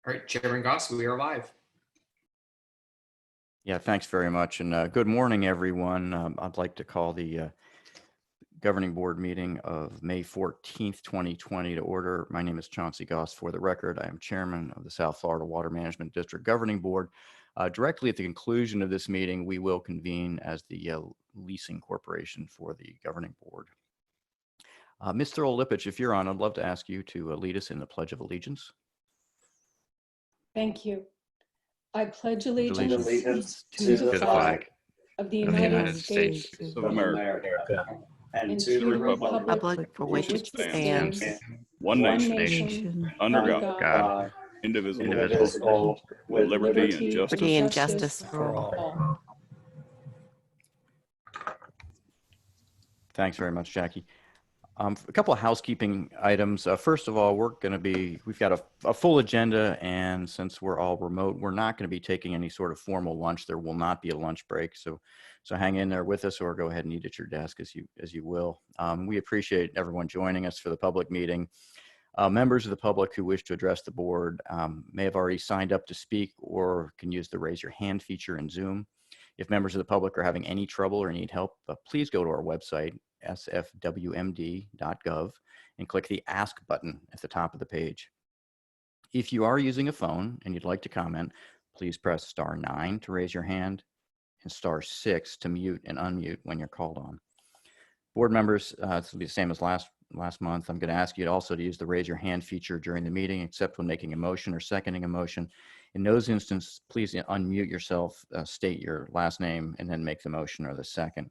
All right, Chairman Goss, we are live. Yeah, thanks very much. And good morning, everyone. I'd like to call the Governing Board meeting of May 14th, 2020 to order. My name is Chauncey Goss. For the record, I am Chairman of the South Florida Water Management District Governing Board. Directly at the conclusion of this meeting, we will convene as the leasing corporation for the Governing Board. Mr. Olipich, if you're on, I'd love to ask you to lead us in the Pledge of Allegiance. Thank you. I pledge Allegiance allegiance to the flag of the United States of America and to the republic for which it stands, one one nation, nation, under under God, indivisible, with liberty and justice for all. Thanks very much, Jackie. A couple of housekeeping items. First of all, we've got a full agenda, and since we're all remote, we're not going to be taking any sort of formal lunch. There will not be a lunch break, so hang in there with us, or go ahead and eat at your desk as you will. We appreciate everyone joining us for the public meeting. Members of the public who wish to address the board may have already signed up to speak or can use the raise your hand feature in Zoom. If members of the public are having any trouble or need help, please go to our website, sfwmd.gov, and click the Ask button at the top of the page. If you are using a phone and you'd like to comment, please press *9 to raise your hand and *6 to mute and unmute when you're called on. Board members, this will be the same as last month. I'm going to ask you also to use the raise your hand feature during the meeting, except when making a motion or seconding a motion. In those instances, please unmute yourself, state your last name, and then make the motion or the second.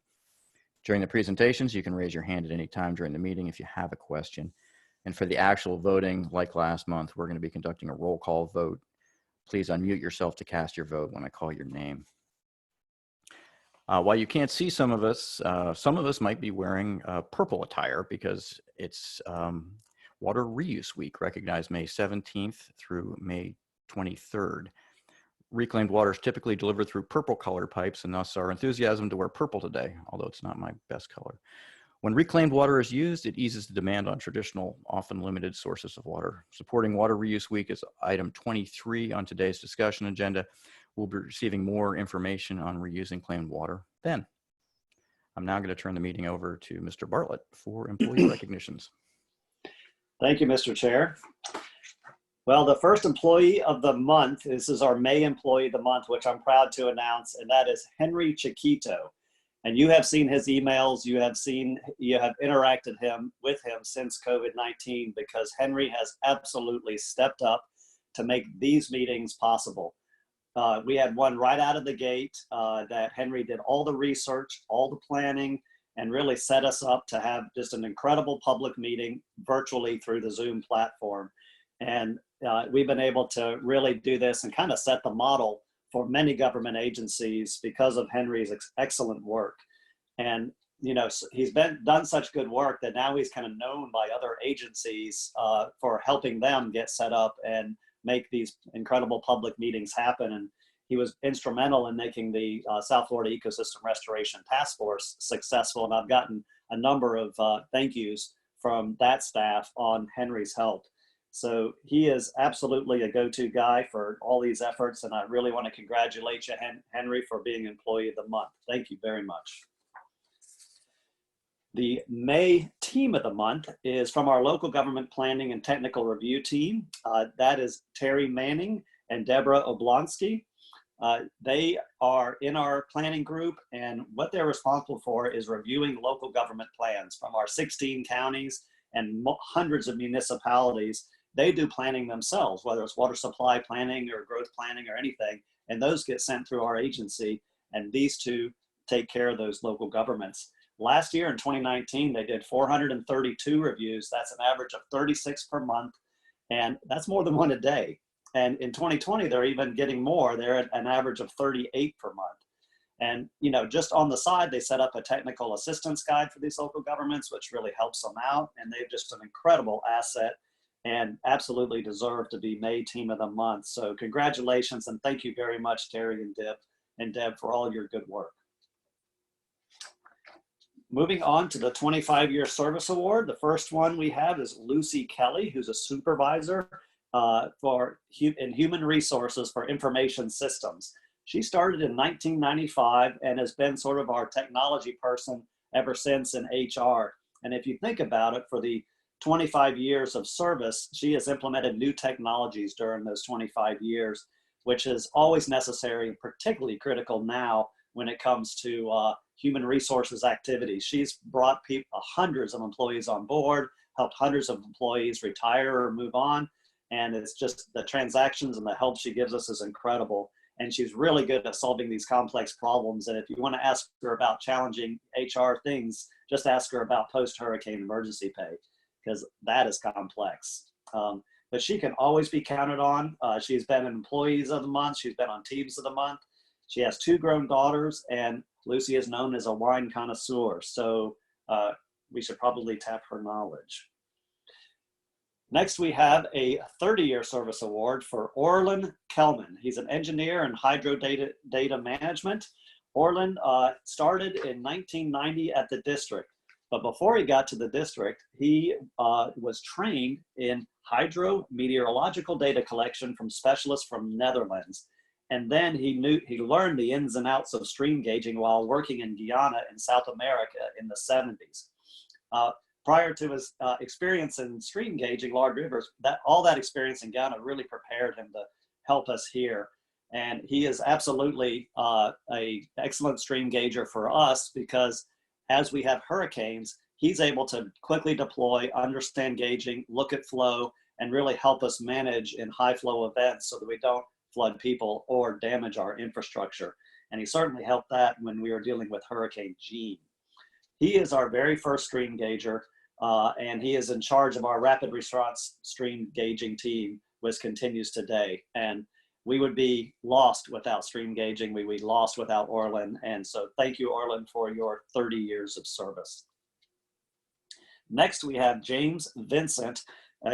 During the presentations, you can raise your hand at any time during the meeting if you have a question. And for the actual voting, like last month, we're going to be conducting a roll call vote. Please unmute yourself to cast your vote when I call your name. While you can't see some of us might be wearing purple attire because it's Water Reuse Week, recognized May 17th through May 23rd. Reclaimed water is typically delivered through purple colored pipes, and thus our enthusiasm to wear purple today, although it's not my best color. When reclaimed water is used, it eases the demand on traditional, often limited sources of water. Supporting Water Reuse Week is item 23 on today's discussion agenda. We'll be receiving more information on reusing claimed water then. I'm now going to turn the meeting over to Mr. Bartlett for employee recognitions. Thank you, Mr. Chair. Well, the first employee of the month, this is our May employee of the month, which I'm proud to announce, and that is Henry Chiquito. And you have seen his emails, you have interacted with him since COVID-19, because Henry has absolutely stepped up to make these meetings possible. We had one right out of the gate that Henry did all the research, all the planning, and really set us up to have just an incredible public meeting virtually through the Zoom platform. And we've been able to really do this and kind of set the model for many government agencies because of Henry's excellent work. And he's done such good work that now he's kind of known by other agencies for helping them get set up and make these incredible public meetings happen. And he was instrumental in making the South Florida Ecosystem Restoration Task Force successful. And I've gotten a number of thank yous from that staff on Henry's help. So he is absolutely a go-to guy for all these efforts. And I really want to congratulate you, Henry, for being Employee of the Month. Thank you very much. The May Team of the Month is from our local government planning and technical review team. That is Terry Manning and Deborah Oblonsky. They are in our planning group, and what they're responsible for is reviewing local government plans from our 16 counties and hundreds of municipalities. They do planning themselves, whether it's water supply planning or growth planning or anything, and those get sent through our agency, and these two take care of those local governments. Last year in 2019, they did 432 reviews. That's an average of 36 per month, and that's more than one a day. And in 2020, they're even getting more. They're at an average of 38 per month. And just on the side, they set up a technical assistance guide for these local governments, which really helps them out. And they've just an incredible asset and absolutely deserve to be May Team of the Month. So congratulations, and thank you very much, Terry and Deb, for all your good work. Moving on to the 25-year service award, the first one we have is Lucy Kelly, who's a supervisor in human resources for information systems. She started in 1995 and has been sort of our technology person ever since in HR. And if you think about it, for the 25 years of service, she has implemented new technologies during those 25 years, which is always necessary and particularly critical now when it comes to human resources activities. She's brought hundreds of employees on board, helped hundreds of employees retire or move on. And it's just the transactions and the help she gives us is incredible. And she's really good at solving these complex problems. And if you want to ask her about challenging HR things, just ask her about post-hurricane emergency pay, because that is complex. But she can always be counted on. She's been an Employees of the Month. She's been on Teams of the Month. She has 2 grown daughters, and Lucy is known as a wine connoisseur. So we should probably tap her knowledge. Next, we have a 30-year service award for Orlin Kelman. He's an engineer in hydro data management. Orlin started in 1990 at the district, but before he got to the district, he was trained in hydrometeorological data collection from specialists from Netherlands. And then he learned the ins and outs of stream gauging while working in Guyana in South America in the 70s. Prior to his experience in stream gauging large rivers, all that experience in Guyana really prepared him to help us here. And he is absolutely an excellent stream gauger for us, because as we have hurricanes, he's able to quickly deploy, understand gauging, look at flow, and really help us manage in high flow events so that we don't flood people or damage our infrastructure. And he certainly helped that when we were dealing with Hurricane Jeanne. He is our very first stream gauger, and he is in charge of our rapid response stream gauging team, which continues today. And we would be lost without stream gauging. We would be lost without Orlin. And so thank you, Orlin, for your 30 years of service. Next, we have James Vincent.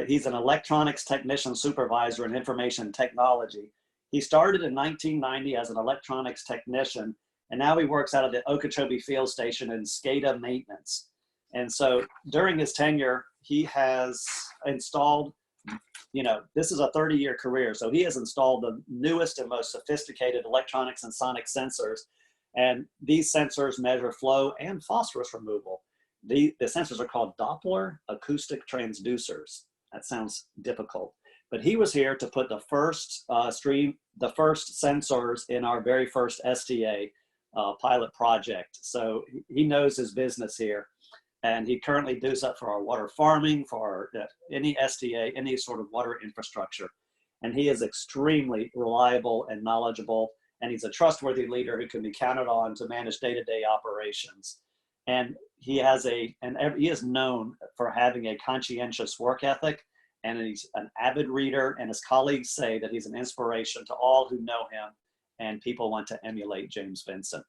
He's an electronics technician supervisor in information technology. He started in 1990 as an electronics technician, and now he works out of the Okeechobee Field Station in SCADA maintenance. And so during his tenure, he has installed, this is a 30-year career. So he has installed the newest and most sophisticated electronics and sonic sensors. And these sensors measure flow and phosphorus removal. The sensors are called Doppler acoustic transducers. That sounds difficult. But he was here to put the first sensors in our very first STA pilot project. So he knows his business here. And he currently does that for our water farming, for any STA, any sort of water infrastructure. And he is extremely reliable and knowledgeable, and he's a trustworthy leader who can be counted on to manage day-to-day operations. And he is known for having a conscientious work ethic, and he's an avid reader, and his colleagues say that he's an inspiration to all who know him, and people want to emulate James Vincent.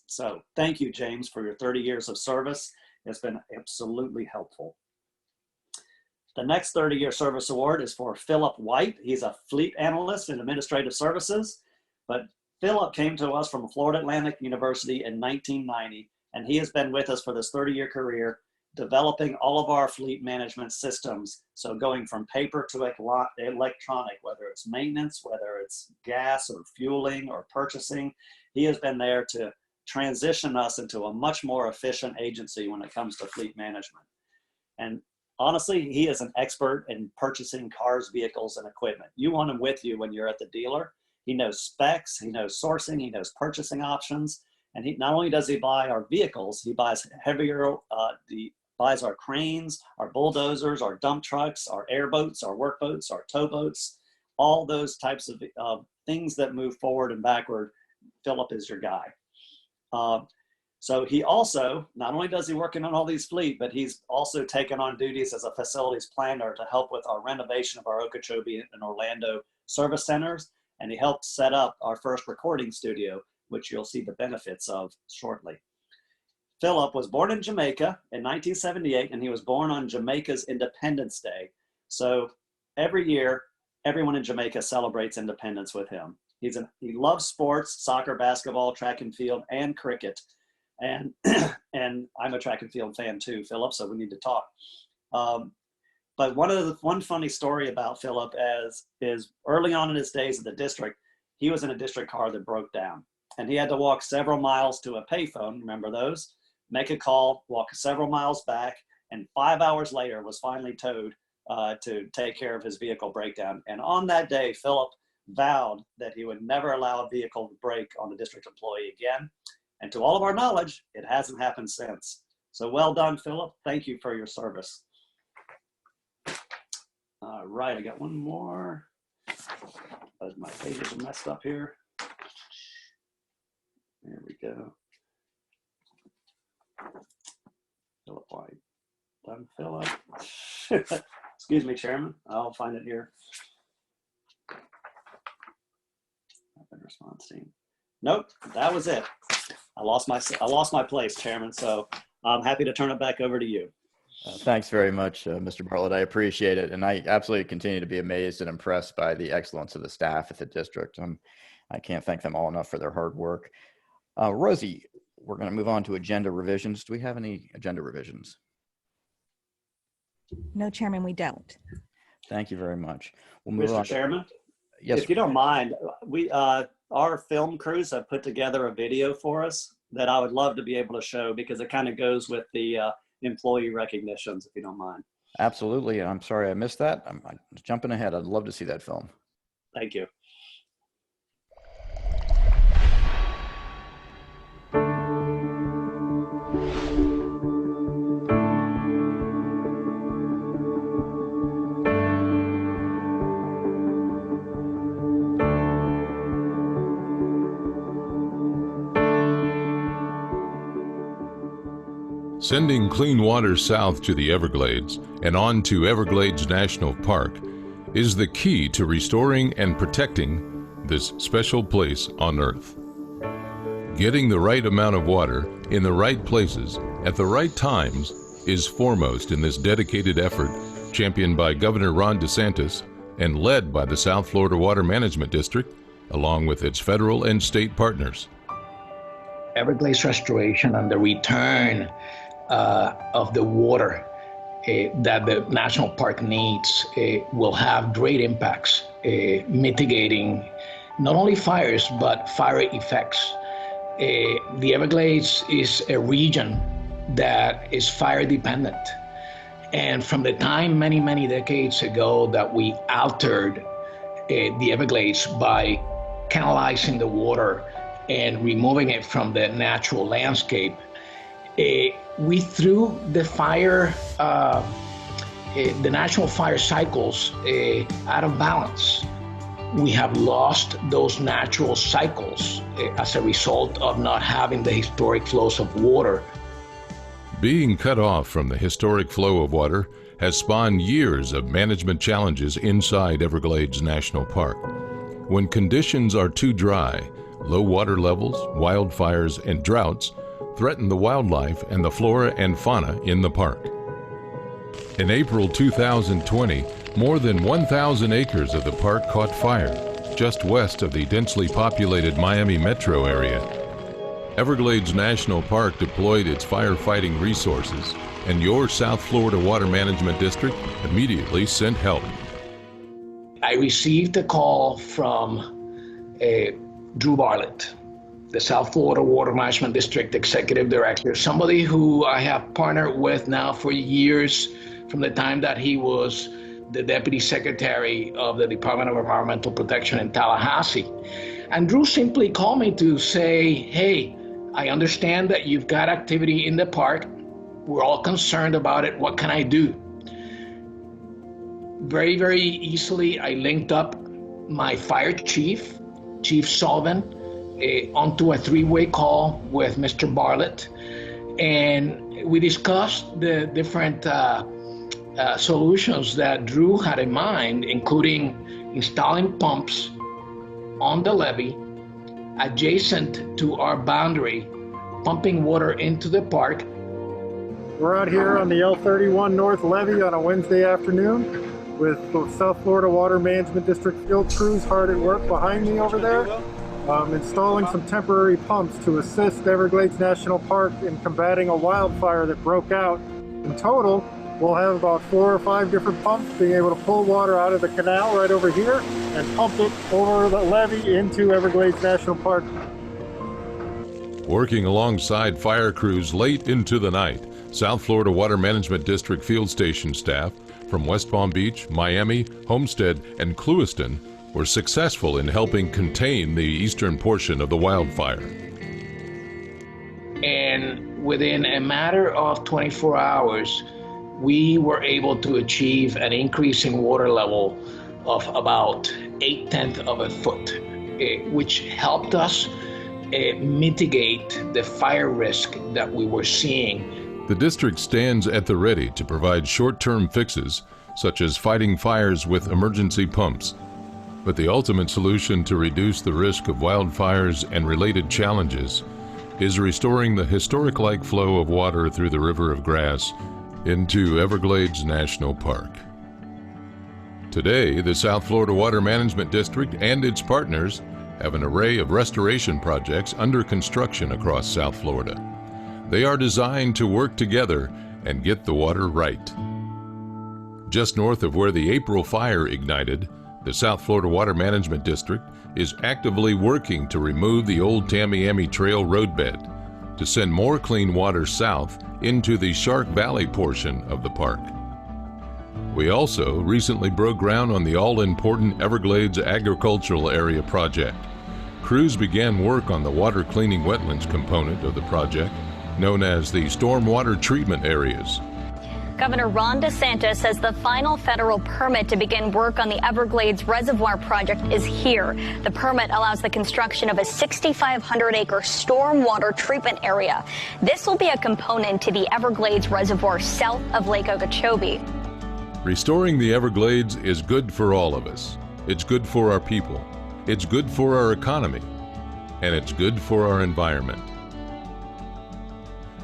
So thank you, James, for your 30 years of service. It's been absolutely helpful. The next 30-year service award is for Philip White. He's a fleet analyst in administrative services, but Philip came to us from Florida Atlantic University in 1990, and he has been with us for this 30-year career, developing all of our fleet management systems. So going from paper to electronic, whether it's maintenance, whether it's gas or fueling or purchasing, he has been there to transition us into a much more efficient agency when it comes to fleet management. And honestly, he is an expert in purchasing cars, vehicles, and equipment. You want him with you when you're at the dealer. He knows specs, he knows sourcing, he knows purchasing options. And he not only does he buy our vehicles, he buys heavier, buys our cranes, our bulldozers, our dump trucks, our airboats, our workboats, our towboats, all those types of things that move forward and backward. Philip is your guy. So he also, not only does he work on all these fleet, but he's also taken on duties as a facilities planner to help with our renovation of our Okeechobee and Orlando service centers. And he helped set up our first recording studio, which you'll see the benefits of shortly. Philip was born in Jamaica in 1978, and he was born on Jamaica's Independence Day. So every year, everyone in Jamaica celebrates independence with him. He loves sports, soccer, basketball, track and field, and cricket. And I'm a track and field fan too, Philip, so we need to talk. But one funny story about Philip is early on in his days at the district, he was in a district car that broke down, and he had to walk several miles to a payphone. Remember those? Make a call, walk several miles back, and 5 hours later was finally towed to take care of his vehicle breakdown. And on that day, Philip vowed that he would never allow a vehicle to break on a district employee again. And to all of our knowledge, it hasn't happened since. So well done, Philip. Thank you for your service. All right, I got one more. My pages are messed up here. There we go. Philip White. Done, Philip. Excuse me, Chairman. I'll find it here. Response team. Nope, that was it. I lost my place, Chairman. So I'm happy to turn it back over to you. Thanks very much, Mr. Bartlett. I appreciate it. And I absolutely continue to be amazed and impressed by the excellence of the staff at the district. I can't thank them all enough for their hard work. Rosie, we're going to move on to agenda revisions. Do we have any agenda revisions? No, Chairman, we don't. Thank you very much. We'll move Mr. on. Chairman, Yes, if you don't mind, our film crews have put together a video for us that I would love to be able to show, because it kind of goes with the employee recognitions, if you don't mind. absolutely. I'm sorry I missed that. I'm jumping ahead. I'd love to see that film. Thank you. Sending clean water south to the Everglades and on to Everglades National Park is the key to restoring and protecting this special place on Earth. Getting the right amount of water in the right places at the right times is foremost in this dedicated effort championed by Governor Ron DeSantis and led by the South Florida Water Management District along with its federal and state partners. Everglades restoration and the return of the water that the national park needs will have great impacts, mitigating not only fires, but fire effects. The Everglades is a region that is fire dependent. And from the time many decades ago that we altered the Everglades by canalizing the water and removing it from the natural landscape, we threw the fire, the natural fire cycles out of balance. We have lost those natural cycles as a result of not having the historic flows of water. Being cut off from the historic flow of water has spawned years of management challenges inside Everglades National Park. When conditions are too dry, low water levels, wildfires, and droughts threaten the wildlife and the flora and fauna in the park. In April 2020, more than 1,000 acres of the park caught fire, just west of the densely populated Miami metro area. Everglades National Park deployed its firefighting resources, and your South Florida Water Management District immediately sent help. I received a call from Drew Bartlett, the South Florida Water Management District Executive Director, somebody who I have partnered with now for years, from the time that he was the Deputy Secretary of the Department of Environmental Protection in Tallahassee. And Drew simply called me to say, hey, I understand that you've got activity in the park. We're all concerned about it. What can I do? Very easily, I linked up my fire chief, Chief Sullivan, onto a three-way call with Mr. Bartlett. And we discussed the different solutions that Drew had in mind, including installing pumps on the levee adjacent to our boundary, pumping water into the park. We're out here on the L31 North Levee on a Wednesday afternoon with the South Florida Water Management District field crews hard at work behind me over there, installing some temporary pumps to assist Everglades National Park in combating a wildfire that broke out. In total, we'll have about 4 or 5 different pumps being able to pull water out of the canal right over here and pump it over the levee into Everglades National Park. Working alongside fire crews late into the night, South Florida Water Management District field station staff from West Palm Beach, Miami, Homestead, and Clewiston were successful in helping contain the eastern portion of the wildfire. And within a matter of 24 hours, we were able to achieve an increase in water level of about 0.8 of a foot, which helped us mitigate the fire risk that we were seeing. The district stands at the ready to provide short-term fixes, such as fighting fires with emergency pumps. But the ultimate solution to reduce the risk of wildfires and related challenges is restoring the historic-like flow of water through the River of Grass into Everglades National Park. Today, the South Florida Water Management District and its partners have an array of restoration projects under construction across South Florida. They are designed to work together and get the water right. Just north of where the April fire ignited, the South Florida Water Management District is actively working to remove the old Tamiami Trail roadbed to send more clean water south into the Shark Valley portion of the park. We also recently broke ground on the all-important Everglades Agricultural Area project. Crews began work on the water cleaning wetlands component of the project, known as the stormwater treatment areas. Governor Ron DeSantis says the final federal permit to begin work on the Everglades Reservoir project is here. The permit allows the construction of a 6,500-acre stormwater treatment area. This will be a component to the Everglades Reservoir south of Lake Okeechobee. Restoring the Everglades is good for all of us. It's good for our people. It's good for our economy. And it's good for our environment.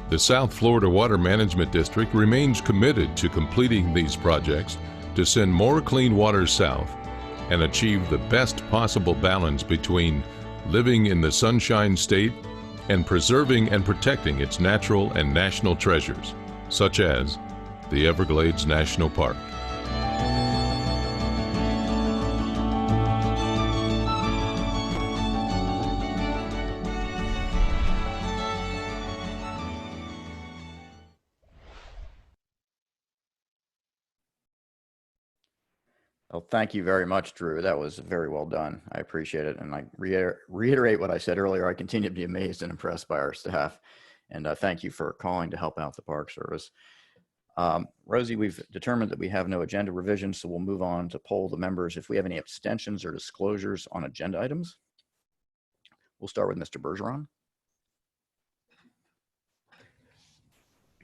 The South Florida Water Management District remains committed to completing these projects to send more clean water south and achieve the best possible balance between living in the Sunshine State and preserving and protecting its natural and national treasures, such as the Everglades National Park. Well, thank you very much, Drew. That was very well done. I appreciate it. And I reiterate what I said earlier. I continue to be amazed and impressed by our staff. And thank you for calling to help out the Park Service. Rosie, we've determined that we have no agenda revisions, so we'll move on to poll the members if we have any abstentions or disclosures on agenda items. We'll start with Mr. Bergeron.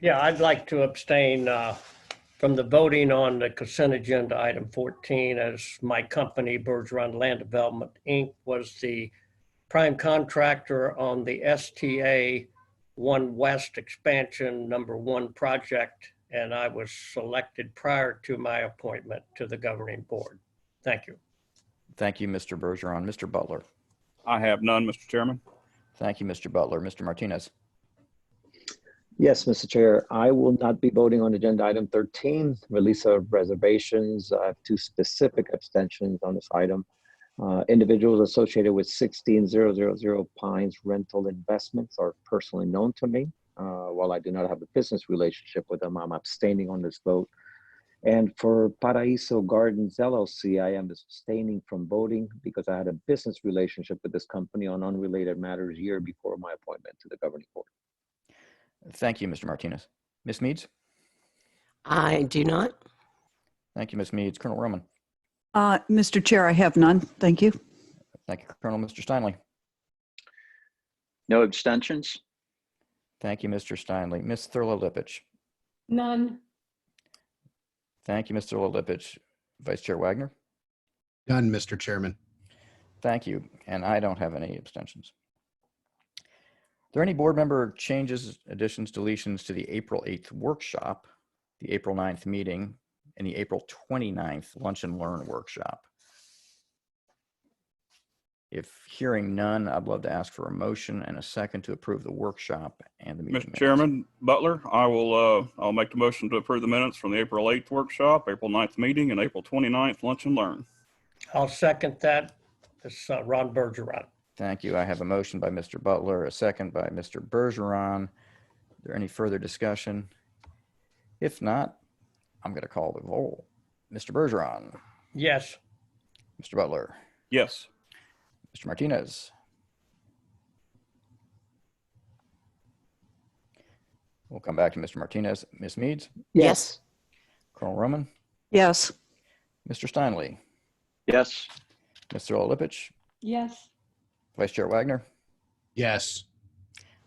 Yeah, I'd like to abstain from the voting on the consent agenda item 14, as my company, Bergeron Land Development, Inc., was the prime contractor on the STA 1 West Expansion #1 project, and I was selected prior to my appointment to the governing board. Thank you. Thank you, Mr. Bergeron. Mr. Butler. I have none, Mr. Chairman. Thank you, Mr. Butler. Mr. Martinez. Yes, Mr. Chair, I will not be voting on agenda item 13, release of reservations. I have 2 specific abstentions on this item. Individuals associated with 16000 Pines Rental Investments are personally known to me. While I do not have a business relationship with them, I'm abstaining on this vote. And for Paraíso Gardens LLC, I am abstaining from voting because I had a business relationship with this company on unrelated matters year before my appointment to the governing board. Thank you, Mr. Martinez. Ms. Meads? I do not. Thank you, Ms. Meads. Colonel Roman? Mr. Chair, I have none. Thank you. Thank you, Colonel. Mr. Steinley? No abstentions. Thank you, Mr. Steinley. Ms. Thurlow-Lipich? None. Thank you, Ms. Thurlow-Lipich. Vice Chair Wagner? None, Mr. Chairman. Thank you. And I don't have any abstentions. Are there any board member changes, additions, deletions to the April 8th workshop, the April 9th meeting, and the April 29th lunch and learn workshop? If hearing none, I'd love to ask for a motion and a second to approve the workshop and the meeting Mr. minutes. Chairman, Butler, I'll make the motion to approve the minutes from the April 8th workshop, April 9th meeting, and April 29th lunch and learn. I'll second that. It's Ron Bergeron. Thank you. I have a motion by Mr. Butler, a second by Mr. Bergeron. Is there any further discussion? If not, I'm going to call the roll. Mr. Bergeron, Yes. Mr. Butler, Yes. Mr. Martinez. We'll come back to Mr. Martinez. Ms. Meads, Yes. Colonel Roman, Yes. Mr. Steinle, Yes. Mr. Olipich, Yes. Vice Chair Wagner. Yes.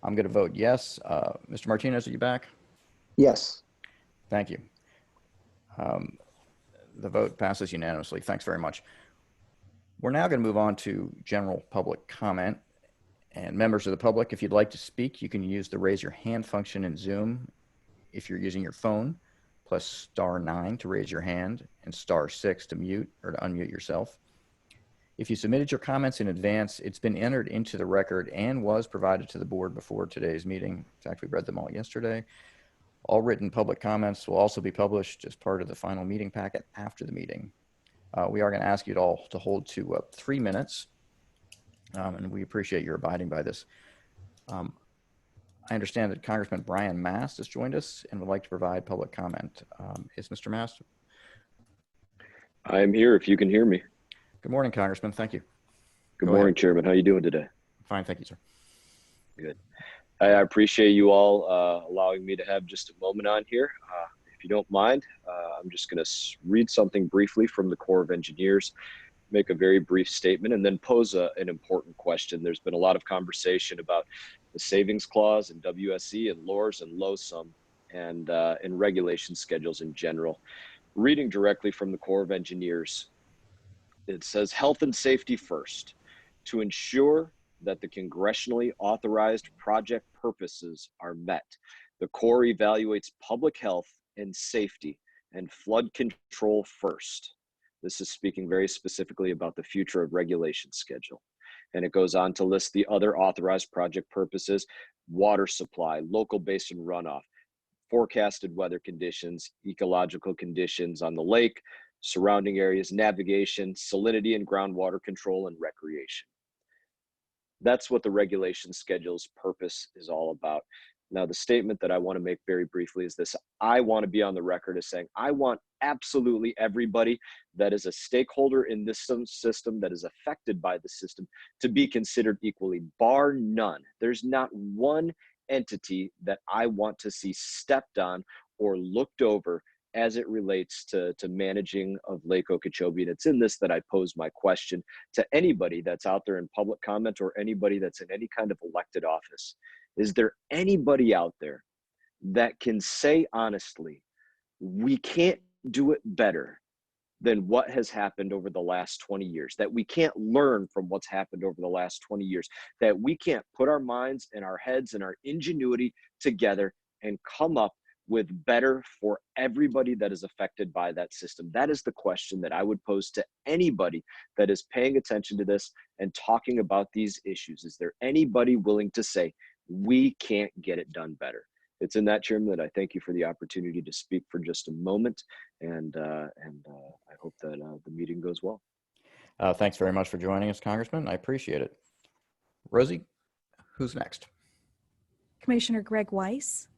I'm going to vote yes. Mr. Martinez, are you back? Yes. Thank you. The vote passes unanimously. Thanks very much. We're now going to move on to general public comment. And members of the public, if you'd like to speak, you can use the raise your hand function in Zoom. If you're using your phone, plus *9 to raise your hand and *6 to mute or to unmute yourself. If you submitted your comments in advance, it's been entered into the record and was provided to the board before today's meeting. In fact, we read them all yesterday. All written public comments will also be published as part of the final meeting packet after the meeting. We are going to ask you all to hold to 3 minutes, and we appreciate your abiding by this. I understand that Congressman Brian Mast has joined us and would like to provide public comment. Is Mr. Mast? I am here if you can hear me. Good morning, Congressman. Thank you. Good morning, Chairman. How are you doing today? Fine, thank you, sir. Good. I appreciate you all allowing me to have just a moment on here. If you don't mind, I'm just going to read something briefly from the Corps of Engineers, make a very brief statement, and then pose an important question. There's been a lot of conversation about the savings clause and WSE and LORS and LOSUM and regulation schedules in general. Reading directly from the Corps of Engineers, it says health and safety first. To ensure that the congressionally authorized project purposes are met, the Corps evaluates public health and safety and flood control first. This is speaking very specifically about the future of regulation schedule. And it goes on to list the other authorized project purposes: water supply, local basin runoff, forecasted weather conditions, ecological conditions on the lake, surrounding areas, navigation, salinity and groundwater control, and recreation. That's what the regulation schedule's purpose is all about. Now, the statement that I want to make very briefly is this: I want to be on the record as saying I want absolutely everybody that is a stakeholder in this system, that is affected by the system, to be considered equally, bar none. There's not one entity that I want to see stepped on or looked over as it relates to managing of Lake Okeechobee. And it's in this that I pose my question to anybody that's out there in public comment or anybody that's in any kind of elected office. Is there anybody out there that can say honestly, we can't do it better than what has happened over the last 20 years, that we can't learn from what's happened over the last 20 years, that we can't put our minds and our heads and our ingenuity together and come up with better for everybody that is affected by that system? That is the question that I would pose to anybody that is paying attention to this and talking about these issues. Is there anybody willing to say, we can't get it done better? It's in that, Chairman, that I thank you for the opportunity to speak for just a moment, and I hope that the meeting goes well. Thanks very much for joining us, Congressman. I appreciate it. Rosie, who's next? Commissioner Greg Weiss.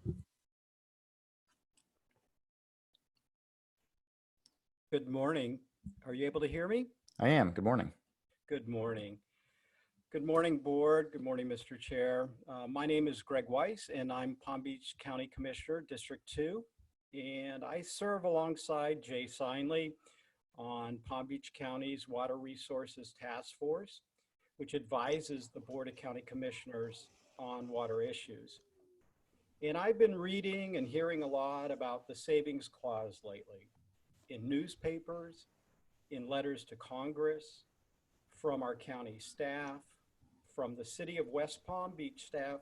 Good morning. Are you able to hear me? I am. Good morning. Good morning. Good morning, Board. Good morning, Mr. Chair. My name is Greg Weiss, and I'm Palm Beach County Commissioner, District 2. And I serve alongside Jay Seinle on Palm Beach County's Water Resources Task Force, which advises the Board of County Commissioners on water issues. And I've been reading and hearing a lot about the Savings Clause lately, in newspapers, in letters to Congress, from our county staff, from the City of West Palm Beach staff,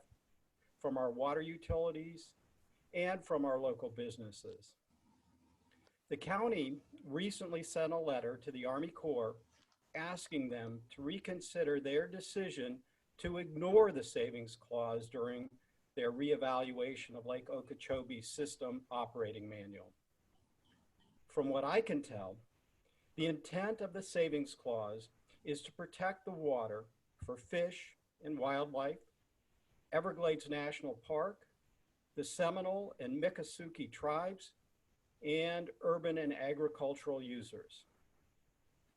from our water utilities, and from our local businesses. The county recently sent a letter to the Army Corps asking them to reconsider their decision to ignore the savings clause during their reevaluation of Lake Okeechobee's system operating manual. From what I can tell, the intent of the savings clause is to protect the water for fish and wildlife, Everglades National Park, the Seminole and Miccosukee tribes, and urban and agricultural users.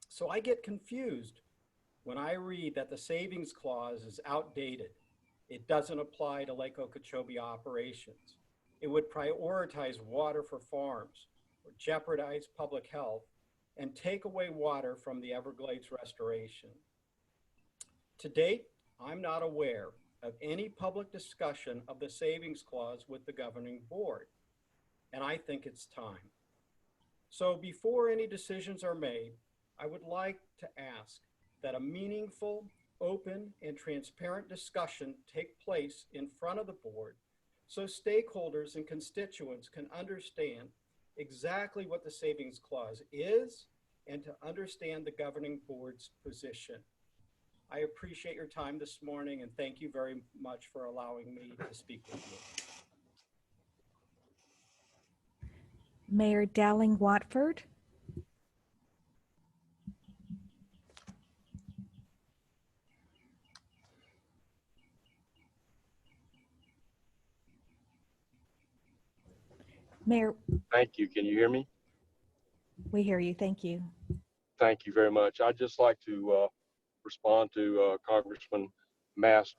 So I get confused when I read that the savings clause is outdated. It doesn't apply to Lake Okeechobee operations. It would prioritize water for farms, or jeopardize public health, and take away water from the Everglades restoration. To date, I'm not aware of any public discussion of the savings clause with the governing board, and I think it's time. So before any decisions are made, I would like to ask that a meaningful, open, and transparent discussion take place in front of the board so stakeholders and constituents can understand exactly what the savings clause is and to understand the governing board's position. I appreciate your time this morning and thank you very much for allowing me to speak with you. Mayor Dowling Watford. Mayor, Thank you. Can you hear me? we hear you. Thank you. Thank you very much. I'd just like to respond to Congressman Mast's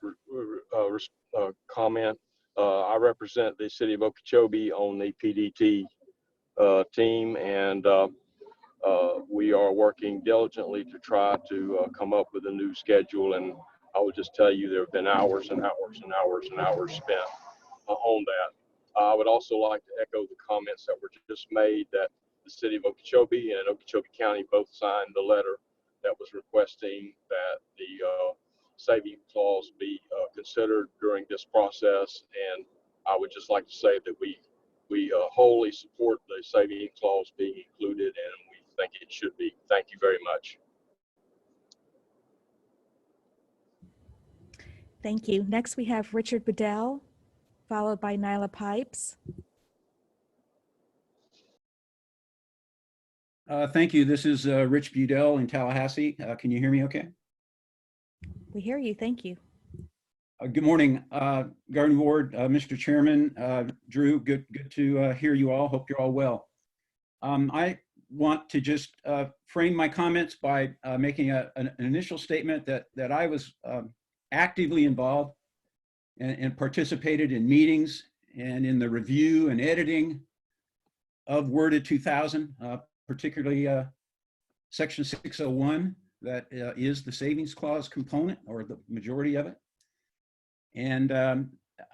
comment. I represent the city of Okeechobee on the PDT team, and we are working diligently to try to come up with a new schedule. And I will just tell you, there have been hours and hours and hours and hours spent on that. I would also like to echo the comments that were just made that the city of Okeechobee and Okeechobee County both signed the letter that was requesting that the saving clause be considered during this process. And I would just like to say that we wholly support the saving clause being included, and we think it should be. Thank you very much. Thank you. Next, we have Richard Bedell, followed by Nyla Pipes. Thank you. This is Rich Budell in Tallahassee. Can you hear me okay? We hear you. Thank you. Good morning, Garden Ward, Mr. Chairman, Drew, good to hear you all. Hope you're all well. I want to just frame my comments by making an initial statement that I was actively involved and participated in meetings and in the review and editing of WRDA 2000, particularly Section 601, that is the savings clause component, or the majority of it. And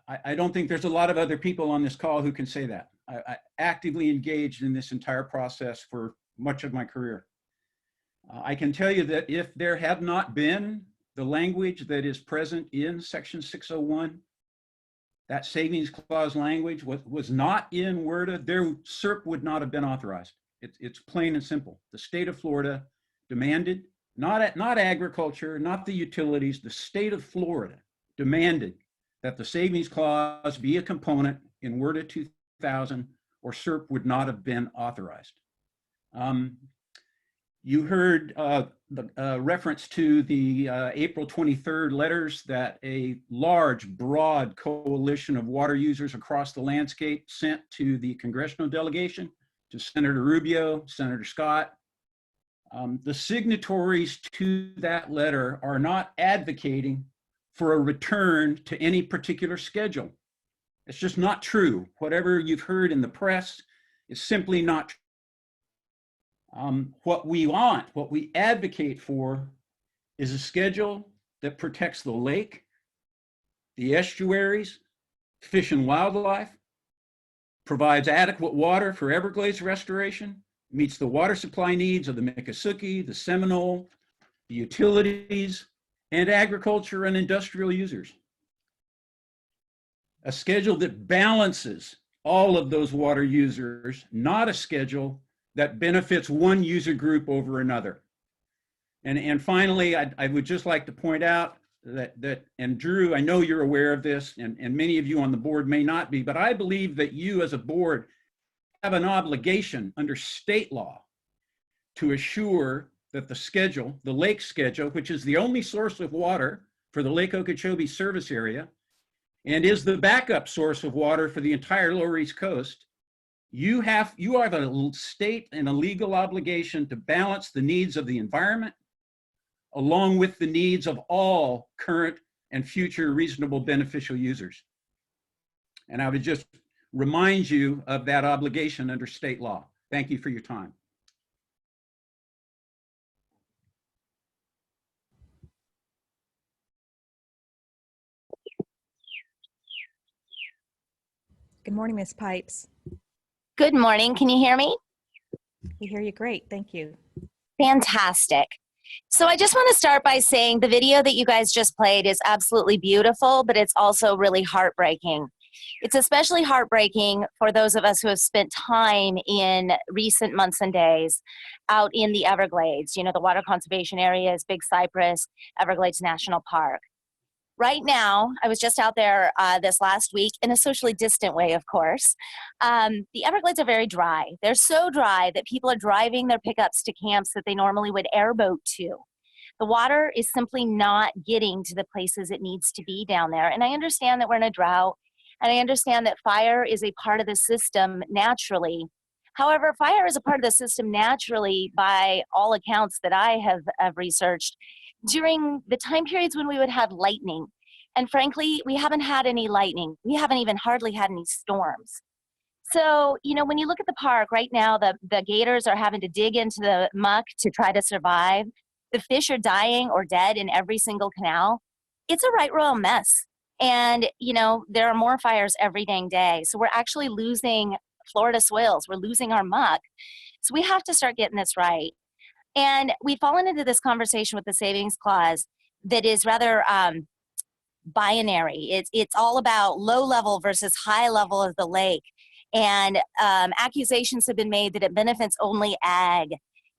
I don't think there's a lot of other people on this call who can say that. I actively engaged in this entire process for much of my career. I can tell you that if there had not been the language that is present in Section 601, that savings clause language was not in WRDA, their SERP would not have been authorized. It's plain and simple. The state of Florida demanded, not agriculture, not the utilities, the state of Florida demanded that the savings clause be a component in WRDA 2000, or SERP would not have been authorized. You heard the reference to the April 23rd letters that a large, broad coalition of water users across the landscape sent to the congressional delegation, to Senator Rubio, Senator Scott. The signatories to that letter are not advocating for a return to any particular schedule. It's just not true. Whatever you've heard in the press is simply not true. What we want, what we advocate for, is a schedule that protects the lake, the estuaries, fish and wildlife, provides adequate water for Everglades restoration, meets the water supply needs of the Miccosukee, the Seminole, the utilities, and agriculture and industrial users. A schedule that balances all of those water users, not a schedule that benefits one user group over another. And finally, I would just like to point out that, and Drew, I know you're aware of this, and many of you on the board may not be, but I believe that you as a board have an obligation under state law to assure that the schedule, the lake schedule, which is the only source of water for the Lake Okeechobee service area and is the backup source of water for the entire Lower East Coast, you have a state and a legal obligation to balance the needs of the environment along with the needs of all current and future reasonable beneficial users. And I would just remind you of that obligation under state law. Thank you for your time. Good morning, Ms. Pipes. Good morning. Can you hear me? We hear you great. Thank you. Fantastic. So I just want to start by saying the video that you guys just played is absolutely beautiful, but it's also really heartbreaking. It's especially heartbreaking for those of us who have spent time in recent months and days out in the Everglades, you know, the water conservation areas, Big Cypress, Everglades National Park. Right now, I was just out there this last week in a socially distant way, of course. The Everglades are very dry. They're so dry that people are driving their pickups to camps that they normally would airboat to. The water is simply not getting to the places it needs to be down there. And I understand that we're in a drought, and I understand that fire is a part of the system naturally. However, fire is a part of the system naturally by all accounts that I have researched during the time periods when we would have lightning. And frankly, we haven't had any lightning. We haven't even hardly had any storms. So, you know, when you look at the park right now, the gators are having to dig into the muck to try to survive. The fish are dying or dead in every single canal. It's a right royal mess. And, you know, there are more fires every dang day. So we're actually losing Florida soils. We're losing our muck. So we have to start getting this right. And we've fallen into this conversation with the savings clause that is rather binary. It's all about low level versus high level of the lake. And accusations have been made that it benefits only ag.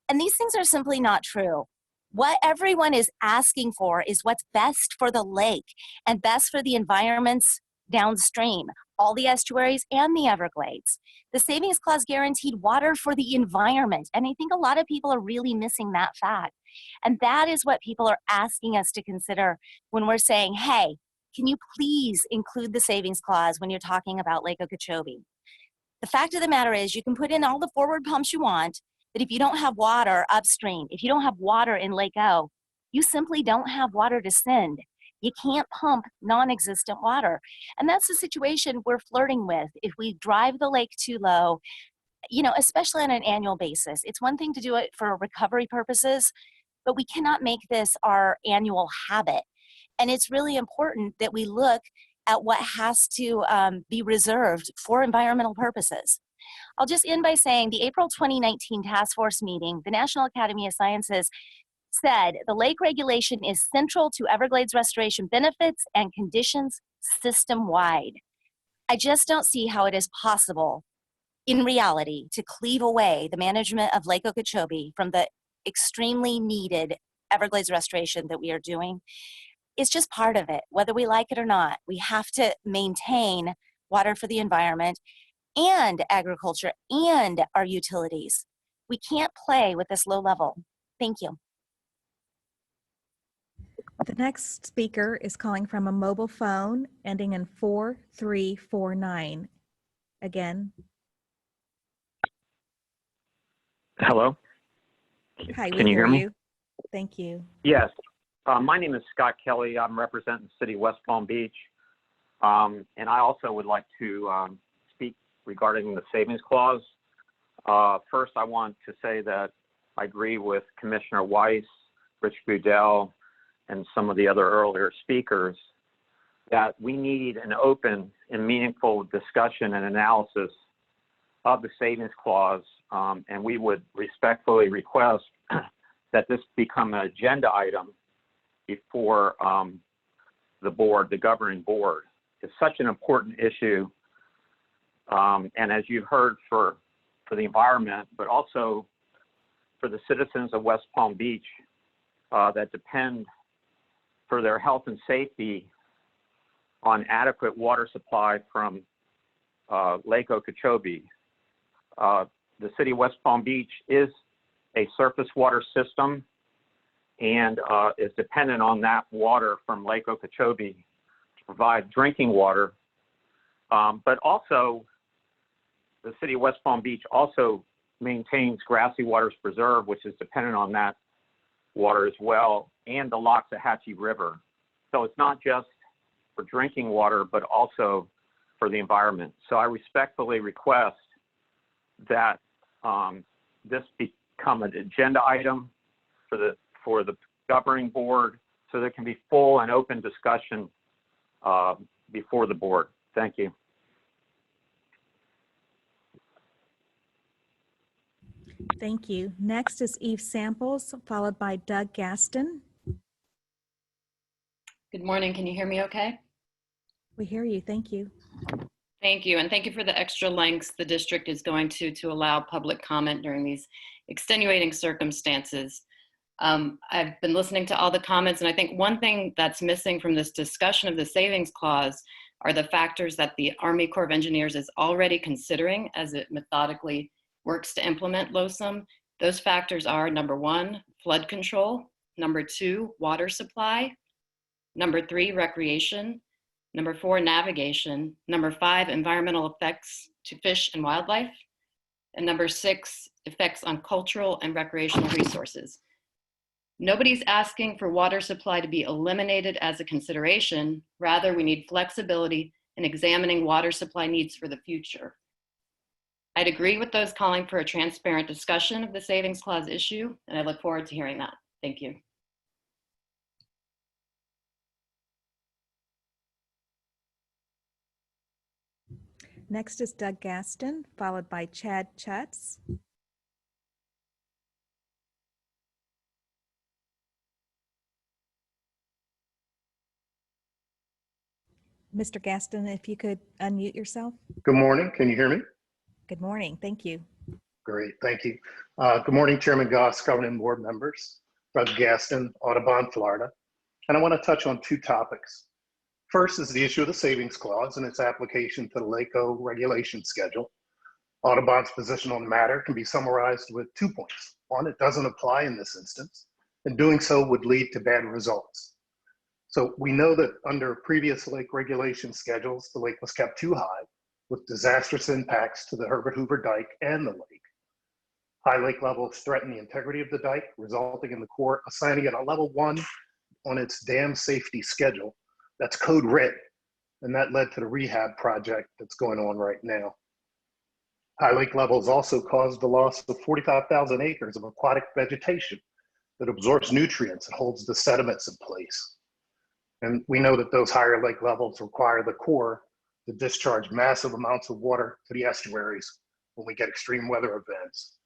And these things are simply not true. What everyone is asking for is what's best for the lake and best for the environments downstream, all the estuaries and the Everglades. The savings clause guaranteed water for the environment. And I think a lot of people are really missing that fact. And that is what people are asking us to consider when we're saying, hey, can you please include the savings clause when you're talking about Lake Okeechobee? The fact of the matter is you can put in all the forward pumps you want, but if you don't have water upstream, if you don't have water in Lake O, you simply don't have water to send. You can't pump non-existent water. And that's the situation we're flirting with. If we drive the lake too low, you know, especially on an annual basis, it's one thing to do it for recovery purposes, but we cannot make this our annual habit. And it's really important that we look at what has to be reserved for environmental purposes. I'll just end by saying the April 2019 task force meeting, the National Academy of Sciences said the lake regulation is central to Everglades restoration benefits and conditions system-wide. I just don't see how it is possible in reality to cleave away the management of Lake Okeechobee from the extremely needed Everglades restoration that we are doing. It's just part of it, whether we like it or not. We have to maintain water for the environment and agriculture and our utilities. We can't play with this low level. Thank you. The next speaker is calling from a mobile phone ending in 4349. Again. Hello. Hi, Can you hear me? Thank you. Yes. My name is Scott Kelly. I'm representing the city of West Palm Beach. And I also would like to speak regarding the savings clause. First, I want to say that I agree with Commissioner Weiss, Rich Goodell, and some of the other earlier speakers that we need an open and meaningful discussion and analysis of the savings clause. And we would respectfully request that this become an agenda item before the board, the governing board. It's such an important issue. And as you've heard for the environment, but also for the citizens of West Palm Beach that depend for their health and safety on adequate water supply from Lake Okeechobee. The city of West Palm Beach is a surface water system and is dependent on that water from Lake Okeechobee to provide drinking water. But also, the city of West Palm Beach also maintains Grassy Waters Preserve, which is dependent on that water as well, and the Loxahatchee River. So it's not just for drinking water, but also for the environment. So I respectfully request that this become an agenda item for the governing board, so there can be full and open discussion before the board. Thank you. Thank you. Next is Eve Samples, followed by Doug Gaston. Good morning. Can you hear me okay? We hear you. Thank you. Thank you. And thank you for the extra lengths the district is going to allow public comment during these extenuating circumstances. I've been listening to all the comments, and I think one thing that's missing from this discussion of the savings clause are the factors that the Army Corps of Engineers is already considering as it methodically works to implement LOSUM. Those factors are: number 1, flood control; number 2, water supply; number 3, recreation; number 4, navigation; number 5, environmental effects to fish and wildlife; and number 6, effects on cultural and recreational resources. Nobody's asking for water supply to be eliminated as a consideration. Rather, we need flexibility in examining water supply needs for the future. I'd agree with those calling for a transparent discussion of the savings clause issue, and I look forward to hearing that. Thank you. Next is Doug Gaston, followed by Chad Chutz. Mr. Gaston, if you could unmute yourself. Good morning. Can you hear me? Good morning. Thank you. Great. Thank you. Good morning, Chairman Goss, governing board members, Doug Gaston, Audubon, Florida. And I want to touch on 2 topics. First is the issue of the savings clause and its application to the LACO regulation schedule. Audubon's position on the matter can be summarized with 2 points. 1, it doesn't apply in this instance, and doing so would lead to bad results. So we know that under previous lake regulation schedules, the lake was kept too high, with disastrous impacts to the Herbert Hoover Dike and the lake. High lake levels threaten the integrity of the dike, resulting in the Corps assigning it a level 1 on its dam safety schedule. That's code red, and that led to the rehab project that's going on right now. High lake levels also caused the loss of 45,000 acres of aquatic vegetation that absorbs nutrients and holds the sediments in place. And we know that those higher lake levels require the Corps to discharge massive amounts of water to the estuaries when we get extreme weather events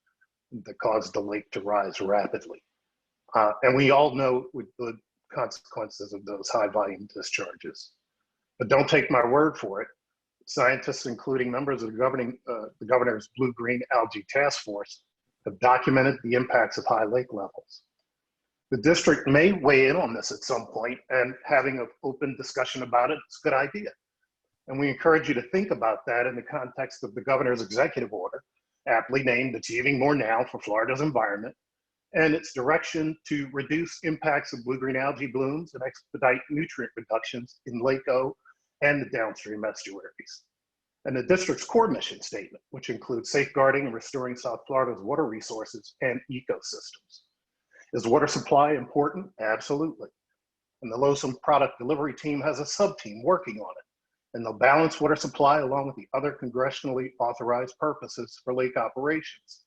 that cause the lake to rise rapidly. And we all know the consequences of those high volume discharges. But don't take my word for it. Scientists, including members of the governor's Blue-Green Algae Task Force, have documented the impacts of high lake levels. The district may weigh in on this at some point, and having an open discussion about it is a good idea. And we encourage you to think about that in the context of the governor's executive order, aptly named Achieving More Now for Florida's Environment, and its direction to reduce impacts of blue-green algae blooms and expedite nutrient reductions in Lake O and the downstream estuaries. And the district's core mission statement, which includes safeguarding and restoring South Florida's water resources and ecosystems. Is water supply important? Absolutely. And the LOSUM product delivery team has a sub-team working on it. And they'll balance water supply along with the other congressionally authorized purposes for lake operations.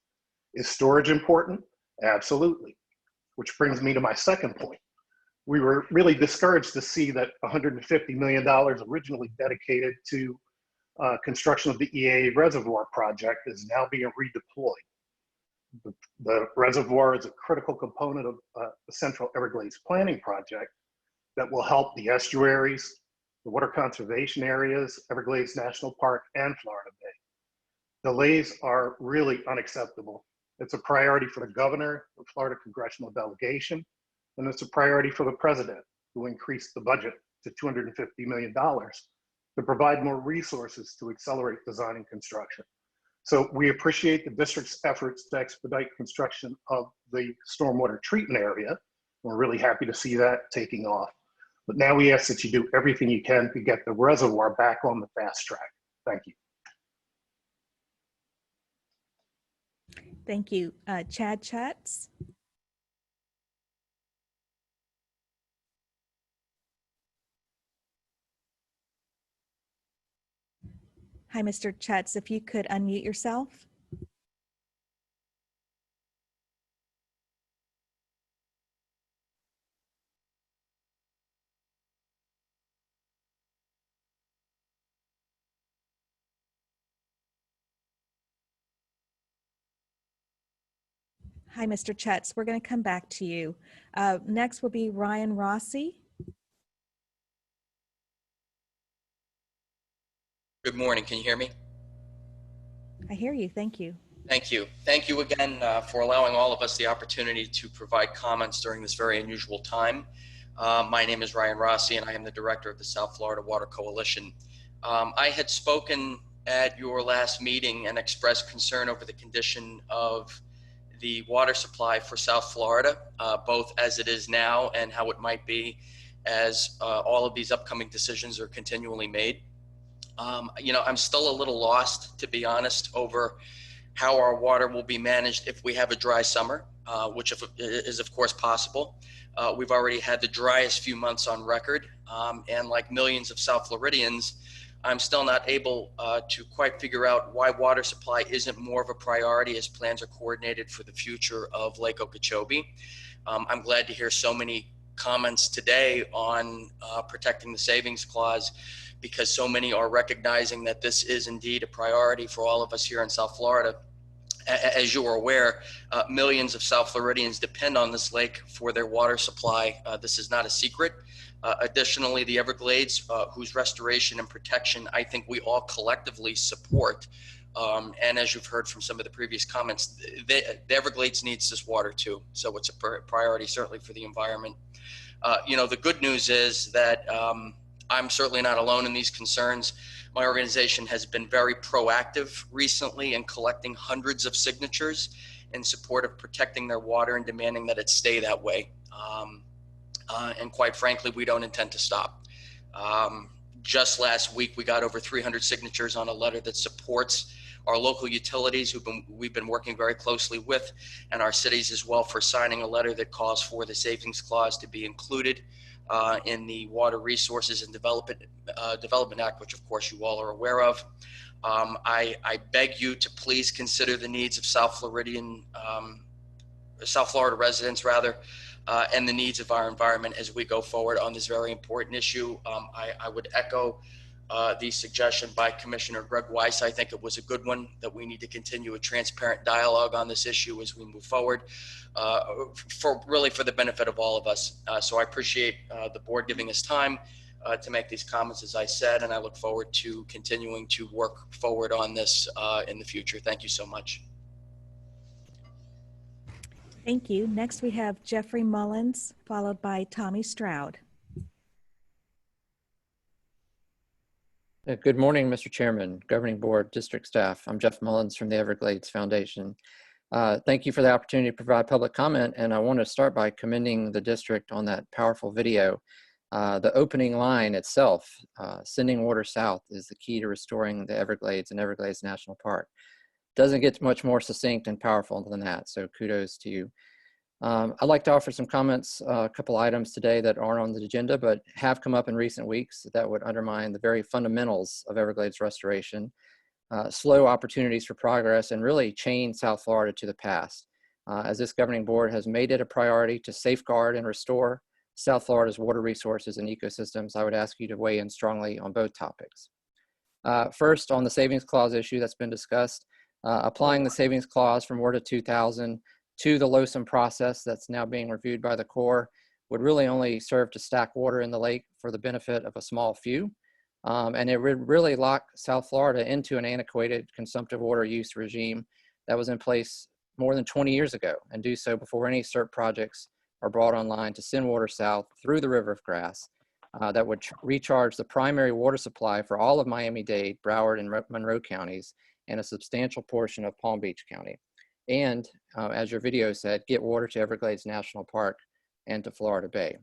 Is storage important? Absolutely. Which brings me to my second point. We were really discouraged to see that $150 million originally dedicated to construction of the EA reservoir project is now being redeployed. The reservoir is a critical component of the Central Everglades Planning Project that will help the estuaries, the water conservation areas, Everglades National Park, and Florida Bay. Delays are really unacceptable. It's a priority for the governor, the Florida congressional delegation, and it's a priority for the president, who increased the budget to $250 million to provide more resources to accelerate design and construction. So we appreciate the district's efforts to expedite construction of the stormwater treatment area. We're really happy to see that taking off. But now we ask that you do everything you can to get the reservoir back on the fast track. Thank you. Thank you. Chad Chutz. Hi, Mr. Chutz, if you could unmute yourself. Hi, Mr. Chutz. We're going to come back to you. Next will be Ryan Rossi. Good morning. Can you hear me? I hear you. Thank you. Thank you. Thank you again for allowing all of us the opportunity to provide comments during this very unusual time. My name is Ryan Rossi, and I am the director of the South Florida Water Coalition. I had spoken at your last meeting and expressed concern over the condition of the water supply for South Florida, both as it is now and how it might be as all of these upcoming decisions are continually made. You know, I'm still a little lost, to be honest, over how our water will be managed if we have a dry summer, which is of course possible. We've already had the driest few months on record, and like millions of South Floridians, I'm still not able to quite figure out why water supply isn't more of a priority as plans are coordinated for the future of Lake Okeechobee. I'm glad to hear so many comments today on protecting the savings clause, because so many are recognizing that this is indeed a priority for all of us here in South Florida. As you are aware, millions of South Floridians depend on this lake for their water supply. This is not a secret. Additionally, the Everglades, whose restoration and protection I think we all collectively support, and as you've heard from some of the previous comments, the Everglades needs this water too. So it's a priority certainly for the environment. You know, the good news is that I'm certainly not alone in these concerns. My organization has been very proactive recently in collecting hundreds of signatures in support of protecting their water and demanding that it stay that way. And quite frankly, we don't intend to stop. Just last week, we got over 300 signatures on a letter that supports our local utilities, we've been working very closely with, and our cities as well, for signing a letter that calls for the savings clause to be included in the Water Resources and Development Act, which of course you all are aware of. I beg you to please consider the needs of South Florida residents rather, and the needs of our environment as we go forward on this very important issue. I would echo the suggestion by Commissioner Greg Weiss. I think it was a good one, that we need to continue a transparent dialogue on this issue as we move forward, for the benefit of all of us. So I appreciate the board giving us time to make these comments, as I said, and I look forward to continuing to work forward on this in the future. Thank you so much. Thank you. Next we have Jeffrey Mullins, followed by Tommy Stroud. Good morning, Mr. Chairman, Governing Board, District staff. I'm Jeff Mullins from the Everglades Foundation. Thank you for the opportunity to provide public comment, and I want to start by commending the district on that powerful video. The opening line itself, sending water south, is the key to restoring the Everglades and Everglades National Park. Doesn't get much more succinct and powerful than that, so kudos to you. I'd like to offer some comments, a couple items today that aren't on the agenda, but have come up in recent weeks that would undermine the very fundamentals of Everglades restoration, slow opportunities for progress, and really chain South Florida to the past. As this governing board has made it a priority to safeguard and restore South Florida's water resources and ecosystems, I would ask you to weigh in strongly on both topics. First, on the savings clause issue that's been discussed, applying the savings clause from WRDA 2000 to the LOSIM process that's now being reviewed by the Corps would really only serve to stack water in the lake for the benefit of a small few. And it would really lock South Florida into an antiquated consumptive water use regime that was in place more than 20 years ago, and do so before any CERP projects are brought online to send water south through the River of Grass that would recharge the primary water supply for all of Miami-Dade, Broward, and Monroe counties, and a substantial portion of Palm Beach County. And as your video said, get water to Everglades National Park and to Florida Bay.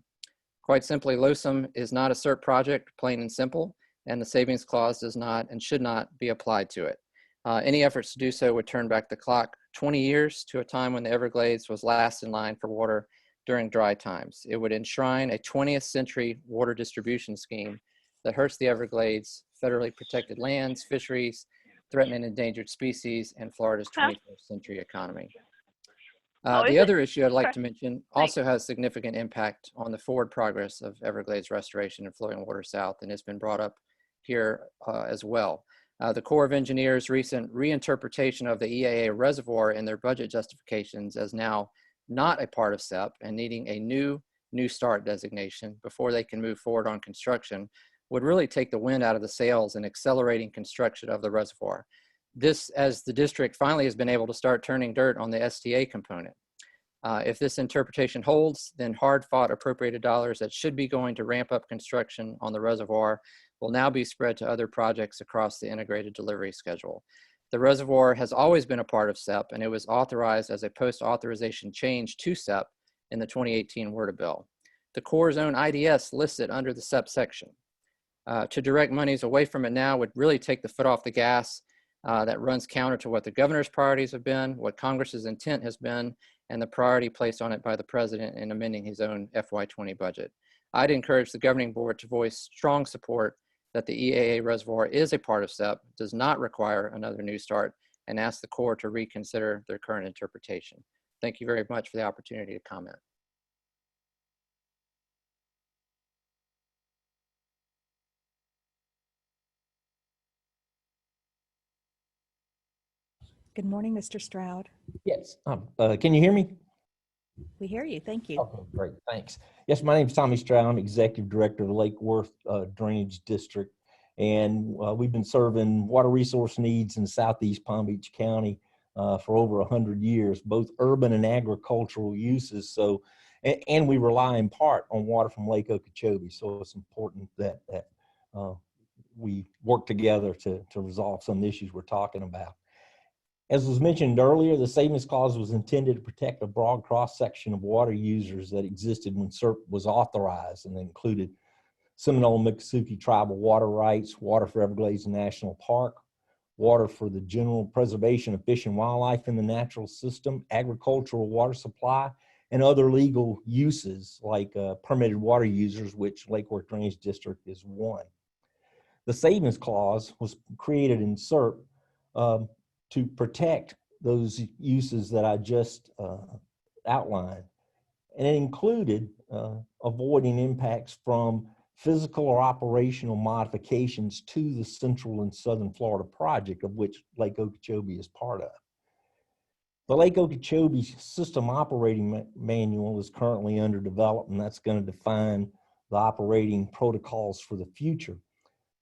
Quite simply, LOSUM is not a CERP project, plain and simple, and the savings clause does not and should not be applied to it. Any efforts to do so would turn back the clock 20 years to a time when the Everglades was last in line for water during dry times. It would enshrine a 20th century water distribution scheme that hurts the Everglades, federally protected lands, fisheries, threatened and endangered species, and Florida's 21st century economy. The other issue I'd like to mention also has significant impact on the forward progress of Everglades restoration and flowing water south, and it's been brought up here as well. The Corps of Engineers' recent reinterpretation of the EAA reservoir in their budget justifications as now not a part of SEP and needing a new start designation before they can move forward on construction would really take the wind out of the sails in accelerating construction of the reservoir. This, as the district finally has been able to start turning dirt on the STA component. If this interpretation holds, then hard-fought appropriated dollars that should be going to ramp up construction on the reservoir will now be spread to other projects across the integrated delivery schedule. The reservoir has always been a part of SEP, and it was authorized as a post-authorization change to SEP in the 2018 WRDA bill. The Corps' own IDS lists it under the SEP section. To direct monies away from it now would really take the foot off the gas. That runs counter to what the governor's priorities have been, what Congress's intent has been, and the priority placed on it by the president in amending his own FY20 budget. I'd encourage the governing board to voice strong support that the EAA reservoir is a part of SEP, does not require another new start, and ask the Corps to reconsider their current interpretation. Thank you very much for the opportunity to comment. Good morning, Mr. Stroud. Yes. Can you hear me? We hear you. Thank you. Okay, great. Thanks. Yes, my name is Tommy Stroud. I'm Executive Director of the Lake Worth Drainage District. And we've been serving water resource needs in Southeast Palm Beach County for over 100 years, both urban and agricultural uses. So, and we rely in part on water from Lake Okeechobee. So it's important that we work together to resolve some issues we're talking about. As was mentioned earlier, the Savings Clause was intended to protect a broad cross-section of water users that existed when SERP was authorized, and included Seminole and Miccosukee tribal water rights, water for Everglades National Park, water for the general preservation of fish and wildlife in the natural system, agricultural water supply, and other legal uses like permitted water users, which Lake Worth Drainage District is one. The Savings Clause was created in SERP to protect those uses that I just outlined. And it included avoiding impacts from physical or operational modifications to the Central and Southern Florida project, of which Lake Okeechobee is part of. The Lake Okeechobee System Operating Manual is currently under development. That's going to define the operating protocols for the future.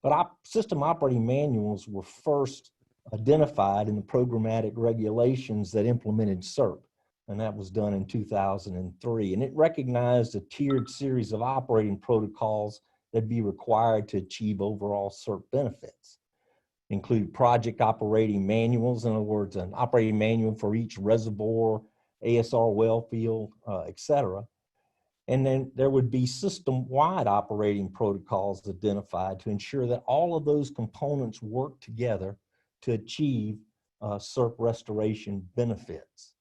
But system operating manuals were first identified in the programmatic regulations that implemented SERP, and that was done in 2003. And it recognized a tiered series of operating protocols that'd be required to achieve overall SERP benefits. Include project operating manuals, in other words, an operating manual for each reservoir, ASR well field, et cetera. And then there would be system-wide operating protocols identified to ensure that all of those components work together to achieve SERP restoration benefits.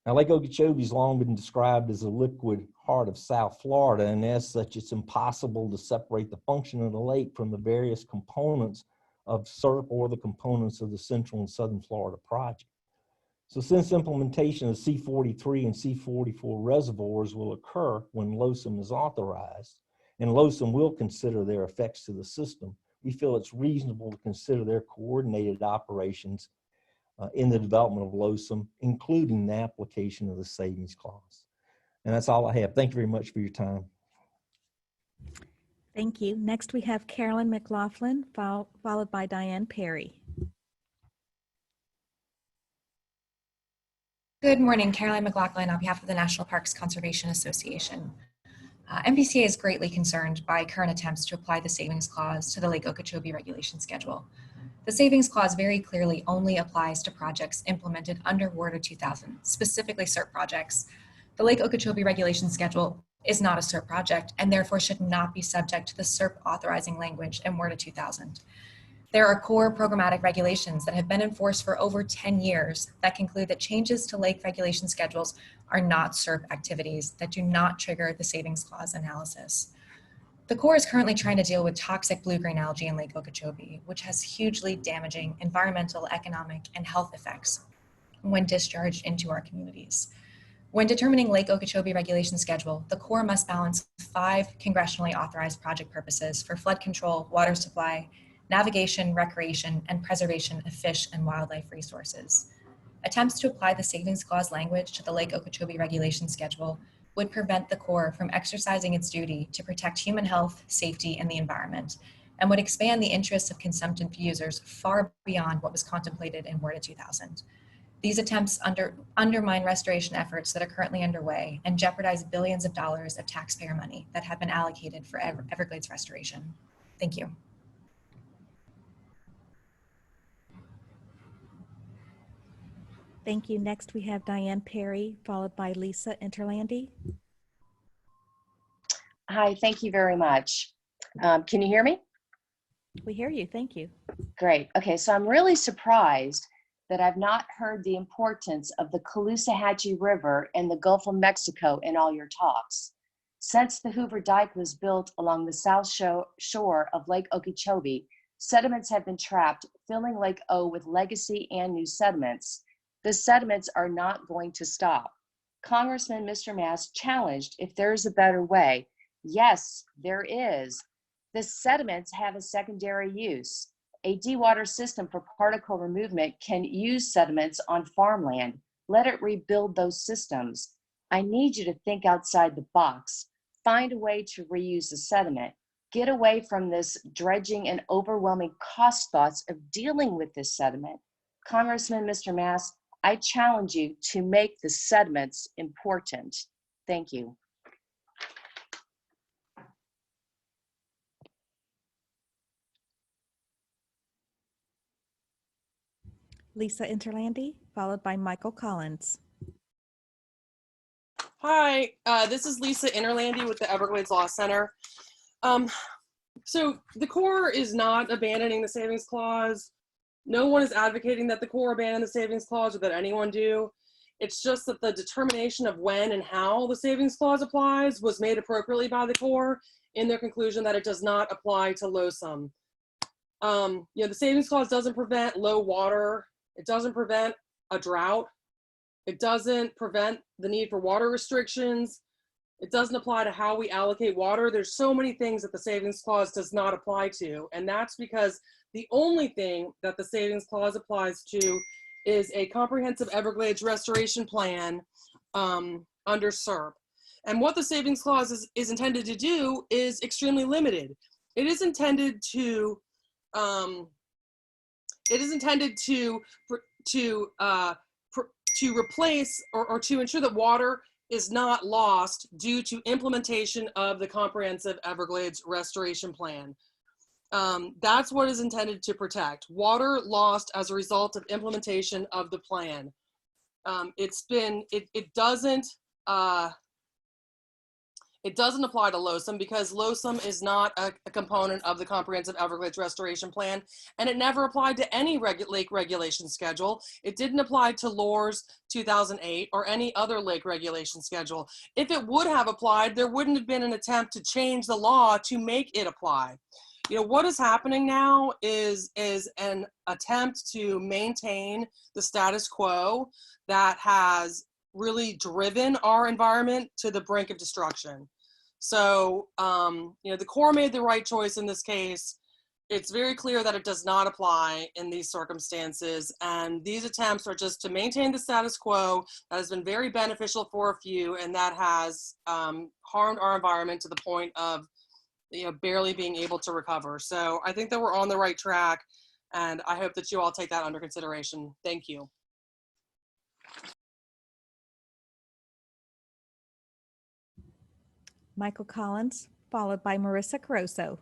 Now, Lake Okeechobee has long been described as a liquid heart of South Florida, and as such, it's impossible to separate the function of the lake from the various components of SERP or the components of the Central and Southern Florida project. So since implementation of C43 and C44 reservoirs will occur when LOSUM is authorized, and LOSUM will consider their effects to the system, we feel it's reasonable to consider their coordinated operations in the development of LOSUM, including the application of the Savings Clause. And that's all I have. Thank you very much for your time. Thank you. Next, we have Carolyn McLaughlin, followed by Diane Perry. Good morning, Caroline McLaughlin on behalf of the National Parks Conservation Association. NPCA is greatly concerned by current attempts to apply the Savings Clause to the Lake Okeechobee regulation schedule. The Savings Clause very clearly only applies to projects implemented under WRDA 2000, specifically SERP projects. The Lake Okeechobee regulation schedule is not a SERP project and therefore should not be subject to the SERP authorizing language in WRDA 2000. There are core programmatic regulations that have been enforced for over 10 years that conclude that changes to lake regulation schedules are not SERP activities that do not trigger the Savings Clause analysis. The Corps is currently trying to deal with toxic blue-green algae in Lake Okeechobee, which has hugely damaging environmental, economic, and health effects when discharged into our communities. When determining Lake Okeechobee regulation schedule, the Corps must balance 5 congressionally authorized project purposes for flood control, water supply, navigation, recreation, and preservation of fish and wildlife resources. Attempts to apply the Savings Clause language to the Lake Okeechobee regulation schedule would prevent the Corps from exercising its duty to protect human health, safety, and the environment, and would expand the interests of consumptive users far beyond what was contemplated in WRDA 2000. These attempts undermine restoration efforts that are currently underway and jeopardize billions of dollars of taxpayer money that have been allocated for Everglades restoration. Thank you. Thank you. Next, we have Diane Perry, followed by Lisa Interlandi. Hi, thank you very much. Can you hear me? We hear you. Thank you. Great. Okay, so I'm really surprised that I've not heard the importance of the Caloosahatchee River and the Gulf of Mexico in all your talks. Since the Hoover Dike was built along the south shore of Lake Okeechobee, sediments have been trapped, filling Lake O with legacy and new sediments. The sediments are not going to stop. Congressman Mr. Mast challenged if there is a better way. Yes, there is. The sediments have a secondary use. A dewater system for particle removal can use sediments on farmland. Let it rebuild those systems. I need you to think outside the box. Find a way to reuse the sediment. Get away from this dredging and overwhelming cost thoughts of dealing with this sediment. Congressman Mr. Mast, I challenge you to make the sediments important. Thank you. Lisa Interlandi, followed by Michael Collins. Hi, this is Lisa Interlandi with the Everglades Law Center. So the Corps is not abandoning the Savings Clause. No one is advocating that the Corps abandon the Savings Clause or that anyone do. It's just that the determination of when and how the Savings Clause applies was made appropriately by the Corps in their conclusion that it does not apply to LOSUM. The Savings Clause doesn't prevent low water. It doesn't prevent a drought. It doesn't prevent the need for water restrictions. It doesn't apply to how we allocate water. There's so many things that the Savings Clause does not apply to, and that's because the only thing that the Savings Clause applies to is a comprehensive Everglades restoration plan under SERP. And what the Savings Clause is intended to do is extremely limited. It is intended to replace or to ensure that water is not lost due to implementation of the comprehensive Everglades restoration plan. That's what is intended to protect. Water lost as a result of implementation of the plan. It doesn't apply to LOSUM because LOSUM is not a component of the comprehensive Everglades restoration plan, and it never applied to any lake regulation schedule. It didn't apply to LORS 2008 or any other lake regulation schedule. If it would have applied, there wouldn't have been an attempt to change the law to make it apply. What is happening now is an attempt to maintain the status quo that has really driven our environment to the brink of destruction. So, the Corps made the right choice in this case. It's very clear that it does not apply in these circumstances, and these attempts are just to maintain the status quo that has been very beneficial for a few, and that has harmed our environment to the point of barely being able to recover. So I think that we're on the right track, and I hope that you all take that under consideration. Thank you. Michael Collins, followed by Marissa Caruso.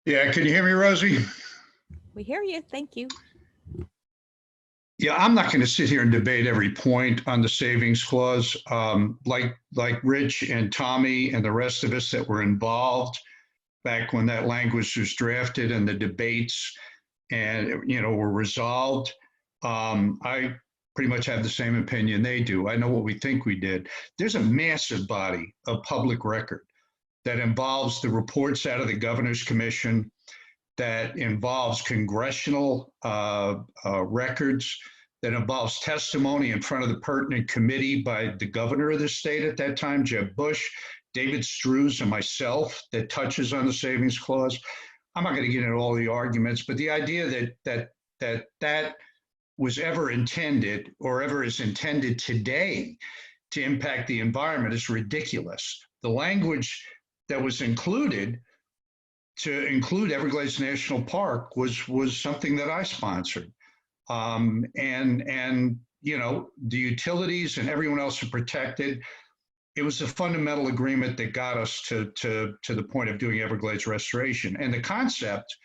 Yeah, can you hear me, Rosie? We hear you. Thank you. Yeah, I'm not going to sit here and debate every point on the savings clause. Like Rich and Tommy and the rest of us that were involved back when that language was drafted and the debates and were resolved. I pretty much have the same opinion they do. I know what we think we did. There's a massive body of public record that involves the reports out of the Governor's Commission, that involves congressional records, that involves testimony in front of the pertinent committee by the governor of the state at that time, Jeb Bush, David Strews, and myself, that touches on the savings clause. I'm not going to get into all the arguments, but the idea that was ever intended or ever is intended today to impact the environment is ridiculous. The language that was included to include Everglades National Park was something that I sponsored. And the utilities and everyone else are protected. It was a fundamental agreement that got us to the point of doing Everglades restoration. And the concept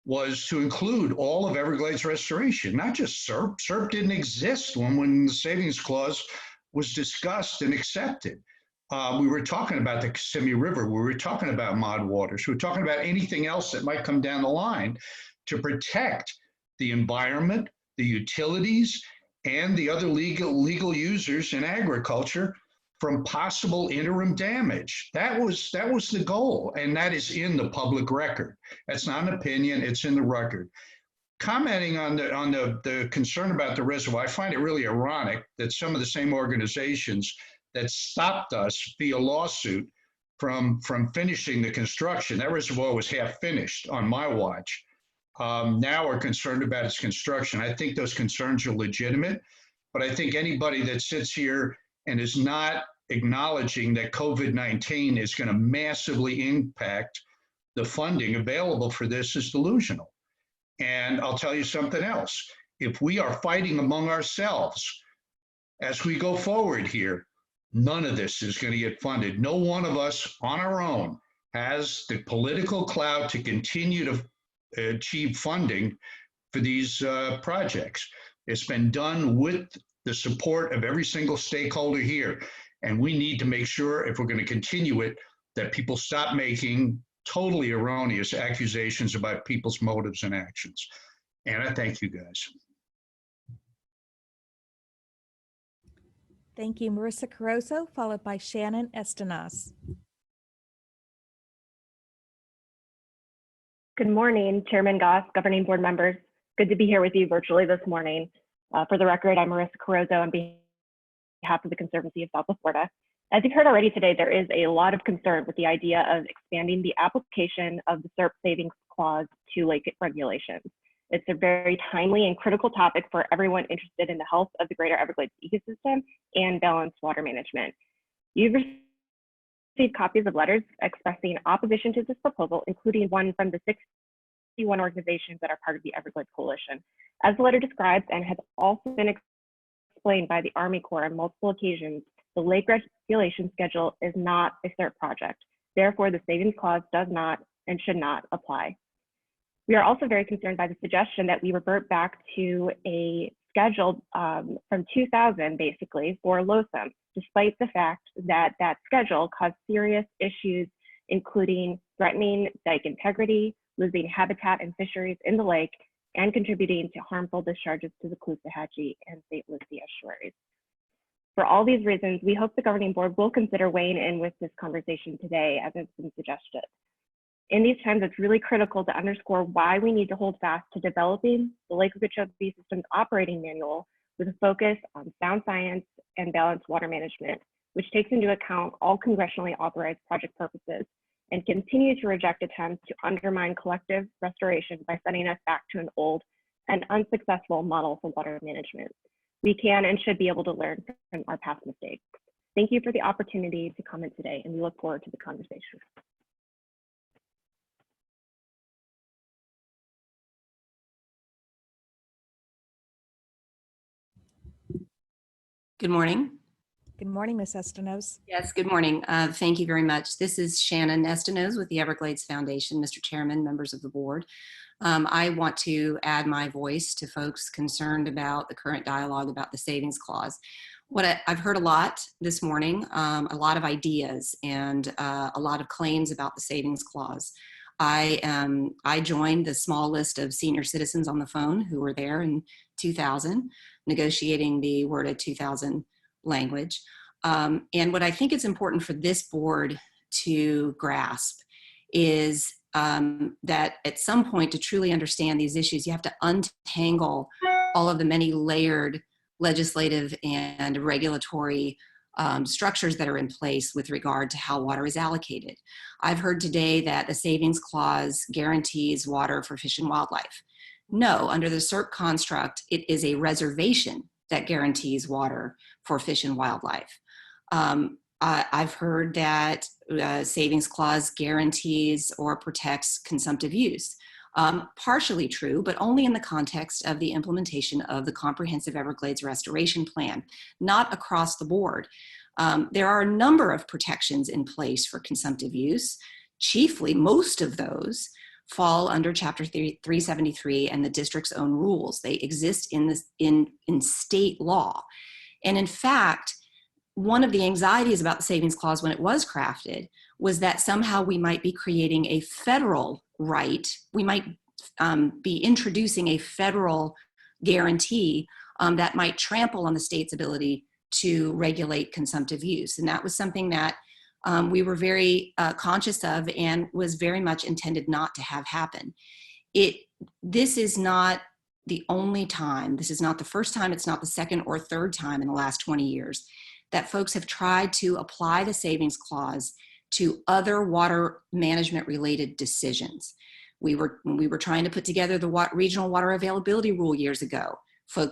was to include all of Everglades restoration, not just SERP. SERP didn't exist when the savings clause was discussed and accepted. We were talking about the Kissimmee River. We were talking about Mod Waters. We were talking about anything else that might come down the line to protect the environment, the utilities, and the other legal users in agriculture from possible interim damage. That was the goal, and that is in the public record. That's not an opinion, it's in the record. Commenting on the concern about the reservoir, I find it really ironic that some of the same organizations that stopped us via lawsuit from finishing the construction, that reservoir was half finished on my watch, now are concerned about its construction. I think those concerns are legitimate, but I think anybody that sits here and is not acknowledging that COVID-19 is going to massively impact the funding available for this is delusional. And I'll tell you something else. If we are fighting among ourselves as we go forward here, none of this is going to get funded. No one of us on our own has the political clout to continue to achieve funding for these projects. It's been done with the support of every single stakeholder here. And we need to make sure, if we're going to continue it, that people stop making totally erroneous accusations about people's motives and actions. And I thank you guys. Thank you, Marissa Caruso, followed by Shannon Estenas. Good morning, Chairman Goss, governing board members. Good to be here with you virtually this morning. For the record, I'm Marissa Caruso on behalf of the Conservancy of South Florida. As you've heard already today, there is a lot of concern with the idea of expanding the application of the SERP savings clause to lake regulations. It's a very timely and critical topic for everyone interested in the health of the greater Everglades ecosystem and balanced water management. You've received copies of letters expressing opposition to this proposal, including one from the 61 organizations that are part of the Everglades Coalition. As the letter describes and has also been explained by the Army Corps on multiple occasions, the lake regulation schedule is not a SERP project. Therefore, the savings clause does not and should not apply. We are also very concerned by the suggestion that we revert back to a schedule from 2000, basically, for LOSUM, despite the fact that that schedule caused serious issues, including threatening dike integrity, losing habitat and fisheries in the lake, and contributing to harmful discharges to the Caloosahatchee and St. Lucie estuaries. For all these reasons, we hope the governing board will consider weighing in with this conversation today, as has been suggested. In these times, it's really critical to underscore why we need to hold fast to developing the Lake Okeechobee System's operating manual with a focus on sound science and balanced water management, which takes into account all congressionally authorized project purposes and continue to reject attempts to undermine collective restoration by sending us back to an old and unsuccessful model for water management. We can and should be able to learn from our past mistakes. Thank you for the opportunity to comment today, and we look forward to the conversation. Good morning. Good morning, Ms. Estenos. Yes, good morning. Thank you very much. This is Shannon Estenos with the Everglades Foundation, Mr. Chairman, members of the board. I want to add my voice to folks concerned about the current dialogue about the savings clause. I've heard a lot this morning, a lot of ideas and a lot of claims about the savings clause. I joined the small list of senior citizens on the phone who were there in 2000, negotiating the worded 2000 language. And what I think is important for this board to grasp is that at some point, to truly understand these issues, you have to untangle all of the many layered legislative and regulatory structures that are in place with regard to how water is allocated. I've heard today that the savings clause guarantees water for fish and wildlife. No, under the SERP construct, it is a reservation that guarantees water for fish and wildlife. I've heard that savings clause guarantees or protects consumptive use. Partially true, but only in the context of the implementation of the Comprehensive Everglades Restoration Plan, not across the board. There are a number of protections in place for consumptive use. Chiefly, most of those fall under Chapter 373 and the district's own rules. They exist in state law. And in fact, one of the anxieties about the savings clause when it was crafted was that somehow we might be creating a federal right. We might be introducing a federal guarantee that might trample on the state's ability to regulate consumptive use. And that was something that we were very conscious of and was very much intended not to have happen. This is not the only time, this is not the first time, it's not the second or third time in the last 20 years that folks have tried to apply the savings clause to other water management related decisions. When we were trying to put together the regional water availability rule years ago,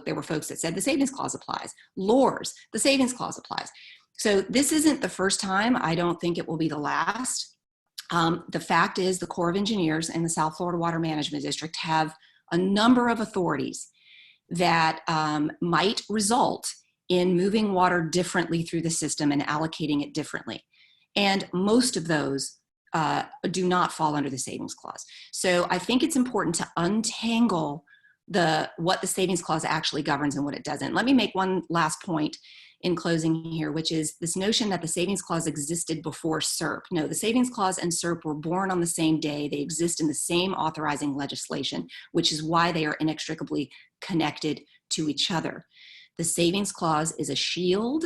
there were folks that said the savings clause applies. LORS, the savings clause applies. So this isn't the first time. I don't think it will be the last. The fact is the Corps of Engineers and the South Florida Water Management District have a number of authorities that might result in moving water differently through the system and allocating it differently. And most of those do not fall under the savings clause. So I think it's important to untangle what the savings clause actually governs and what it doesn't. Let me make one last point in closing here, which is this notion that the savings clause existed before SERP. No, the savings clause and SERP were born on the same day. They exist in the same authorizing legislation, which is why they are inextricably connected to each other. The savings clause is a shield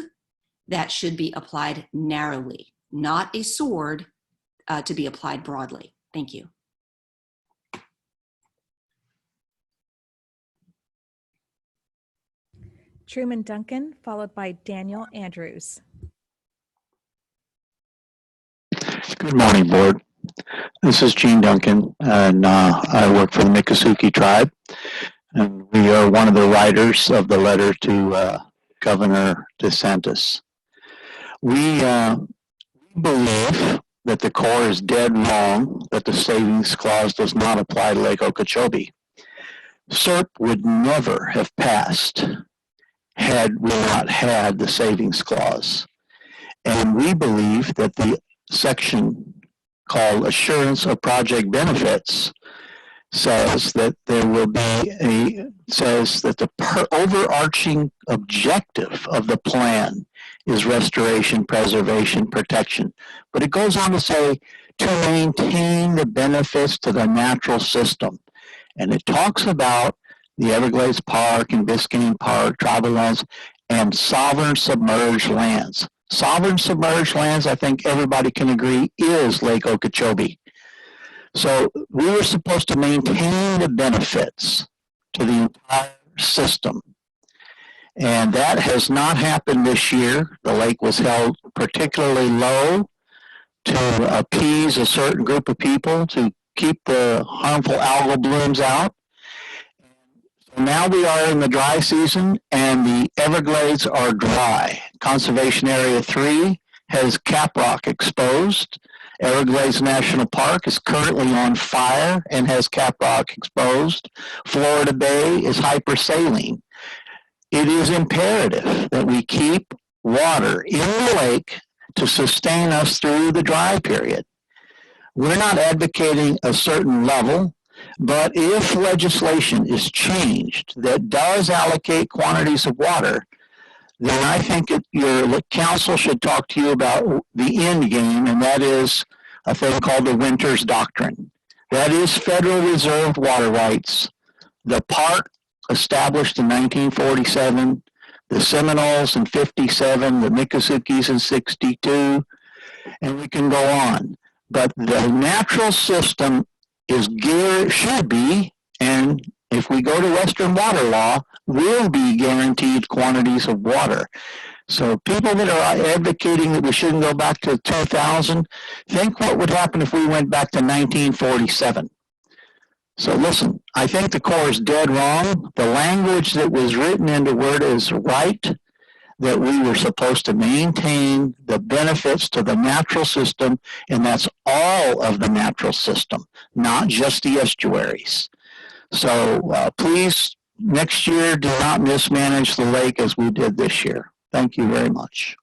that should be applied narrowly, not a sword to be applied broadly. Thank you. Truman Duncan, followed by Daniel Andrews. Good morning, board. This is Gene Duncan, and I work for the Miccosukee tribe. And we are one of the writers of the letter to Governor DeSantis. We believe that the Corps is dead wrong that the savings clause does not apply to Lake Okeechobee. SERP would never have passed had we not had the savings clause. And we believe that the section called Assurance of Project Benefits says that there will be says that the overarching objective of the plan is restoration, preservation, protection. But it goes on to say to maintain the benefits to the natural system. And it talks about the Everglades Park and Biscayne Park, tribal lands, and sovereign submerged lands. Sovereign submerged lands, I think everybody can agree, is Lake Okeechobee. So we were supposed to maintain the benefits to the entire system. And that has not happened this year. The lake was held particularly low to appease a certain group of people to keep the harmful algal blooms out. So now we are in the dry season and the Everglades are dry. Conservation Area 3 has caprock exposed. Everglades National Park is currently on fire and has caprock exposed. Florida Bay is hypersaline. It is imperative that we keep water in the lake to sustain us through the dry period. We're not advocating a certain level, but if legislation is changed that does allocate quantities of water, then I think your council should talk to you about the end game, and that is a thing called the Winters Doctrine. That is Federal Reserve water rights. The park established in 1947, the Seminoles in 57, the Miccosukees in 62, and we can go on. But the natural system should be, and if we go to Western water law, will be guaranteed quantities of water. So people that are advocating that we shouldn't go back to 2000, think what would happen if we went back to 1947. So listen, I think the Corps is dead wrong. The language that was written into WRDA is right, that we were supposed to maintain the benefits to the natural system, and that's all of the natural system, not just the estuaries. So please, next year, do not mismanage the lake as we did this year. Thank you very much.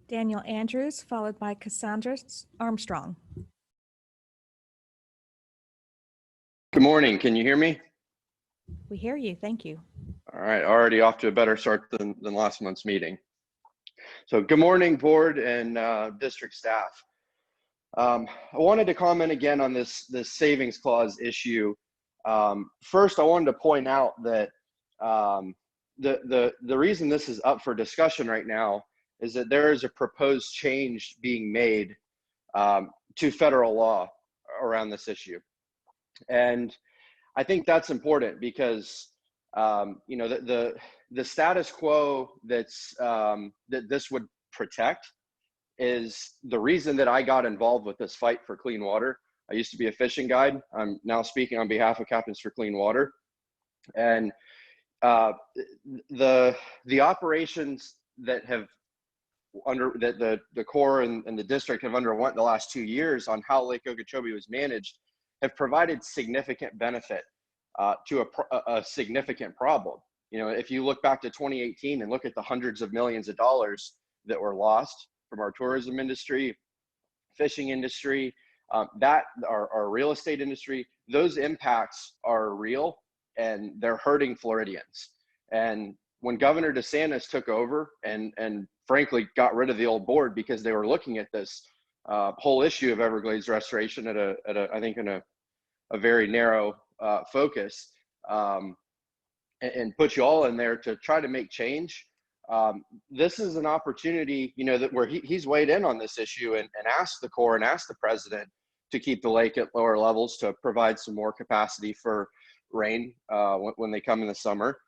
Daniel Andrews, followed by Cassandra Armstrong. Good morning. Can you hear me? We hear you. Thank you. All right. Already off to a better start than last month's meeting. So good morning, board and district staff. I wanted to comment again on this savings clause issue. First, I wanted to point out that the reason this is up for discussion right now is that there is a proposed change being made to federal law around this issue. And I think that's important because you know, the status quo that this would protect is the reason that I got involved with this fight for clean water. I used to be a fishing guide. I'm now speaking on behalf of Captains for Clean Water. And the operations that have the Corps and the district have underwent the last 2 years on how Lake Okeechobee was managed have provided significant benefit to a significant problem. You know, if you look back to 2018 and look at the hundreds of millions of dollars that were lost from our tourism industry, fishing industry, our real estate industry, those impacts are real and they're hurting Floridians. And when Governor DeSantis took over and frankly got rid of the old board because they were looking at this whole issue of Everglades restoration at I think in a very narrow focus, and put you all in there to try to make change. This is an opportunity, you know, that where he's weighed in on this issue and asked the Corps and asked the president to keep the lake at lower levels to provide some more capacity for rain when they come in the summer.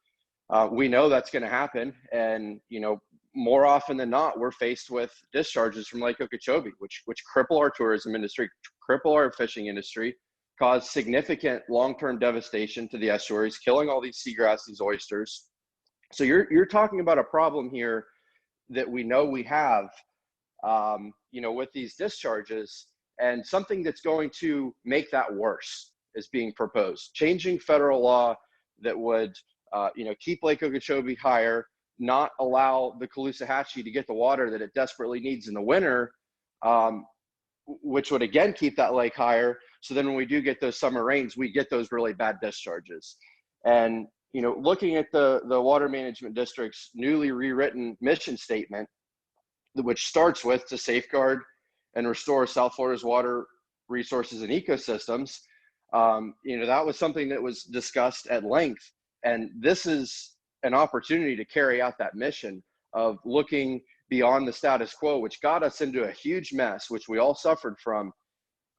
We know that's going to happen, and you know, more often than not, we're faced with discharges from Lake Okeechobee, which cripple our tourism industry, cripple our fishing industry, cause significant long-term devastation to the estuaries, killing all these seagrass, these oysters. So you're talking about a problem here that we know we have, you know, with these discharges, and something that's going to make that worse is being proposed. Changing federal law that would, you know, keep Lake Okeechobee higher, not allow the Caloosahatchee to get the water that it desperately needs in the winter, which would again keep that lake higher. So then when we do get those summer rains, we get those really bad discharges. And, you know, looking at the Water Management District's newly rewritten mission statement, which starts with to safeguard and restore South Florida's water resources and ecosystems, you know, that was something that was discussed at length. And this is an opportunity to carry out that mission of looking beyond the status quo, which got us into a huge mess, which we all suffered from.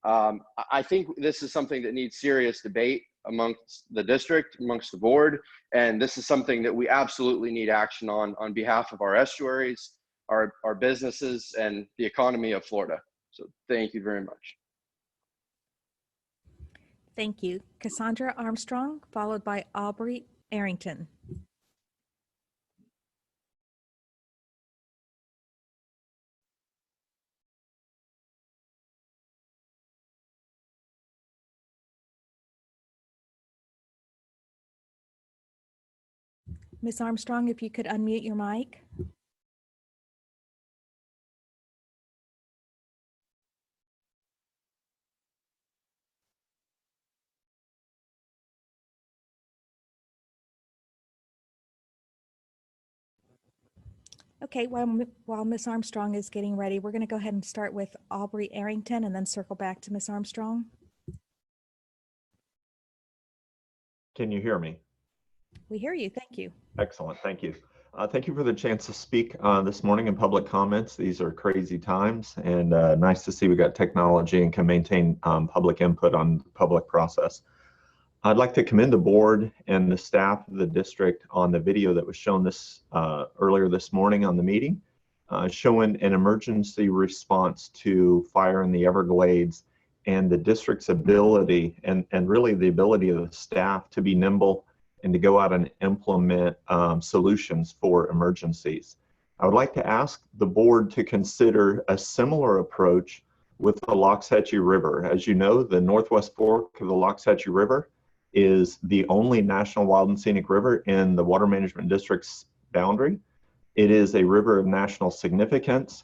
I think this is something that needs serious debate amongst the district, amongst the board, and this is something that we absolutely need action on behalf of our estuaries, our businesses, and the economy of Florida. So thank you very much. Thank you. Cassandra Armstrong, followed by Aubrey Arrington. Ms. Armstrong, if you could unmute your mic. Okay, while Ms. Armstrong is getting ready, we're going to go ahead and start with Aubrey Arrington and then circle back to Ms. Armstrong. Can you hear me? We hear you. Thank you. Excellent. Thank you. Thank you for the chance to speak this morning in public comments. These are crazy times, and nice to see we got technology and can maintain public input on the public process. I'd like to commend the board and the staff of the district on the video that was shown this earlier this morning on the meeting, showing an emergency response to fire in the Everglades and the district's ability and really the ability of the staff to be nimble and to go out and implement solutions for emergencies. I would like to ask the board to consider a similar approach with the Loxahatchee River. As you know, the Northwest Fork of the Loxahatchee River is the only national wild and scenic river in the Water Management District's boundary. It is a river of national significance,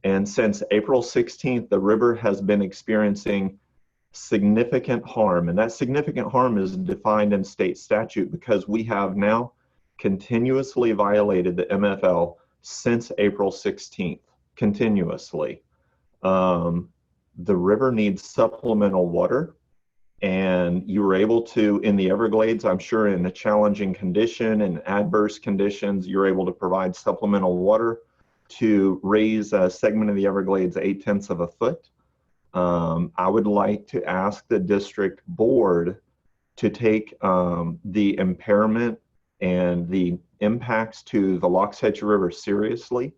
and since April 16th, the river has been experiencing significant harm, and that significant harm is defined in state statute because we have now continuously violated the MFL since April 16th, continuously. The river needs supplemental water, and you were able to, in the Everglades, I'm sure in a challenging condition and adverse conditions, you're able to provide supplemental water to raise a segment of the Everglades 0.8 of a foot. I would like to ask the district board to take the impairment and the impacts to the Loxahatchee River seriously.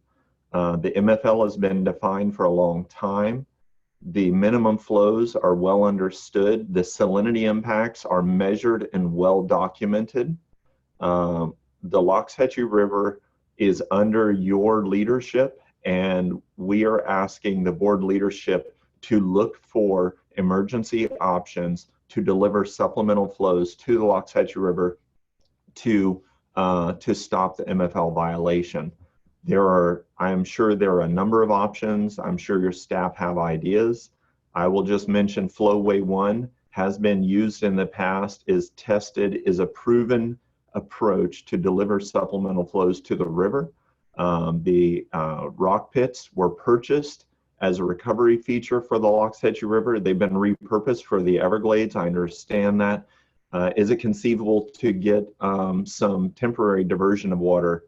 The MFL has been defined for a long time. The minimum flows are well understood. The salinity impacts are measured and well documented. The Loxahatchee River is under your leadership, and we are asking the board leadership to look for emergency options to deliver supplemental flows to the Loxahatchee River to stop the MFL violation. I am sure there are a number of options. I'm sure your staff have ideas. I will just mention Flowway 1 has been used in the past, is tested, is a proven approach to deliver supplemental flows to the river. The rock pits were purchased as a recovery feature for the Loxahatchee River. They've been repurposed for the Everglades. I understand that. Is it conceivable to get some temporary diversion of water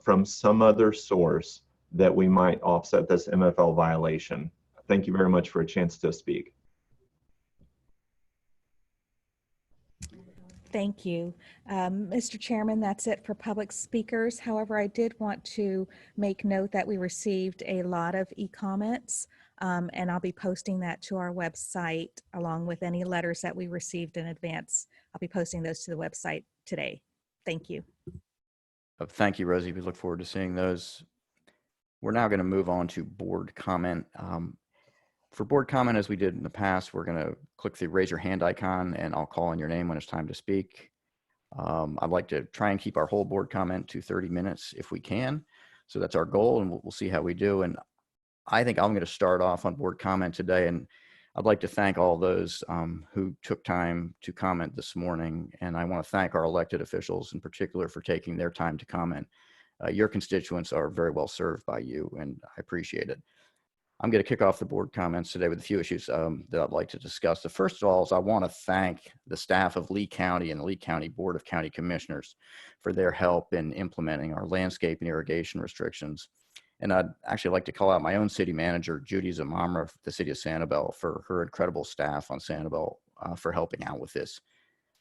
from some other source that we might offset this MFL violation? Thank you very much for a chance to speak. Thank you. Mr. Chairman, that's it for public speakers. However, I did want to make note that we received a lot of e-comments, and I'll be posting that to our website along with any letters that we received in advance. I'll be posting those to the website today. Thank you. Thank you, Rosie. We look forward to seeing those. We're now going to move on to board comment. For board comment, as we did in the past, we're going to click the raise your hand icon and I'll call on your name when it's time to speak. I'd like to try and keep our whole board comment to 30 minutes if we can. So that's our goal, and we'll see how we do. And I think I'm going to start off on board comment today. And I'd like to thank all those who took time to comment this morning. And I want to thank our elected officials in particular for taking their time to comment. Your constituents are very well served by you, and I appreciate it. I'm going to kick off the board comments today with a few issues that I'd like to discuss. The first of all is I want to thank the staff of Lee County and the Lee County Board of County Commissioners for their help in implementing our landscape and irrigation restrictions. And I'd actually like to call out my own city manager, Judy Zamamra, of the city of Sanibel, for her incredible staff on Sanibel for helping out with this.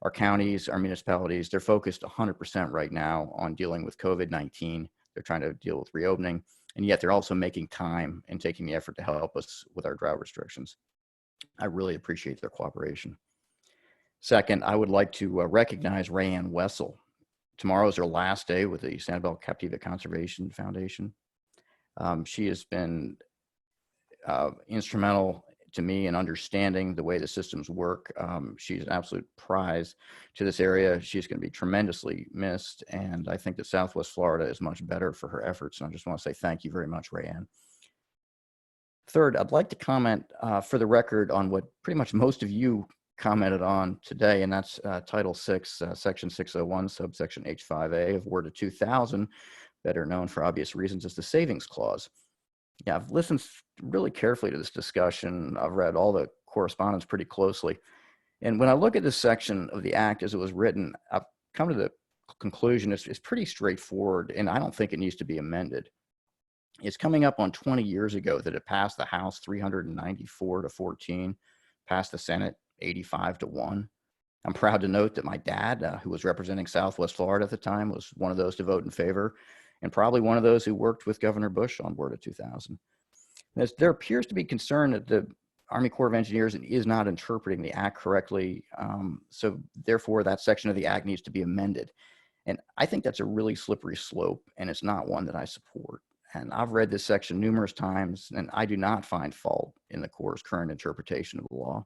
Our counties, our municipalities, they're focused 100% right now on dealing with COVID-19. They're trying to deal with reopening, and yet they're also making time and taking the effort to help us with our drought restrictions. I really appreciate their cooperation. Second, I would like to recognize Rayanne Wessel. Tomorrow is her last day with the Sanibel Captiva Conservation Foundation. She has been instrumental to me in understanding the way the systems work. She's an absolute prize to this area. She's going to be tremendously missed, and I think that Southwest Florida is much better for her efforts, and I just want to say thank you very much, Rayanne. Third, I'd like to comment for the record on what pretty much most of you commented on today, and that's Title VI, Section 601, subsection H5A of WRDA 2000, better known for obvious reasons as the Savings Clause. Yeah, I've listened really carefully to this discussion. I've read all the correspondence pretty closely. And when I look at this section of the Act as it was written, I've come to the conclusion it's pretty straightforward, and I don't think it needs to be amended. It's coming up on 20 years ago that it passed the House 394-14, passed the Senate 85-1. I'm proud to note that my dad, who was representing Southwest Florida at the time, was one of those to vote in favor, and probably one of those who worked with Governor Bush on WRDA 2000. There appears to be concern that the Army Corps of Engineers is not interpreting the Act correctly, so therefore that section of the Act needs to be amended. And I think that's a really slippery slope, and it's not one that I support. And I've read this section numerous times, and I do not find fault in the Corps' current interpretation of the law.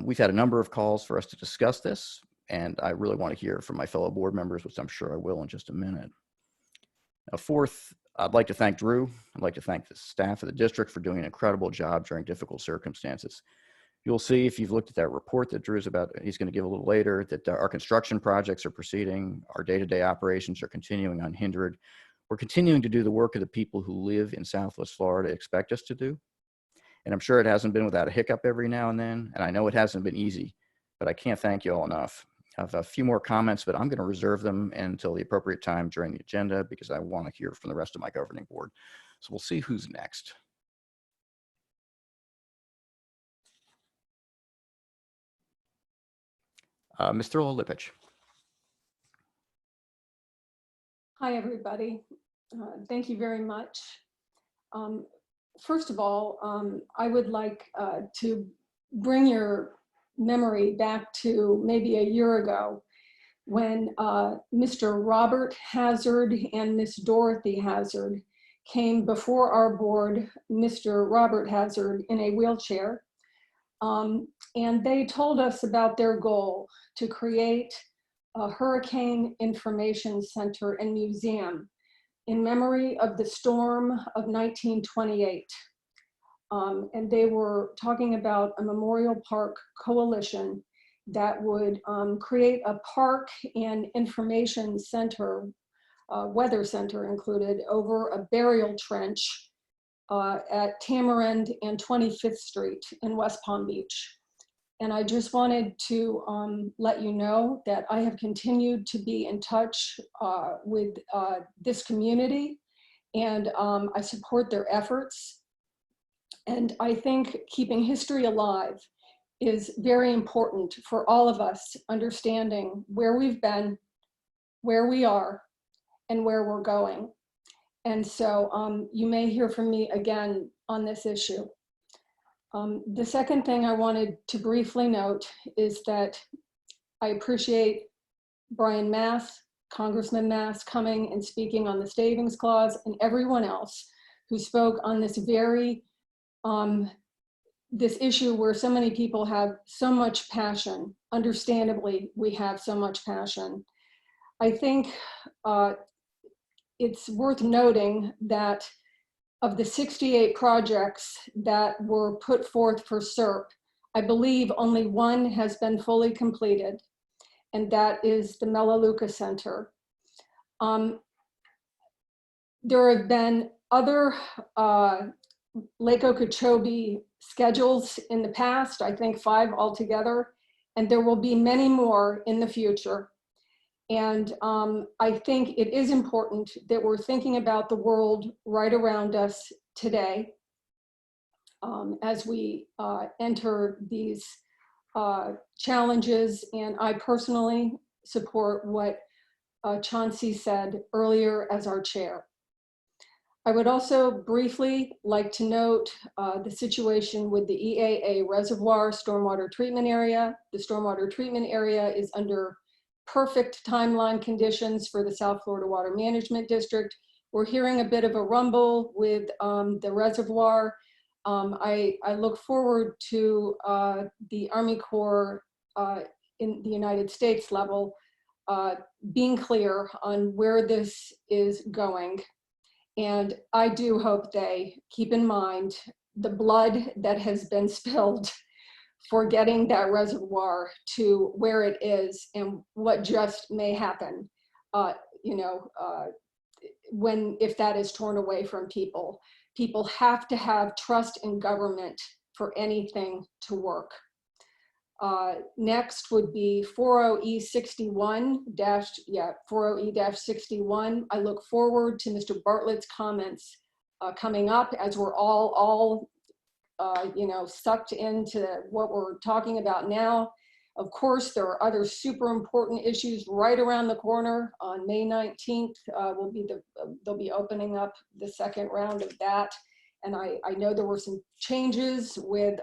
We've had a number of calls for us to discuss this, and I really want to hear from my fellow board members, which I'm sure I will in just a minute. Now, fourth, I'd like to thank Drew. I'd like to thank the staff of the district for doing an incredible job during difficult circumstances. You'll see if you've looked at that report that Drew's he's going to give a little later, that our construction projects are proceeding, our day-to-day operations are continuing unhindered. We're continuing to do the work of the people who live in Southwest Florida expect us to do. And I'm sure it hasn't been without a hiccup every now and then, and I know it hasn't been easy, but I can't thank you all enough. I have a few more comments, but I'm going to reserve them until the appropriate time during the agenda because I want to hear from the rest of my governing board. So we'll see who's next. Ms. Thurlow Lipich. Hi, everybody. Thank you very much. First of all, I would like to bring your memory back to maybe a year ago when Mr. Robert Hazard and Miss Dorothy Hazard came before our board, Mr. Robert Hazard in a wheelchair, and they told us about their goal to create a Hurricane Information Center and Museum in memory of the storm of 1928. And they were talking about a Memorial Park coalition that would create a park and information center, weather center included, over a burial trench at Tamarind and 25th Street in West Palm Beach. And I just wanted to let you know that I have continued to be in touch with this community, and I support their efforts. And I think keeping history alive is very important for all of us understanding where we've been, where we are, and where we're going. And so you may hear from me again on this issue. The second thing I wanted to briefly note is that I appreciate Brian Mass, Congressman Mass, coming and speaking on the Savings Clause, and everyone else who spoke on this this issue where so many people have so much passion. Understandably, we have so much passion. I think it's worth noting that of the 68 projects that were put forth for SERP, I believe only one has been fully completed, and that is the Melaleuca Center. There have been other Lake Okeechobee schedules in the past, I think 5 altogether, and there will be many more in the future. And I think it is important that we're thinking about the world right around us today as we enter these challenges. And I personally support what Chauncey said earlier as our chair. I would also briefly like to note the situation with the EAA Reservoir Stormwater Treatment Area. The Stormwater Treatment Area is under perfect timeline conditions for the South Florida Water Management District. We're hearing a bit of a rumble with the reservoir. I look forward to the Army Corps in the United States level being clear on where this is going. And I do hope they keep in mind the blood that has been spilled for getting that reservoir to where it is and what just may happen, if that is torn away from people. People have to have trust in government for anything to work. Next would be 40E61 40E-61. I look forward to Mr. Bartlett's comments coming up as we're all sucked into what we're talking about now. Of course, there are other super important issues right around the corner. On May 19th, they'll be opening up the second round of that. And I know there were some changes with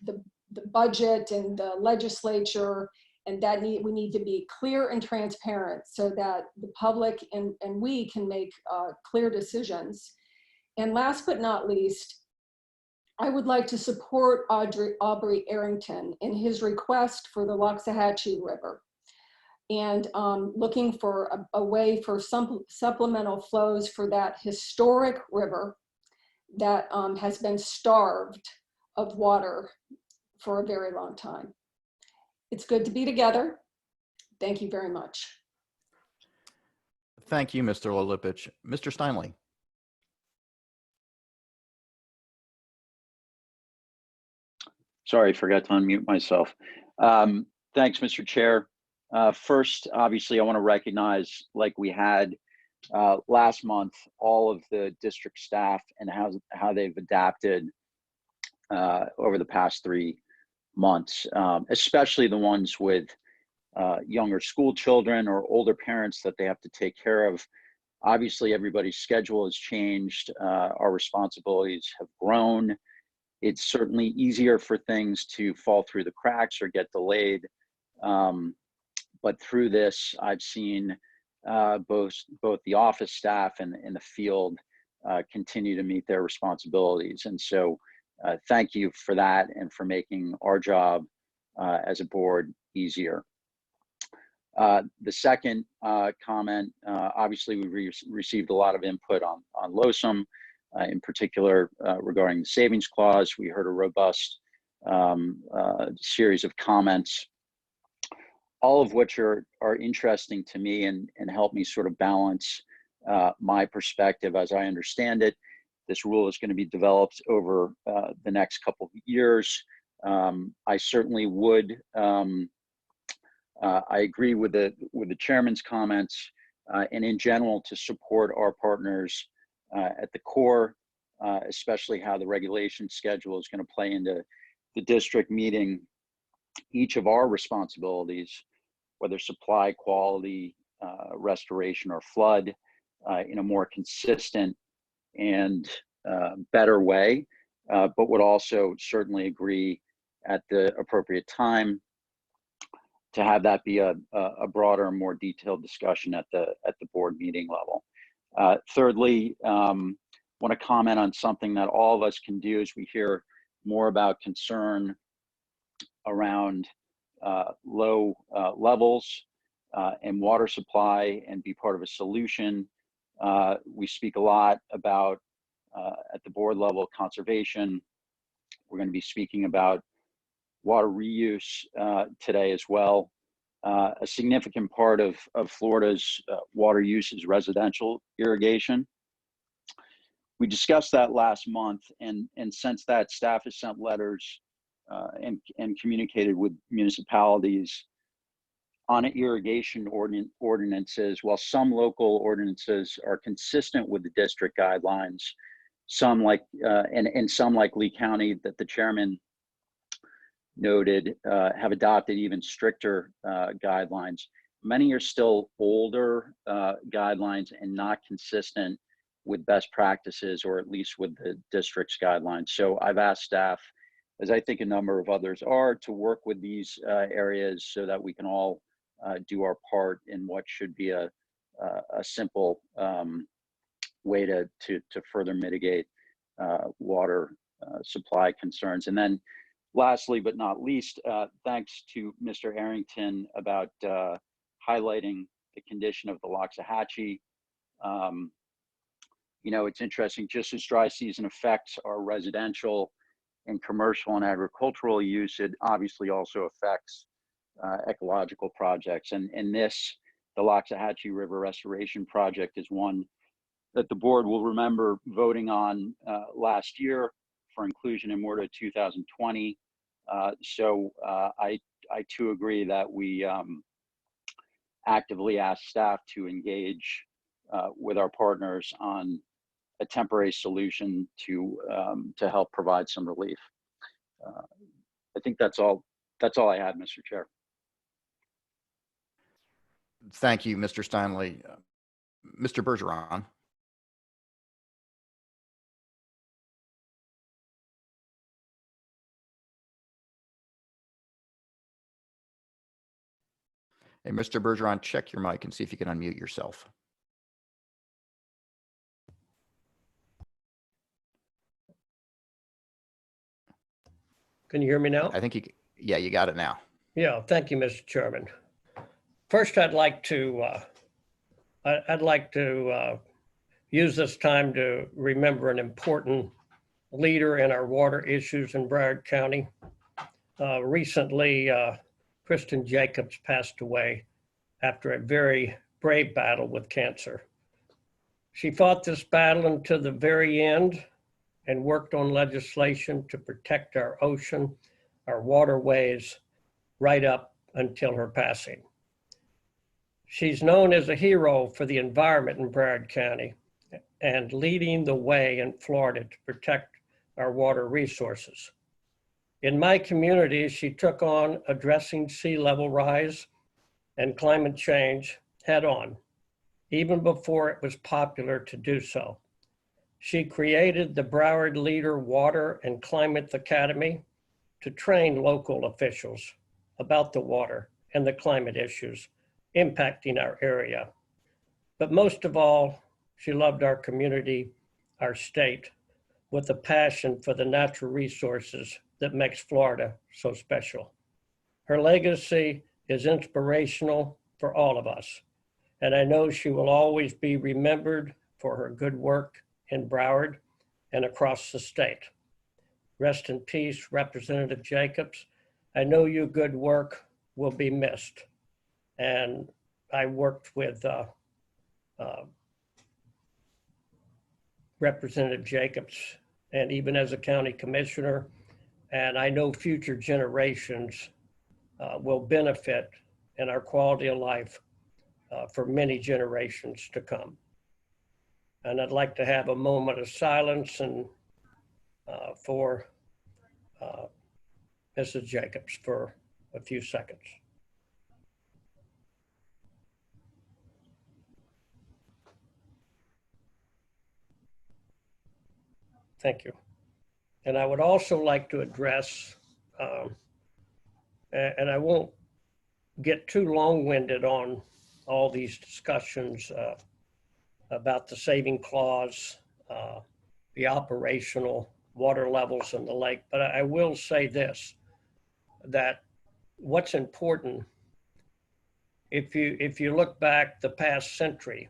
the budget and the legislature, and that we need to be clear and transparent so that the public and we can make clear decisions. And last but not least, I would like to support Aubrey Arrington in his request for the Loxahatchee River and looking for a way for some supplemental flows for that historic river that has been starved of water for a very long time. It's good to be together. Thank you very much. Thank you, Mr. Lilipich. Mr. Steinle. Sorry, I forgot to unmute myself. Thanks, Mr. Chair. First, obviously, I want to recognize, like we had last month, all of the district staff and how they've adapted over the past 3 months, especially the ones with younger school children or older parents that they have to take care of. Obviously, everybody's schedule has changed. Our responsibilities have grown. It's certainly easier for things to fall through the cracks or get delayed. But through this, I've seen both the office staff and the field continue to meet their responsibilities. And so thank you for that and for making our job as a board easier. The second comment, obviously we received a lot of input on LOSUM, in particular regarding the savings clause. We heard a robust series of comments, all of which are interesting to me and help me sort of balance my perspective as I understand it. This rule is going to be developed over the next couple of years. I certainly would, I agree with the chairman's comments and in general to support our partners at the Corps, especially how the regulation schedule is going to play into the district meeting each of our responsibilities, whether supply, quality, restoration, or flood, in a more consistent and better way, but would also certainly agree at the appropriate time to have that be a broader, more detailed discussion at the board meeting level. Thirdly, want to comment on something that all of us can do as we hear more about concern around low levels and water supply and be part of a solution. We speak a lot about at the board level conservation. We're going to be speaking about water reuse today as well. A significant part of Florida's water use is residential irrigation. We discussed that last month, and since that, staff has sent letters and communicated with municipalities on irrigation ordinances. While some local ordinances are consistent with the district guidelines, some like and some like Lee County that the chairman noted have adopted even stricter guidelines. Many are still older guidelines and not consistent with best practices, or at least with the district's guidelines. So I've asked staff, as I think a number of others are, to work with these areas so that we can all do our part in what should be a simple way to further mitigate water supply concerns. And then lastly, but not least, thanks to Mr. Arrington about highlighting the condition of the Loxahatchee. You know, it's interesting, just as dry season affects our residential and commercial and agricultural use, it obviously also affects ecological projects. And this, the Loxahatchee River Restoration Project, is one that the board will remember voting on last year for inclusion in MORTA 2020. So I too agree that we actively ask staff to engage with our partners on a temporary solution to help provide some relief. I think that's all I had, Mr. Chair. Thank you, Mr. Steinle. Mr. Bergeron. Hey, Mr. Bergeron, check your mic and see if you can unmute yourself. Can you hear me now? I think yeah, you got it now. Yeah, thank you, Mr. Chairman. First, I'd like to use this time to remember an important leader in our water issues in Broward County. Recently, Kristen Jacobs passed away after a very brave battle with cancer. She fought this battle until the very end and worked on legislation to protect our ocean, our waterways, right up until her passing. She's known as a hero for the environment in Broward County and leading the way in Florida to protect our water resources. In my community, she took on addressing sea level rise and climate change head on, even before it was popular to do so. She created the Broward Leader Water and Climate Academy to train local officials about the water and the climate issues impacting our area. But most of all, she loved our community, our state, with a passion for the natural resources that makes Florida so special. Her legacy is inspirational for all of us, and I know she will always be remembered for her good work in Broward and across the state. Rest in peace, Representative Jacobs. I know your good work will be missed. And I worked with Representative Jacobs, and even as a county commissioner, and I know future generations will benefit in our quality of life for many generations to come. And I'd like to have a moment of silence and for Mrs. Jacobs for a few seconds. Thank you. And I would also like to address, and I won't get too long-winded on all these discussions about the saving clause, the operational water levels in the lake, but I will say this, that what's important, if you look back the past century,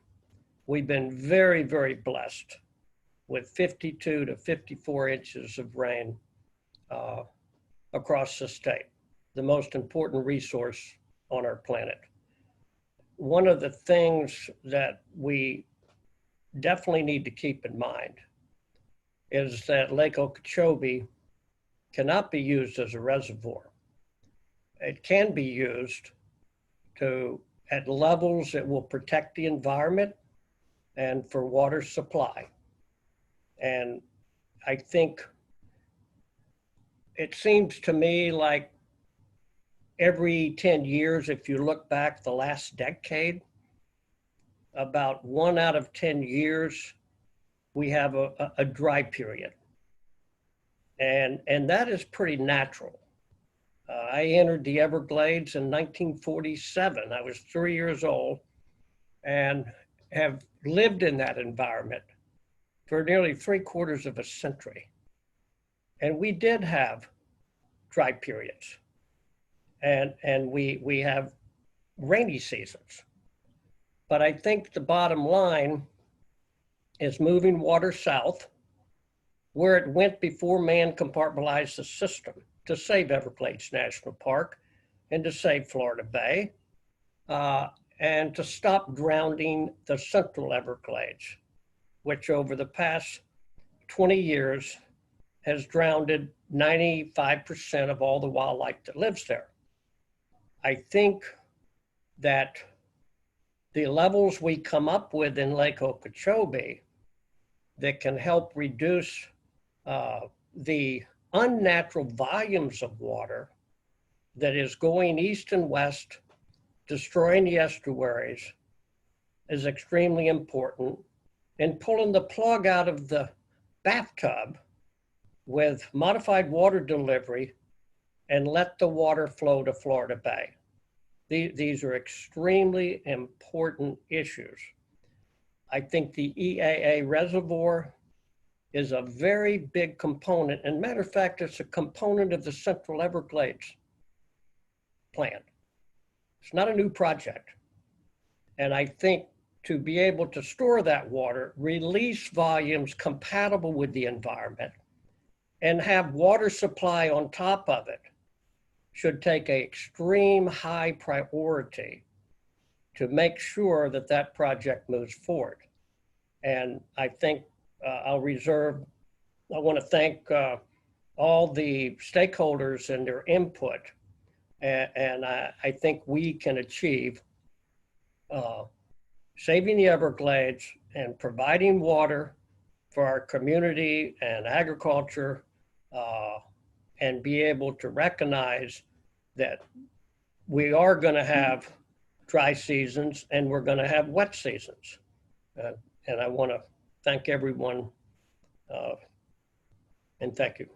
we've been very, very blessed with 52 to 54 inches of rain across the state, the most important resource on our planet. One of the things that we definitely need to keep in mind is that Lake Okeechobee cannot be used as a reservoir. It can be used at levels that will protect the environment and for water supply. And I think it seems to me like every 10 years, if you look back the last decade, about 1 out of 10 years, we have a dry period. And that is pretty natural. I entered the Everglades in 1947. I was 3 years old and have lived in that environment for nearly 3/4 of a century. And we did have dry periods. And we have rainy seasons. But I think the bottom line is moving water south where it went before man compartmentalized the system to save Everglades National Park and to save Florida Bay and to stop drowning the Central Everglades, which over the past 20 years has drowned 95% of all the wildlife that lives there. I think that the levels we come up with in Lake Okeechobee that can help reduce the unnatural volumes of water that is going east and west, destroying the estuaries, is extremely important. And pulling the plug out of the bathtub with modified water delivery and let the water flow to Florida Bay. These are extremely important issues. I think the EAA reservoir is a very big component. And matter of fact, it's a component of the Central Everglades plan. It's not a new project. And I think to be able to store that water, release volumes compatible with the environment, and have water supply on top of it should take an extreme high priority to make sure that that project moves forward. And I think I want to thank all the stakeholders and their input. And I think we can achieve saving the Everglades and providing water for our community and agriculture, and be able to recognize that we are going to have dry seasons and we're going to have wet seasons. And I want to thank everyone, and thank you.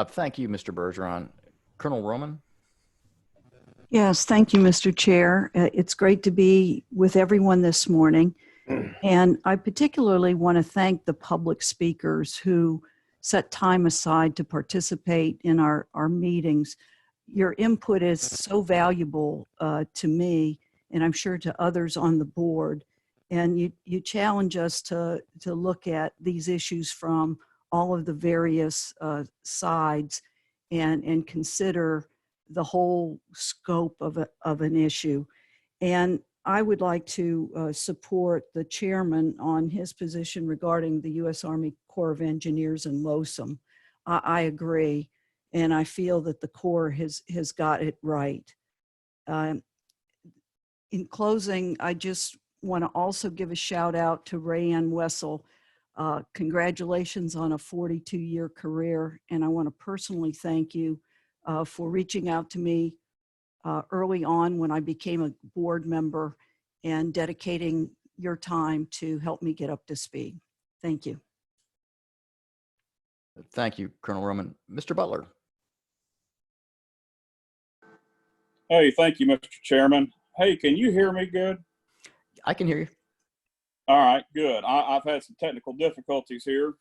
Thank you, Mr. Bergeron. Colonel Roman? Yes, thank you, Mr. Chair. It's great to be with everyone this morning. And I particularly want to thank the public speakers who set time aside to participate in our meetings. Your input is so valuable to me, and I'm sure to others on the board. And you challenge us to look at these issues from all of the various sides and consider the whole scope of an issue. And I would like to support the chairman on his position regarding the U.S. Army Corps of Engineers and LOSUM. I agree, and I feel that the Corps has got it right. In closing, I just want to also give a shout out to Rayanne Wessel. Congratulations on a 42-year career, and I want to personally thank you for reaching out to me early on when I became a board member and dedicating your time to help me get up to speed. Thank you. Thank you, Colonel Roman. Mr. Butler. Hey, thank you, Mr. Chairman. Hey, can you hear me good? I can hear you. All right, good. I've had some technical difficulties here.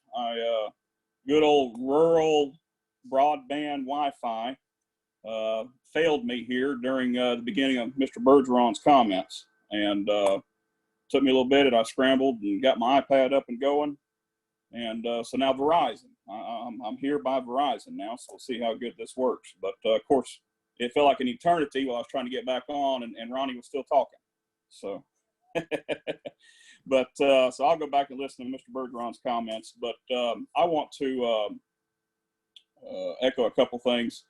Good old rural broadband Wi-Fi failed me here during the beginning of Mr. Bergeron's comments, and took me a little bit, and I scrambled and got my iPad up and going, and so now Verizon. I'm here by Verizon now, so we'll see how good this works. But of course, it felt like an eternity while I was trying to get back on, and Ronnie was still talking. So, but so I'll go back and listen to Mr. Bergeron's comments. But I want to echo a couple things.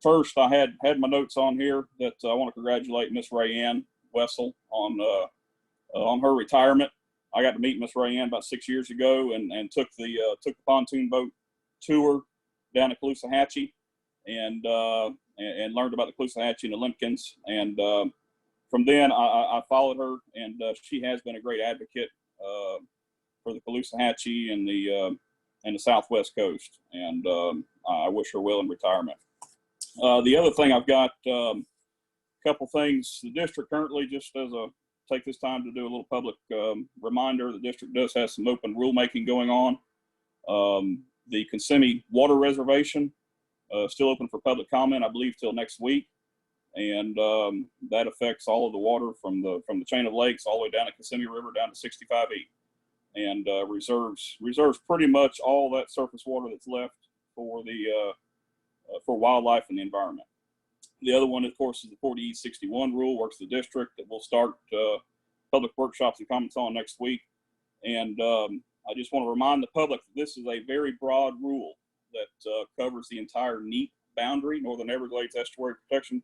First, I had my notes on here that I want to congratulate Miss Rayanne Wessel on her retirement. I got to meet Miss Rayanne about 6 years ago and took the pontoon boat tour down to Caloosahatchee and learned about the Caloosahatchee and the Limpkins. And from then I followed her, and she has been a great advocate for the Caloosahatchee and the Southwest Coast. And I wish her well in retirement. The other thing I've got a couple things. The district currently, just as take this time to do a little public reminder, the district does have some open rulemaking going on. The Kissimmee Water Reservation still open for public comment, I believe, till next week, and that affects all of the water from the chain of lakes all the way down to Kissimmee River down to 65E, and reserves pretty much all that surface water that's left for the for wildlife and the environment. The other one, of course, is the 40E61 rule, works the district, that we'll start public workshops and comments on next week. And I just want to remind the public that this is a very broad rule that covers the entire NEEP boundary, Northern Everglades Estuary Protection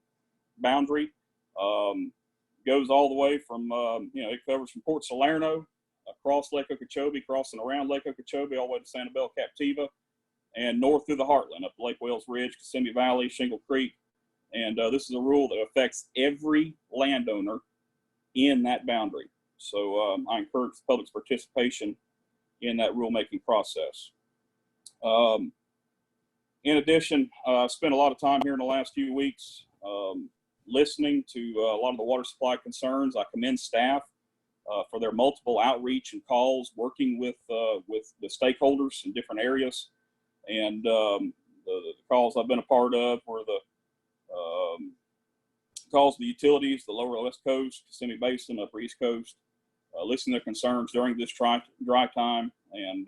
boundary. Goes all the way from, it covers from Port Salerno, across Lake Okeechobee, crossing around Lake Okeechobee, all the way to Sanibel Captiva, and north through the heartland, up Lake Wales Ridge, Kissimmee Valley, Shingle Creek. And this is a rule that affects every landowner in that boundary. So I encourage the public's participation in that rulemaking process. In addition, I spent a lot of time here in the last few weeks listening to a lot of the water supply concerns. I commend staff for their multiple outreach and calls, working with the stakeholders in different areas. And the calls I've been a part of were the calls to the utilities, the lower West Coast, Kissimmee Basin, upper East Coast, listen to their concerns during this dry time, and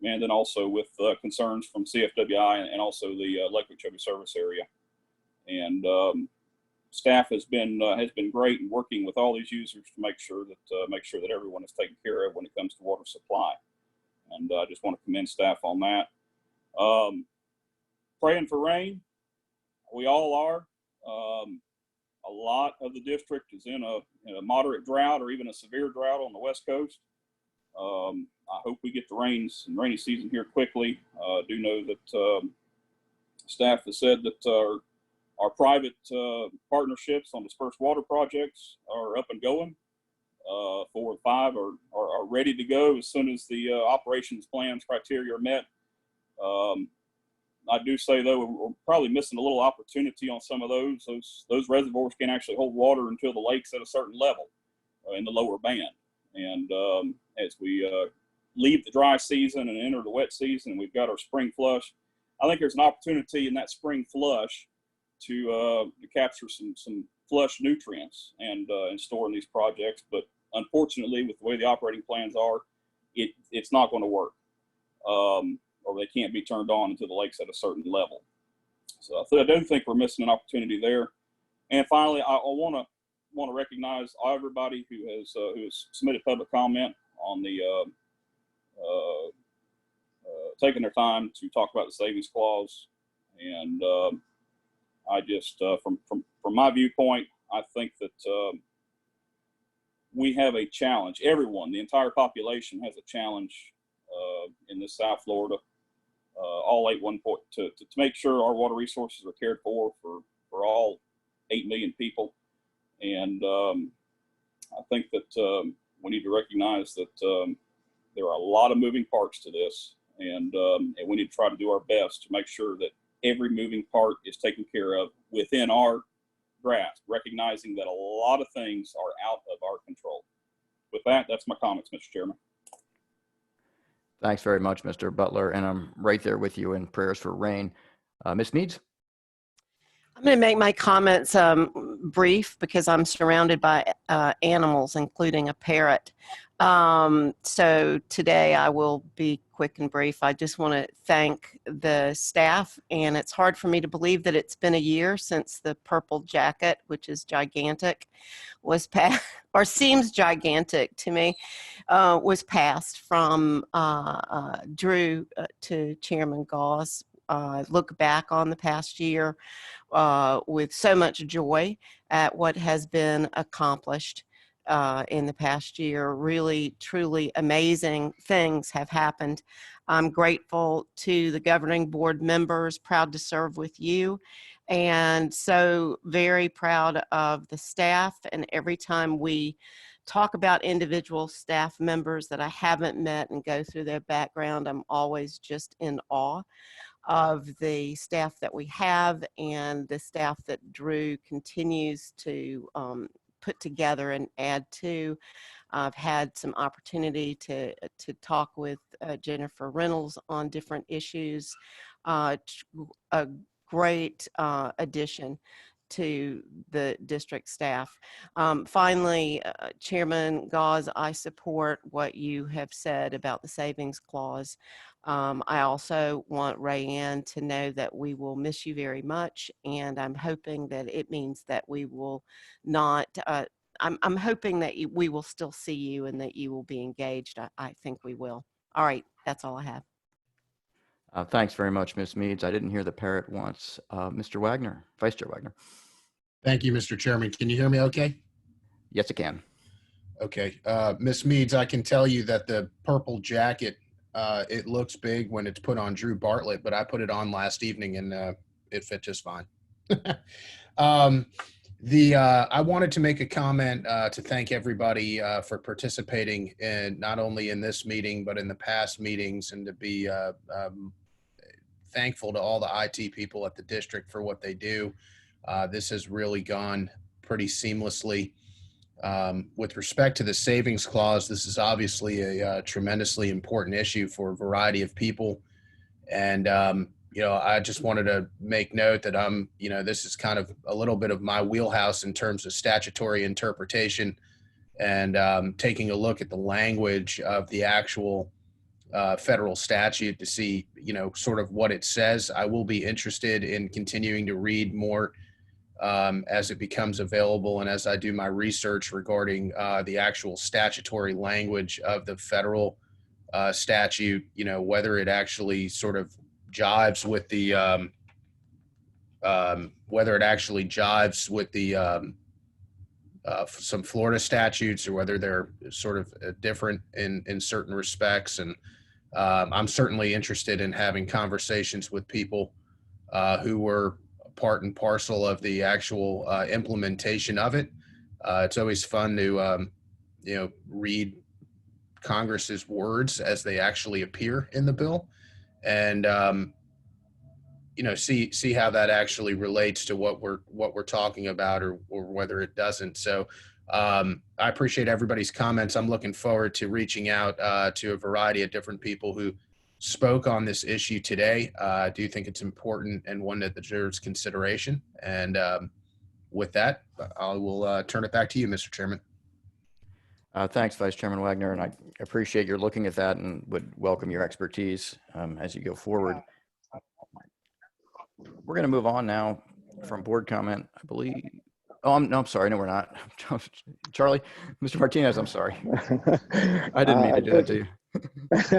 then also with concerns from CFWI and also the Lake Okeechobee service area. And staff has been great in working with all these users to make sure that everyone is taken care of when it comes to water supply. And I just want to commend staff on that. Praying for rain. We all are. A lot of the district is in a moderate drought or even a severe drought on the West Coast. I hope we get the rainy season here quickly. I do know that staff has said that our private partnerships on dispersed water projects are up and going. 4 and 5 are ready to go as soon as the operations plans criteria are met. I do say, though, we're probably missing a little opportunity on some of those. Those reservoirs can actually hold water until the lake's at a certain level in the lower band. And as we leave the dry season and enter the wet season, and we've got our spring flush, I think there's an opportunity in that spring flush to capture some flush nutrients and store in these projects. But unfortunately, with the way the operating plans are, it's not going to work. Or they can't be turned on until the lake's at a certain level. So I do think we're missing an opportunity there. And finally, I want to recognize everybody who has submitted public comment on the taking their time to talk about the savings clause. And I just, from my viewpoint, I think that we have a challenge. Everyone, the entire population has a challenge in this South Florida. All 8 1 point to make sure our water resources are cared for all 8 million people. And I think that we need to recognize that there are a lot of moving parts to this, and we need to try to do our best to make sure that every moving part is taken care of within our grasp, recognizing that a lot of things are out of our control. With that, that's my comments, Mr. Chairman. Thanks very much, Mr. Butler, and I'm right there with you in prayers for rain. Ms. Needs? I'm going to make my comments brief because I'm surrounded by animals, including a parrot. So today I will be quick and brief. I just want to thank the staff, and it's hard for me to believe that it's been a year since the purple jacket, which is gigantic, was passed, or seems gigantic to me, was passed from Drew to Chairman Goss. Look back on the past year with so much joy at what has been accomplished in the past year. Really, truly amazing things have happened. I'm grateful to the governing board members, proud to serve with you, and so very proud of the staff. And every time we talk about individual staff members that I haven't met and go through their background, I'm always just in awe of the staff that we have and the staff that Drew continues to put together and add to. I've had some opportunity to talk with Jennifer Reynolds on different issues. A great addition to the district staff. Finally, Chairman Gause, I support what you have said about the savings clause. I also want Rayanne to know that we will miss you very much, and I'm hoping that it means that we will not, I'm hoping that we will still see you and that you will be engaged. I think we will. All right, that's all I have. Thanks very much, Ms. Meads. I didn't hear the parrot once. Mr. Wagner, Vice Chair Wagner. Thank you, Mr. Chairman. Can you hear me okay? Yes, I can. Okay. Ms. Meads, I can tell you that the purple jacket, it looks big when it's put on Drew Bartlett, but I put it on last evening and it fit just fine. I wanted to make a comment to thank everybody for participating in not only in this meeting, but in the past meetings, and to be thankful to all the IT people at the district for what they do. This has really gone pretty seamlessly. With respect to the savings clause, this is obviously a tremendously important issue for a variety of people. And, I just wanted to make note that this is kind of a little bit of my wheelhouse in terms of statutory interpretation and taking a look at the language of the actual federal statute to see, sort of what it says. I will be interested in continuing to read more as it becomes available and as I do my research regarding the actual statutory language of the federal statute, whether it actually sort of jives with the some Florida statutes, or whether they're sort of different in certain respects. And I'm certainly interested in having conversations with people who were part and parcel of the actual implementation of it. It's always fun to read Congress's words as they actually appear in the bill, and see how that actually relates to what we're talking about, or whether it doesn't. So I appreciate everybody's comments. I'm looking forward to reaching out to a variety of different people who spoke on this issue today. I do think it's important and one that deserves consideration. And with that, I will turn it back to you, Mr. Chairman. Thanks, Vice Chairman Wagner, and I appreciate your looking at that and would welcome your expertise as you go forward. We're going to move on now from board comment, I believe. Oh, I'm sorry. No, we're not. Charlie, Mr. Martinez, I'm sorry. I didn't mean to do that to you.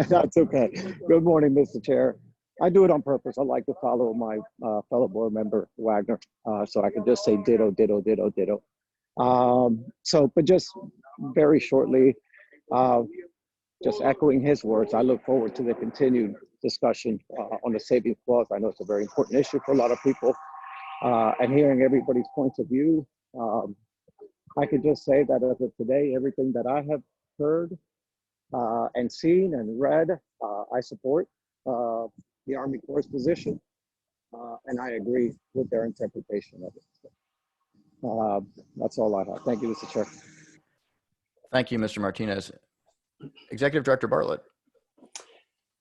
That's okay. Good morning, Mr. Chair. I do it on purpose. I like to follow my fellow board member Wagner, so I can just say ditto, ditto, ditto, ditto. But just very shortly, just echoing his words, I look forward to the continued discussion on the savings clause. I know it's a very important issue for a lot of people, and hearing everybody's points of view. I could just say that as of today, everything that I have heard and seen and read, I support the Army Corps' position, and I agree with their interpretation of it. That's all I have. Thank you, Mr. Chair. Thank you, Mr. Martinez. Executive Director Bartlett.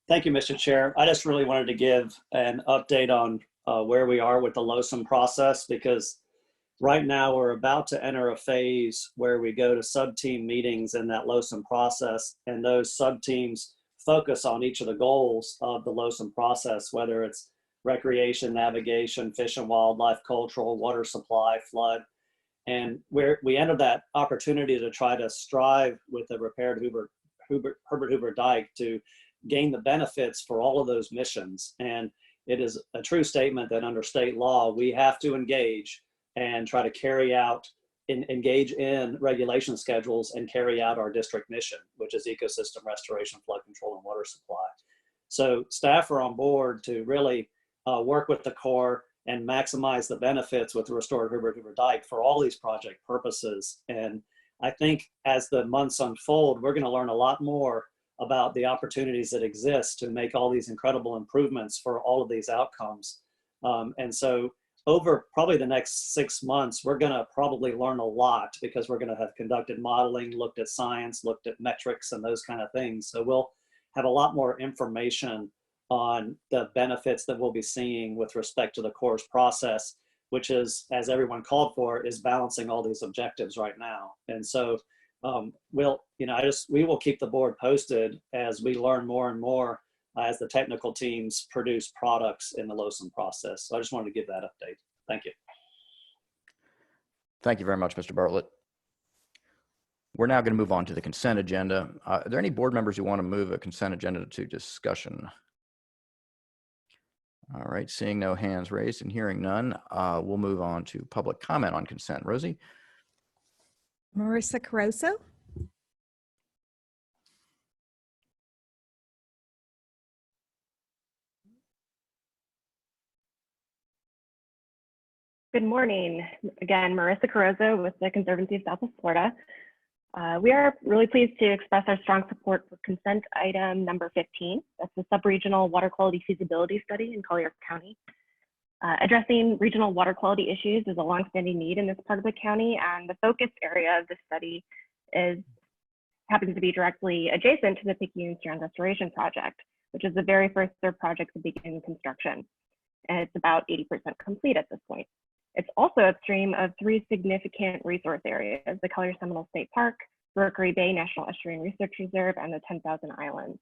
Thank you, Mr. Chair. I just really wanted to give an update on where we are with the LOSUM process, because right now we're about to enter a phase where we go to sub-team meetings in that LOSUM process, and those sub-teams focus on each of the goals of the LOSUM process, whether it's recreation, navigation, fish and wildlife, cultural, water supply, flood. And we enter that opportunity to try to strive with the repaired Herbert Hoover Dike to gain the benefits for all of those missions. And it is a true statement that under state law, we have to engage and try to carry out, engage in regulation schedules and carry out our district mission, which is ecosystem restoration, flood control, and water supply. So staff are on board to really work with the Corps and maximize the benefits with the restored Herbert Hoover Dike for all these project purposes. And I think as the months unfold, we're going to learn a lot more about the opportunities that exist to make all these incredible improvements for all of these outcomes. And so over probably the next 6 months, we're going to probably learn a lot because we're going to have conducted modeling, looked at science, looked at metrics and those kind of things. So we'll have a lot more information on the benefits that we'll be seeing with respect to the Corps process, which is, as everyone called for, is balancing all these objectives right now. And so we will keep the board posted as we learn more and more as the technical teams produce products in the LOSUM process. So I just wanted to give that update. Thank you. Thank you very much, Mr. Bartlett. We're now going to move on to the consent agenda. Are there any board members who want to move a consent agenda to discussion? All right, seeing no hands raised and hearing none, we'll move on to public comment on consent. Rosie? Marissa Caruso. Good morning. Again, Marissa Caruso with the Conservancy of Southwest Florida. We are really pleased to express our strong support for consent item number 15. That's the sub-regional water quality feasibility study in Collier County. Addressing regional water quality issues is a longstanding need in this part of the county, and the focus area of the study happens to be directly adjacent to the Picayune Strand Restoration Project, which is the very first project to begin construction. And it's about 80% complete at this point. It's also upstream of 3 significant resource areas: the Collier Seminole State Park, Rookery Bay National Estuarine Research Reserve, and the 10,000 Islands.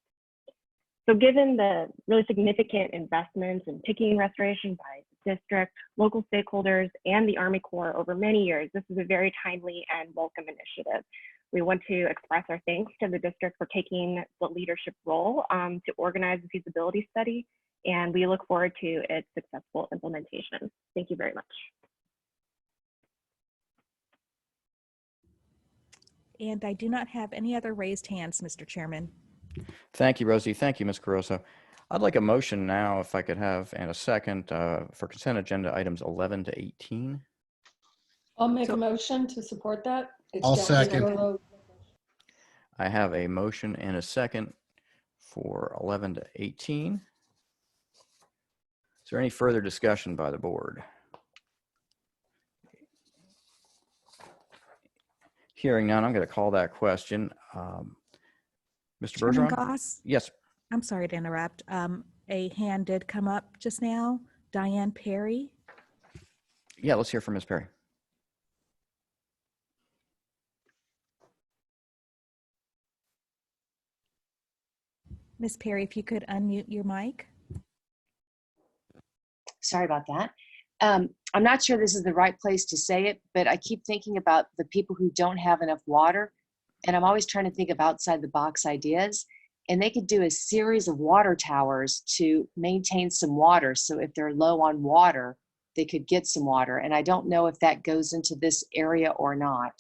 So given the really significant investments in Picayune restoration by the district, local stakeholders, and the Army Corps over many years, this is a very timely and welcome initiative. We want to express our thanks to the district for taking the leadership role to organize the feasibility study, and we look forward to its successful implementation. Thank you very much. And I do not have any other raised hands, Mr. Chairman. Thank you, Rosie. Thank you, Ms. Caruso. I'd like a motion now, if I could have, and a second for consent agenda items 11 to 18. I'll make a motion to support that. I'll second. I have a motion and a second for 11 to 18. Is there any further discussion by the board? Hearing none, I'm going to call that question. Mr. Chairman Bergeron? Goss? Yes. I'm sorry to interrupt. A hand did come up just now. Diane Perry. Yeah, let's hear from Ms. Perry. Ms. Perry, if you could unmute your mic. Sorry about that. I'm not sure this is the right place to say it, but I keep thinking about the people who don't have enough water. And I'm always trying to think of outside the box ideas. And they could do a series of water towers to maintain some water. So if they're low on water, they could get some water. And I don't know if that goes into this area or not.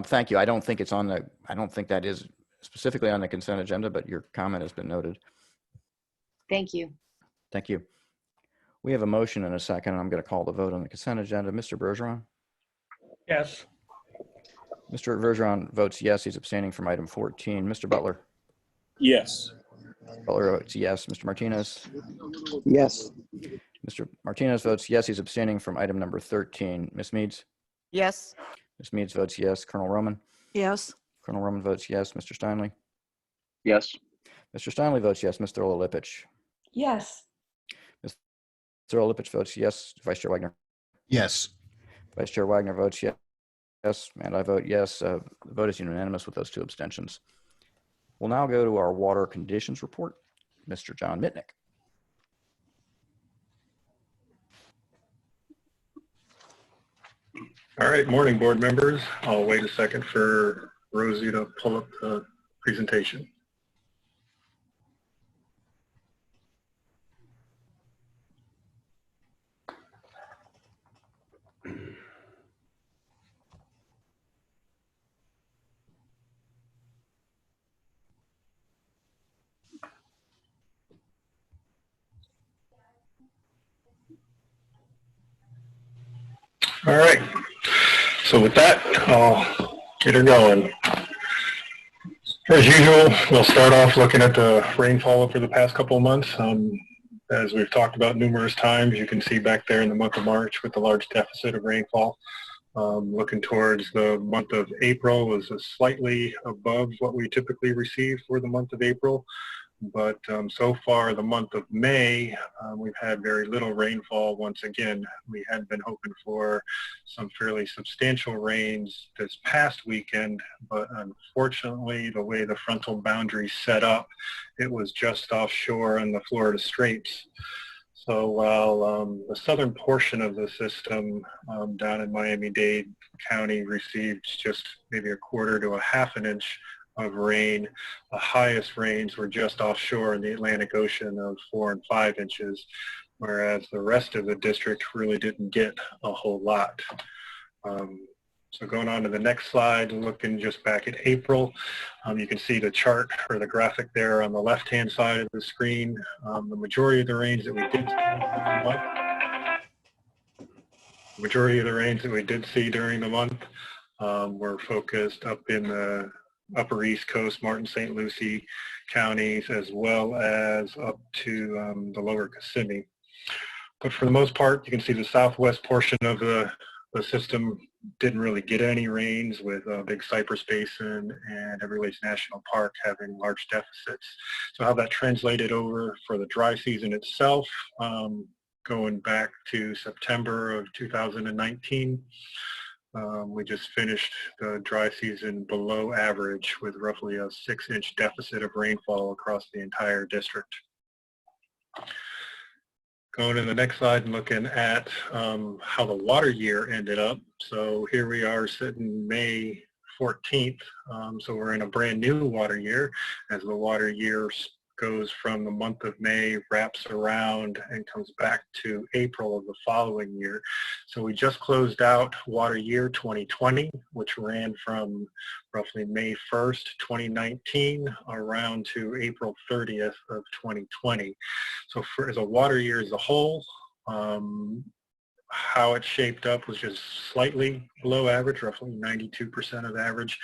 Thank you. I don't think that is specifically on the consent agenda, but your comment has been noted. Thank you. Thank you. We have a motion and a second. I'm going to call the vote on the consent agenda. Mr. Bergeron? Yes. Mr. Bergeron votes yes. He's abstaining from item 14. Mr. Butler? Yes. Butler votes yes. Mr. Martinez? Yes. Mr. Martinez votes yes. He's abstaining from item number 13. Ms. Meads? Yes. Ms. Meads votes yes. Colonel Roman? Yes. Colonel Roman votes yes. Mr. Steinle? Yes. Mr. Steinle votes yes. Mr. Lipich? Yes. Mr. Lipich votes yes. Vice Chair Wagner? Yes. Vice Chair Wagner votes yes. Yes, and I vote yes. The vote is unanimous with those 2 abstentions. We'll now go to our water conditions report. Mr. John Mitnick. All right, morning, board members. I'll wait a second for Rosie to pull up the presentation. All right, so with that, I'll get her going. As usual, we'll start off looking at the rainfall over the past couple of months. As we've talked about numerous times, you can see back there in the month of March with the large deficit of rainfall. Looking towards the month of April was slightly above what we typically receive for the month of April. But so far, the month of May, we've had very little rainfall. Once again, we had been hoping for some fairly substantial rains this past weekend, but unfortunately, the way the frontal boundary set up, it was just offshore in the Florida Straits. So while the southern portion of the system down in Miami-Dade County received just maybe a quarter to a half an inch of rain, the highest rains were just offshore in the Atlantic Ocean of 4 and 5 inches, whereas the rest of the district really didn't get a whole lot. So going on to the next slide, looking just back at April, you can see the chart or the graphic there on the left-hand side of the screen. The majority of the rains that we did see during the month were focused up in the upper East Coast, Martin, St. Lucie counties, as well as up to the lower Kissimmee. But for the most part, you can see the southwest portion of the system didn't really get any rains, with Big Cypress Basin and Everglades National Park having large deficits. So how that translated over for the dry season itself, going back to September of 2019, we just finished the dry season below average with roughly a 6-inch deficit of rainfall across the entire district. Going to the next slide and looking at how the water year ended up. So here we are sitting May 14th. So we're in a brand new water year, as the water year goes from the month of May, wraps around, and comes back to April of the following year. So we just closed out water year 2020, which ran from roughly May 1st, 2019, around to April 30th of 2020. So as a water year as a whole, how it shaped up was just slightly below average, roughly 92% of average,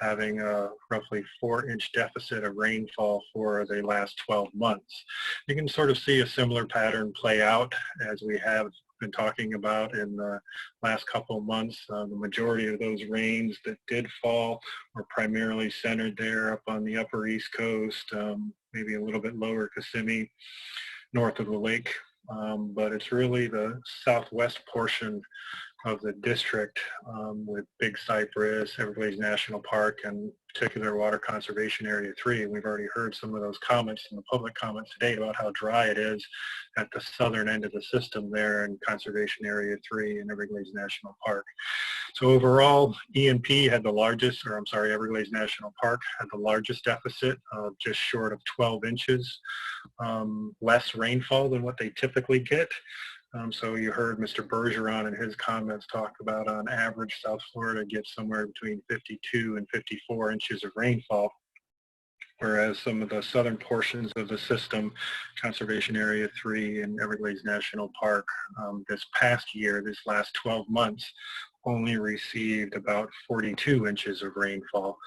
having a roughly 4-inch deficit of rainfall for the last 12 months. You can sort of see a similar pattern play out as we have been talking about in the last couple of months. The majority of those rains that did fall were primarily centered there up on the upper East Coast, maybe a little bit lower Kissimmee, north of the lake. But it's really the southwest portion of the district with Big Cypress, Everglades National Park, and particular Water Conservation Area 3. We've already heard some of those comments in the public comments today about how dry it is at the southern end of the system there in Conservation Area 3 and Everglades National Park. So overall, ENP had the largest, or I'm sorry, Everglades National Park had the largest deficit of just short of 12 inches less rainfall than what they typically get. So you heard Mr. Bergeron in his comments talk about, on average, South Florida gets somewhere between 52 and 54 inches of rainfall, whereas some of the southern portions of the system, Conservation Area 3 and Everglades National Park, this past year, this last 12 months, only received about 42 inches of rainfall.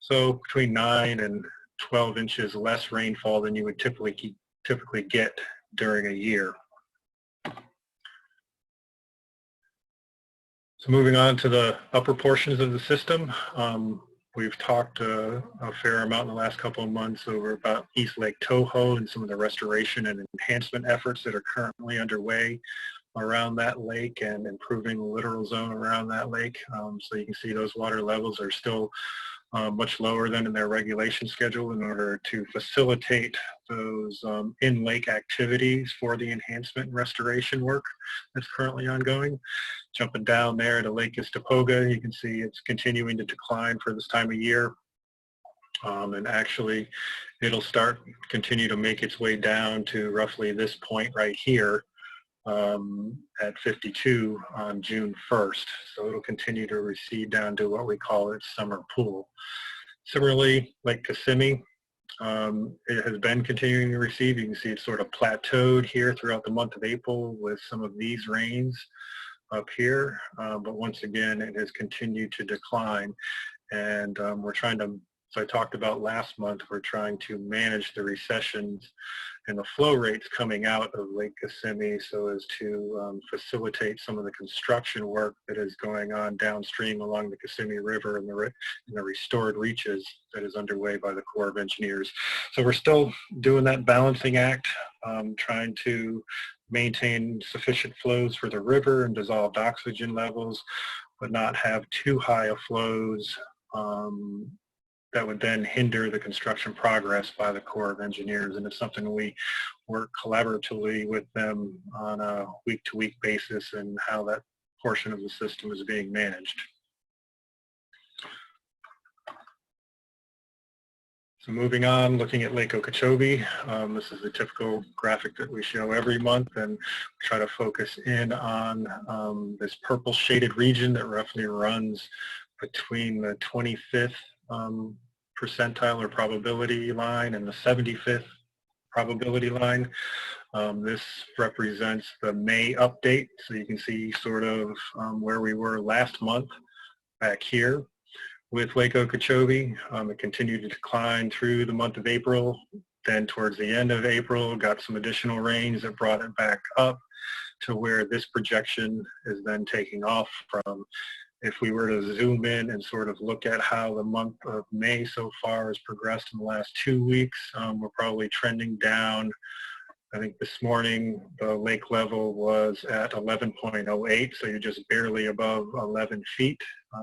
So between 9 and 12 inches less rainfall than you would typically get during a year. So moving on to the upper portions of the system, we've talked a fair amount in the last couple of months over about East Lake Toho and some of the restoration and enhancement efforts that are currently underway around that lake and improving the littoral zone around that lake. So you can see those water levels are still much lower than in their regulation schedule in order to facilitate those in-lake activities for the enhancement and restoration work that's currently ongoing. Jumping down there to Lake Istapoga, you can see it's continuing to decline for this time of year. And actually, it'll continue to make its way down to roughly this point right here at 52 on June 1st. So it'll continue to recede down to what we call its summer pool. Similarly, Lake Kissimmee, it has been continuing to recede. You can see it's sort of plateaued here throughout the month of April with some of these rains up here. But once again, it has continued to decline. And we're trying to So I talked about last month, we're trying to manage the recessions and the flow rates coming out of Lake Kissimmee so as to facilitate some of the construction work that is going on downstream along the Kissimmee River and the restored reaches that is underway by the Corps of Engineers. So we're still doing that balancing act, trying to maintain sufficient flows for the river and dissolved oxygen levels, but not have too high of flows that would then hinder the construction progress by the Corps of Engineers. And it's something we work collaboratively with them on a week-to-week basis and how that portion of the system is being managed. So moving on, looking at Lake Okeechobee, this is the typical graphic that we show every month, and we try to focus in on this purple shaded region that roughly runs between the 25th percentile or probability line and the 75th probability line. This represents the May update, so you can see sort of where we were last month back here with Lake Okeechobee. It continued to decline through the month of April. Then towards the end of April, got some additional rains that brought it back up to where this projection is then taking off from. If we were to zoom in and sort of look at how the month of May so far has progressed in the last 2 weeks, we're probably trending down. I think this morning the lake level was at 11.08, so you're just barely above 11 feet.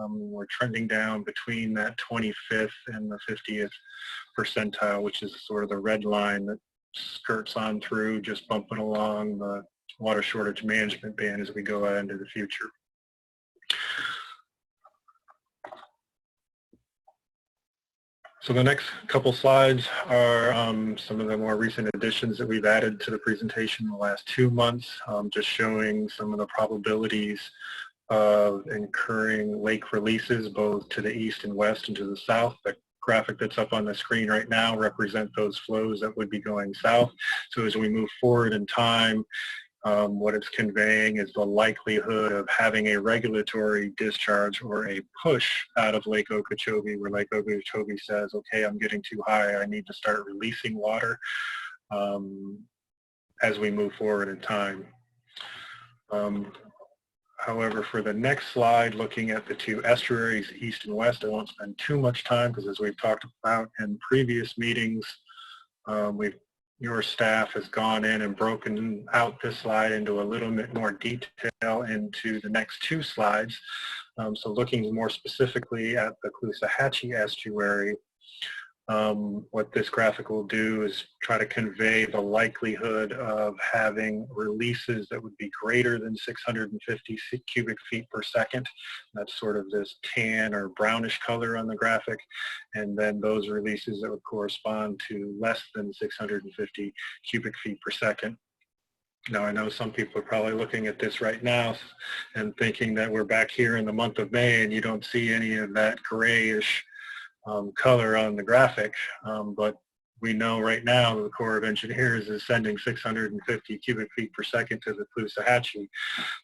We're trending down between that 25th and the 50th percentile, which is sort of the red line that skirts on through, just bumping along the water shortage management band as we go out into the future. So the next couple slides are some of the more recent additions that we've added to the presentation in the last 2 months, just showing some of the probabilities of incurring lake releases both to the east and west and to the south. The graphic that's up on the screen right now represent those flows that would be going south. So as we move forward in time, what it's conveying is the likelihood of having a regulatory discharge or a push out of Lake Okeechobee, where Lake Okeechobee says, okay, I'm getting too high, I need to start releasing water as we move forward in time. However, for the next slide, looking at the two estuaries, east and west, I won't spend too much time because as we've talked about in previous meetings, your staff has gone in and broken out this slide into a little bit more detail into the next 2 slides. So looking more specifically at the Caloosahatchee estuary, what this graphic will do is try to convey the likelihood of having releases that would be greater than 650 cubic feet per second. That's sort of this tan or brownish color on the graphic. And then those releases that would correspond to less than 650 cubic feet per second. Now, I know some people are probably looking at this right now and thinking that we're back here in the month of May and you don't see any of that grayish color on the graphic, but we know right now the Corps of Engineers is sending 650 cubic feet per second to the Caloosahatchee.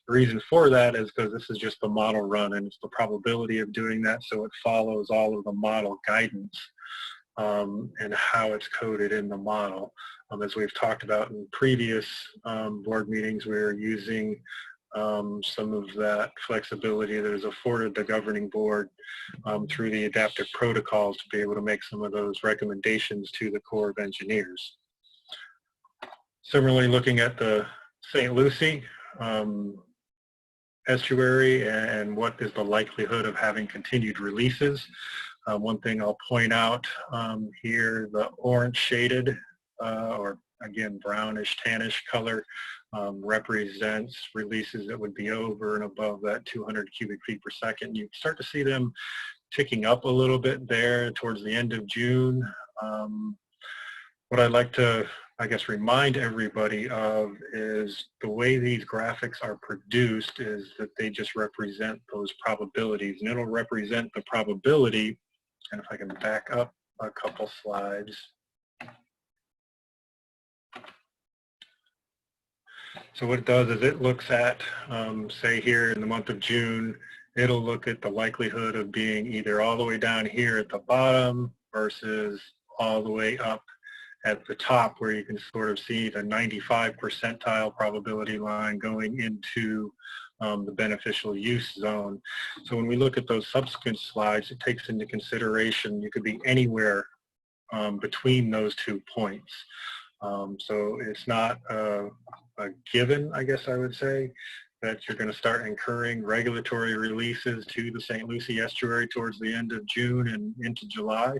The reason for that is because this is just the model run and it's the probability of doing that, so it follows all of the model guidance and how it's coded in the model. As we've talked about in previous board meetings, we're using some of that flexibility that is afforded the governing board through the adaptive protocols to be able to make some of those recommendations to the Corps of Engineers. Similarly, looking at the St. Lucie estuary and what is the likelihood of having continued releases. One thing I'll point out here, the orange shaded or again brownish tannish color represents releases that would be over and above that 200 cubic feet per second. You start to see them ticking up a little bit there towards the end of June. What I'd like to, I guess, remind everybody of is the way these graphics are produced is that they just represent those probabilities, and it'll represent the probability. And if I can back up a couple slides. So what it does is it looks at, say here in the month of June, it'll look at the likelihood of being either all the way down here at the bottom versus all the way up at the top where you can sort of see the 95 percentile probability line going into the beneficial use zone. So when we look at those subsequent slides, it takes into consideration you could be anywhere between those 2 points. So it's not a given, I guess I would say, that you're going to start incurring regulatory releases to the St. Lucie estuary towards the end of June and into July.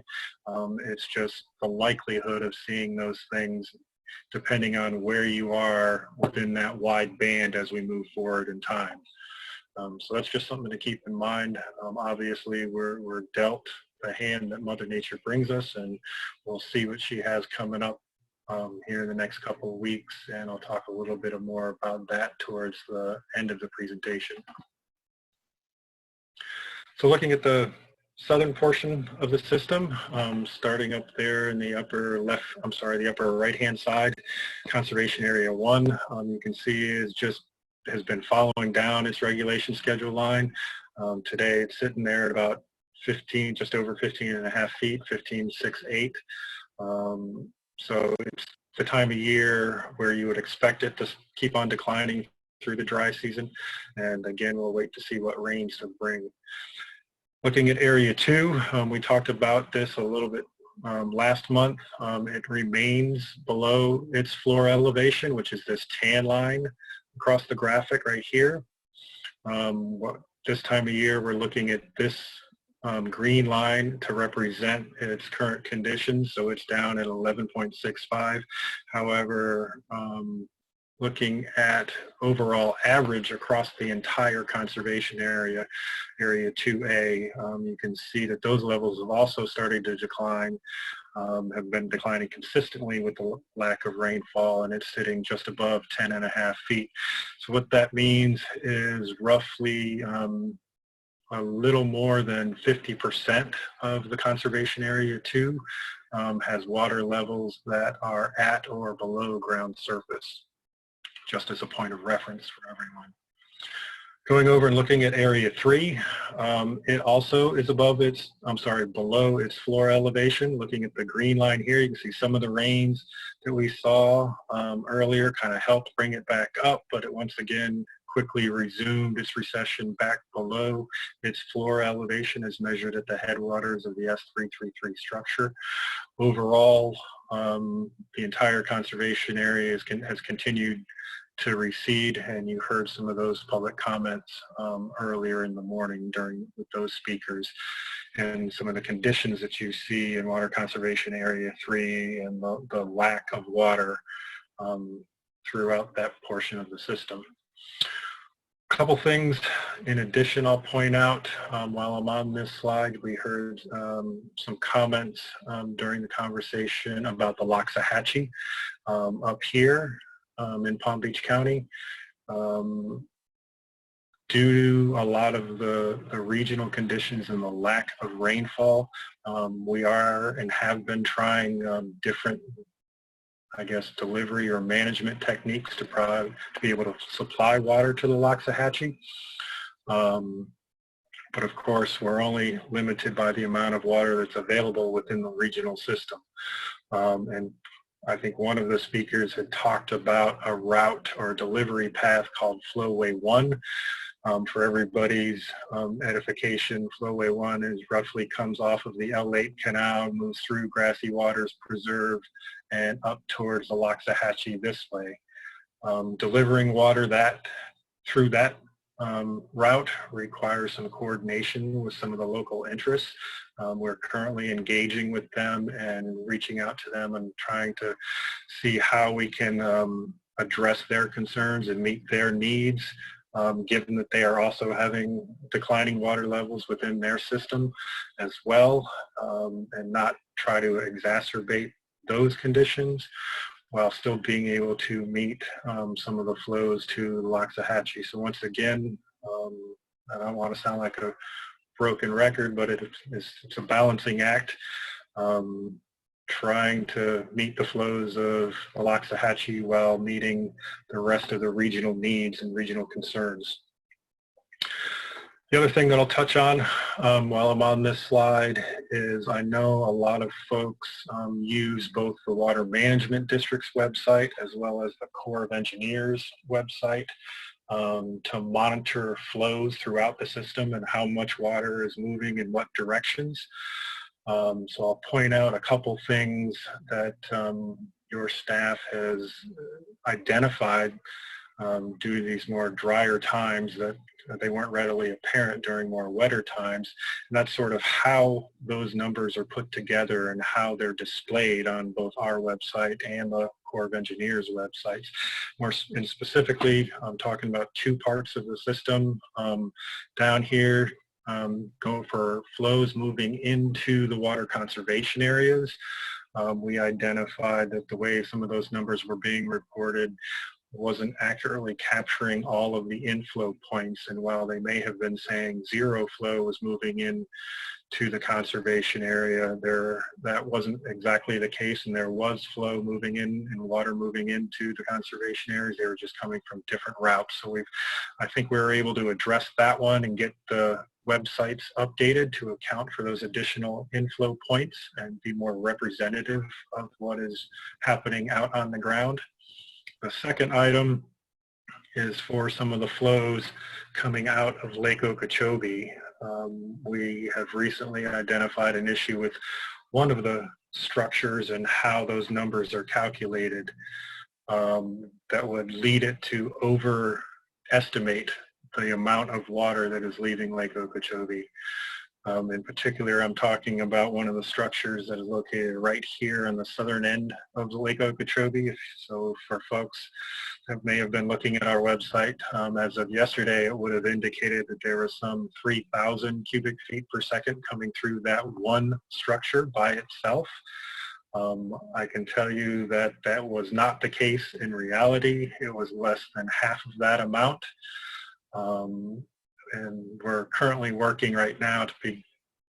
It's just the likelihood of seeing those things depending on where you are within that wide band as we move forward in time. So that's just something to keep in mind. Obviously, we're dealt the hand that Mother Nature brings us, and we'll see what she has coming up here in the next couple of weeks, and I'll talk a little bit more about that towards the end of the presentation. So looking at the southern portion of the system, starting up there in the upper right-hand side, Conservation Area 1, you can see has been following down its regulation schedule line. Today it's sitting there at about 15, just over 15.5 feet, 15.68. So it's the time of year where you would expect it to keep on declining through the dry season. And again, we'll wait to see what rains to bring. Looking at Area 2, we talked about this a little bit last month. It remains below its floor elevation, which is this tan line across the graphic right here. This time of year, we're looking at this green line to represent its current conditions, so it's down at 11.65. However, looking at overall average across the entire conservation area, Area 2A, you can see that those levels have also started to decline, have been declining consistently with the lack of rainfall, and it's sitting just above 10.5 feet. So what that means is roughly a little more than 50% of the conservation area 2 has water levels that are at or below ground surface, just as a point of reference for everyone. Going over and looking at Area 3, it also is below its floor elevation. Looking at the green line here, you can see some of the rains that we saw earlier kind of helped bring it back up, but it once again quickly resumed its recession back below its floor elevation as measured at the headwaters of the S333 structure. Overall, the entire conservation area has continued to recede, and you heard some of those public comments earlier in the morning with those speakers, and some of the conditions that you see in Water Conservation Area 3 and the lack of water throughout that portion of the system. A couple things in addition I'll point out while I'm on this slide. We heard some comments during the conversation about the Loxahatchee up here in Palm Beach County. Due to a lot of the regional conditions and the lack of rainfall, we are and have been trying different, I guess, delivery or management techniques to be able to supply water to the Loxahatchee. But of course, we're only limited by the amount of water that's available within the regional system. And I think one of the speakers had talked about a route or a delivery path called Flowway 1. For everybody's edification, Flowway 1 roughly comes off of the L8 Canal, moves through Grassy Waters Preserve, and up towards the Loxahatchee this way. Delivering water through that route requires some coordination with some of the local interests. We're currently engaging with them and reaching out to them and trying to see how we can address their concerns and meet their needs, given that they are also having declining water levels within their system as well, and not try to exacerbate those conditions while still being able to meet some of the flows to the Loxahatchee. So once again, I don't want to sound like a broken record, but it's a balancing act, trying to meet the flows of the Loxahatchee while meeting the rest of the regional needs and regional concerns. The other thing that I'll touch on while I'm on this slide is I know a lot of folks use both the Water Management District's website as well as the Corps of Engineers website to monitor flows throughout the system and how much water is moving in what directions. So I'll point out a couple things that your staff has identified due to these more drier times that they weren't readily apparent during more wetter times. And that's sort of how those numbers are put together and how they're displayed on both our website and the Corps of Engineers websites. And specifically, I'm talking about two parts of the system. Down here, go for flows moving into the water conservation areas. We identified that the way some of those numbers were being reported wasn't accurately capturing all of the inflow points, and while they may have been saying zero flow was moving in to the conservation area, that wasn't exactly the case, and there was flow moving in and water moving into the conservation areas. They were just coming from different routes. So I think we were able to address that one and get the websites updated to account for those additional inflow points and be more representative of what is happening out on the ground. The second item is for some of the flows coming out of Lake Okeechobee. We have recently identified an issue with one of the structures and how those numbers are calculated that would lead it to overestimate the amount of water that is leaving Lake Okeechobee. In particular, I'm talking about one of the structures that is located right here on the southern end of the Lake Okeechobee. So for folks that may have been looking at our website, as of yesterday, it would have indicated that there was some 3,000 cubic feet per second coming through that one structure by itself. I can tell you that that was not the case in reality. It was less than half of that amount. And we're currently working right now to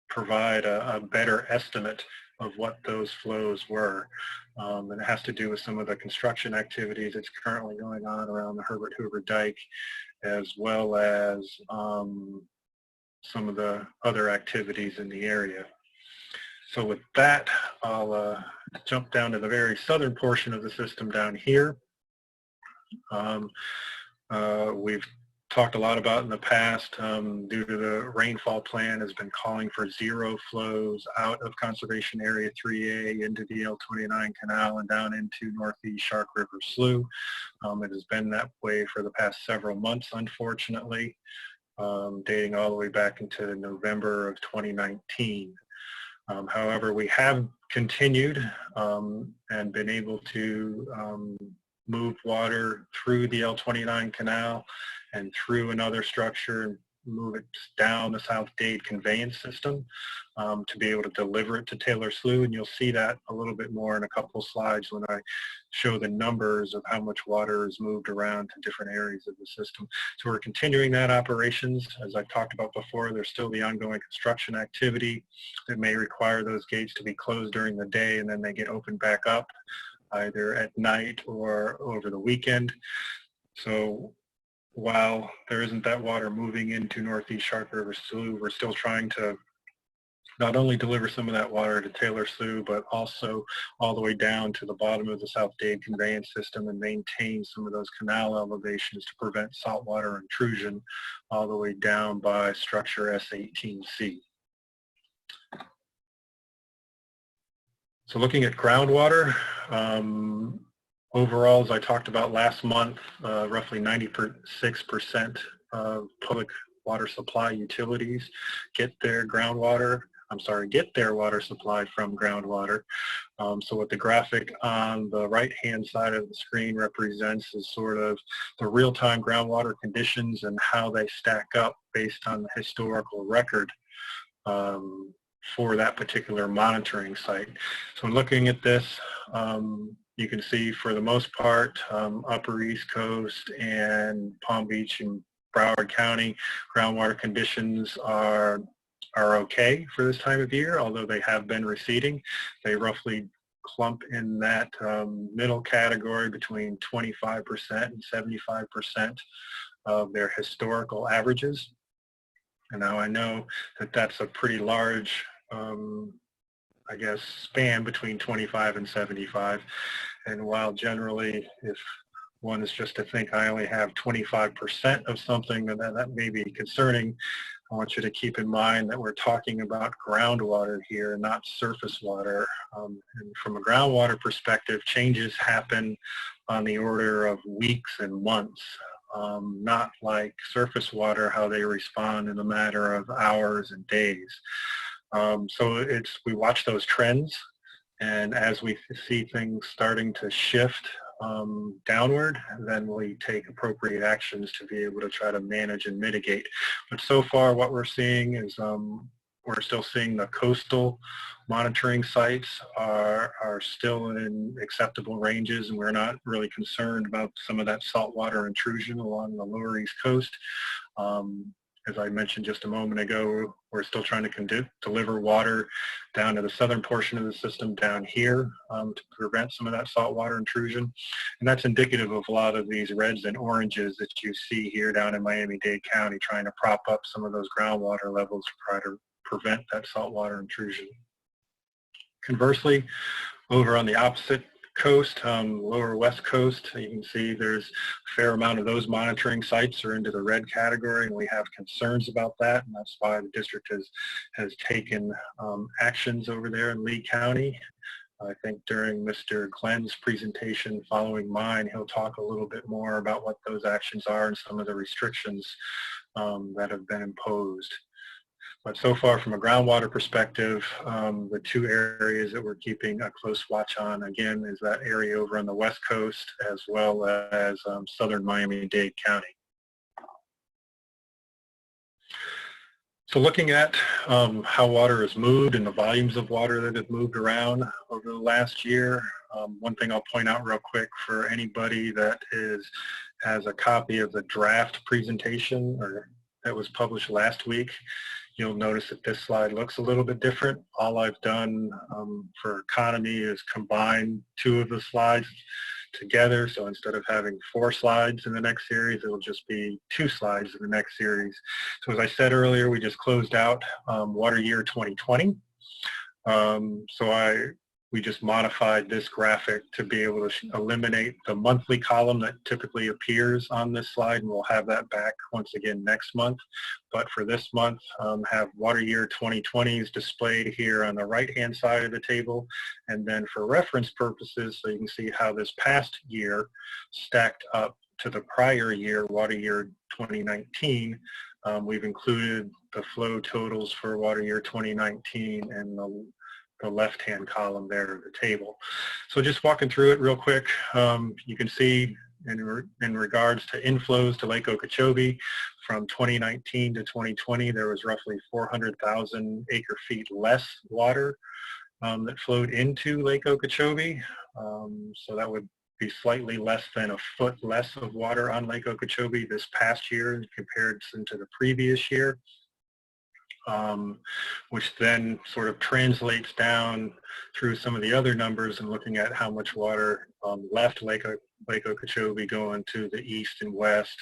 provide a better estimate of what those flows were. And it has to do with some of the construction activities that's currently going on around the Herbert Hoover Dike, as well as some of the other activities in the area. So with that, I'll jump down to the very southern portion of the system down here. We've talked a lot about in the past, due to the rainfall plan, has been calling for zero flows out of Conservation Area 3A into the L29 Canal and down into Northeast Shark River Slough. It has been that way for the past several months, unfortunately, dating all the way back into November of 2019. However, we have continued and been able to move water through the L29 Canal and through another structure and move it down the South Dade conveyance system to be able to deliver it to Taylor Slough. And you'll see that a little bit more in a couple slides when I show the numbers of how much water is moved around to different areas of the system. So we're continuing that operations. As I've talked about before, there's still the ongoing construction activity that may require those gates to be closed during the day and then they get opened back up either at night or over the weekend. So while there isn't that water moving into Northeast Shark River Slough, we're still trying to not only deliver some of that water to Taylor Slough, but also all the way down to the bottom of the South Dade conveyance system and maintain some of those canal elevations to prevent saltwater intrusion all the way down by structure S18C. So looking at groundwater, overall, as I talked about last month, roughly 96% of public water supply utilities get their water supply from groundwater. So what the graphic on the right-hand side of the screen represents is sort of the real-time groundwater conditions and how they stack up based on the historical record for that particular monitoring site. So looking at this, you can see for the most part, Upper East Coast and Palm Beach and Broward County, groundwater conditions are okay for this time of year, although they have been receding. They roughly clump in that middle category between 25% and 75% of their historical averages. And now I know that that's a pretty large, I guess, span between 25 and 75. And while generally, if one is just to think I only have 25% of something, and that may be concerning, I want you to keep in mind that we're talking about groundwater here, not surface water. And from a groundwater perspective, changes happen on the order of weeks and months, not like surface water, how they respond in a matter of hours and days. So we watch those trends, and as we see things starting to shift downward, then we take appropriate actions to be able to try to manage and mitigate. But so far what we're seeing is we're still seeing the coastal monitoring sites are still in acceptable ranges, and we're not really concerned about some of that saltwater intrusion along the lower East Coast. As I mentioned just a moment ago, we're still trying to deliver water down to the southern portion of the system down here to prevent some of that saltwater intrusion. And that's indicative of a lot of these reds and oranges that you see here down in Miami-Dade County, trying to prop up some of those groundwater levels to try to prevent that saltwater intrusion. Conversely, over on the opposite coast, lower west coast, you can see there's a fair amount of those monitoring sites are into the red category, and we have concerns about that, and that's why the district has taken actions over there in Lee County. I think during Mr. Glenn's presentation following mine, he'll talk a little bit more about what those actions are and some of the restrictions that have been imposed. But so far, from a groundwater perspective, the two areas that we're keeping a close watch on, again, is that area over on the west coast, as well as southern Miami-Dade County. So looking at how water has moved and the volumes of water that have moved around over the last year, one thing I'll point out real quick for anybody that has a copy of the draft presentation that was published last week, you'll notice that this slide looks a little bit different. All I've done for economy is combine two of the slides together. So instead of having 4 slides in the next series, it'll just be 2 slides in the next series. So as I said earlier, we just closed out water year 2020. We just modified this graphic to be able to eliminate the monthly column that typically appears on this slide, and we'll have that back once again next month. But for this month, have water year 2020s displayed here on the right-hand side of the table. And then for reference purposes, so you can see how this past year stacked up to the prior year, water year 2019, we've included the flow totals for water year 2019 and the left-hand column there of the table. So just walking through it real quick, you can see in regards to inflows to Lake Okeechobee, from 2019 to 2020, there was roughly 400,000 acre-feet less water that flowed into Lake Okeechobee. So that would be slightly less than a foot less of water on Lake Okeechobee this past year in comparison to the previous year. Which then sort of translates down through some of the other numbers and looking at how much water left Lake Okeechobee going to the east and west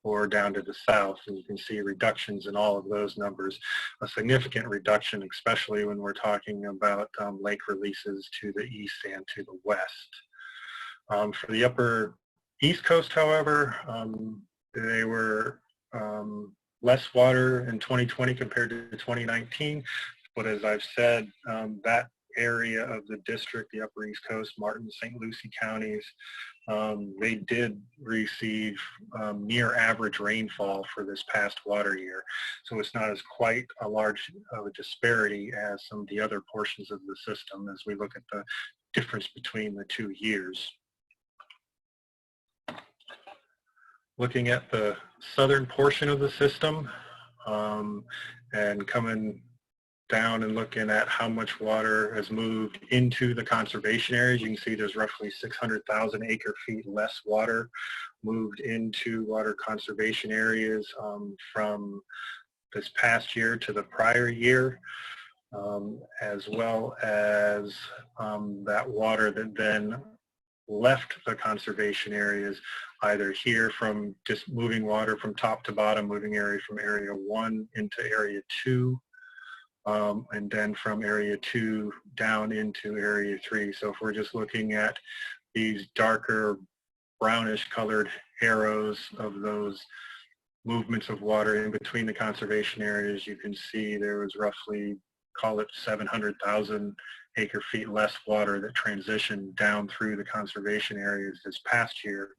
or down to the south. And you can see reductions in all of those numbers, a significant reduction, especially when we're talking about lake releases to the east and to the west. For the upper East Coast, however, they were less water in 2020 compared to 2019, but as I've said, that area of the district, the Upper East Coast, Martin, St. Lucie counties, they did receive near average rainfall for this past water year. So it's not as quite a large of a disparity as some of the other portions of the system as we look at the difference between the 2 years. Looking at the southern portion of the system and coming down and looking at how much water has moved into the conservation areas, you can see there's roughly 600,000 acre-feet less water moved into water conservation areas from this past year to the prior year, as well as that water that then left the conservation areas, either here from just moving water from top to bottom, moving area from area 1 into area 2, and then from area 2 down into area 3. So if we're just looking at these darker brownish colored arrows of those movements of water in between the conservation areas, you can see there was roughly, call it 700,000 acre feet less water that transitioned down through the conservation areas this past year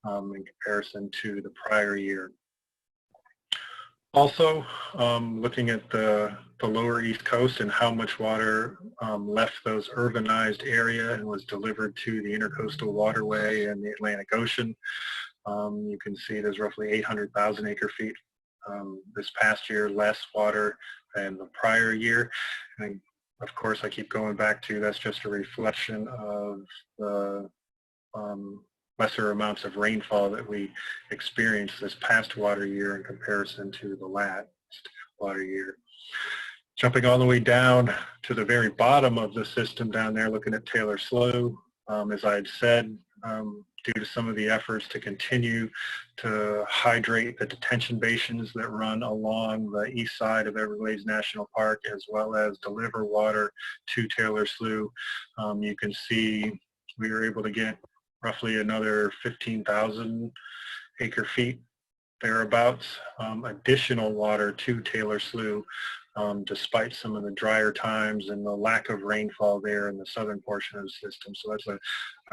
in comparison to the prior year. Also, looking at the lower East Coast and how much water left those urbanized area and was delivered to the Intercoastal Waterway and the Atlantic Ocean, you can see there's roughly 800,000 acre feet this past year less water than the prior year. And of course, I keep going back to that's just a reflection of the lesser amounts of rainfall that we experienced this past water year in comparison to the last water year. Jumping all the way down to the very bottom of the system down there, looking at Taylor Slough, as I had said, due to some of the efforts to continue to hydrate the detention basins that run along the east side of Everglades National Park, as well as deliver water to Taylor Slough, you can see we were able to get roughly another 15,000 acre feet thereabouts additional water to Taylor Slough, despite some of the drier times and the lack of rainfall there in the southern portion of the system. So that's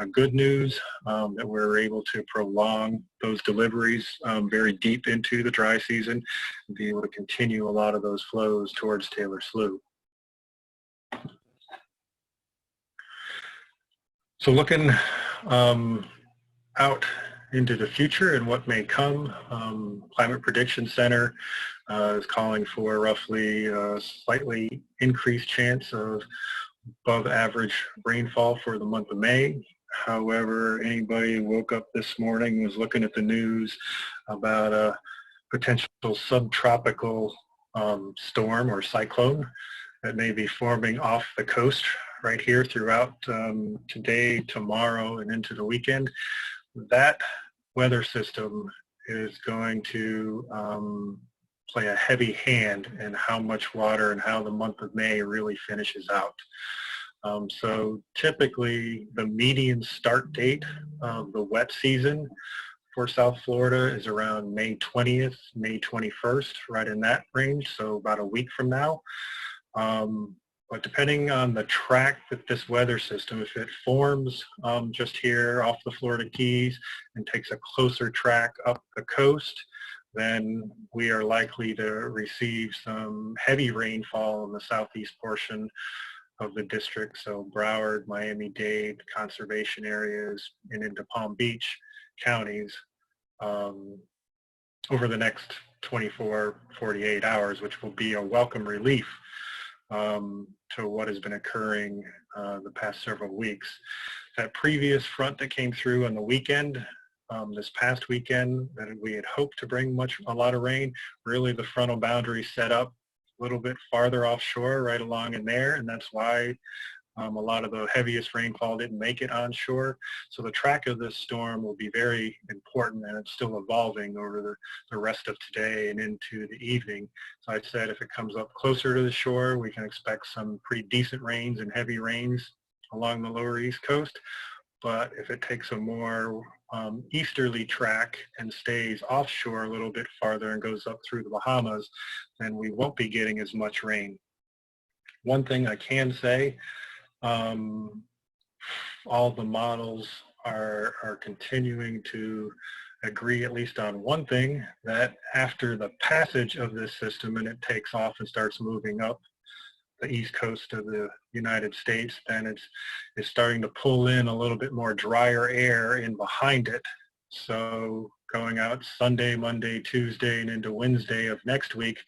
a good news that we're able to prolong those deliveries very deep into the dry season and be able to continue a lot of those flows towards Taylor Slough. So looking out into the future and what may come, Climate Prediction Center is calling for roughly a slightly increased chance of above average rainfall for the month of May. However, anybody who woke up this morning was looking at the news about a potential subtropical storm or cyclone that may be forming off the coast right here throughout today, tomorrow, and into the weekend. That weather system is going to play a heavy hand in how much water and how the month of May really finishes out. So typically the median start date of the wet season for South Florida is around May 20th, May 21st, right in that range, so about a week from now. But depending on the track that this weather system, if it forms just here off the Florida Keys and takes a closer track up the coast, then we are likely to receive some heavy rainfall in the southeast portion of the district. So Broward, Miami-Dade, conservation areas, and into Palm Beach counties over the next 24, 48 hours, which will be a welcome relief to what has been occurring the past several weeks. That previous front that came through on the weekend, this past weekend, that we had hoped to bring a lot of rain, really the frontal boundary set up a little bit farther offshore right along in there, and that's why a lot of the heaviest rainfall didn't make it onshore. So the track of this storm will be very important, and it's still evolving over the rest of today and into the evening. So I said if it comes up closer to the shore, we can expect some pretty decent rains and heavy rains along the lower East Coast. But if it takes a more easterly track and stays offshore a little bit farther and goes up through the Bahamas, then we won't be getting as much rain. One thing I can say, all the models are continuing to agree at least on one thing, that after the passage of this system and it takes off and starts moving up the east coast of the United States, then it's starting to pull in a little bit more drier air in behind it. So going out Sunday, Monday, Tuesday, and into Wednesday of next week,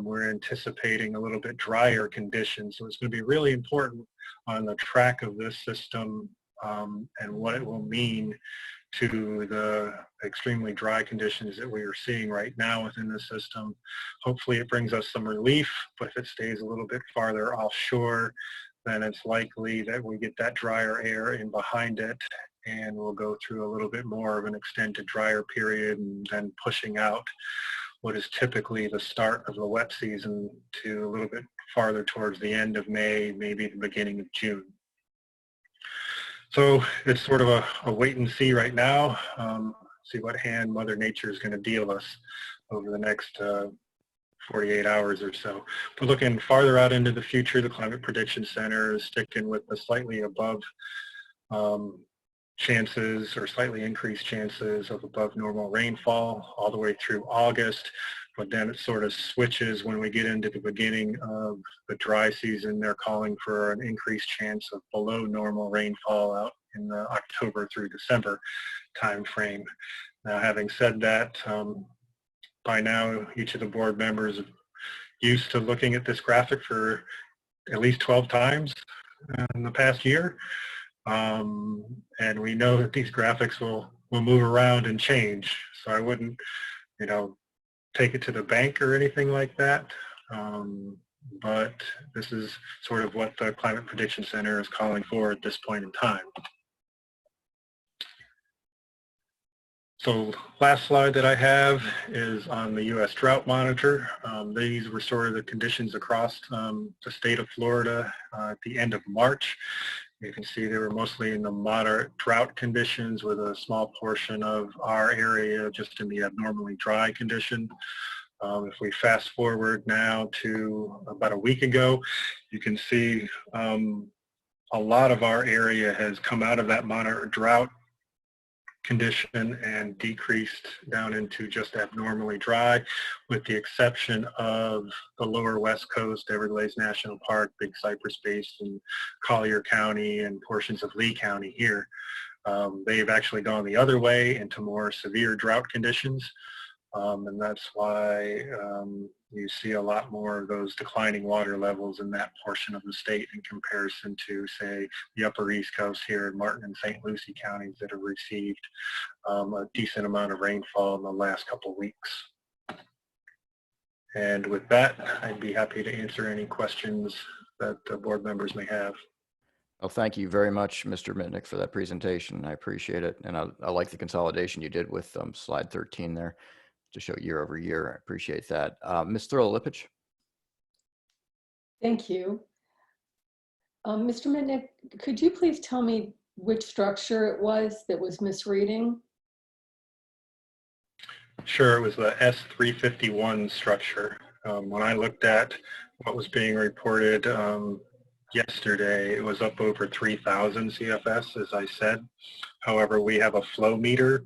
we're anticipating a little bit drier conditions. So it's going to be really important on the track of this system and what it will mean to the extremely dry conditions that we are seeing right now within the system. Hopefully it brings us some relief, but if it stays a little bit farther offshore, then it's likely that we get that drier air in behind it, and we'll go through a little bit more of an extended drier period, and then pushing out what is typically the start of the wet season to a little bit farther towards the end of May, maybe the beginning of June. So it's sort of a wait and see right now, see what hand Mother Nature is going to deal us over the next 48 hours or so. But looking farther out into the future, the Climate Prediction Center is sticking with the slightly above chances or slightly increased chances of above normal rainfall all the way through August. But then it sort of switches when we get into the beginning of the dry season. They're calling for an increased chance of below normal rainfall out in the October through December time frame. Now, having said that, by now each of the board members are used to looking at this graphic for at least 12 times in the past year. And we know that these graphics will move around and change. So I wouldn't, take it to the bank or anything like that. But this is sort of what the Climate Prediction Center is calling for at this point in time. So last slide that I have is on the U.S. Drought Monitor. These were sort of the conditions across the state of Florida at the end of March. You can see they were mostly in the moderate drought conditions with a small portion of our area just in the abnormally dry condition. If we fast forward now to about a week ago, you can see a lot of our area has come out of that moderate drought condition and decreased down into just abnormally dry, with the exception of the lower west coast, Everglades National Park, Big Cypress Basin, Collier County, and portions of Lee County here. They've actually gone the other way into more severe drought conditions, and that's why you see a lot more of those declining water levels in that portion of the state in comparison to, say, the upper East Coast here in Martin and St. Lucie counties that have received a decent amount of rainfall in the last couple of weeks. And with that, I'd be happy to answer any questions that the board members may have. Well, thank you very much, Mr. Mitnick, for that presentation. I appreciate it. And I like the consolidation you did with slide 13 there to show year over year. I appreciate that. Ms. Thurlow-Lipich. Thank you. Mr. Mitnick, could you please tell me which structure it was that was misreading? Sure, it was the S351 structure. When I looked at what was being reported yesterday, it was up over 3,000 CFS, as I said. However, we have a flow meter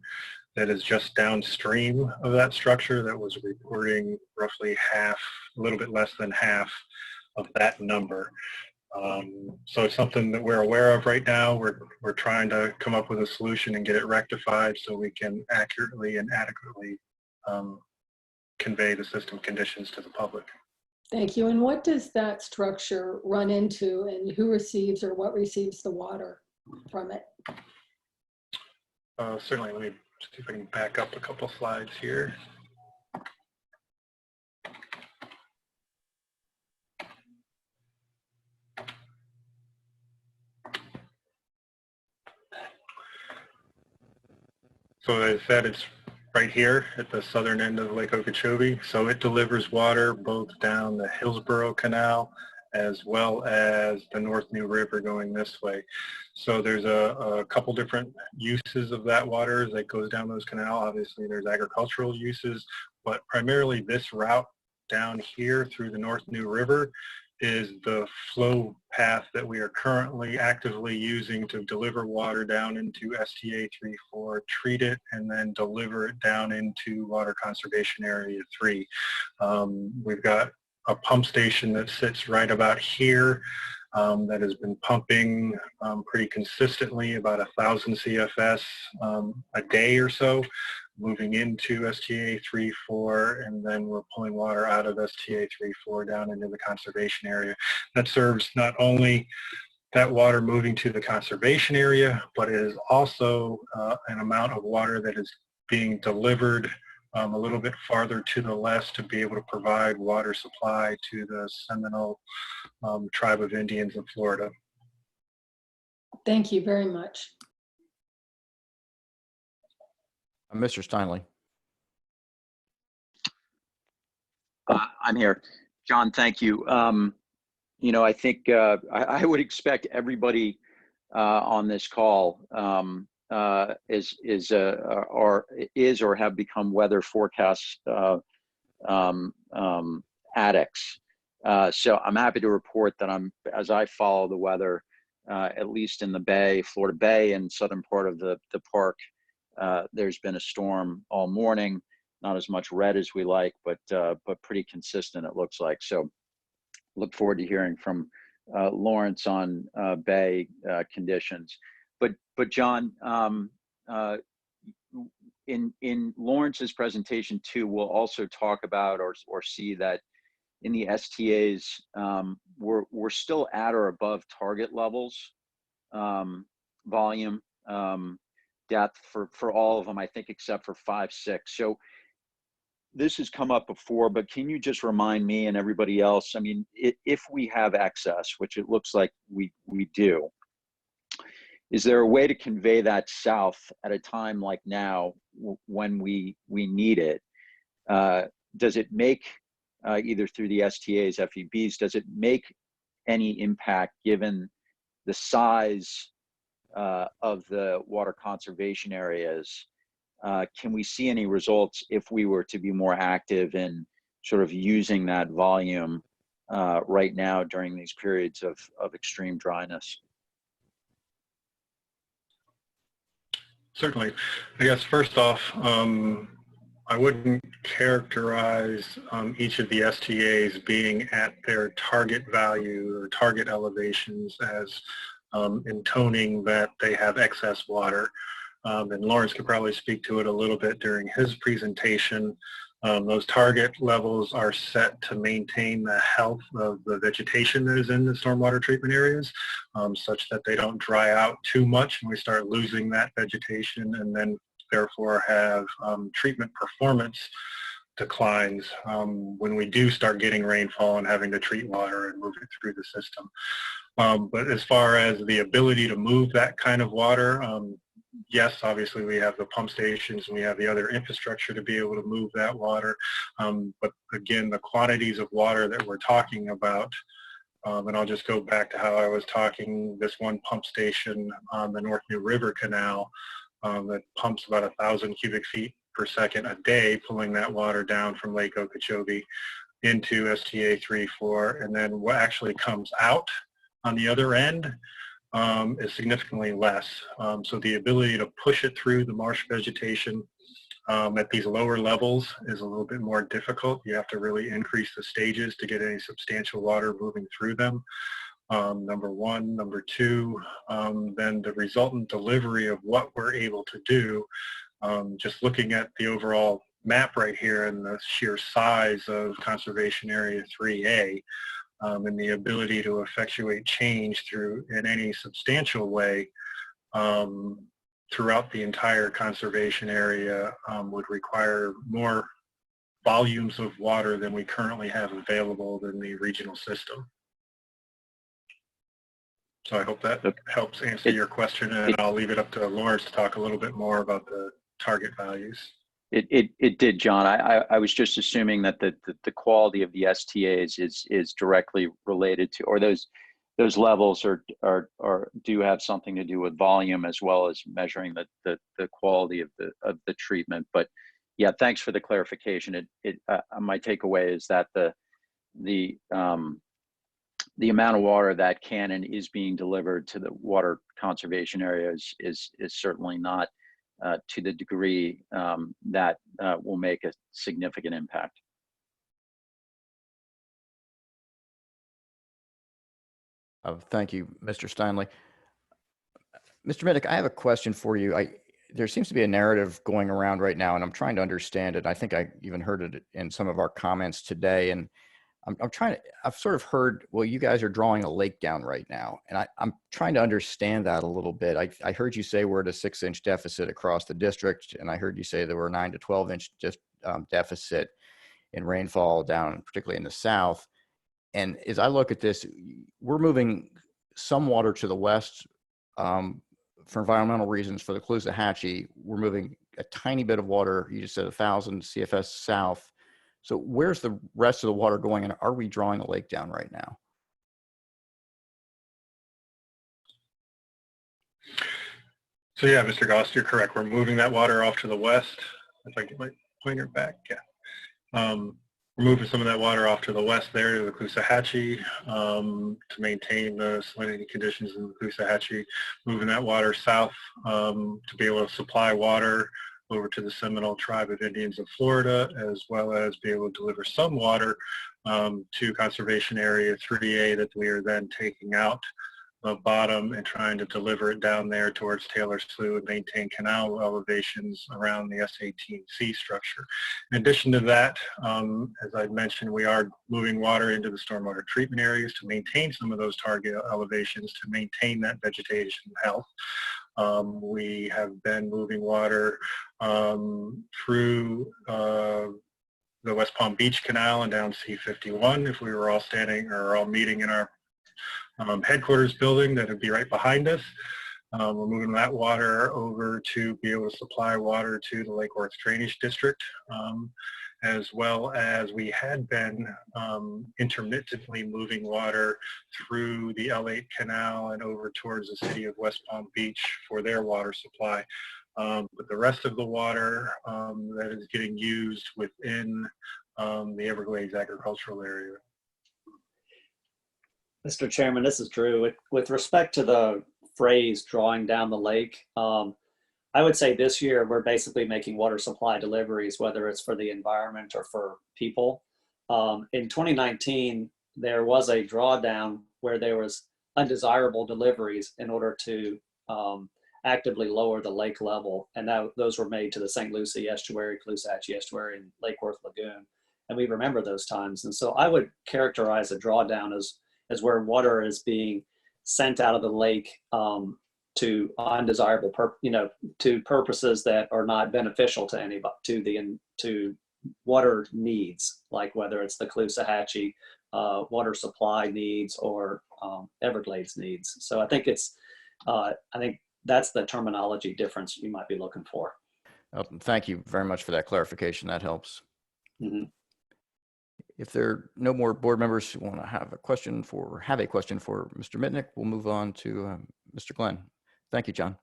that is just downstream of that structure that was reporting roughly half, a little bit less than half of that number. So it's something that we're aware of right now. We're trying to come up with a solution and get it rectified so we can accurately and adequately convey the system conditions to the public. Thank you. And what does that structure run into, and who receives or what receives the water from it? Certainly, let me see if I can back up a couple slides here. So as I said, it's right here at the southern end of Lake Okeechobee. So it delivers water both down the Hillsborough Canal as well as the North New River going this way. So there's a couple different uses of that water that goes down those canal. Obviously there's agricultural uses, but primarily this route down here through the North New River is the flow path that we are currently actively using to deliver water down into STA 3-4, treat it, and then deliver it down into Water Conservation Area 3. We've got a pump station that sits right about here that has been pumping pretty consistently about 1,000 CFS a day or so, moving into STA 3-4, and then we're pulling water out of STA 3-4 down into the conservation area. That serves not only that water moving to the conservation area, but it is also an amount of water that is being delivered a little bit farther to the west to be able to provide water supply to the Seminole tribe of Indians in Florida. Thank you very much. Mr. Steinle. I'm here. John, thank you. I think I would expect everybody on this call is or have become weather forecast addicts. So I'm happy to report that as I follow the weather, at least in the Bay, Florida Bay, and southern part of the park, there's been a storm all morning. Not as much red as we like, but pretty consistent, it looks like. So look forward to hearing from Lawrence on Bay conditions. But John, in Lawrence's presentation too, we'll also talk about or see that in the STAs, we're still at or above target levels, volume, depth for all of them, I think, except for 5, 6. So this has come up before, but can you just remind me and everybody else, I mean, if we have excess, which it looks like we do, is there a way to convey that south at a time like now when we need it? Does it make, either through the STAs, FEBs, does it make any impact given the size of the water conservation areas? Can we see any results if we were to be more active in sort of using that volume right now during these periods of extreme dryness? Certainly. I guess first off, I wouldn't characterize each of the STAs being at their target value or target elevations as intoning that they have excess water. And Lawrence could probably speak to it a little bit during his presentation. Those target levels are set to maintain the health of the vegetation that is in the stormwater treatment areas, such that they don't dry out too much and we start losing that vegetation, and then therefore have treatment performance declines when we do start getting rainfall and having to treat water and move it through the system. But as far as the ability to move that kind of water, yes, obviously we have the pump stations and we have the other infrastructure to be able to move that water. But again, the quantities of water that we're talking about, and I'll just go back to how I was talking, this one pump station on the North New River Canal that pumps about 1,000 cubic feet per second a day, pulling that water down from Lake Okeechobee into STA 3, 4, and then what actually comes out on the other end is significantly less. So the ability to push it through the marsh vegetation at these lower levels is a little bit more difficult. You have to really increase the stages to get any substantial water moving through them. Number one. Number two, then the resultant delivery of what we're able to do, just looking at the overall map right here and the sheer size of Conservation Area 3A, and the ability to effectuate change through in any substantial way throughout the entire conservation area would require more volumes of water than we currently have available in the regional system. So I hope that helps answer your question, and I'll leave it up to Lawrence to talk a little bit more about the target values. It did, John. I was just assuming that the quality of the STAs is directly related to, or those levels do have something to do with volume as well as measuring the quality of the treatment. But yeah, thanks for the clarification. My takeaway is that the amount of water that can and is being delivered to the water conservation areas is certainly not to the degree that will make a significant impact. Thank you, Mr. Steinle. Mr. Middick, I have a question for you. There seems to be a narrative going around right now, and I'm trying to understand it. I think I even heard it in some of our comments today, and I've sort of heard, well, you guys are drawing a lake down right now. And I'm trying to understand that a little bit. I heard you say we're at a 6-inch deficit across the district. And I heard you say there were 9 to 12 inch deficit in rainfall down, particularly in the south. And as I look at this, we're moving some water to the west for environmental reasons for the Caloosahatchee. We're moving a tiny bit of water, you just said 1,000 CFS south. So where's the rest of the water going, and are we drawing the lake down right now? So yeah, Mr. Goss, you're correct. We're moving that water off to the west. If I get my pointer back, yeah. We're moving some of that water off to the west there to the Caloosahatchee to maintain the salinity conditions in the Caloosahatchee. Moving that water south to be able to supply water over to the Seminole Tribe of Indians of Florida, as well as be able to deliver some water to Conservation Area 3A that we are then taking out the bottom and trying to deliver it down there towards Taylor Slough and maintain canal elevations around the S18C structure. In addition to that, as I mentioned, we are moving water into the stormwater treatment areas to maintain some of those target elevations, to maintain that vegetation health. We have been moving water through the West Palm Beach Canal and down C51. If we were all standing or all meeting in our headquarters building, that would be right behind us. We're moving that water over to be able to supply water to the Lake Worth Drainage District, as well as we had been intermittently moving water through the L8 Canal and over towards the city of West Palm Beach for their water supply. But the rest of the water that is getting used within the Everglades agricultural area. Mr. Chairman, this is Drew. With respect to the phrase drawing down the lake, I would say this year we're basically making water supply deliveries, whether it's for the environment or for people. In 2019, there was a drawdown where there was undesirable deliveries in order to actively lower the lake level, and those were made to the St. Lucie Estuary, Caloosahatchee Estuary, and Lake Worth Lagoon. And we remember those times. And so I would characterize a drawdown as where water is being sent out of the lake to undesirable, to purposes that are not beneficial to anybody, to water needs, like whether it's the Caloosahatchee water supply needs or Everglades needs. So I think I think that's the terminology difference you might be looking for. Thank you very much for that clarification. That helps. Mm-hmm. If there are no more board members who want to have a question for Mr. Mitnick, we'll move on to Mr. Glenn. Thank you, John.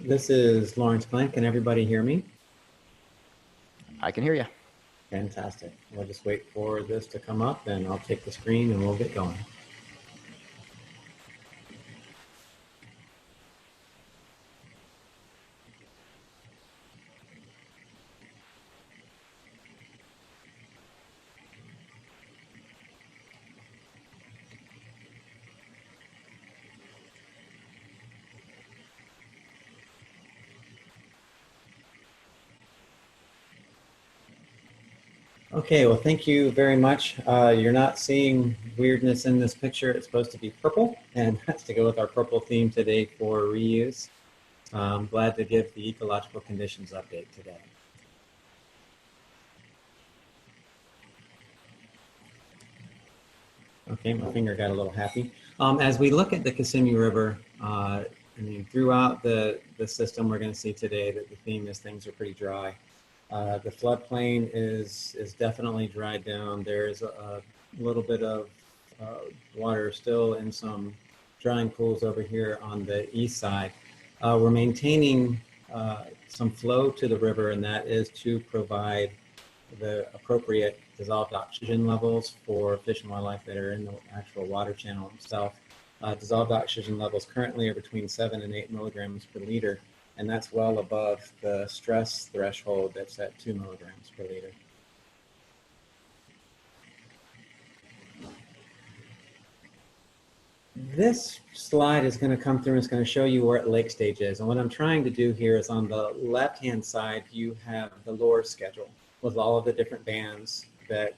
This is Lawrence Glenn. Can everybody hear me? I can hear you. Fantastic. We'll just wait for this to come up and I'll take the screen and we'll get going. Okay, well, thank you very much. You're not seeing weirdness in this picture. It's supposed to be purple, and that's to go with our purple theme today for reuse. I'm glad to give the ecological conditions update today. Okay, my finger got a little happy. As we look at the Kissimmee River, throughout the system, we're going to see today that the theme is things are pretty dry. The floodplain is definitely dried down. There's a little bit of water still in some drying pools over here on the east side. We're maintaining some flow to the river, and that is to provide the appropriate dissolved oxygen levels for fish and wildlife that are in the actual water channel itself. Dissolved oxygen levels currently are between 7 and 8 milligrams per liter, and that's well above the stress threshold that's at 2 milligrams per liter. This slide is going to come through and it's going to show you where lake stage is. And what I'm trying to do here is on the left-hand side, you have the lower schedule with all of the different bands that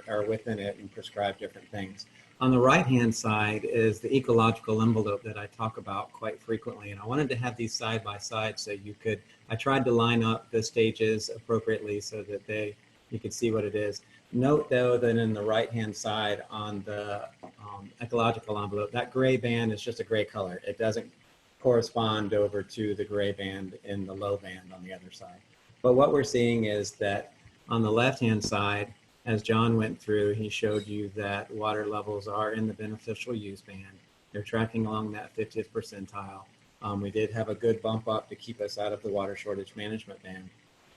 are within it and prescribe different things. On the right-hand side is the ecological envelope that I talk about quite frequently. And I wanted to have these side by side so you could, I tried to line up the stages appropriately so that you could see what it is. Note though that in the right-hand side on the ecological envelope, that gray band is just a gray color. It doesn't correspond over to the gray band in the low band on the other side. But what we're seeing is that on the left-hand side, as John went through, he showed you that water levels are in the beneficial use band. They're tracking along that 50th percentile. We did have a good bump up to keep us out of the water shortage management band.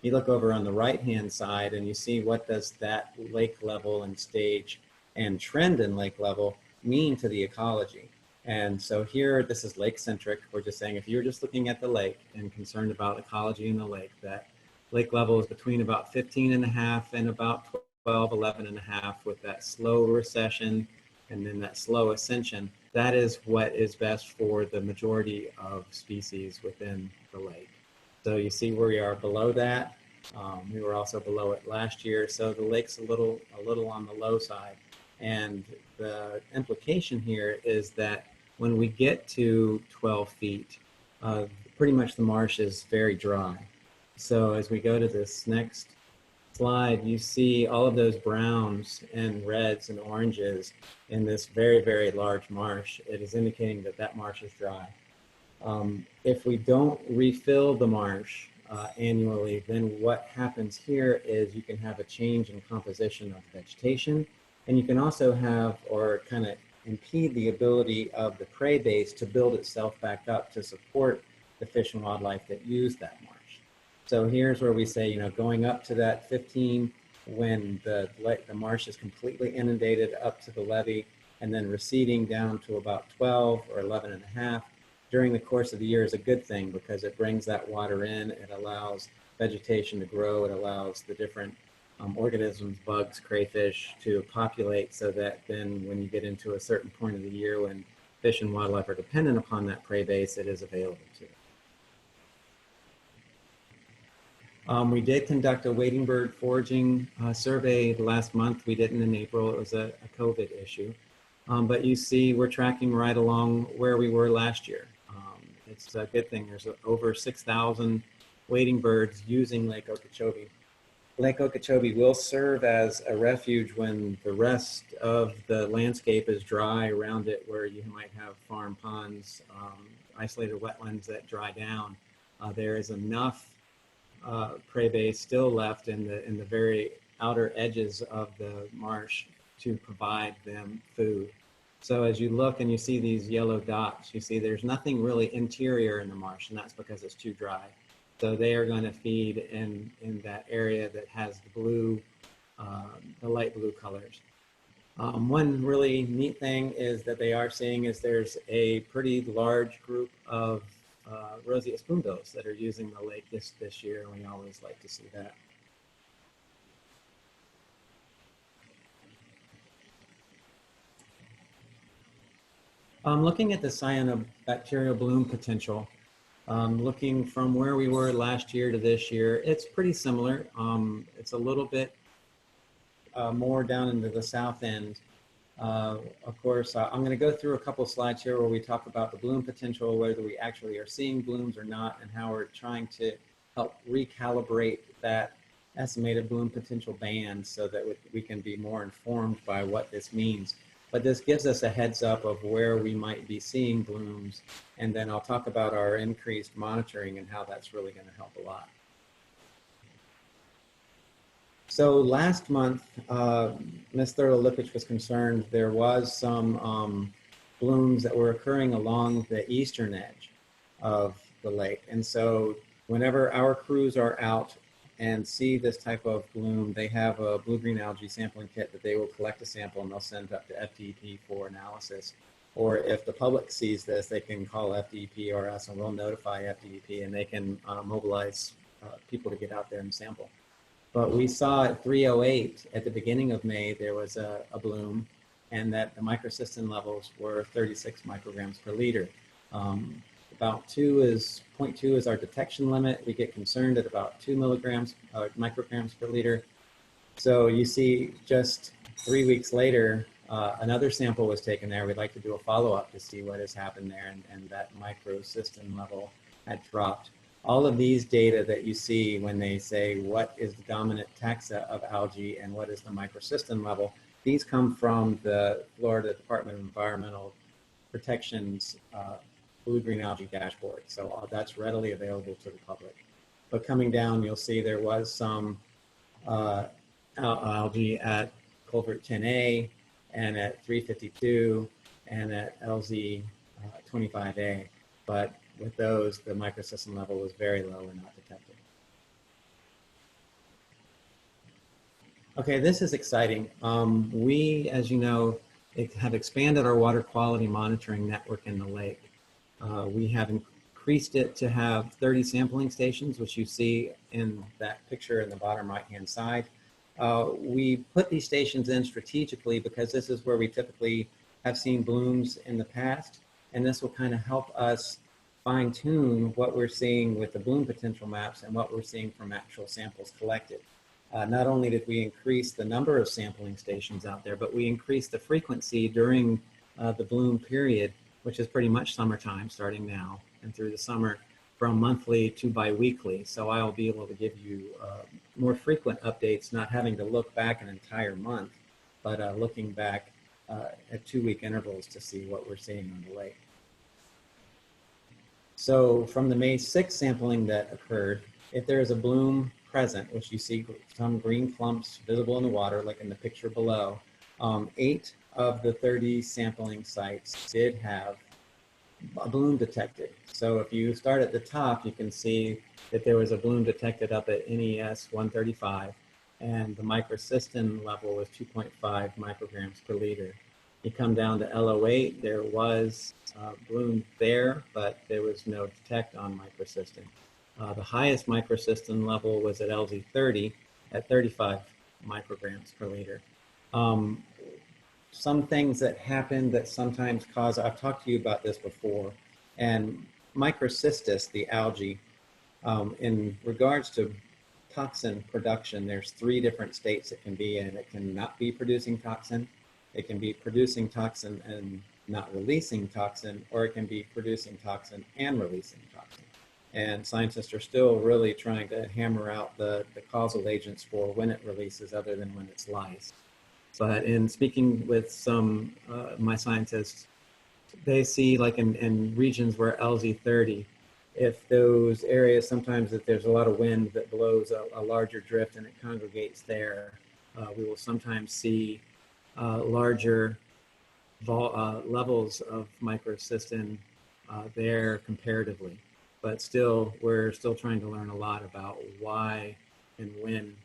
You look over on the right-hand side and you see what does that lake level and stage and trend in lake level mean to the ecology. And so here, this is lake centric. We're just saying if you're just looking at the lake and concerned about ecology in the lake, that lake level is between about 15.5 and about 12, 11.5 with that slow recession and then that slow ascension. That is what is best for the majority of species within the lake. So you see where we are below that. We were also below it last year. So the lake's a little on the low side. And the implication here is that when we get to 12 feet, pretty much the marsh is very dry. So as we go to this next slide, you see all of those browns and reds and oranges in this very, very large marsh. It is indicating that that marsh is dry. If we don't refill the marsh annually, then what happens here is you can have a change in composition of vegetation, and you can also have or kind of impede the ability of the prey base to build itself back up to support the fish and wildlife that use that marsh. So here's where we say, you know, going up to that 15 when the marsh is completely inundated up to the levee and then receding down to about 12 or 11.5 during the course of the year is a good thing because it brings that water in, it allows vegetation to grow, it allows the different organisms, bugs, crayfish to populate so that then when you get into a certain point of the year when fish and wildlife are dependent upon that prey base, it is available to them. We did conduct a wading bird foraging survey last month. We didn't in April. It was a COVID issue. But you see we're tracking right along where we were last year. It's a good thing. There's over 6,000 wading birds using Lake Okeechobee. Lake Okeechobee will serve as a refuge when the rest of the landscape is dry around it, where you might have farm ponds, isolated wetlands that dry down. There is enough prey base still left in the very outer edges of the marsh to provide them food. So as you look and you see these yellow dots, you see there's nothing really interior in the marsh, and that's because it's too dry. So they are going to feed in that area that has the blue, the light blue colors. One really neat thing is that they are seeing is there's a pretty large group of roseate spoonbills that are using the lake this year, and we always like to see that. Looking at the cyanobacterial bloom potential, looking from where we were last year to this year, it's pretty similar. It's a little bit more down into the south end. Of course, I'm going to go through a couple slides here where we talk about the bloom potential, whether we actually are seeing blooms or not, and how we're trying to help recalibrate that estimated bloom potential band so that we can be more informed by what this means. But this gives us a heads up of where we might be seeing blooms. And then I'll talk about our increased monitoring and how that's really going to help a lot. So last month, Ms. Thurlow Lipich was concerned there was some blooms that were occurring along the eastern edge of the lake. And so whenever our crews are out and see this type of bloom, they have a blue-green algae sampling kit that they will collect a sample and they'll send up to FDEP for analysis. Or if the public sees this, they can call FDEP or us and we'll notify FDEP and they can mobilize people to get out there and sample. But we saw at 308 at the beginning of May, there was a bloom and that the microcystin levels were 36 micrograms per liter. About 0.2 is our detection limit. We get concerned at about 2 micrograms per liter. So you see just 3 weeks later, another sample was taken there. We'd like to do a follow-up to see what has happened there, and that microcystin level had dropped. All of these data that you see when they say what is the dominant taxa of algae and what is the microcystin level, these come from the Florida Department of Environmental Protection's blue-green algae dashboard. So that's readily available to the public. But coming down, you'll see there was some algae at Culvert 10A and at 352 and at LZ 25A. But with those, the microcystin level was very low and not detected. Okay, this is exciting. We, as you know, have expanded our water quality monitoring network in the lake. We have increased it to have 30 sampling stations, which you see in that picture in the bottom right-hand side. We put these stations in strategically because this is where we typically have seen blooms in the past, and this will kind of help us fine-tune what we're seeing with the bloom potential maps and what we're seeing from actual samples collected. Not only did we increase the number of sampling stations out there, but we increased the frequency during the bloom period, which is pretty much summertime starting now and through the summer, from monthly to biweekly. So I'll be able to give you more frequent updates, not having to look back an entire month, but looking back at 2-week intervals to see what we're seeing on the lake. So from the May 6th sampling that occurred, if there is a bloom present, which you see some green clumps visible in the water, like in the picture below, 8 of the 30 sampling sites did have a bloom detected. So if you start at the top, you can see that there was a bloom detected up at NES 135, and the microcystin level was 2.5 micrograms per liter. You come down to LO8, there was bloom there, but there was no detect on microcystin. The highest microcystin level was at LZ30 at 35 micrograms per liter. Some things that happen that sometimes cause, I've talked to you about this before, and microcystis, the algae, in regards to toxin production, there's 3 different states it can be in. It can not be producing toxin, it can be producing toxin and not releasing toxin, or it can be producing toxin and releasing toxin. And scientists are still really trying to hammer out the causal agents for when it releases other than when it's lice. But in speaking with some my scientists, they see like in regions where LZ30, if those areas sometimes if there's a lot of wind that blows a larger drift and it congregates there, we will sometimes see larger levels of microcystin there comparatively. But still, we're still trying to learn a lot about why and when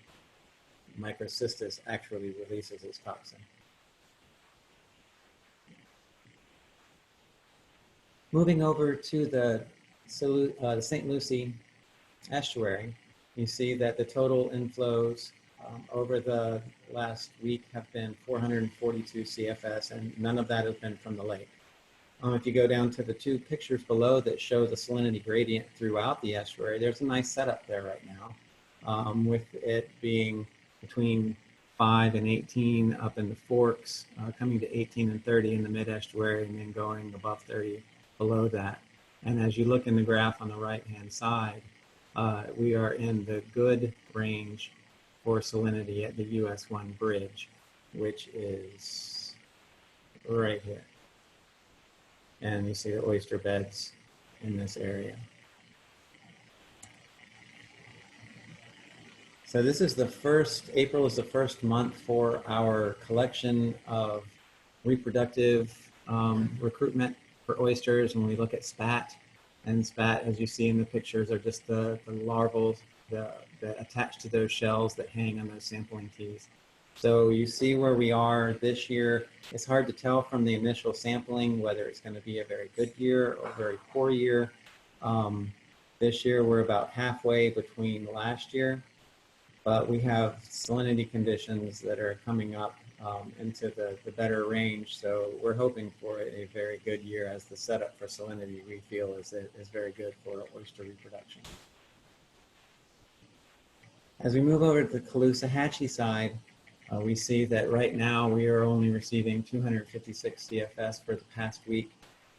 microcystis actually releases its toxin. Moving over to the St. Lucie estuary, you see that the total inflows over the last week have been 442 CFS, and none of that has been from the lake. If you go down to the 2 pictures below that show the salinity gradient throughout the estuary, there's a nice setup there right now, with it being between 5 and 18 up in the forks, coming to 18 and 30 in the mid-estuary, and then going above 30 below that. And as you look in the graph on the right-hand side, we are in the good range for salinity at the US 1 bridge, which is right here. And you see the oyster beds in this area. So this is the first, April is the first month for our collection of reproductive recruitment for oysters. When we look at spat, and spat, as you see in the pictures, are just the larvals that attach to those shells that hang on those sampling tees. So you see where we are this year. It's hard to tell from the initial sampling whether it's going to be a very good year or a very poor year. This year we're about halfway between last year, but we have salinity conditions that are coming up into the better range. So we're hoping for a very good year, as the setup for salinity we feel is very good for oyster reproduction. As we move over to the Caloosahatchee side, we see that right now we are only receiving 256 CFS for the past week.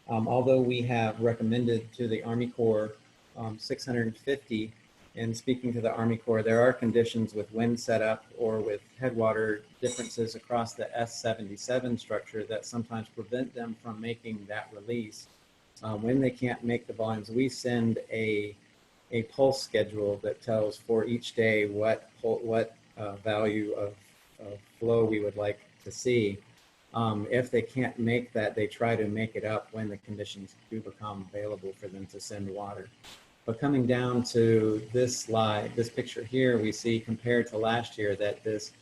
Although we have recommended to the Army Corps 650, and speaking to the Army Corps, there are conditions with wind setup or with headwater differences across the S77 structure that sometimes prevent them from making that release. When they can't make the volumes, we send a pulse schedule that tells for each day what value of flow we would like to see. If they can't make that, they try to make it up when the conditions do become available for them to send water. But coming down to this slide, this picture here, we see compared to last year that this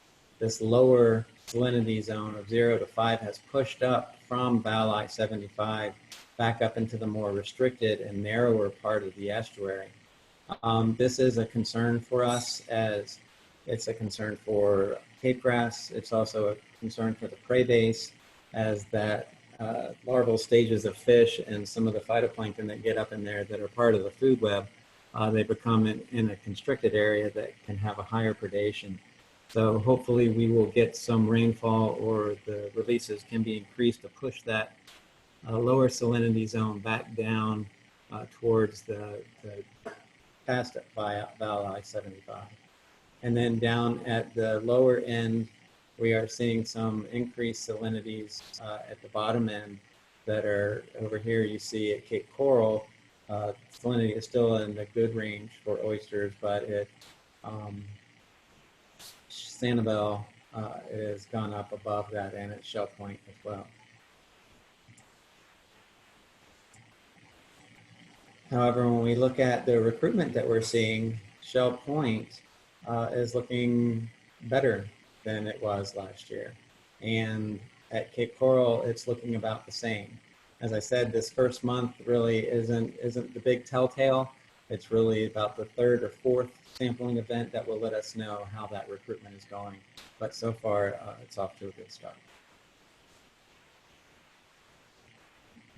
lower salinity zone of 0 to 5 has pushed up from Valley 75 back up into the more restricted and narrower part of the estuary. This is a concern for us, as it's a concern for Cape grass. It's also a concern for the prey base, as that larval stages of fish and some of the phytoplankton that get up in there that are part of the food web, they become in a constricted area that can have a higher predation. So hopefully we will get some rainfall, or the releases can be increased to push that lower salinity zone back down towards the past Valley 75. And then down at the lower end, we are seeing some increased salinities at the bottom end that are over here. You see at Cape Coral, salinity is still in the good range for oysters, but at Sanibel, it has gone up above that, and at Shell Point as well. However, when we look at the recruitment that we're seeing, Shell Point is looking better than it was last year. And at Cape Coral, it's looking about the same. As I said, this first month really isn't the big telltale. It's really about the third or fourth sampling event that will let us know how that recruitment is going. But so far, it's off to a good start.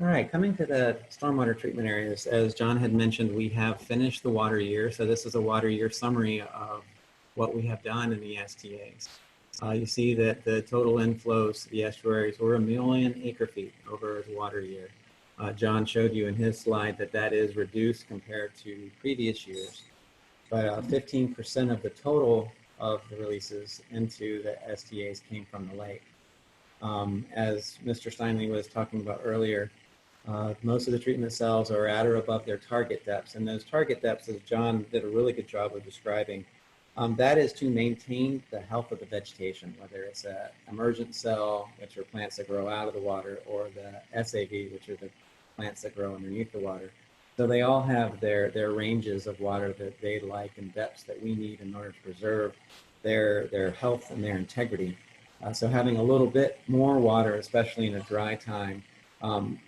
All right, coming to the stormwater treatment areas, as John had mentioned, we have finished the water year. So this is a water year summary of what we have done in the STAs. You see that the total inflows to the estuaries were 1 million acre feet over the water year. John showed you in his slide that that is reduced compared to previous years, but 15% of the total of the releases into the STAs came from the lake. As Mr. Steinle was talking about earlier, most of the treatment cells are at or above their target depths, and those target depths, as John did a really good job of describing, that is to maintain the health of the vegetation, whether it's an emergent cell, which are plants that grow out of the water, or the SAV, which are the plants that grow underneath the water. So they all have their ranges of water that they like and depths that we need in order to preserve their health and their integrity. So having a little bit more water, especially in a dry time, when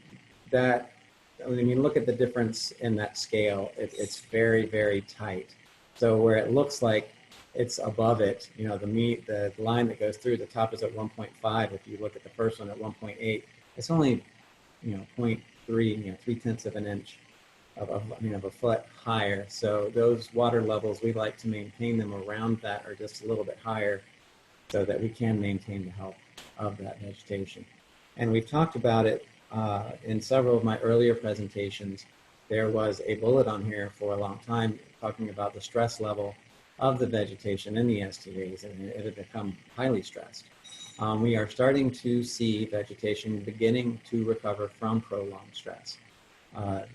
you look at the difference in that scale, it's very, very tight. So where it looks like it's above it, the line that goes through the top is at 1.5. If you look at the first one at 1.8, it's only 0.3, 3/10 of an inch of a foot higher. So those water levels, we like to maintain them around that or just a little bit higher, so that we can maintain the health of that vegetation. And we've talked about it in several of my earlier presentations. There was a bullet on here for a long time talking about the stress level of the vegetation in the STAs, and it had become highly stressed. We are starting to see vegetation beginning to recover from prolonged stress.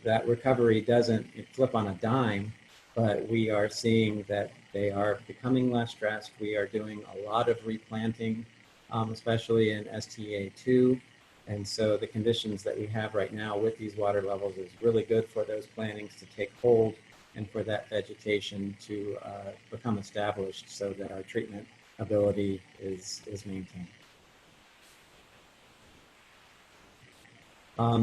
That recovery doesn't flip on a dime, but we are seeing that they are becoming less stressed. We are doing a lot of replanting, especially in STA2. And so the conditions that we have right now with these water levels is really good for those plantings to take hold and for that vegetation to become established, so that our treatment ability is maintained.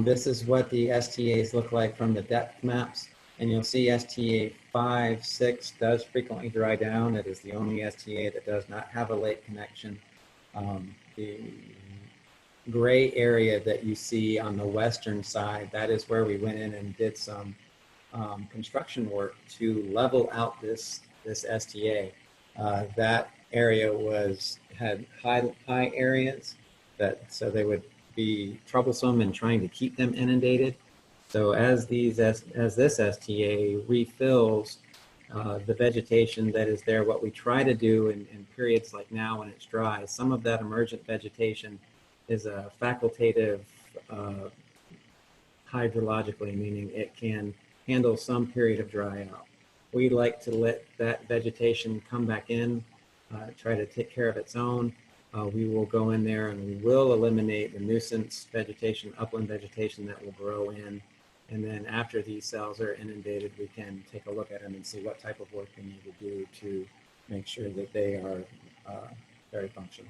This is what the STAs look like from the depth maps. And you'll see STA 5, 6 does frequently dry down. It is the only STA that does not have a lake connection. The gray area that you see on the western side, that is where we went in and did some construction work to level out this STA. That area had high areas so they would be troublesome in trying to keep them inundated. So as this STA refills the vegetation that is there, what we try to do in periods like now when it's dry, some of that emergent vegetation is a facultative hydrologically, meaning it can handle some period of dry out. We like to let that vegetation come back in, try to take care of its own. We will go in there and we will eliminate the nuisance vegetation, upland vegetation that will grow in. And then after these cells are inundated, we can take a look at them and see what type of work we need to do to make sure that they are very functional.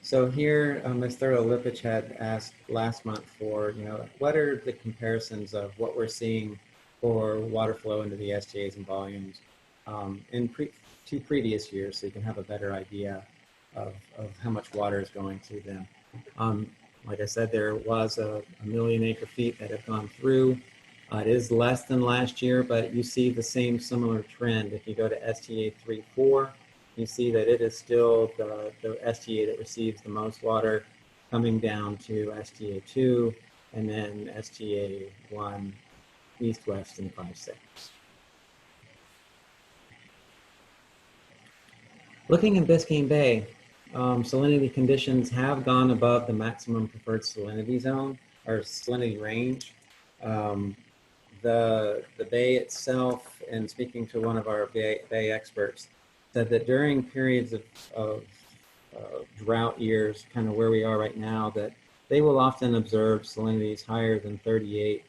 So here, Ms. Thurlow-Lipich had asked last month for, what are the comparisons of what we're seeing for water flow into the STAs and volumes in two previous years, so you can have a better idea of how much water is going to them. Like I said, there was a million acre feet that have gone through. It is less than last year, but you see the same similar trend. If you go to STA 3-4, you see that it is still the STA that receives the most water coming down to STA 2, and then STA 1, east, west, and 5-6. Looking in Biscayne Bay, salinity conditions have gone above the maximum preferred salinity zone or salinity range. The bay itself, and speaking to one of our bay experts, said that during periods of drought years, kind of where we are right now, that they will often observe salinities higher than 38,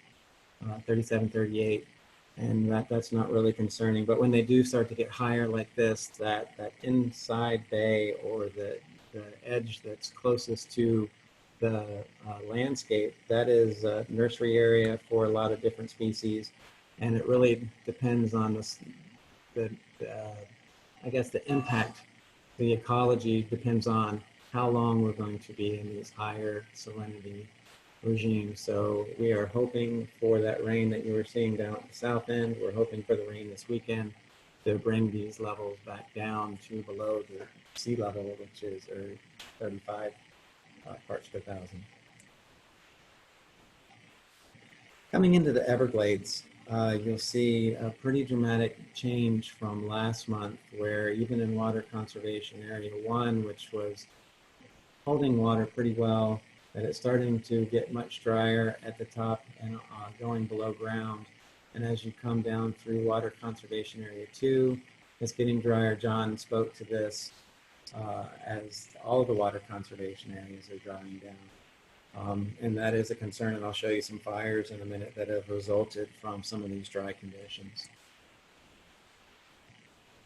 37, 38. And that's not really concerning. But when they do start to get higher like this, that inside bay or the edge that's closest to the landscape, that is a nursery area for a lot of different species. And it really depends on I guess the impact, the ecology depends on how long we're going to be in these higher salinity regime. So we are hoping for that rain that you were seeing down at the south end. We're hoping for the rain this weekend to bring these levels back down to below the sea level, which is 35 parts per thousand. Coming into the Everglades, you'll see a pretty dramatic change from last month, where even in water conservation area 1, which was holding water pretty well, that it's starting to get much drier at the top and going below ground. And as you come down through water conservation area 2, it's getting drier. John spoke to this as all of the water conservation areas are drying down. And that is a concern, and I'll show you some fires in a minute that have resulted from some of these dry conditions.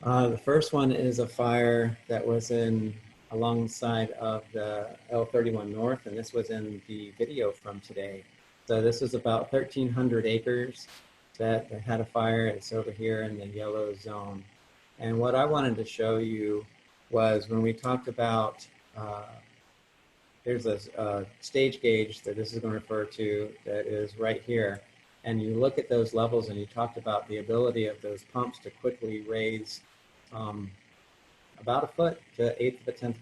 The first one is a fire that was alongside of the L31 North, and this was in the video from today. So this is about 1,300 acres that had a fire. It's over here in the yellow zone. And what I wanted to show you was when we talked about, there's a stage gauge that this is going to refer to that is right here. And you look at those levels, and you talked about the ability of those pumps to quickly raise about a foot to 8/10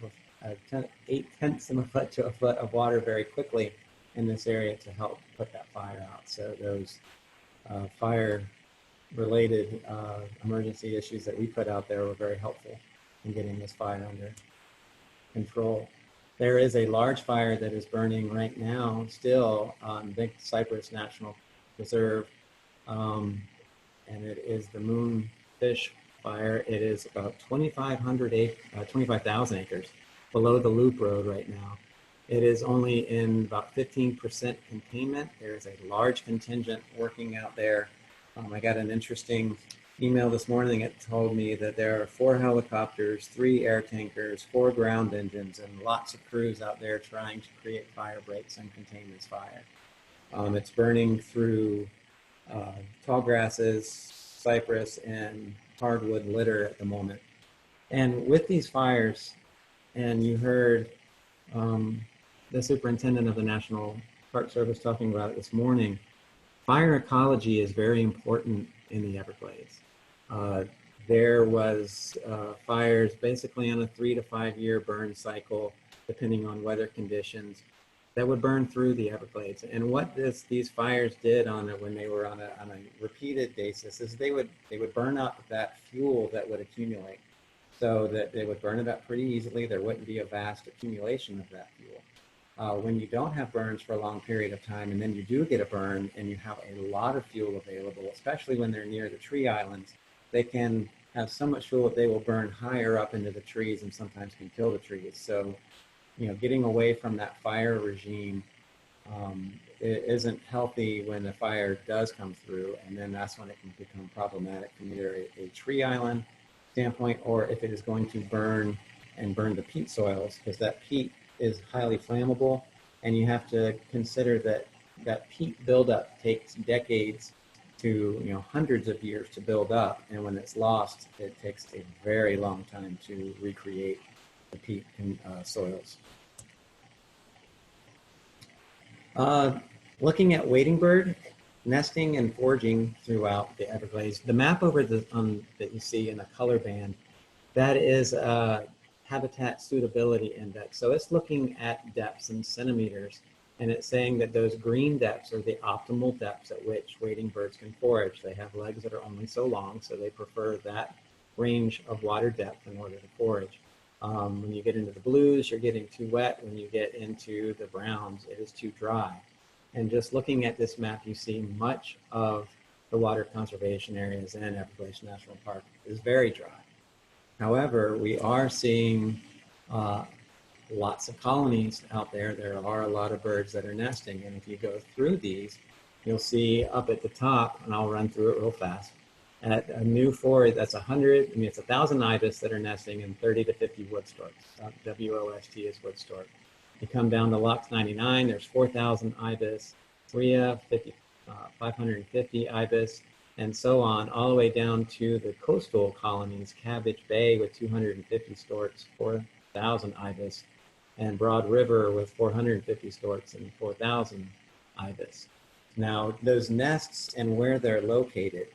of a foot to a foot of water very quickly in this area to help put that fire out. So those fire-related emergency issues that we put out there were very helpful in getting this fire under control. There is a large fire that is burning right now still on Big Cypress National Preserve, and it is the Moonfish fire. It is about 25,000 acres below the loop road right now. It is only in about 15% containment. There is a large contingent working out there. I got an interesting email this morning. It told me that there are 4 helicopters, 3 air tankers, 4 ground engines, and lots of crews out there trying to create fire breaks and contain this fire. It's burning through tall grasses, cypress, and hardwood litter at the moment. And with these fires, and you heard the superintendent of the National Park Service talking about it this morning, fire ecology is very important in the Everglades. There was fires basically on a 3 to 5 year burn cycle, depending on weather conditions, that would burn through the Everglades. And what these fires did on it when they were on a repeated basis is they would burn up that fuel that would accumulate, so that they would burn it up pretty easily. There wouldn't be a vast accumulation of that fuel. When you don't have burns for a long period of time, and then you do get a burn and you have a lot of fuel available, especially when they're near the tree islands, they can have so much fuel that they will burn higher up into the trees and sometimes can kill the trees. So, you know, getting away from that fire regime it isn't healthy when a fire does come through, and then that's when it can become problematic from either a tree island standpoint, or if it is going to burn the peat soils, because that peat is highly flammable, and you have to consider that peat buildup takes decades to, you know, hundreds of years to build up, and when it's lost, it takes a very long time to recreate the peat soils. Looking at wading bird nesting and foraging throughout the Everglades, the map over that you see in the color band, that is a habitat suitability index. So it's looking at depths in centimeters, and it's saying that those green depths are the optimal depths at which wading birds can forage. They have legs that are only so long, so they prefer that range of water depth in order to forage. When you get into the blues, you're getting too wet. When you get into the browns, it is too dry. And just looking at this map, you see much of the water conservation areas in Everglades National Park is very dry. However, we are seeing lots of colonies out there. There are a lot of birds that are nesting. And if you go through these, you'll see up at the top, and I'll run through it real fast, at a new forage, that's 1,000 ibis that are nesting and 30 to 50 wood storks. WOST is wood stork. You come down to Lox 99, there's 4,000 ibis, Rhea, 550 ibis, and so on, all the way down to the coastal colonies, Cabbage Bay with 250 storks, 4,000 ibis, and Broad River with 450 storks and 4,000 ibis. Now, those nests and where they're located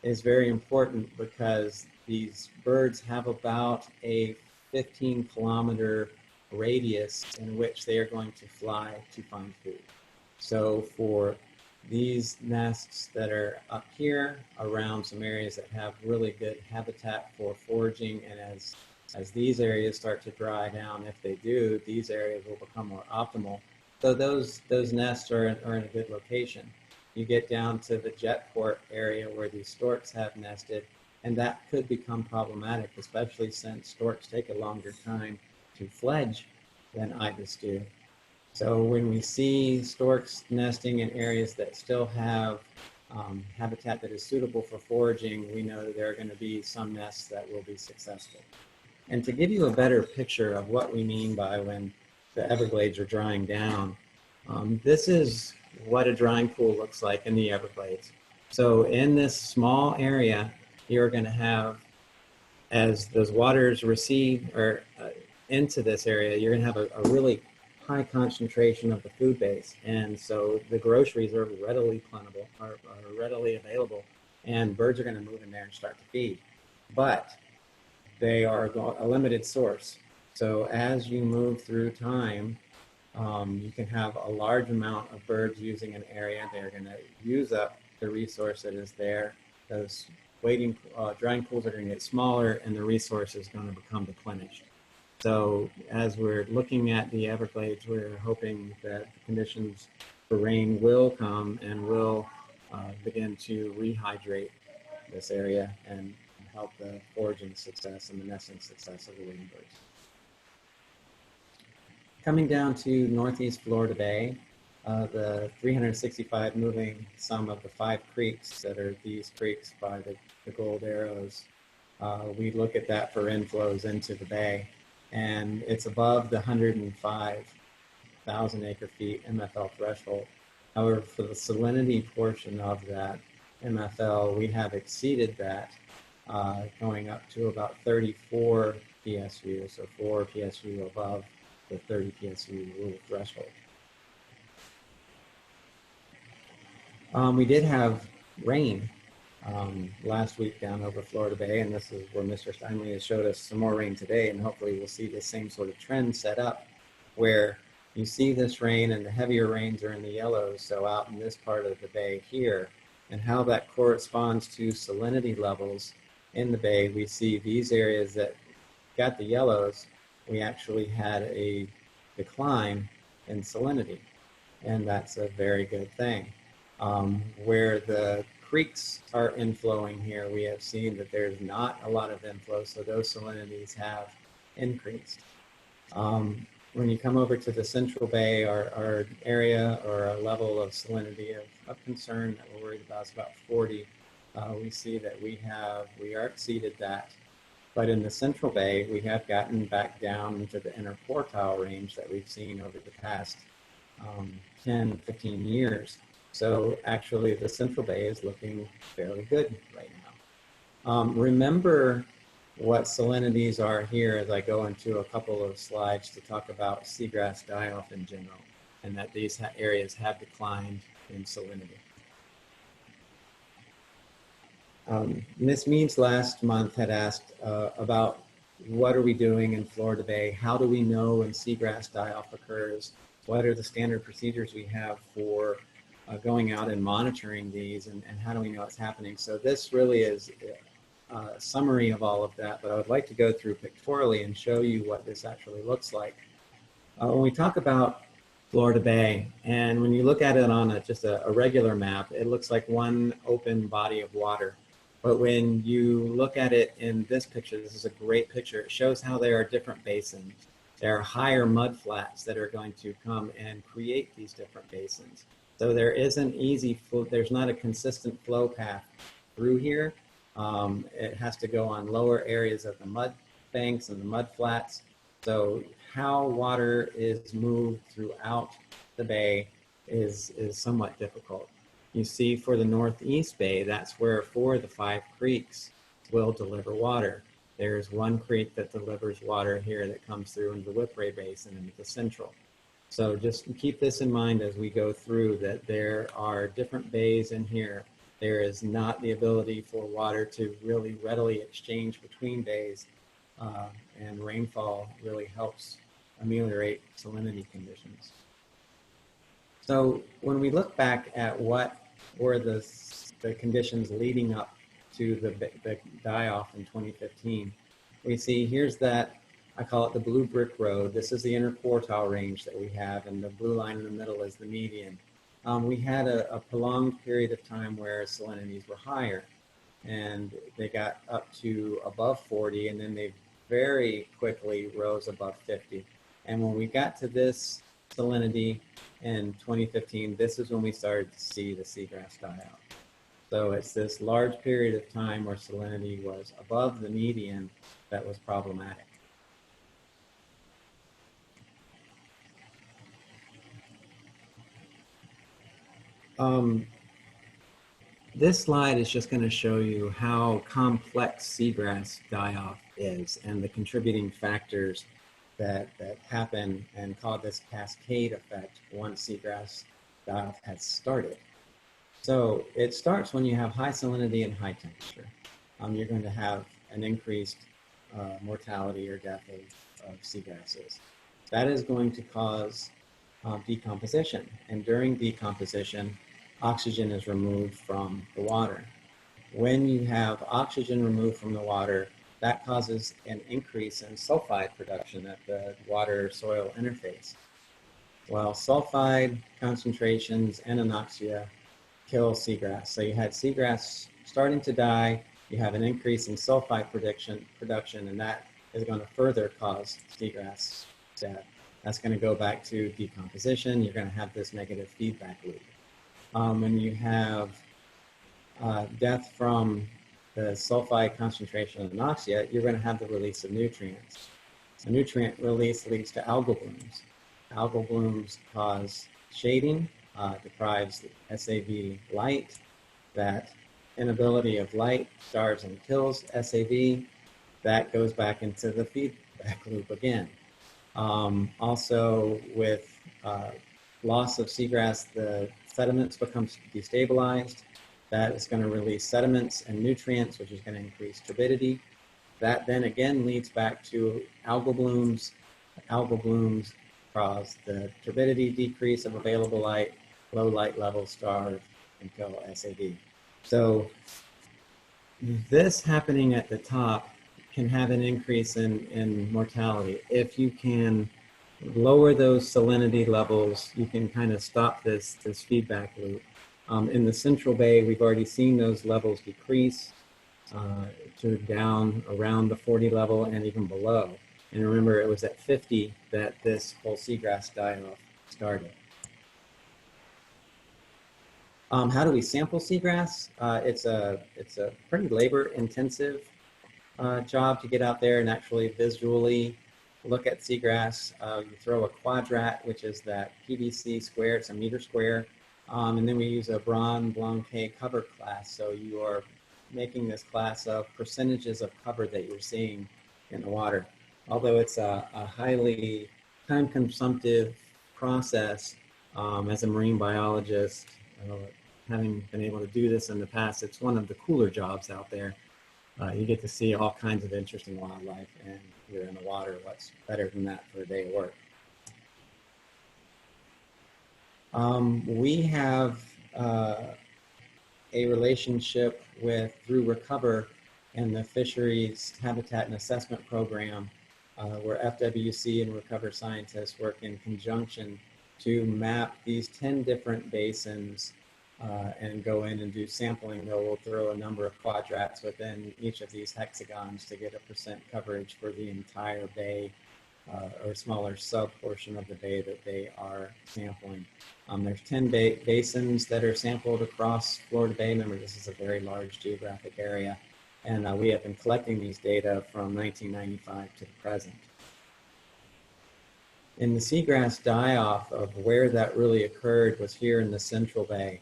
is very important, because these birds have about a 15-kilometer radius in which they are going to fly to find food. So for these nests that are up here around some areas that have really good habitat for foraging, and as these areas start to dry down, if they do, these areas will become more optimal. So those nests are in a good location. You get down to the Jetport area where these storks have nested, and that could become problematic, especially since storks take a longer time to fledge than ibis do. So when we see storks nesting in areas that still have habitat that is suitable for foraging, we know that there are going to be some nests that will be successful. And to give you a better picture of what we mean by when the Everglades are drying down, this is what a drying pool looks like in the Everglades. So in this small area, you're going to have, as those waters recede or into this area, you're going to have a really high concentration of the food base. And so the groceries are readily plentiful, are readily available, and birds are going to move in there and start to feed. But they are a limited source. So as you move through time, you can have a large amount of birds using an area. They're going to use up the resource that is there. Those drying pools are going to get smaller, and the resource is going to become deplenished. So as we're looking at the Everglades, we're hoping that the conditions for rain will come and will begin to rehydrate this area and help the foraging success and the nesting success of the wading birds. Coming down to Northeast Florida Bay, the 365 moving some of the 5 creeks that are these creeks by the gold arrows. We look at that for inflows into the bay, and it's above the 105,000 acre feet MFL threshold. However, for the salinity portion of that MFL, we have exceeded that, going up to about 34 PSU, so 4 PSU above the 30 PSU rule threshold. We did have rain last week down over Florida Bay, and this is where Mr. Steinley has showed us some more rain today, and hopefully we'll see the same sort of trend set up where you see this rain and the heavier rains are in the yellows, so out in this part of the bay here, and how that corresponds to salinity levels in the bay. We see these areas that got the yellows, we actually had a decline in salinity, and that's a very good thing. Where the creeks are inflowing here, we have seen that there's not a lot of inflow, so those salinities have increased. When you come over to the Central Bay, our area or a level of salinity of concern that we're worried about is about 40. We see that we are exceeded that. But in the Central Bay, we have gotten back down into the interquartile range that we've seen over the past 10, 15 years. So actually the Central Bay is looking fairly good right now. Remember what salinities are here as I go into a couple of slides to talk about seagrass die-off in general, and that these areas have declined in salinity. Ms. Meads last month had asked about what are we doing in Florida Bay? How do we know when seagrass die-off occurs? What are the standard procedures we have for going out and monitoring these, and how do we know it's happening? So this really is a summary of all of that, but I would like to go through pictorially and show you what this actually looks like. When we talk about Florida Bay, and when you look at it on just a regular map, it looks like one open body of water. But when you look at it in this picture, this is a great picture. It shows how there are different basins. There are higher mud flats that are going to come and create these different basins. So there isn't easy flow, there's not a consistent flow path through here. It has to go on lower areas of the mud banks and the mud flats. So how water is moved throughout the bay is somewhat difficult. You see for the Northeast Bay, that's where 4 of the 5 creeks will deliver water. There's one creek that delivers water here that comes through into the Whipray Basin and the Central. So just keep this in mind as we go through, that there are different bays in here. There is not the ability for water to really readily exchange between bays, and rainfall really helps ameliorate salinity conditions. So when we look back at what were the conditions leading up to the die-off in 2015, we see here's that, I call it the blue brick road. This is the interquartile range that we have, and the blue line in the middle is the median. We had a prolonged period of time where salinities were higher, and they got up to above 40, and then they very quickly rose above 50. And when we got to this salinity in 2015, this is when we started to see the seagrass die out. So it's this large period of time where salinity was above the median that was problematic. This slide is just going to show you how complex seagrass die-off is and the contributing factors that happen and cause this cascade effect once seagrass die-off has started. So it starts when you have high salinity and high temperature. You're going to have an increased mortality or death of seagrasses. That is going to cause decomposition, and during decomposition, oxygen is removed from the water. When you have oxygen removed from the water, that causes an increase in sulfide production at the water-soil interface. Well, sulfide concentrations and anoxia kill seagrass. So you had seagrass starting to die, you have an increase in sulfide production, and that is going to further cause seagrass death. That's going to go back to decomposition. You're going to have this negative feedback loop. When you have death from the sulfide concentration of anoxia, you're going to have the release of nutrients. The nutrient release leads to algal blooms. Algal blooms cause shading, deprives SAV light. That inability of light starves and kills SAV. That goes back into the feedback loop again. Also with loss of seagrass, the sediments become destabilized, That is going to release sediments and nutrients, which is going to increase turbidity. That then again leads back to algal blooms. Algal blooms cause the turbidity decrease of available light, low light levels starve until SAD. So this happening at the top can have an increase in mortality. If you can lower those salinity levels, you can kind of stop this feedback loop. In the Central Bay, we've already seen those levels decrease to down around the 40 level and even below. And remember, it was at 50 that this whole seagrass die-off started. How do we sample seagrass? It's a pretty labor-intensive job to get out there and actually visually look at seagrass. You throw a quadrat, which is that PVC square, it's a meter square, and then we use a Braun-Blanquet cover class. So you are making this class of percentages of cover that you're seeing in the water. Although it's a highly time-consumptive process, as a marine biologist, having been able to do this in the past, it's one of the cooler jobs out there. You get to see all kinds of interesting wildlife, and you're in the water. What's better than that for a day of work? We have a relationship through Recover and the Fisheries Habitat and Assessment Program, where FWC and Recover scientists work in conjunction to map these 10 different basins and go in and do sampling. We'll throw a number of quadrats within each of these hexagons to get a % coverage for the entire bay or smaller sub portion of the bay that they are sampling. There's 10 basins that are sampled across Florida Bay. Remember, this is a very large geographic area. And we have been collecting these data from 1995 to the present. In the seagrass die-off, of where that really occurred was here in the Central Bay.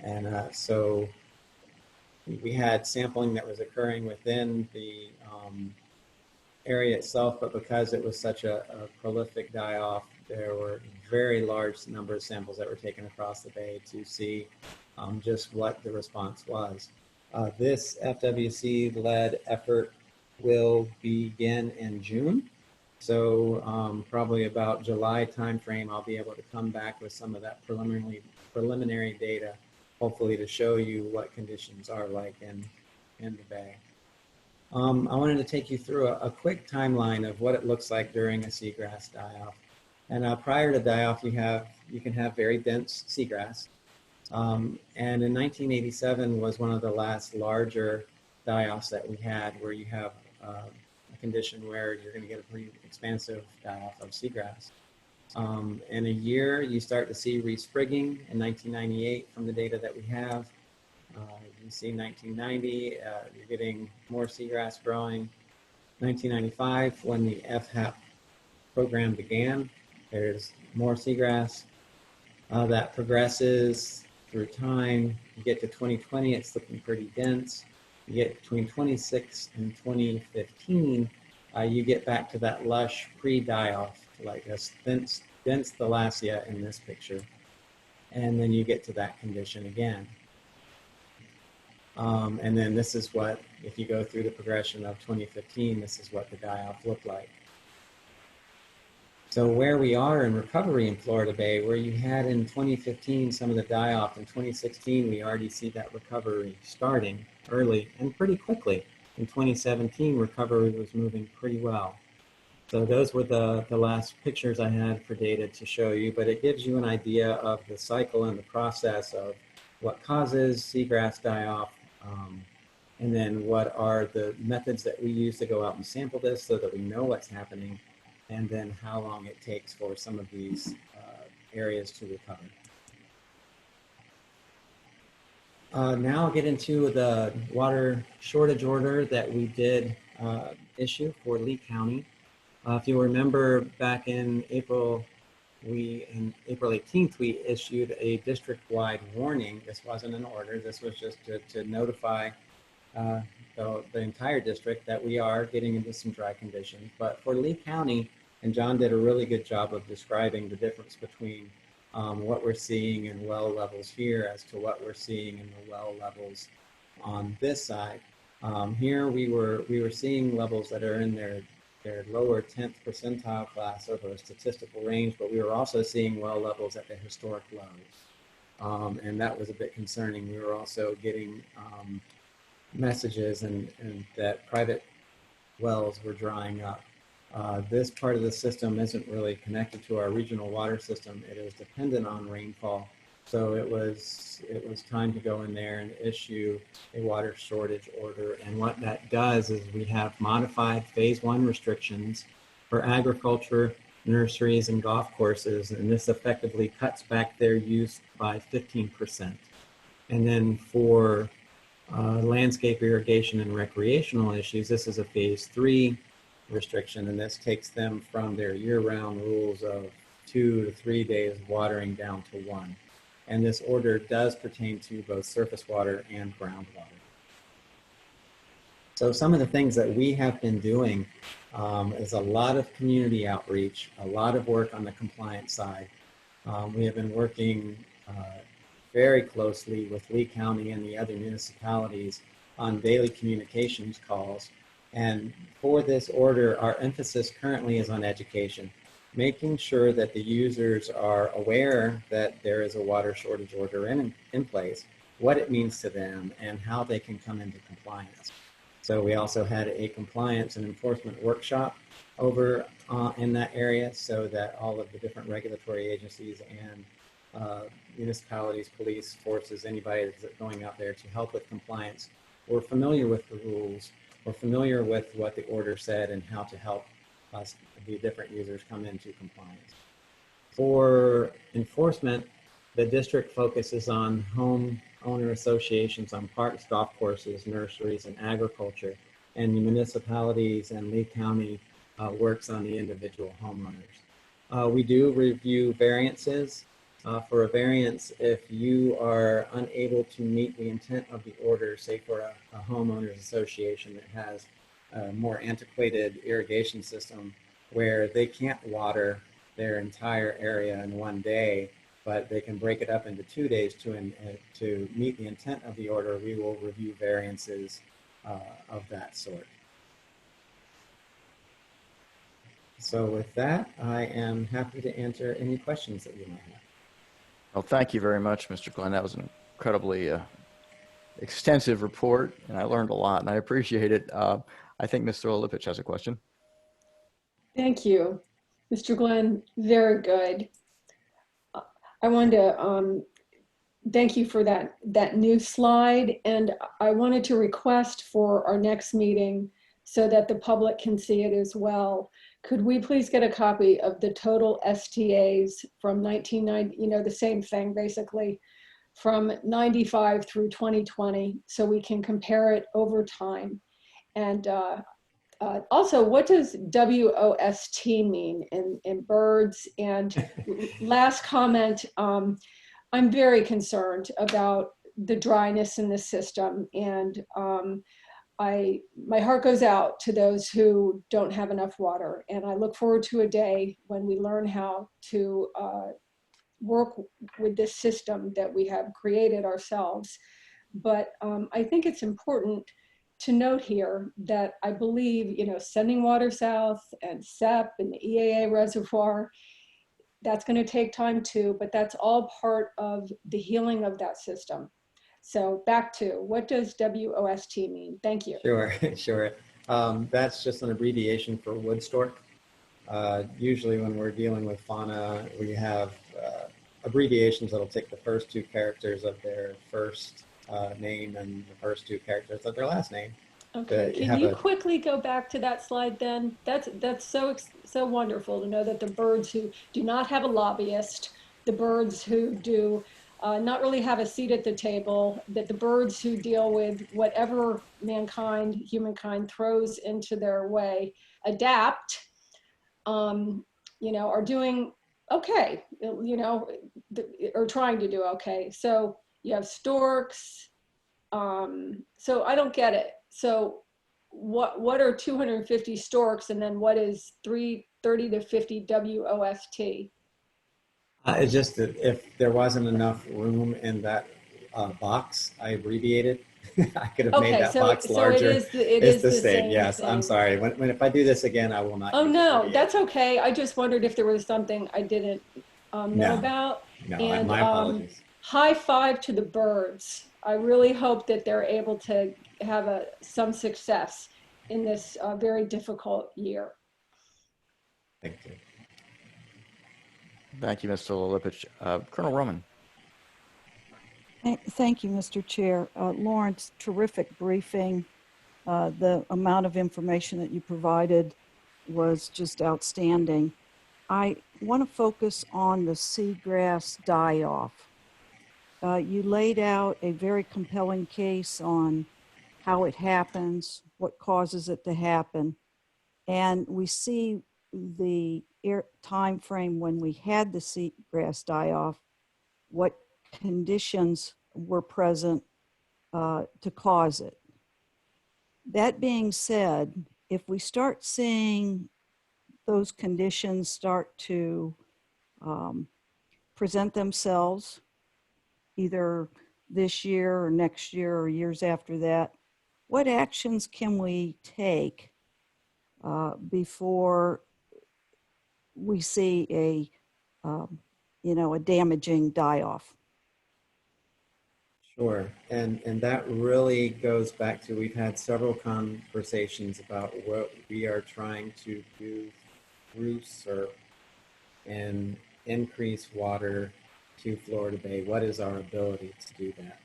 And so we had sampling that was occurring within the area itself, but because it was such a prolific die-off, there were very large number of samples that were taken across the bay to see just what the response was. This FWC-led effort will begin in June. So probably about July timeframe, I'll be able to come back with some of that preliminary data, hopefully to show you what conditions are like in the bay. I wanted to take you through a quick timeline of what it looks like during a seagrass die-off. And prior to die-off, you can have very dense seagrass. And in 1987 was one of the last larger die-offs that we had, where you have a condition where you're going to get a pretty expansive die-off of seagrass. In a year, you start to see resprigging in 1998 from the data that we have. You see 1990, you're getting more seagrass growing. 1995, when the FHAP program began, there's more seagrass. That progresses through time. You get to 2020, it's looking pretty dense. You get between 26 and 2015, you get back to that lush pre-die-off, like a dense thalassia in this picture. And then you get to that condition again. And then this is what, if you go through the progression of 2015, this is what the die-off looked like. So where we are in recovery in Florida Bay, where you had in 2015 some of the die-off, in 2016 we already see that recovery starting early and pretty quickly. In 2017, recovery was moving pretty well. So those were the last pictures I had for data to show you, but it gives you an idea of the cycle and the process of what causes seagrass die-off, and then what are the methods that we use to go out and sample this so that we know what's happening, and then how long it takes for some of these areas to recover. Now I'll get into the water shortage order that we did issue for Lee County. If you'll remember, back in April 18th, we issued a district-wide warning. This wasn't an order. This was just to notify the entire district that we are getting into some dry conditions. But for Lee County, and John did a really good job of describing the difference between what we're seeing in well levels here as to what we're seeing in the well levels on this side. Here we were seeing levels that are in their lower 10th percentile class over a statistical range, but we were also seeing well levels at the historic lows. And that was a bit concerning. We were also getting messages and that private wells were drying up. This part of the system isn't really connected to our regional water system. It is dependent on rainfall. So it was time to go in there and issue a water shortage order. And what that does is we have modified phase 1 restrictions for agriculture, nurseries, and golf courses. And this effectively cuts back their use by 15%. And then for landscape irrigation and recreational issues, this is a phase 3 restriction, and this takes them from their year-round rules of 2 to 3 days watering down to 1. And this order does pertain to both surface water and groundwater. So some of the things that we have been doing is a lot of community outreach, a lot of work on the compliance side. We have been working very closely with Lee County and the other municipalities on daily communications calls. And for this order, our emphasis currently is on education, making sure that the users are aware that there is a water shortage order in place, what it means to them, and how they can come into compliance. So we also had a compliance and enforcement workshop over in that area so that all of the different regulatory agencies and municipalities, police forces, anybody that's going out there to help with compliance, were familiar with the rules, were familiar with what the order said and how to help us, the different users, come into compliance. For enforcement, the district focuses on homeowner associations on parks, golf courses, nurseries, and agriculture, and the municipalities and Lee County works on the individual homeowners. We do review variances. For a variance, if you are unable to meet the intent of the order, say for a homeowners association that has a more antiquated irrigation system where they can't water their entire area in one day, but they can break it up into 2 days to meet the intent of the order, we will review variances of that sort. So with that, I am happy to answer any questions that you might have. Well, thank you very much, Mr. Glenn. That was an incredibly extensive report, and I learned a lot, and I appreciate it. I think Mr. Lipich has a question. Thank you, Mr. Glenn. Very good. I wanted to thank you for that new slide, and I wanted to request for our next meeting so that the public can see it as well. Could we please get a copy of the total STAs from 1990, you know, the same thing basically, from 95 through 2020, so we can compare it over time? And also, what does WOST mean in birds? And last comment, I'm very concerned about the dryness in the system, and my heart goes out to those who don't have enough water, and I look forward to a day when we learn how to work with this system that we have created ourselves. But I think it's important to note here that I believe, you know, sending water south and SEP and the EAA reservoir, that's going to take time too, but that's all part of the healing of that system. So back to, what does WOST mean? Thank you. Sure, sure. That's just an abbreviation for wood stork. Usually when we're dealing with fauna, we have abbreviations that'll take the first 2 characters of their first name and the first 2 characters of their last name. Okay, can you quickly go back to that slide then? That's so wonderful to know that the birds who do not have a lobbyist, the birds who do not really have a seat at the table, that the birds who deal with whatever humankind throws into their way, adapt, you know, are doing okay, you know, or trying to do okay. So you have storks. So I don't get it. So what are 250 storks, and then what is 30 to 50 WOST? It's just that if there wasn't enough room in that box, I abbreviated. I could have made Okay, that so box so larger. it It's is the the same. same Yes, I'm thing. sorry. If I do this again, I will not. Oh use no, abbreviated. that's okay. I just wondered if there was something I didn't know No, about. no, And my apologies. high five to the birds. I really hope that they're able to have some success in this very difficult year. Thank you. Thank you, Mr. Lipich. Colonel Roman. Thank you, Mr. Chair. Lawrence, terrific briefing. The amount of information that you provided was just outstanding. I want to focus on the seagrass die-off. You laid out a very compelling case on how it happens, what causes it to happen. And we see the time frame when we had the seagrass die-off, what conditions were present to cause it. That being said, if we start seeing those conditions start to present themselves either this year or next year or years after that, what actions can we take before we see a damaging die-off? Sure, and that really goes back to, we've had several conversations about what we are trying to do through SERP and increase water to Florida Bay. What is our ability to do that?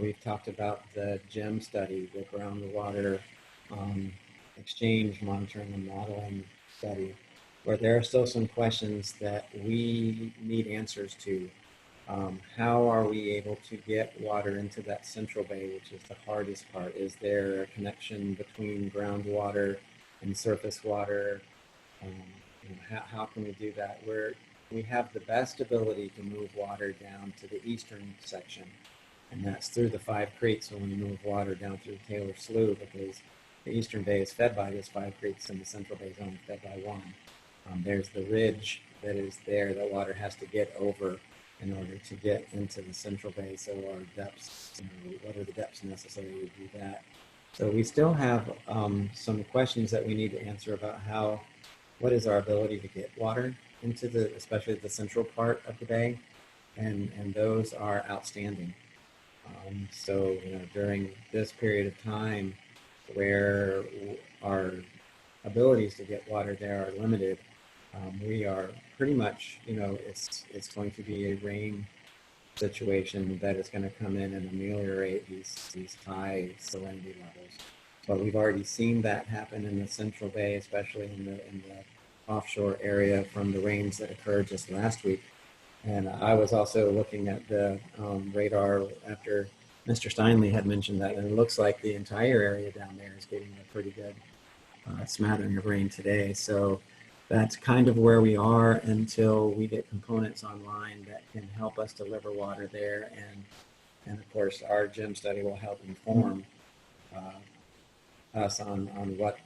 We've talked about the GEM study, the groundwater exchange monitoring and modeling study, where there are still some questions that we need answers to. How are we able to get water into that central bay, which is the hardest part? Is there a connection between groundwater and surface water? How can we do that? We have the best ability to move water down to the eastern section, and that's through the 5 creeks when we move water down through Taylor Slough, because the eastern bay is fed by those 5 creeks and the central bay is only fed by 1. There's the ridge that is there that water has to get over in order to get into the central bay. So our depths, what are the depths necessary to do that? So we still have some questions that we need to answer about what is our ability to get water into especially the central part of the bay, and those are outstanding. So during this period of time where our abilities to get water there are limited, we are pretty much, it's going to be a rain situation that is going to come in and ameliorate these high salinity levels. But we've already seen that happen in the Central Bay, especially in the offshore area from the rains that occurred just last week. And I was also looking at the radar after Mr. Steinley had mentioned that, and it looks like the entire area down there is getting a pretty good smattering of rain today. So that's kind of where we are until we get components online that can help us deliver water there. And of course, our GEM study will help inform us on what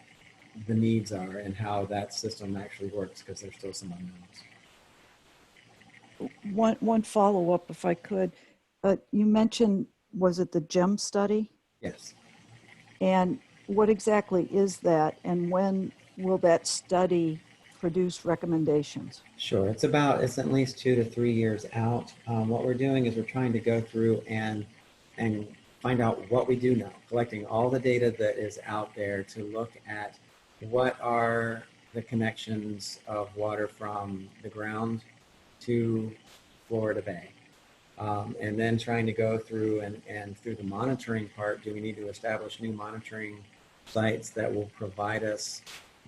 the needs are and how that system actually works, because there's still some unknowns. One follow-up, if I could. You mentioned, was it the GEM study? Yes. And what exactly is that, and when will that study produce recommendations? Sure, it's at least 2 to 3 years out. What we're doing is we're trying to go through and find out what we do know, collecting all the data that is out there to look at what are the connections of water from the ground to Florida Bay. And then trying to go through and through the monitoring part, do we need to establish new monitoring sites that will provide us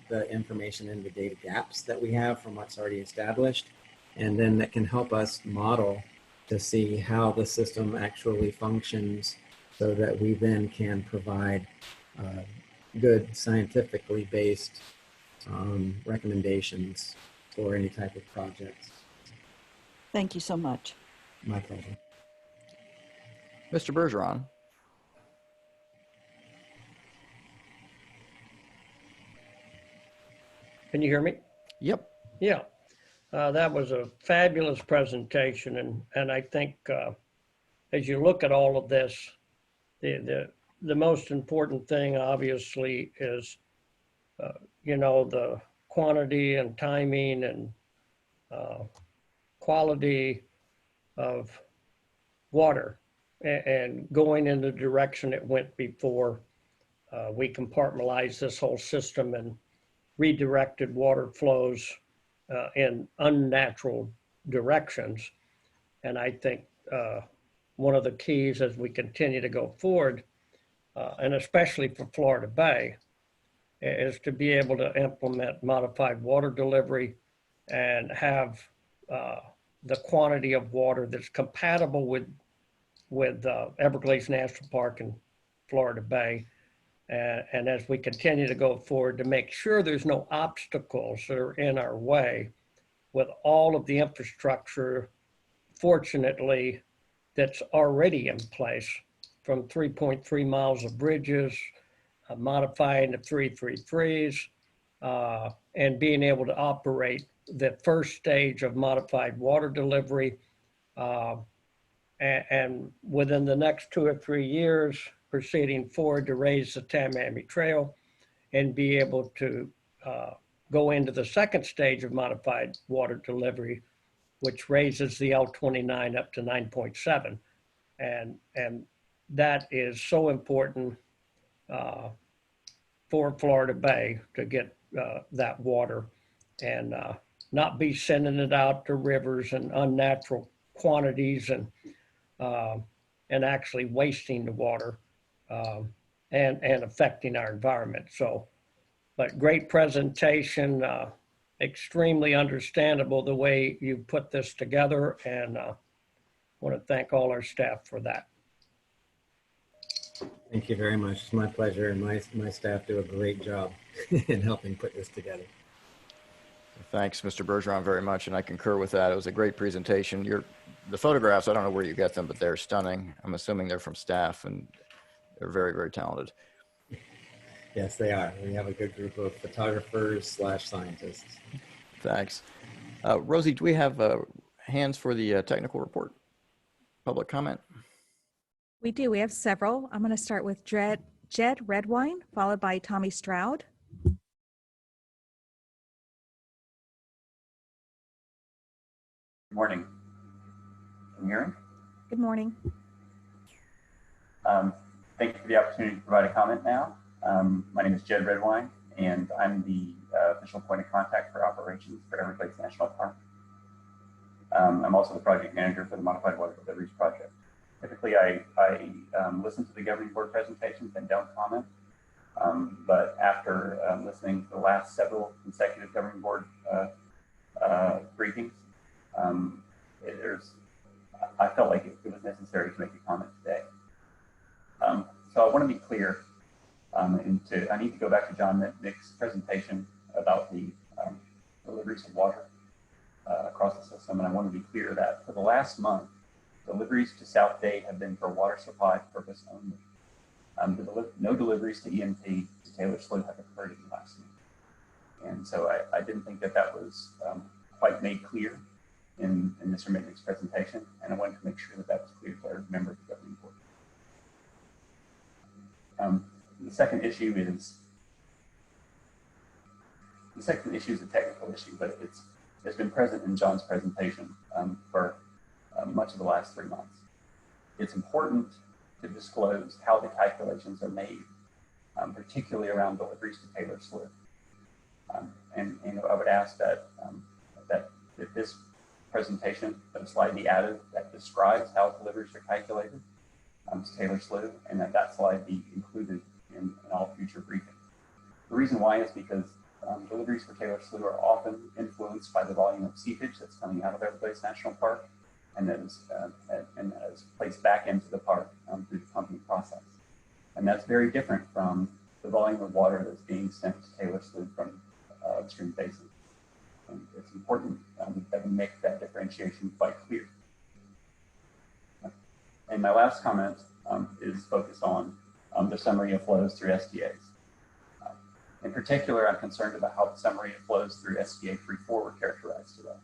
the information and the data gaps that we have from what's already established, and then that can help us model to see how the system actually functions so that we then can provide good scientifically based recommendations for any type of projects. Thank you so much. My pleasure. Mr. Bergeron. Can you hear me? Yep. Yeah. That was a fabulous presentation, and I think as you look at all of this, the most important thing obviously is the quantity and timing and quality of water and going in the direction it went before. We compartmentalized this whole system and redirected water flows in unnatural directions. And I think one of the keys as we continue to go forward, and especially for Florida Bay, is to be able to implement modified water delivery and have the quantity of water that's compatible with Everglades National Park and Florida Bay. And as we continue to go forward, to make sure there's no obstacles that are in our way with all of the infrastructure, fortunately, that's already in place, from 3.3 miles of bridges, modifying the 333s, and being able to operate the first stage of modified water delivery. And within the next 2 or 3 years, proceeding forward to raise the Tamiami Trail and be able to go into the second stage of modified water delivery, which raises the L29 up to 9.7. And that is so important for Florida Bay to get that water and not be sending it out to rivers in unnatural quantities and actually wasting the water and affecting our environment. So, but great presentation, extremely understandable the way you put this together, and want to thank all our staff for that. Thank you very much. It's my pleasure, and my staff do a great job in helping put this together. Thanks, Mr. Bergeron, very much, and I concur with that. It was a great presentation. The photographs, I don't know where you get them, but they're stunning. I'm assuming they're from staff, and they're very, very talented. Yes, they are. We have a good group of photographers/scientists. Thanks. Rosie, do we have hands for the technical report? Public comment? We do. We have several. I'm going to start with Jed Redwine, followed by Tommy Stroud. Good morning. Can you hear me? Good morning. Thank you for the opportunity to provide a comment now. My name is Jed Redwine, and I'm the official point of contact for operations for Everglades National Park. I'm also the project manager for the Modified Water Deliveries Project. Typically, I listen to the governing board presentations and don't comment. But after listening to the last several consecutive governing board briefings, I felt like it was necessary to make a comment today. So I want to be clear, I need to go back to John Mick's presentation about the deliveries of water across the system, and I want to be clear that for the last month, deliveries to South Dade have been for water supply purpose only. No deliveries to EMP to Taylor Slough have occurred in the last week. And so I didn't think that was quite made clear in Mr. Mick's presentation, and I wanted to make sure that was clear to every member of the governing board. The second issue is a technical issue, but it's been present in John's presentation for much of the last 3 months. It's important to disclose how the calculations are made, particularly around deliveries to Taylor Slough. And I would ask that this presentation, that a slide be added that describes how deliveries are calculated to Taylor Slough, and that slide be included in all future briefings. The reason why is because deliveries for Taylor Slough are often influenced by the volume of seepage that's coming out of Everglades National Park, and that is placed back into the park through the pumping process. And that's very different from the volume of water that's being sent to Taylor Slough from upstream basins. And it's important that we make that differentiation quite clear. And my last comment is focused on the summary of flows through SDAs. In particular, I'm concerned about how the summary of flows through SDA 3.4 were characterized today.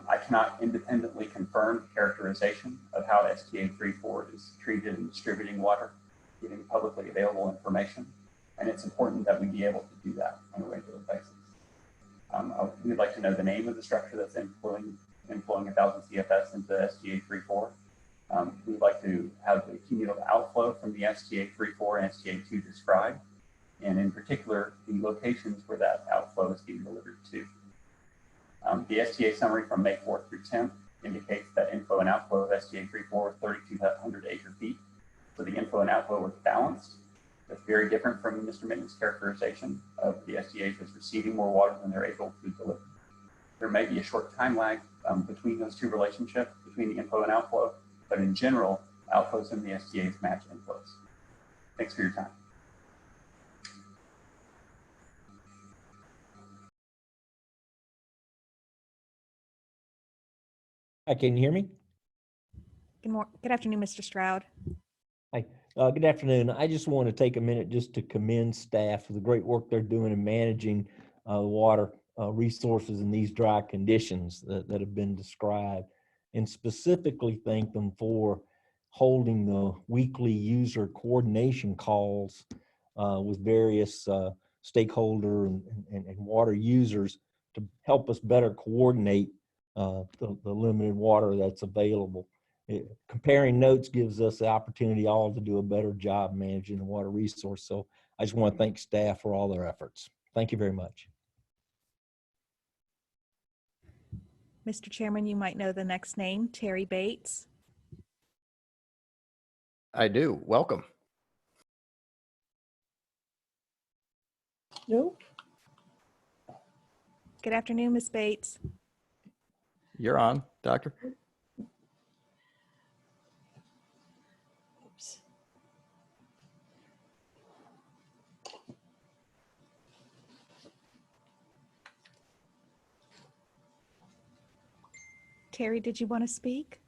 I cannot independently confirm characterization of how STA 3.4 is treated in distributing water, giving publicly available information, and it's important that we be able to do that on a regular basis. We'd like to know the name of the structure that's inflowing 1,000 CFS into STA 3.4. We'd like to have the cumulative outflow from the STA 3.4 and STA 2 described, and in particular, the locations where that outflow is being delivered to. The STA summary from May 4th through 10th indicates that inflow and outflow of STA 3.4 is 3,200 acre feet. So the inflow and outflow was balanced. That's very different from Mr. Mitten's characterization of the STAs as receiving more water than they're able to deliver. There may be a short time lag between those two relationships, between the inflow and outflow, but in general, outflows in the STAs match inflows. Thanks for your time. Hi, can you hear me? Good afternoon, Mr. Stroud. Hi, good afternoon. I just want to take a minute just to commend staff for the great work they're doing in managing water resources in these dry conditions that have been described, and specifically thank them for holding the weekly user coordination calls with various stakeholder and water users to help us better coordinate the limited water that's available. Comparing notes gives us the opportunity all to do a better job managing the water resource. So I just want to thank staff for all their efforts. Thank you very much. Mr. Chairman, you might know the next name, Terry Bates. I do. Welcome. Nope. Good afternoon, Ms. Bates. You're on, Doctor. Oops. Terry, did you want to speak?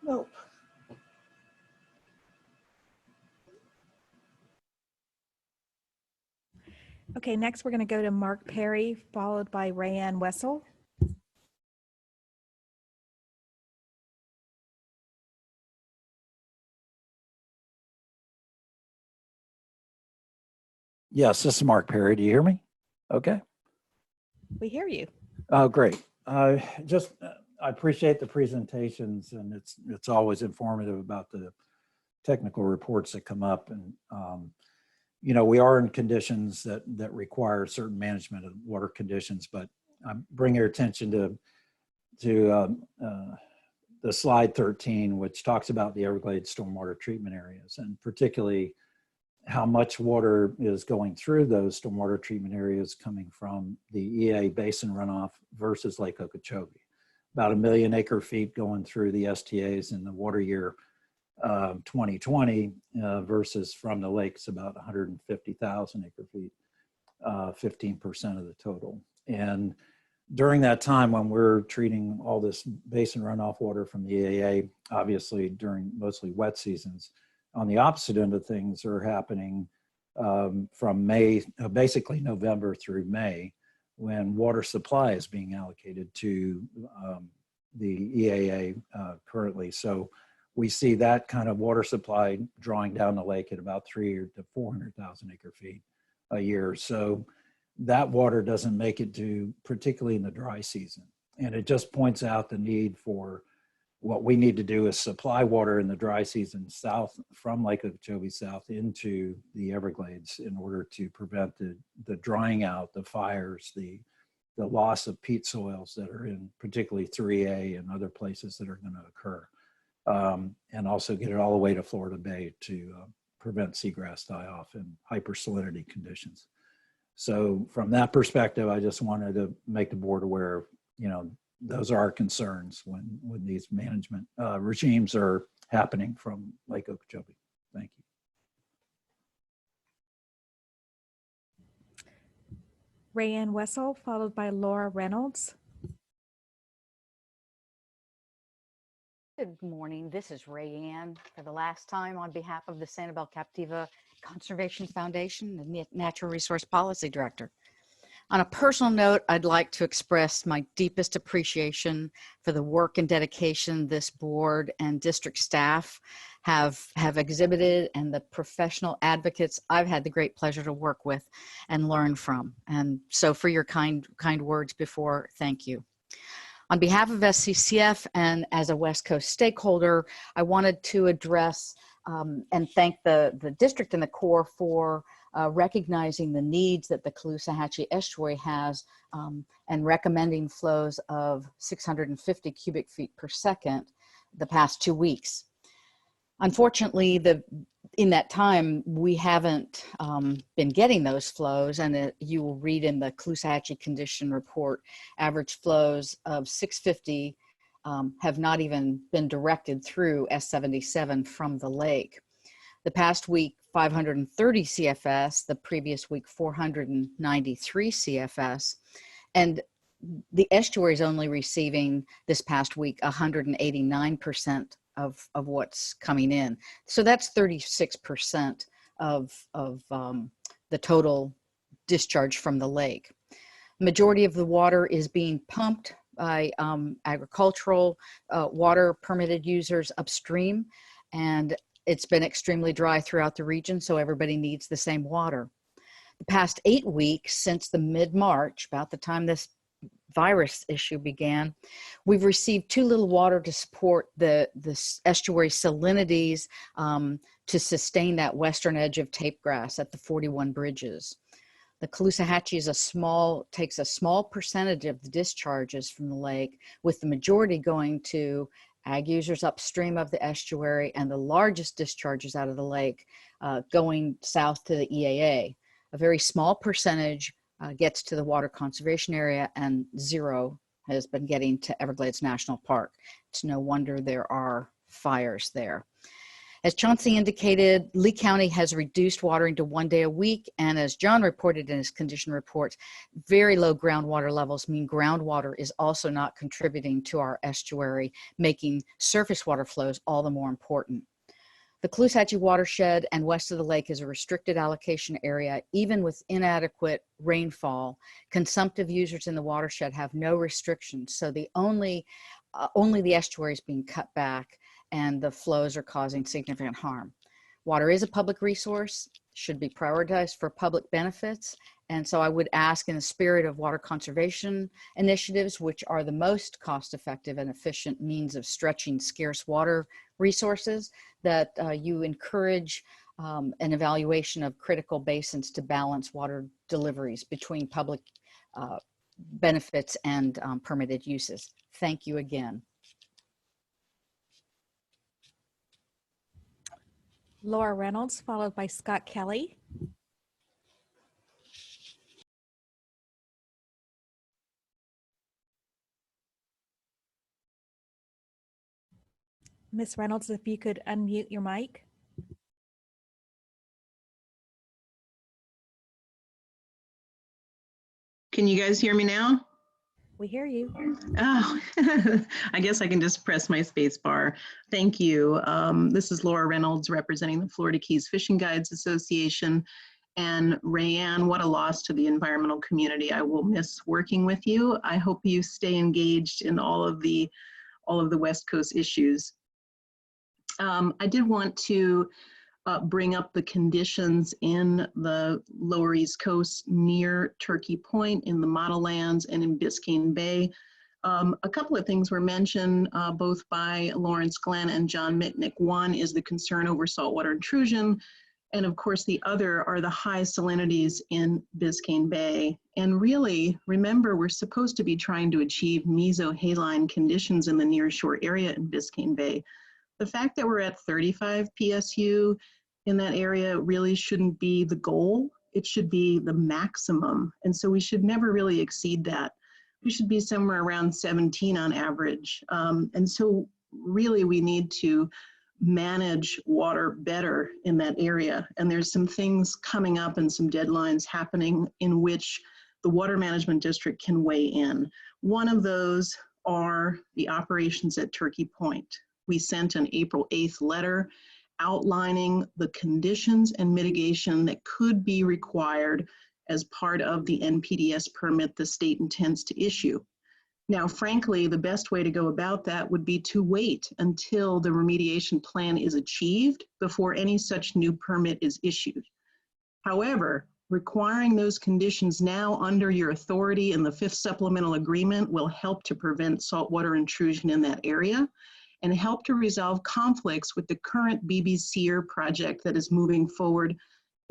Nope. Okay, next we're going to go to Mark Perry, followed by Rayanne Wessel. Yes, this is Mark Perry. Do you hear me? Okay. We hear you. Oh, great. I appreciate the presentations, and it's always informative about the technical reports that come up. And you know, we are in conditions that require certain management of water conditions. But I bring your attention to the slide 13, which talks about the Everglades stormwater treatment areas, and particularly how much water is going through those stormwater treatment areas coming from the EA basin runoff versus Lake Okeechobee. About 1 million acre feet going through the STAs in the water year 2020 versus from the lakes about 150,000 acre feet, 15% of the total. And during that time when we're treating all this basin runoff water from the EAA, obviously during mostly wet seasons, on the opposite end of things are happening from May, basically November through May, when water supply is being allocated to the EAA currently. So we see that kind of water supply drawing down the lake at about 300 to 400,000 acre feet a year. So that water doesn't make it to, particularly in the dry season. And it just points out the need for what we need to do is supply water in the dry season south from Lake Okeechobee south into the Everglades in order to prevent the drying out, the fires, the loss of peat soils that are in particularly 3A and other places that are going to occur. And also get it all the way to Florida Bay to prevent seagrass die-off and hypersalinity conditions. So from that perspective, I just wanted to make the board aware of, you know, those are our concerns when these management regimes are happening from Lake Okeechobee. Thank you. Rayanne Wessel, followed by Laura Reynolds. Good morning. This is Rayanne for the last time on behalf of the Sanibel Captiva Conservation Foundation, the Natural Resource Policy Director. On a personal note, I'd like to express my deepest appreciation for the work and dedication this board and district staff have exhibited, and the professional advocates I've had the great pleasure to work with and learn from. And so for your kind words before, thank you. On behalf of SCCF and as a West Coast stakeholder, I wanted to address and thank the district and the Corps for recognizing the needs that the Caloosahatchee Estuary has and recommending flows of 650 cubic feet per second the past 2 weeks. Unfortunately, in that time, we haven't been getting those flows, and you will read in the Caloosahatchee Condition Report, average flows of 650 have not even been directed through S77 from the lake. The past week, 530 CFS, the previous week, 493 CFS, and the estuary is only receiving this past week 189% of what's coming in. So that's 36% of the total discharge from the lake. Majority of the water is being pumped by agricultural water permitted users upstream, and it's been extremely dry throughout the region, so everybody needs the same water. The past 8 weeks since the mid-March, about the time this virus issue began, we've received too little water to support the estuary salinities to sustain that western edge of tape grass at the 41 bridges. The Caloosahatchee takes a small percentage of the discharges from the lake, with the majority going to ag users upstream of the estuary, and the largest discharges out of the lake going south to the EAA. A very small percentage gets to the water conservation area, and zero has been getting to Everglades National Park. It's no wonder there are fires there. As Chauncey indicated, Lee County has reduced watering to 1 day a week, and as John reported in his condition reports, very low groundwater levels mean groundwater is also not contributing to our estuary, making surface water flows all the more important. The Caloosahatchee watershed and west of the lake is a restricted allocation area. Even with inadequate rainfall, consumptive users in the watershed have no restrictions, so only the estuary is being cut back, and the flows are causing significant harm. Water is a public resource, should be prioritized for public benefits, and so I would ask, in the spirit of water conservation initiatives, which are the most cost-effective and efficient means of stretching scarce water resources, that you encourage an evaluation of critical basins to balance water deliveries between public benefits and permitted uses. Thank you again. Laura Reynolds, followed by Scott Kelly. Ms. Reynolds, if you could unmute your mic. Can you guys hear me now? We hear you. Oh, I guess I can just press my space bar. Thank you. This is Laura Reynolds representing the Florida Keys Fishing Guides Association. And Rayanne, what a loss to the environmental community. I will miss working with you. I hope you stay engaged in all of the West Coast issues. I did want to bring up the conditions in the lower East Coast near Turkey Point, in the Model Lands, and in Biscayne Bay. A couple of things were mentioned both by Lawrence Glenn and John Mitnick. One is the concern over saltwater intrusion, and of course the other are the high salinities in Biscayne Bay. And really, remember, we're supposed to be trying to achieve mesohaline conditions in the nearshore area in Biscayne Bay. The fact that we're at 35 PSU in that area really shouldn't be the goal. It should be the maximum. And so we should never really exceed that. We should be somewhere around 17 on average. And so really we need to manage water better in that area. And there's some things coming up and some deadlines happening in which the Water Management District can weigh in. One of those are the operations at Turkey Point. We sent an April 8th letter outlining the conditions and mitigation that could be required as part of the NPDES permit the state intends to issue. Now, frankly, the best way to go about that would be to wait until the remediation plan is achieved before any such new permit is issued. However, requiring those conditions now under your authority in the 5th supplemental agreement will help to prevent saltwater intrusion in that area and help to resolve conflicts with the current BB-SEER project that is moving forward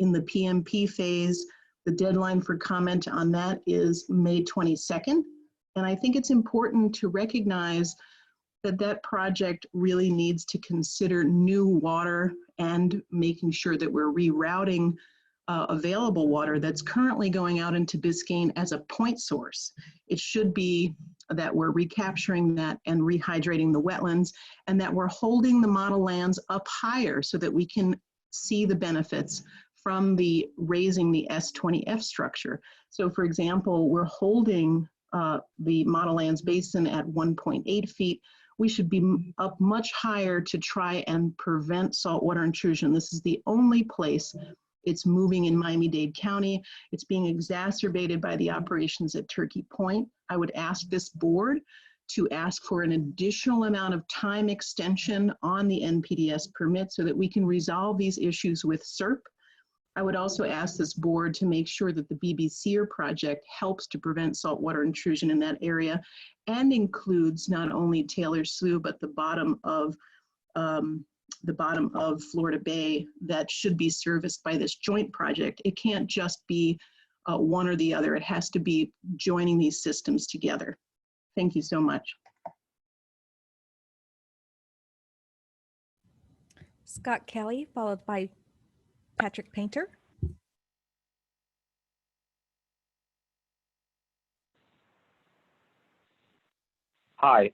in the PMP phase. The deadline for comment on that is May 22nd. And I think it's important to recognize that that project really needs to consider new water and making sure that we're rerouting available water that's currently going out into Biscayne as a point source. It should be that we're recapturing that and rehydrating the wetlands, and that we're holding the model lands up higher so that we can see the benefits from the raising the S20F structure. So for example, we're holding the model lands basin at 1.8 feet. We should be up much higher to try and prevent saltwater intrusion. This is the only place it's moving in Miami-Dade County. It's being exacerbated by the operations at Turkey Point. I would ask this board to ask for an additional amount of time extension on the NPDES permit so that we can resolve these issues with SERP. I would also ask this board to make sure that the BB-SEER project helps to prevent saltwater intrusion in that area and includes not only Taylor Slough, but the bottom of Florida Bay that should be serviced by this joint project. It can't just be one or the other. It has to be joining these systems together. Thank you so much. Scott Kelly, followed by Patrick Painter. Hi,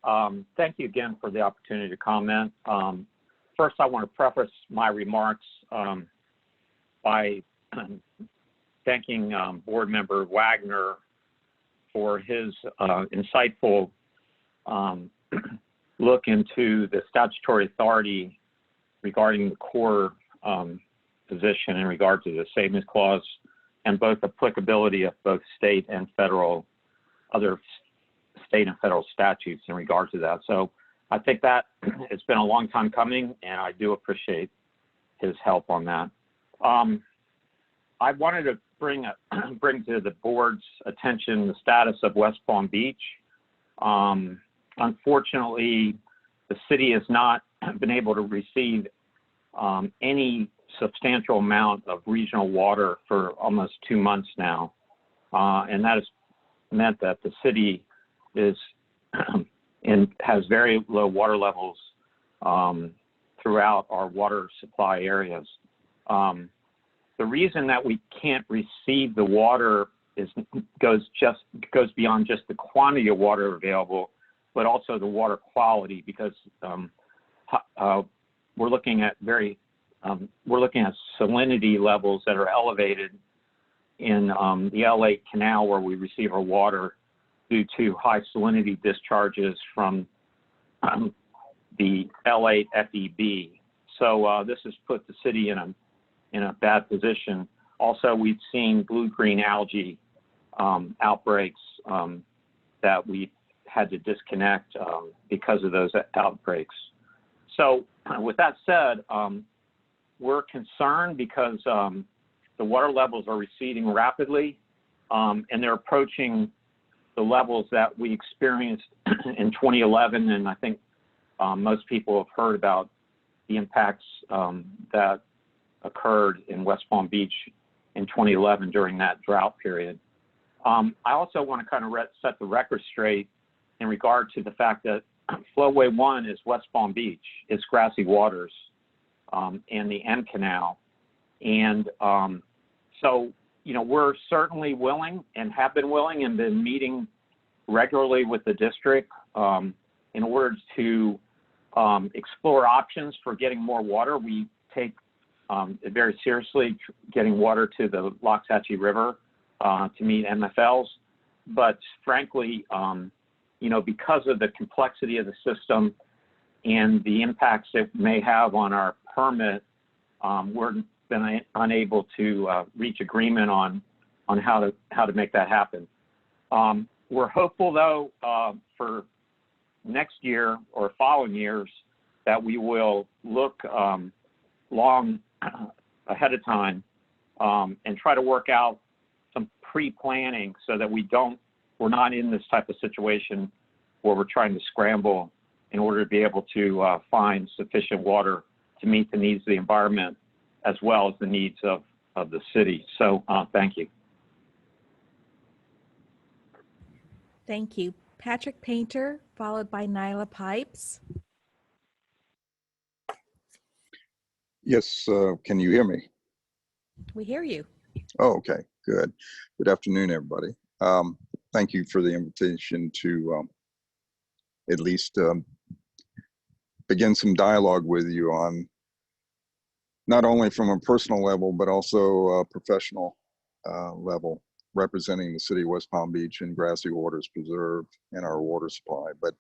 thank you again for the opportunity to comment. First, I want to preface my remarks by thanking Board Member Wagner for his insightful look into the statutory authority regarding the core position in regard to the savings clause and both applicability of both state and federal, other state and federal statutes in regard to that. So I think that it's been a long time coming, and I do appreciate his help on that. I wanted to bring to the board's attention the status of West Palm Beach. Unfortunately, the city has not been able to receive any substantial amount of regional water for almost 2 months now. And that has meant that the city is has very low water levels throughout our water supply areas. The reason that we can't receive the water goes beyond just the quantity of water available, but also the water quality, because we're looking at salinity levels that are elevated in the LA Canal, where we receive our water, due to high salinity discharges from the LA FEB. So this has put the city in a bad position. Also, we've seen blue-green algae outbreaks that we've had to disconnect because of those outbreaks. So with that said, we're concerned because the water levels are receding rapidly, and they're approaching the levels that we experienced in 2011. And I think most people have heard about the impacts that occurred in West Palm Beach in 2011 during that drought period. I also want to kind of set the record straight in regard to the fact that Flowway 1 is West Palm Beach. It's Grassy Waters and the M Canal. And so, you know, we're certainly willing and have been willing and been meeting regularly with the district in order to explore options for getting more water. We take very seriously getting water to the Loxahatchee River to meet MFLs. But frankly, you know, because of the complexity of the system and the impacts it may have on our permit, we're been unable to reach agreement on how to make that happen. We're hopeful though for next year or following years that we will look long ahead of time and try to work out some pre-planning so that we're not in this type of situation where we're trying to scramble in order to be able to find sufficient water to meet the needs of the environment as well as the needs of the city. So thank you. Thank you. Patrick Painter, followed by Nyla Pipes. Yes, can you hear me? We hear you. Oh, okay, good. Good afternoon, everybody. Thank you for the invitation to at least begin some dialogue with you on not only from a personal level, but also a professional level, representing the city of West Palm Beach and Grassy Waters Preserve and our water supply. But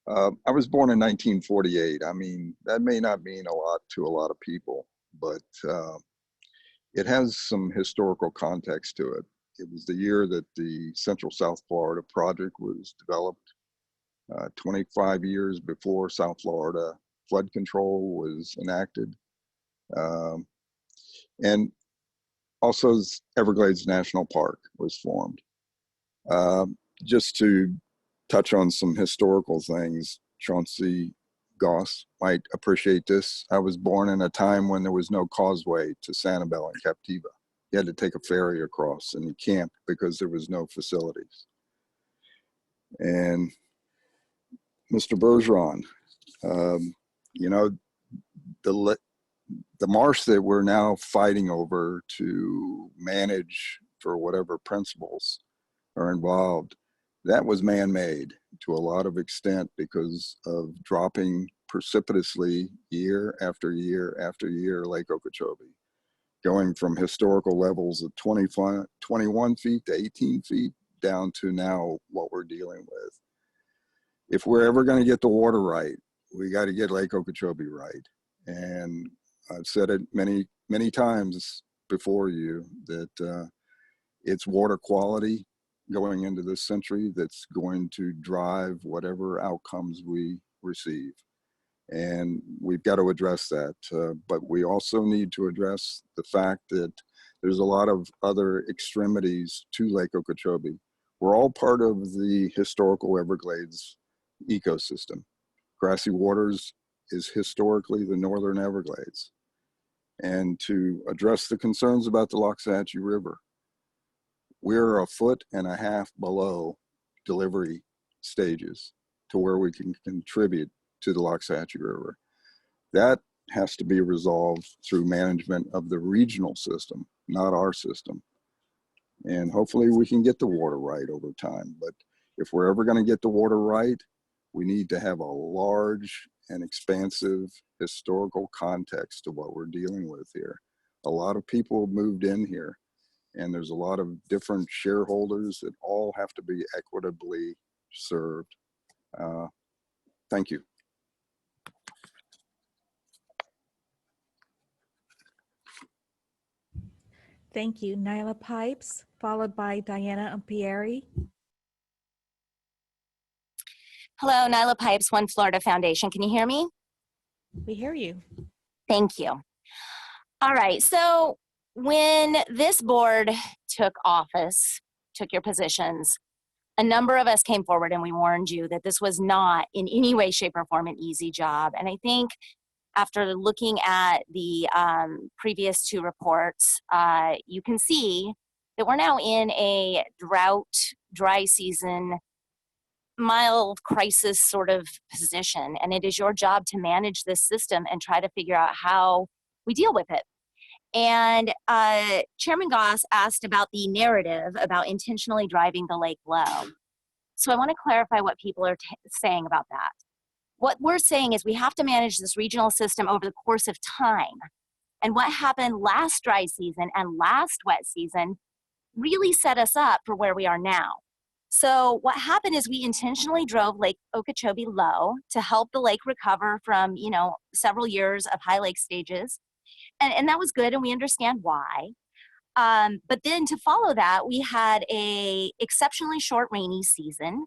I was born in 1948. I mean, that may not mean a lot to a lot of people, but it has some historical context to it. It was the year that the Central South Florida project was developed, 25 years before South Florida flood control was enacted. And also Everglades National Park was formed. Just to touch on some historical things, Chauncey Goss might appreciate this. I was born in a time when there was no causeway to Sanibel and Captiva. You had to take a ferry across and you camped because there was no facilities. And Mr. Bergeron, you know, the marsh that we're now fighting over to manage for whatever principles are involved, that was man-made to a lot of extent because of dropping precipitously year after year after year Lake Okeechobee, going from historical levels of 21 feet to 18 feet down to now what we're dealing with. If we're ever going to get the water right, we got to get Lake Okeechobee right. And I've said it many, many times before you that it's water quality going into this century that's going to drive whatever outcomes we receive. And we've got to address that. But we also need to address the fact that there's a lot of other extremities to Lake Okeechobee. We're all part of the historical Everglades ecosystem. Grassy Waters is historically the Northern Everglades. And to address the concerns about the Loxahatchee River, we're 1.5 feet below delivery stages to where we can contribute to the Loxahatchee River. That has to be resolved through management of the regional system, not our system. And hopefully we can get the water right over time. But if we're ever going to get the water right, we need to have a large and expansive historical context to what we're dealing with here. A lot of people have moved in here, and there's a lot of different shareholders that all have to be equitably served. Thank you. Thank you. Nyla Pipes, followed by Diana Ampieri. Hello, Nyla Pipes, One Florida Foundation. Can you hear me? We hear you. Thank you. All right, so when this board took office, took your positions, a number of us came forward and we warned you that this was not in any way, shape, or form an easy job. And I think after looking at the previous two reports, you can see that we're now in a drought, dry season, mild crisis sort of position. And it is your job to manage this system and try to figure out how we deal with it. And Chairman Goss asked about the narrative about intentionally driving the lake low. So I want to clarify what people are saying about that. What we're saying is we have to manage this regional system over the course of time. And what happened last dry season and last wet season really set us up for where we are now. So what happened is we intentionally drove Lake Okeechobee low to help the lake recover from, you know, several years of high lake stages. And that was good, and we understand why. But then to follow that, we had a exceptionally short rainy season,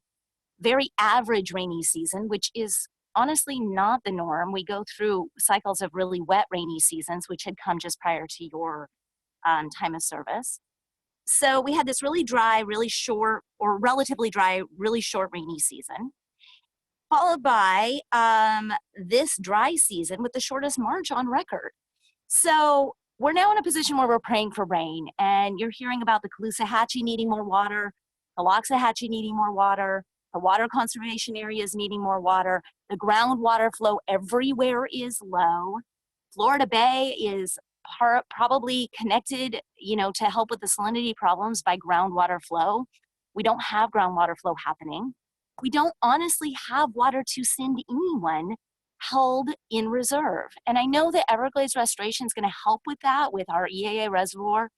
very average rainy season, which is honestly not the norm. We go through cycles of really wet rainy seasons, which had come just prior to your time of service. So we had this really dry, really short, or relatively dry, really short rainy season, followed by this dry season with the shortest March on record. So we're now in a position where we're praying for rain, and you're hearing about the Caloosahatchee needing more water, the Loxahatchee needing more water, the water conservation areas needing more water, the groundwater flow everywhere is low. Florida Bay is probably connected, to help with the salinity problems by groundwater flow. We don't have groundwater flow happening. We don't honestly have water to send anyone held in reserve. And I know that Everglades Restoration is going to help with that with our EAA reservoir,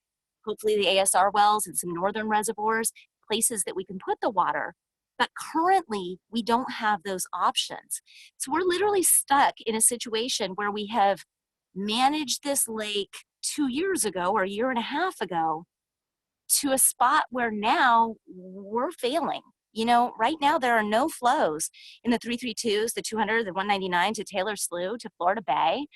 hopefully the ASR wells and some northern reservoirs, places that we can put the water. But currently, we don't have those options. So we're literally stuck in a situation where we have managed this lake 2 years ago or a year and a half ago to a spot where now we're failing. Right now there are no flows in the 332s, the 200, the 199 to Taylor Slough, to Florida Bay.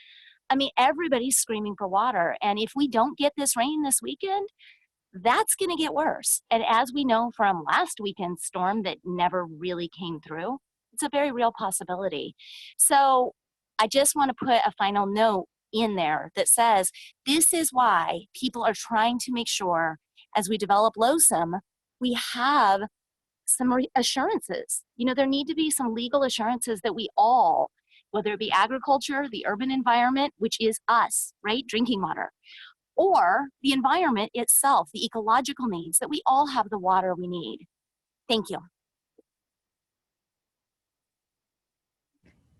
I mean, everybody's screaming for water. And if we don't get this rain this weekend, that's going to get worse. And as we know from last weekend's storm that never really came through, it's a very real possibility. So I just want to put a final note in there that says, this is why people are trying to make sure as we develop LOSUM, we have some assurances. There need to be some legal assurances that we all, whether it be agriculture, the urban environment, which is us, right? Drinking water, or the environment itself, the ecological needs, that we all have the water we need. Thank you.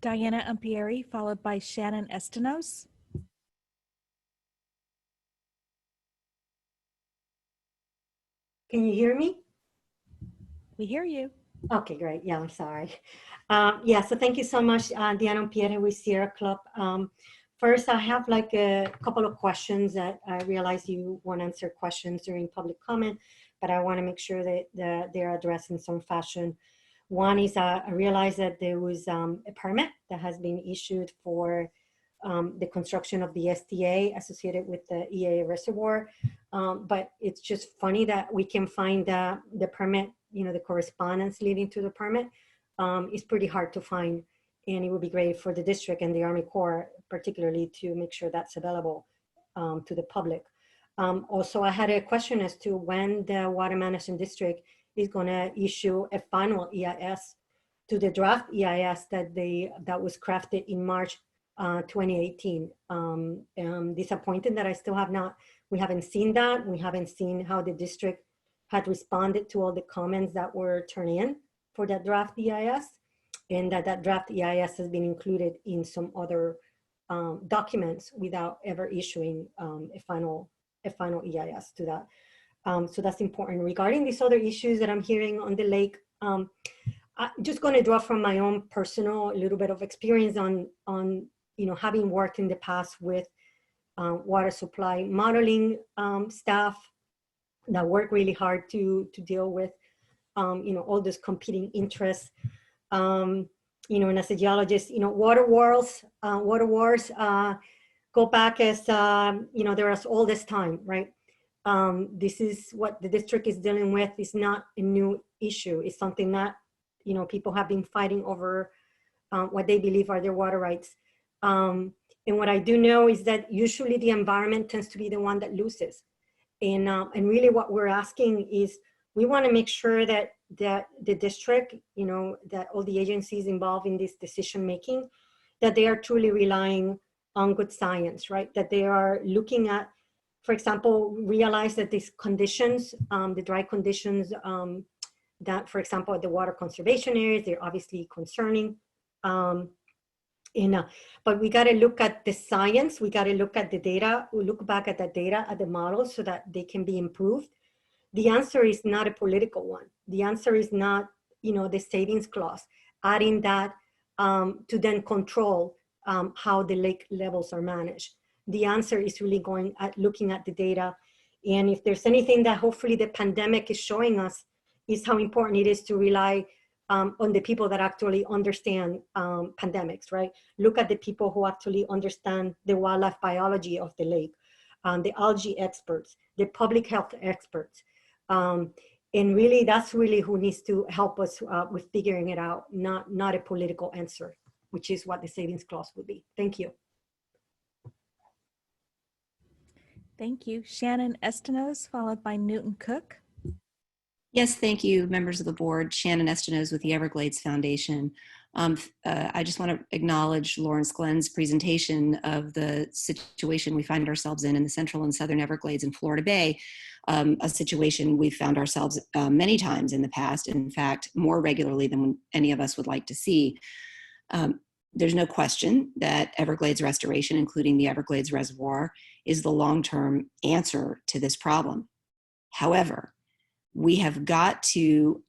Diana Ampieri, followed by Shannon Estenos. Can you hear me? We hear you. Okay, great. Yeah, I'm sorry. Yeah, so thank you so much, Diana Ampieri with Sierra Club. First, I have like a couple of questions that I realize you want to answer questions during public comment, but I want to make sure that they're addressed in some fashion. One is I realized that there was a permit that has been issued for the construction of the STA associated with the EAA reservoir. But it's just funny that we can find the permit, the correspondence leading to the permit is pretty hard to find. And it would be great for the district and the Army Corps, particularly, to make sure that's available to the public. Also, I had a question as to when the Water Management District is going to issue a final EIS to the draft EIS that was crafted in March 2018. I'm disappointed that we haven't seen that. We haven't seen how the district had responded to all the comments that were turned in for that draft EIS, and that draft EIS has been included in some other documents without ever issuing a final EIS to that. So that's important. Regarding these other issues that I'm hearing on the lake, I'm just going to draw from my own personal little bit of experience on having worked in the past with water supply modeling staff that work really hard to deal with all those competing interests. And as a geologist, water wars go back as there is all this time, right? This is what the district is dealing with. It's not a new issue. It's something that people have been fighting over what they believe are their water rights. And what I do know is that usually the environment tends to be the one that loses. And really what we're asking is, we want to make sure that the district, that all the agencies involved in this decision making, that they are truly relying on good science, right? That they are looking at, for example, realize that these conditions, the dry conditions, that, for example, at the water conservation areas, they're obviously concerning. But we got to look at the science. We got to look at the data. We look back at the data, at the models, so that they can be improved. The answer is not a political one. The answer is not, the savings clause, adding that to then control how the lake levels are managed. The answer is really looking at the data And if there's anything that hopefully the pandemic is showing us, is how important it is to rely on the people that actually understand pandemics, right? Look at the people who actually understand the wildlife biology of the lake, the algae experts, the public health experts. And really, that's really who needs to help us with figuring it out, not a political answer, which is what the savings clause would be. Thank you. Thank you. Shannon Estenos, followed by Newton Cook. Yes, thank you, members of the board. Shannon Estenos with the Everglades Foundation. I just want to acknowledge Lawrence Glenn's presentation of the situation we find ourselves in the Central and Southern Everglades in Florida Bay, a situation we've found ourselves many times in the past, in fact, more regularly than any of us would like to see. There's no question that Everglades restoration, including the Everglades Reservoir, is the long-term answer to this problem. However, we have got to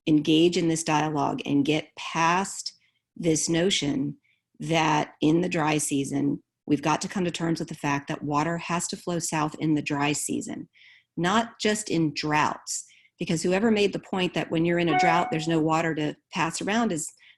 engage in this dialogue and get past this notion that in the dry season, we've got to come to terms with the fact that water has to flow south in the dry season, not just in droughts. Because whoever made the point that when you're in a drought, there's no water to pass around,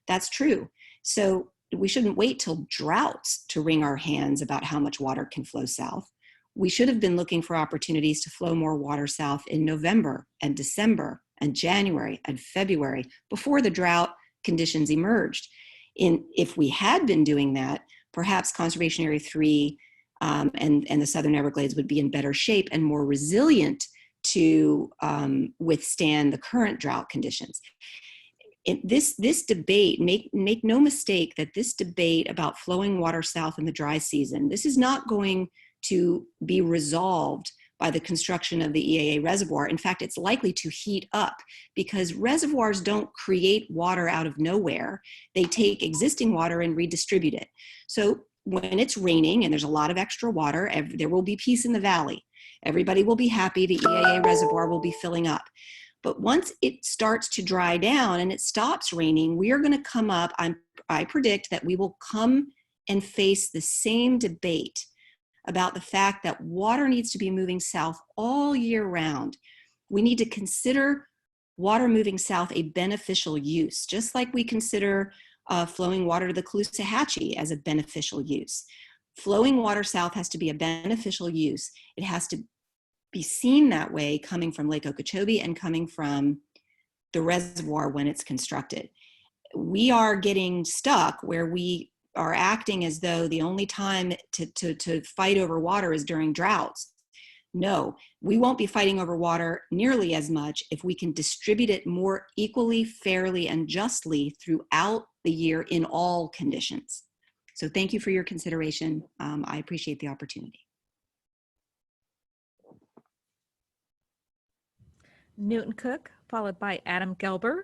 that's true. So we shouldn't wait till droughts to wring our hands about how much water can flow south. We should have been looking for opportunities to flow more water south in November and December and January and February before the drought conditions emerged. If we had been doing that, perhaps Conservation Area 3 and the Southern Everglades would be in better shape and more resilient to withstand the current drought conditions. This debate, make no mistake that this debate about flowing water south in the dry season, this is not going to be resolved by the construction of the EAA reservoir. In fact, it's likely to heat up because reservoirs don't create water out of nowhere. They take existing water and redistribute it. So when it's raining and there's a lot of extra water, there will be peace in the valley. Everybody will be happy. The EAA reservoir will be filling up. But once it starts to dry down and it stops raining, we are going to come up, I predict that we will come and face the same debate about the fact that water needs to be moving south all year round. We need to consider water moving south a beneficial use, just like we consider flowing water to the Caloosahatchee as a beneficial use. Flowing water south has to be a beneficial use. It has to be seen that way coming from Lake Okeechobee and coming from the reservoir when it's constructed. We are getting stuck where we are acting as though the only time to fight over water is during droughts. No, we won't be fighting over water nearly as much if we can distribute it more equally, fairly, and justly throughout the year in all conditions. So thank you for your consideration. I appreciate the opportunity. Newton Cook, followed by Adam Gelber.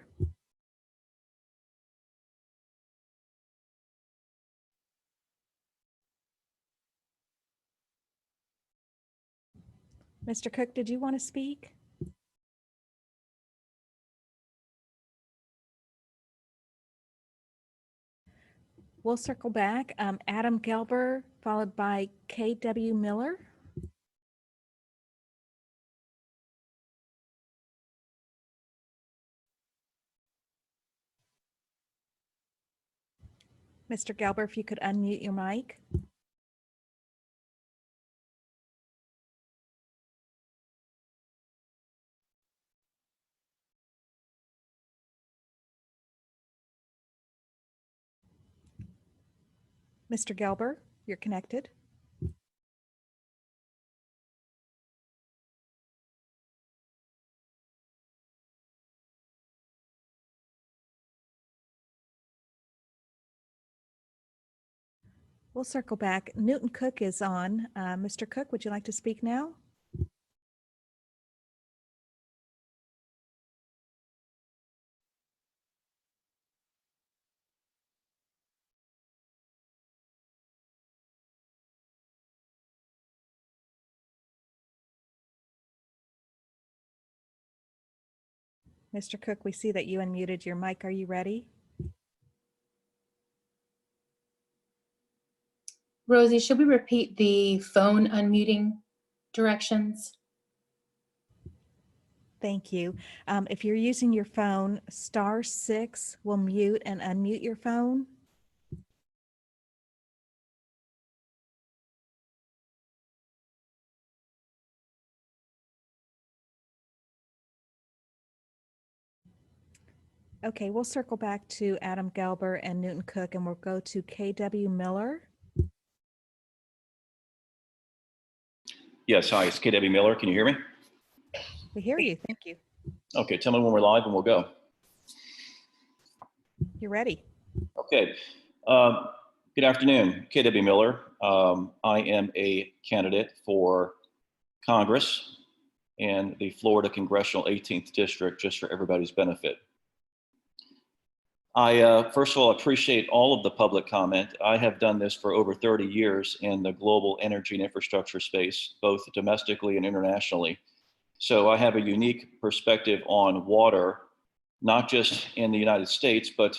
Mr. Cook, did you want to speak? We'll circle back. Adam Gelber, followed by K.W. Miller. Mr. Gelber, if you could unmute your mic. Mr. Gelber, you're connected. We'll circle back. Newton Cook is on. Mr. Cook, would you like to speak now? Mr. Cook, we see that you unmuted your mic. Are you ready? Rosie, should we repeat the phone unmuting directions? Thank you. If you're using your phone, *6 will mute and unmute your phone. Okay, we'll circle back to Adam Gelber and Newton Cook, and we'll go to KW Miller. Yes, hi, it's KW Miller. Can you hear me? We hear you. Thank you. Okay, tell me when we're live and we'll go. You're ready. Okay. Good afternoon, KW Miller. I am a candidate for Congress in the Florida Congressional 18th District, just for everybody's benefit. I, first of all, appreciate all of the public comment. I have done this for over 30 years in the global energy and infrastructure space, both domestically and internationally. So I have a unique perspective on water, not just in the United States, but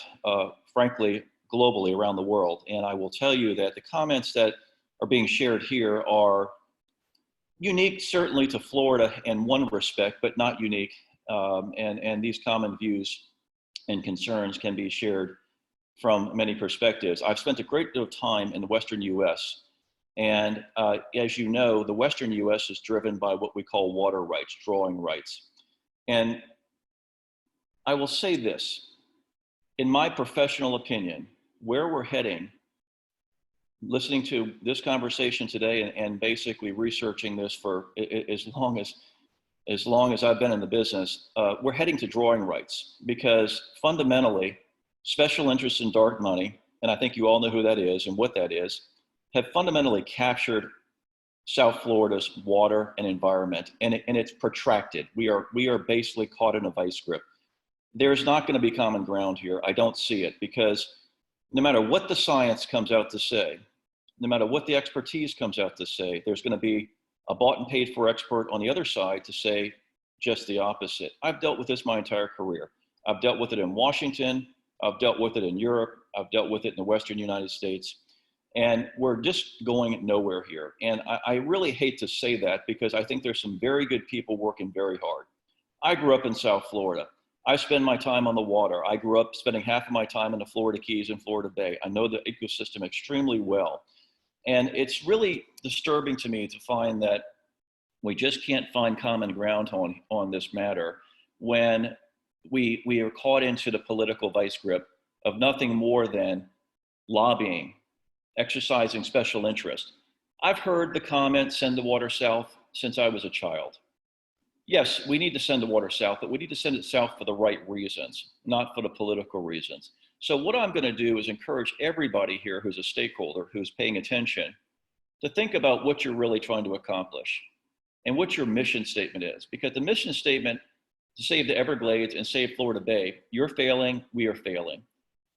frankly, globally around the world. And I will tell you that the comments that are being shared here are unique, certainly to Florida in one respect, but not unique. And these common views and concerns can be shared from many perspectives. I've spent a great deal of time in the Western US. And as you know, the Western US is driven by what we call water rights, drawing rights. And I will say this, in my professional opinion, where we're heading, listening to this conversation today and basically researching this for as long as I've been in the business, we're heading to drawing rights, because fundamentally, special interests in dark money, and I think you all know who that is and what that is, have fundamentally captured South Florida's water and environment, and it's protracted. We are basically caught in a vice grip. There's not going to be common ground here. I don't see it, because no matter what the science comes out to say, no matter what the expertise comes out to say, there's going to be a bought and paid for expert on the other side to say just the opposite. I've dealt with this my entire career. I've dealt with it in Washington. I've dealt with it in Europe. I've dealt with it in the Western United States. And we're just going nowhere here. And I really hate to say that, because I think there's some very good people working very hard. I grew up in South Florida. I spend my time on the water. I grew up spending half of my time in the Florida Keys and Florida Bay. I know the ecosystem extremely well. And it's really disturbing to me to find that we just can't find common ground on this matter when we are caught into the political vice grip of nothing more than lobbying, exercising special interest. I've heard the comment, send the water south, since I was a child. Yes, we need to send the water south, but we need to send it south for the right reasons, not for the political reasons. So what I'm going to do is encourage everybody here who's a stakeholder, who's paying attention, to think about what you're really trying to accomplish and what your mission statement is. Because the mission statement, to save the Everglades and save Florida Bay, you're failing, we are failing.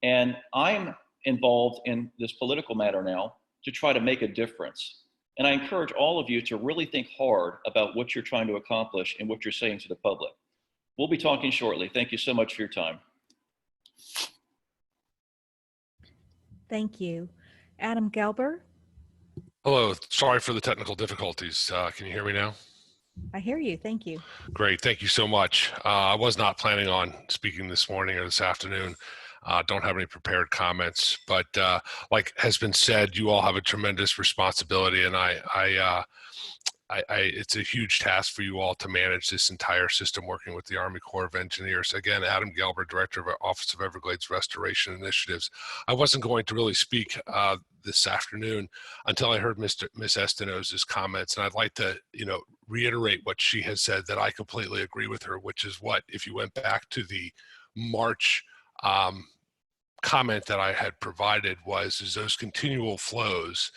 And I'm involved in this political matter now to try to make a difference. And I encourage all of you to really think hard about what you're trying to accomplish and what you're saying to the public. We'll be talking shortly. Thank you so much for your time. Thank you. Adam Gelber. Hello, sorry for the technical difficulties. Can you hear me now? I hear you. Thank you. Great, thank you so much. I was not planning on speaking this morning or this afternoon. Don't have any prepared comments, but like has been said, you all have a tremendous responsibility, and it's a huge task for you all to manage this entire system, working with the Army Corps of Engineers. Again, Adam Gelber, Director of Office of Everglades Restoration Initiatives. I wasn't going to really speak this afternoon until I heard Ms. Estinos's comments, and I'd like to, reiterate what she has said, that I completely agree with her, which is what, if you went back to the March comment that I had provided, is those continual flows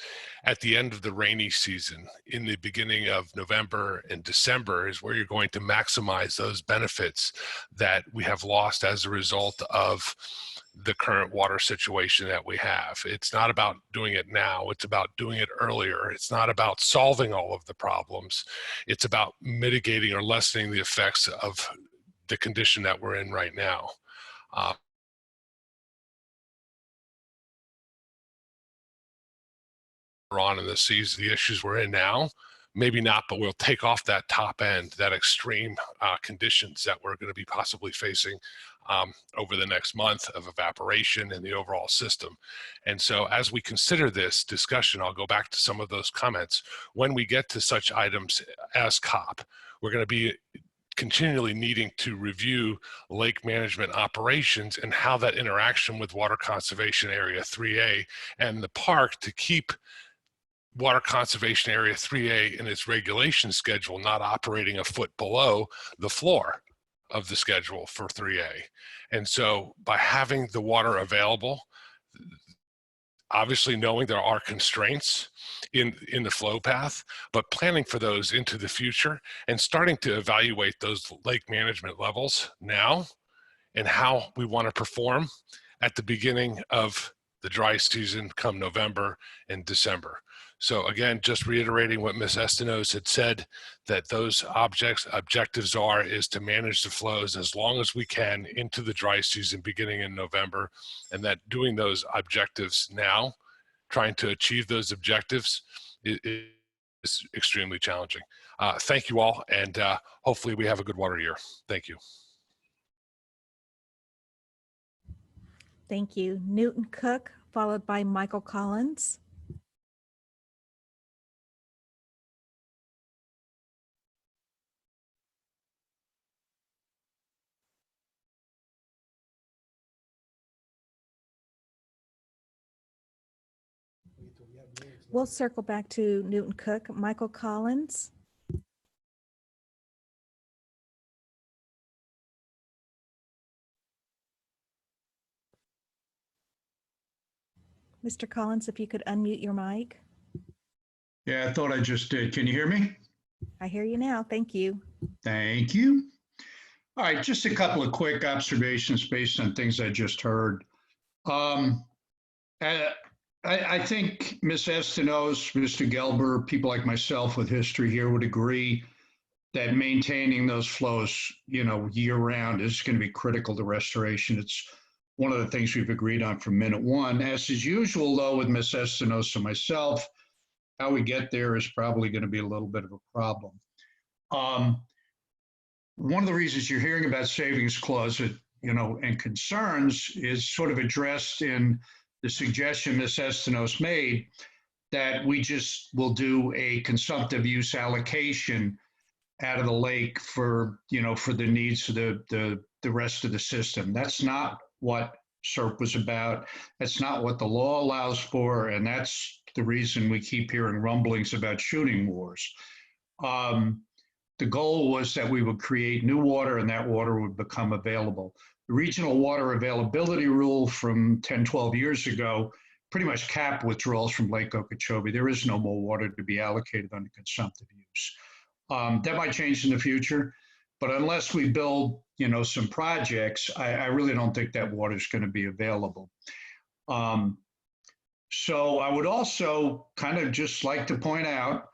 at the end of the rainy season, in the beginning of November and December, is where you're going to maximize those benefits that we have lost as a result of the current water situation that we have. It's not about doing it now, it's about doing it earlier. It's not about solving all of the problems. It's about mitigating or lessening the effects of the condition that we're in right now. On in the seas, the issues we're in now maybe not, but we'll take off that top end, that extreme conditions that we're going to be possibly facing over the next month of evaporation in the overall system. And so as we consider this discussion, I'll go back to some of those comments. When we get to such items as COP, we're going to be continually needing to review lake management operations and how that interaction with Water Conservation Area 3A and the park to keep Water Conservation Area 3A in its regulation schedule not operating a foot below the floor of the schedule for 3A. And so by having the water available, obviously knowing there are constraints in the flow path, but planning for those into the future and starting to evaluate those lake management levels now and how we want to perform at the beginning of the dry season come November and December. So again, just reiterating what Ms. Estenos had said, that those objectives is to manage the flows as long as we can into the dry season beginning in November, and that doing those objectives now, trying to achieve those objectives is extremely challenging. Thank you all, and hopefully we have a good water year. Thank you. Thank you. Newton Cook, followed by Michael Collins. We'll circle back to Newton Cook. Michael Collins. Mr. Collins, if you could unmute your mic. Yeah, I thought I just did. Can you hear me? I hear you now. Thank you. Thank you. All right, just a couple of quick observations based on things I just heard. I think Ms. Estenos, Mr. Gelber, people like myself with history here would agree that maintaining those flows, year round is going to be critical to restoration. It's one of the things we've agreed on from minute one. As is usual, though, with Ms. Estenos and myself, how we get there is probably going to be a little bit of a problem. One of the reasons you're hearing about savings clause, and concerns is sort of addressed in the suggestion Ms. Estenos made that we just will do a consumptive use allocation out of the lake for the needs of the rest of the system. That's not what SERP was about. That's not what the law allows for, and that's the reason we keep hearing rumblings about shooting wars. The goal was that we would create new water and that water would become available. The regional water availability rule from 10, 12 years ago pretty much capped withdrawals from Lake Okeechobee. There is no more water to be allocated under consumptive use. That might change in the future, but unless we build, some projects, I really don't think that water is going to be available. So I would also kind of just like to point out,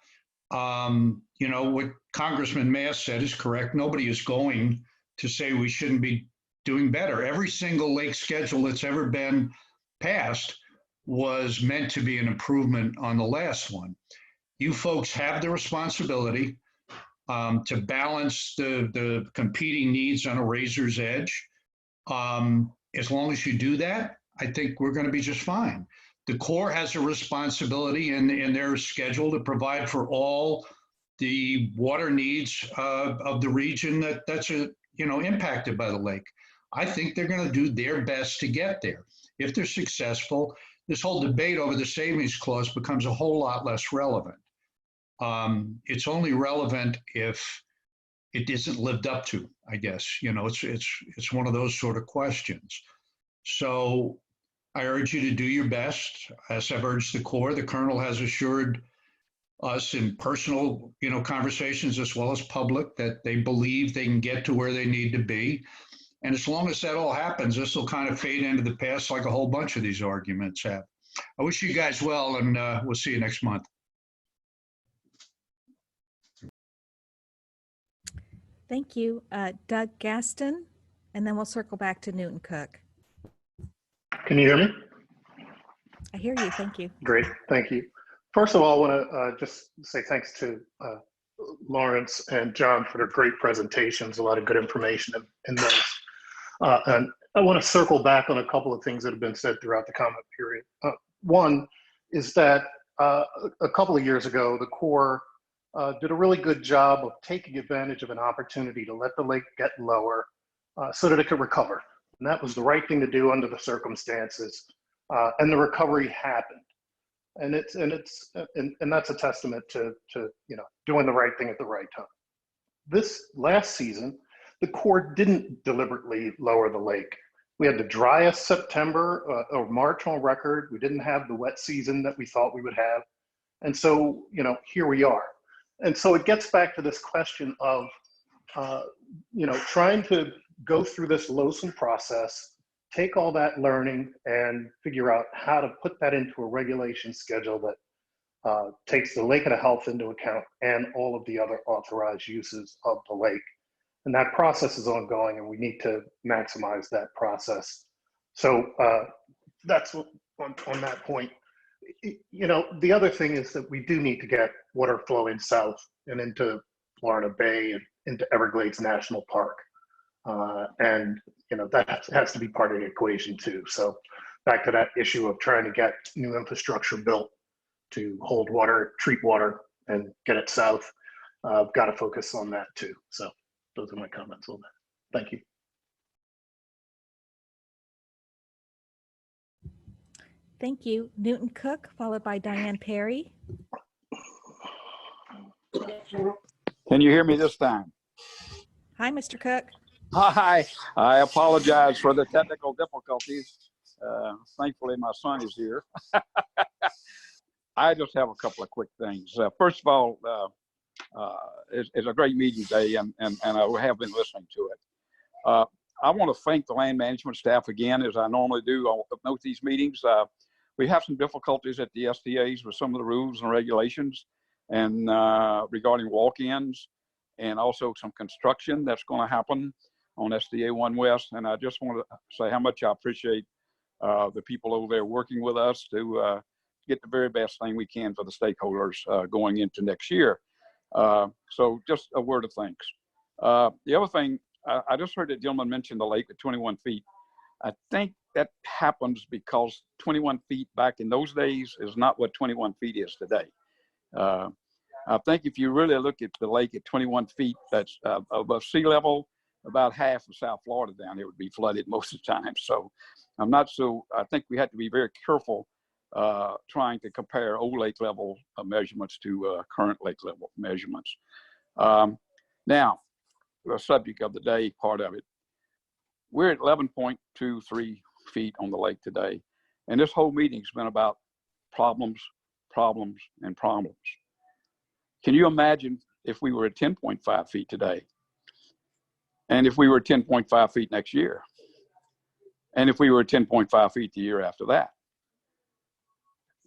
what Congressman Mass said is correct. Nobody is going to say we shouldn't be doing better. Every single lake schedule that's ever been passed was meant to be an improvement on the last one. You folks have the responsibility to balance the competing needs on a razor's edge. As long as you do that, I think we're going to be just fine. The Corps has a responsibility in their schedule to provide for all the water needs of the region that's impacted by the lake. I think they're going to do their best to get there. If they're successful, this whole debate over the savings clause becomes a whole lot less relevant. It's only relevant if it isn't lived up to, I guess. It's one of those sort of questions. So I urge you to do your best. As I've urged the Corps, the Colonel has assured us in personal, conversations as well as public that they believe they can get to where they need to be. And as long as that all happens, this will kind of fade into the past like a whole bunch of these arguments have. I wish you guys well, and we'll see you next month. Thank you. Doug Gaston, and then we'll circle back to Newton Cook. Can you hear me? I hear you. Thank you. Great. Thank you. First of all, I want to just say thanks to Lawrence and John for their great presentations, a lot of good information in those. And I want to circle back on a couple of things that have been said throughout the comment period. One is that a couple of years ago, the Corps did a really good job of taking advantage of an opportunity to let the lake get lower so that it could recover. And that was the right thing to do under the circumstances. And the recovery happened. And that's a testament to doing the right thing at the right time. This last season, the Corps didn't deliberately lower the lake. We had the driest September or March on record. We didn't have the wet season that we thought we would have. And so, here we are. And so it gets back to this question of, trying to go through this LOSM process, take all that learning and figure out how to put that into a regulation schedule that takes the Lake of the Health into account and all of the other authorized uses of the lake. And that process is ongoing, and we need to maximize that process. So that's on that point. The other thing is that we do need to get water flowing south and into Florida Bay and into Everglades National Park. And that has to be part of the equation too. So back to that issue of trying to get new infrastructure built to hold water, treat water, and get it south. I've got to focus on that too. So those are my comments on that. Thank you. Thank you. Newton Cook, followed by Diane Perry. Can you hear me this time? Hi, Mr. Cook. Hi, I apologize for the technical difficulties. Thankfully, my son is here. I just have a couple of quick things. First of all, it's a great meeting today, and I have been listening to it. I want to thank the land management staff again, as I normally do on these meetings. We have some difficulties at the SDAs with some of the rules and regulations, and regarding walk-ins, and also some construction that's going to happen on SDA 1 West. And I just want to say how much I appreciate the people over there working with us to get the very best thing we can for the stakeholders going into next year. So just a word of thanks. The other thing, I just heard the gentleman mention the lake at 21 feet. I think that happens because 21 feet back in those days is not what 21 feet is today. I think if you really look at the lake at 21 feet, that's above sea level, about half of South Florida down here would be flooded most of the time. So I think we had to be very careful trying to compare old lake level measurements to current lake level measurements. Now, the subject of the day, part of it, we're at 11.23 feet on the lake today. And this whole meeting's been about problems, problems, and problems. Can you imagine if we were at 10.5 feet today? And if we were 10.5 feet next year? And if we were 10.5 feet the year after that?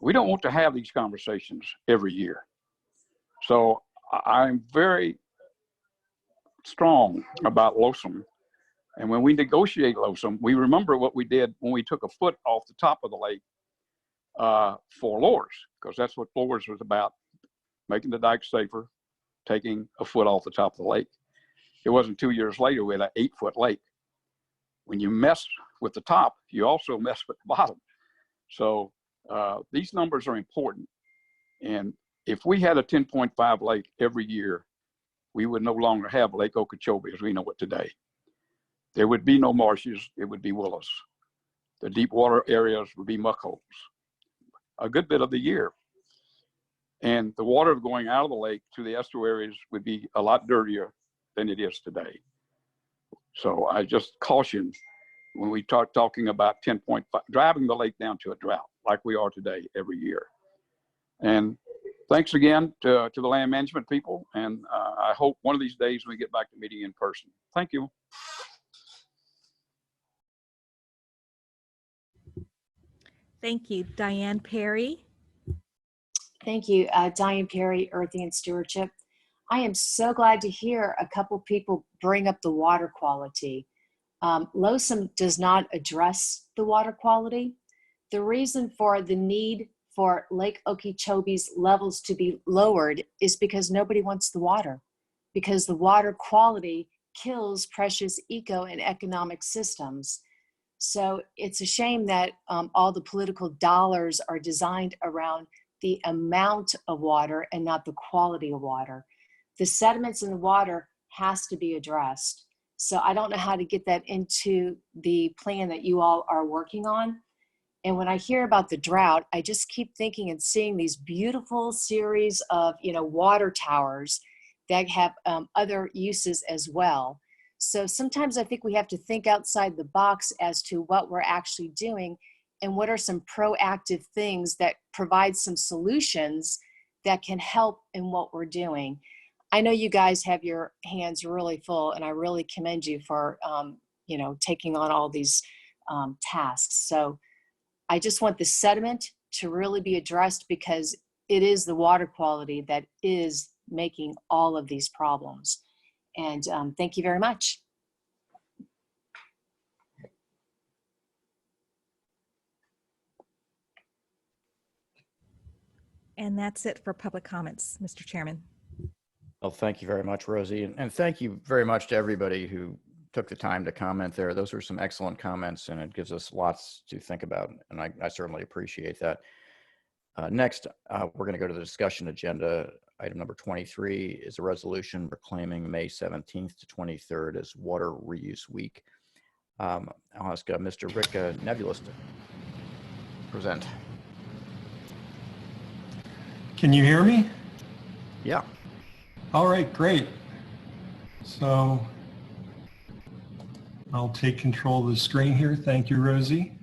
We don't want to have these conversations every year. So I'm very strong about LOSM. And when we negotiate LOSM, we remember what we did when we took a foot off the top of the lake for lures, because that's what lures was about, making the dike safer, taking a foot off the top of the lake. It wasn't 2 years later we had an 8-foot lake. When you mess with the top, you also mess with the bottom. So these numbers are important. And if we had a 10.5 lake every year, we would no longer have Lake Okeechobee as we know it today. There would be no marshes, it would be willows. The deep water areas would be muck holes a good bit of the year. And the water going out of the lake to the estuaries would be a lot dirtier than it is today. So I just caution when we start talking about 10.5, driving the lake down to a drought like we are today every year. And thanks again to the land management people. And I hope one of these days we get back to meeting in person. Thank you. Thank you. Diane Perry. Thank you. Diane Perry, Earthing and Stewardship. I am so glad to hear a couple people bring up the water quality. LOSM does not address the water quality. The reason for the need for Lake Okeechobee's levels to be lowered is because nobody wants the water, because the water quality kills precious eco and economic systems. So it's a shame that all the political dollars are designed around the amount of water and not the quality of water. The sediments in the water has to be addressed. So I don't know how to get that into the plan that you all are working on. And when I hear about the drought, I just keep thinking and seeing these beautiful series of, water towers that have other uses as well. So sometimes I think we have to think outside the box as to what we're actually doing and what are some proactive things that provide some solutions that can help in what we're doing. I know you guys have your hands really full, and I really commend you for, taking on all these tasks. So I just want the sediment to really be addressed, because it is the water quality that is making all of these problems. And thank you very much. And that's it for public comments, Mr. Chairman. Well, thank you very much, Rosie. And thank you very much to everybody who took the time to comment there. Those were some excellent comments, and it gives us lots to think about. And I certainly appreciate that. Next, we're going to go to the discussion agenda. Item number 23 is a resolution proclaiming May 17th to 23rd as Water Reuse Week. I'll ask Mr. Rick Nebulis to present. Can you hear me? Yeah. All right, great. So I'll take control of the screen here. Thank you, Rosie.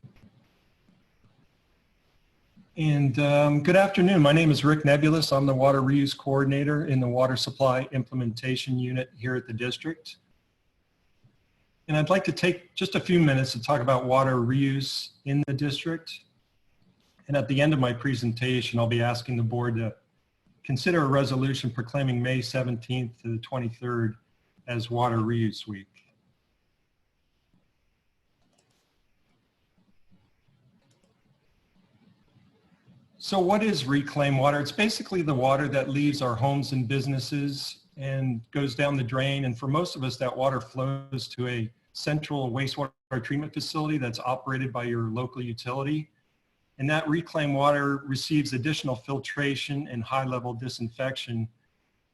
And good afternoon. My name is Rick Nebulis. I'm the Water Reuse Coordinator in the Water Supply Implementation Unit here at the district. And I'd like to take just a few minutes to talk about water reuse in the district. And at the end of my presentation, I'll be asking the board to consider a resolution proclaiming May 17th to the 23rd as Water Reuse Week. So what is reclaimed water? It's basically the water that leaves our homes and businesses and goes down the drain. And for most of us, that water flows to a central wastewater treatment facility that's operated by your local utility. And that reclaimed water receives additional filtration and high-level disinfection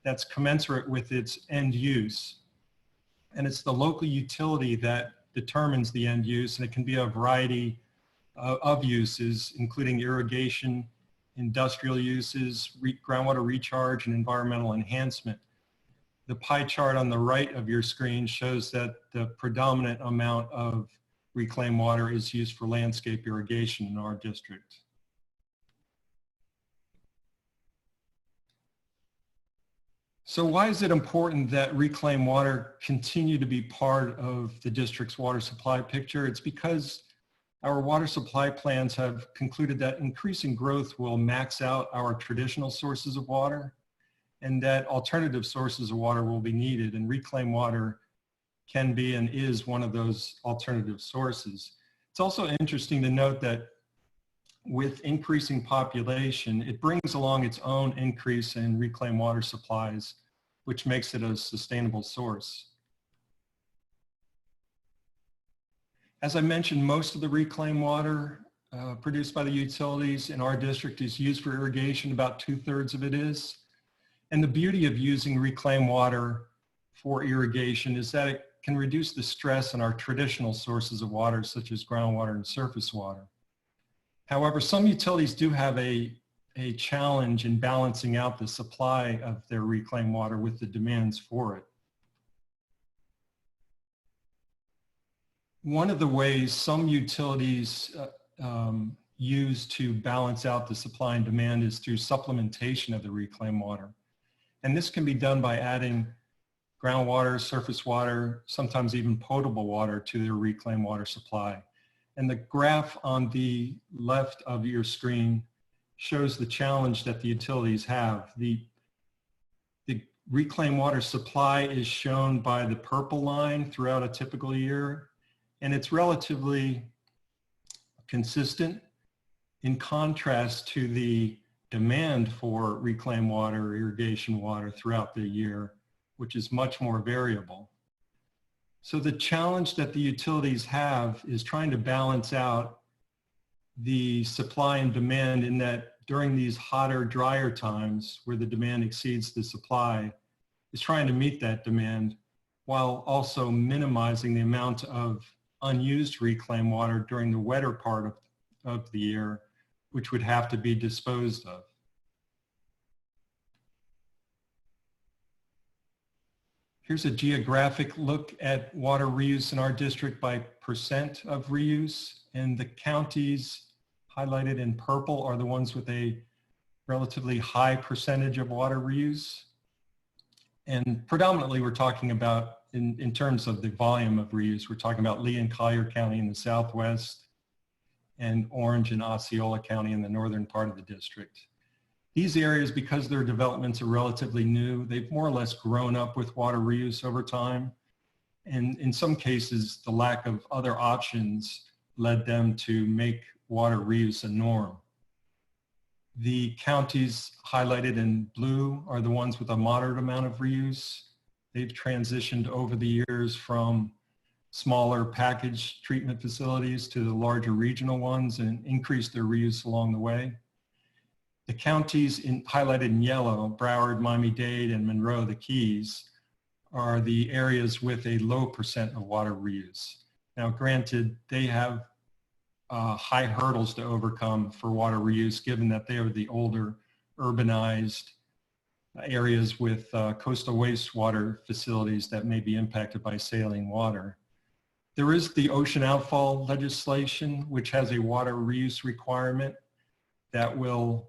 that's commensurate with its end use. And it's the local utility that determines the end use, and it can be a variety of uses, including irrigation, industrial uses, groundwater recharge, and environmental enhancement. The pie chart on the right of your screen shows that the predominant amount of reclaimed water is used for landscape irrigation in our district. So why is it important that reclaimed water continue to be part of the district's water supply picture? It's because our water supply plans have concluded that increasing growth will max out our traditional sources of water, and that alternative sources of water will be needed, and reclaimed water can be and is one of those alternative sources. It's also interesting to note that with increasing population, it brings along its own increase in reclaimed water supplies, which makes it a sustainable source. As I mentioned, most of the reclaimed water produced by the utilities in our district is used for irrigation. About 2/3 of it is. And the beauty of using reclaimed water for irrigation is that it can reduce the stress on our traditional sources of water, such as groundwater and surface water. However, some utilities do have a challenge in balancing out the supply of their reclaimed water with the demands for it. One of the ways some utilities use to balance out the supply and demand is through supplementation of the reclaimed water. And this can be done by adding groundwater, surface water, sometimes even potable water to their reclaimed water supply. And the graph on the left of your screen shows the challenge that the utilities have. The reclaimed water supply is shown by the purple line throughout a typical year, and it's relatively consistent. in contrast to the demand for reclaimed water, irrigation water throughout the year, which is much more variable. So the challenge that the utilities have is trying to balance out the supply and demand, in that during these hotter, drier times where the demand exceeds the supply, is trying to meet that demand while also minimizing the amount of unused reclaimed water during the wetter part of the year, which would have to be disposed of. Here's a geographic look at water reuse in our district by percent of reuse, and the counties highlighted in purple are the ones with a relatively high percentage of water reuse. And predominantly we're talking about, in terms of the volume of reuse, we're talking about Lee and Collier County in the southwest and Orange and Osceola County in the northern part of the district. These areas, because their developments are relatively new, they've more or less grown up with water reuse over time. And in some cases, the lack of other options led them to make water reuse a norm. The counties highlighted in blue are the ones with a moderate amount of reuse. They've transitioned over the years from smaller package treatment facilities to the larger regional ones and increased their reuse along the way. The counties highlighted in yellow, Broward, Miami-Dade, and Monroe, the Keys, are the areas with a low percent of water reuse. Now, granted, they have high hurdles to overcome for water reuse, given that they are the older, urbanized areas with coastal wastewater facilities that may be impacted by saline water. There is the ocean outfall legislation, which has a water reuse requirement that will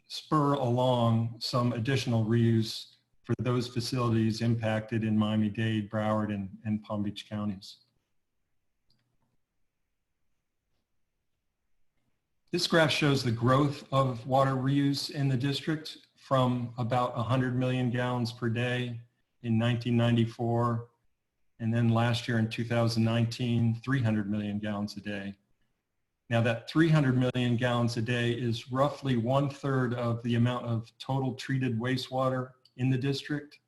spur along some additional reuse for those facilities impacted in Miami-Dade, Broward, and Palm Beach counties. This graph shows the growth of water reuse in the district from about 100 million gallons per day in 1994, and then last year in 2019, 300 million gallons a day. Now that 300 million gallons a day is roughly 1/3 of the amount of total treated wastewater in the district,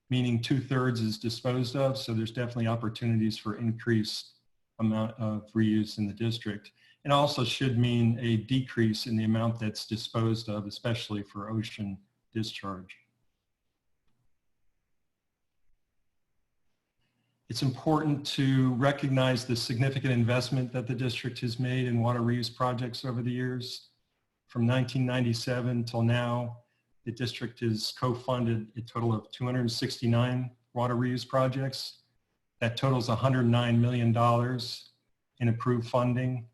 meaning 2/3 is disposed of, so there's definitely opportunities for increased amount of reuse in the district. It also should mean a decrease in the amount that's disposed of, especially for ocean discharge. It's important to recognize the significant investment that the district has made in water reuse projects over the years. From 1997 till now, the district has co-funded a total of 269 water reuse projects. That totals $109 million in approved funding,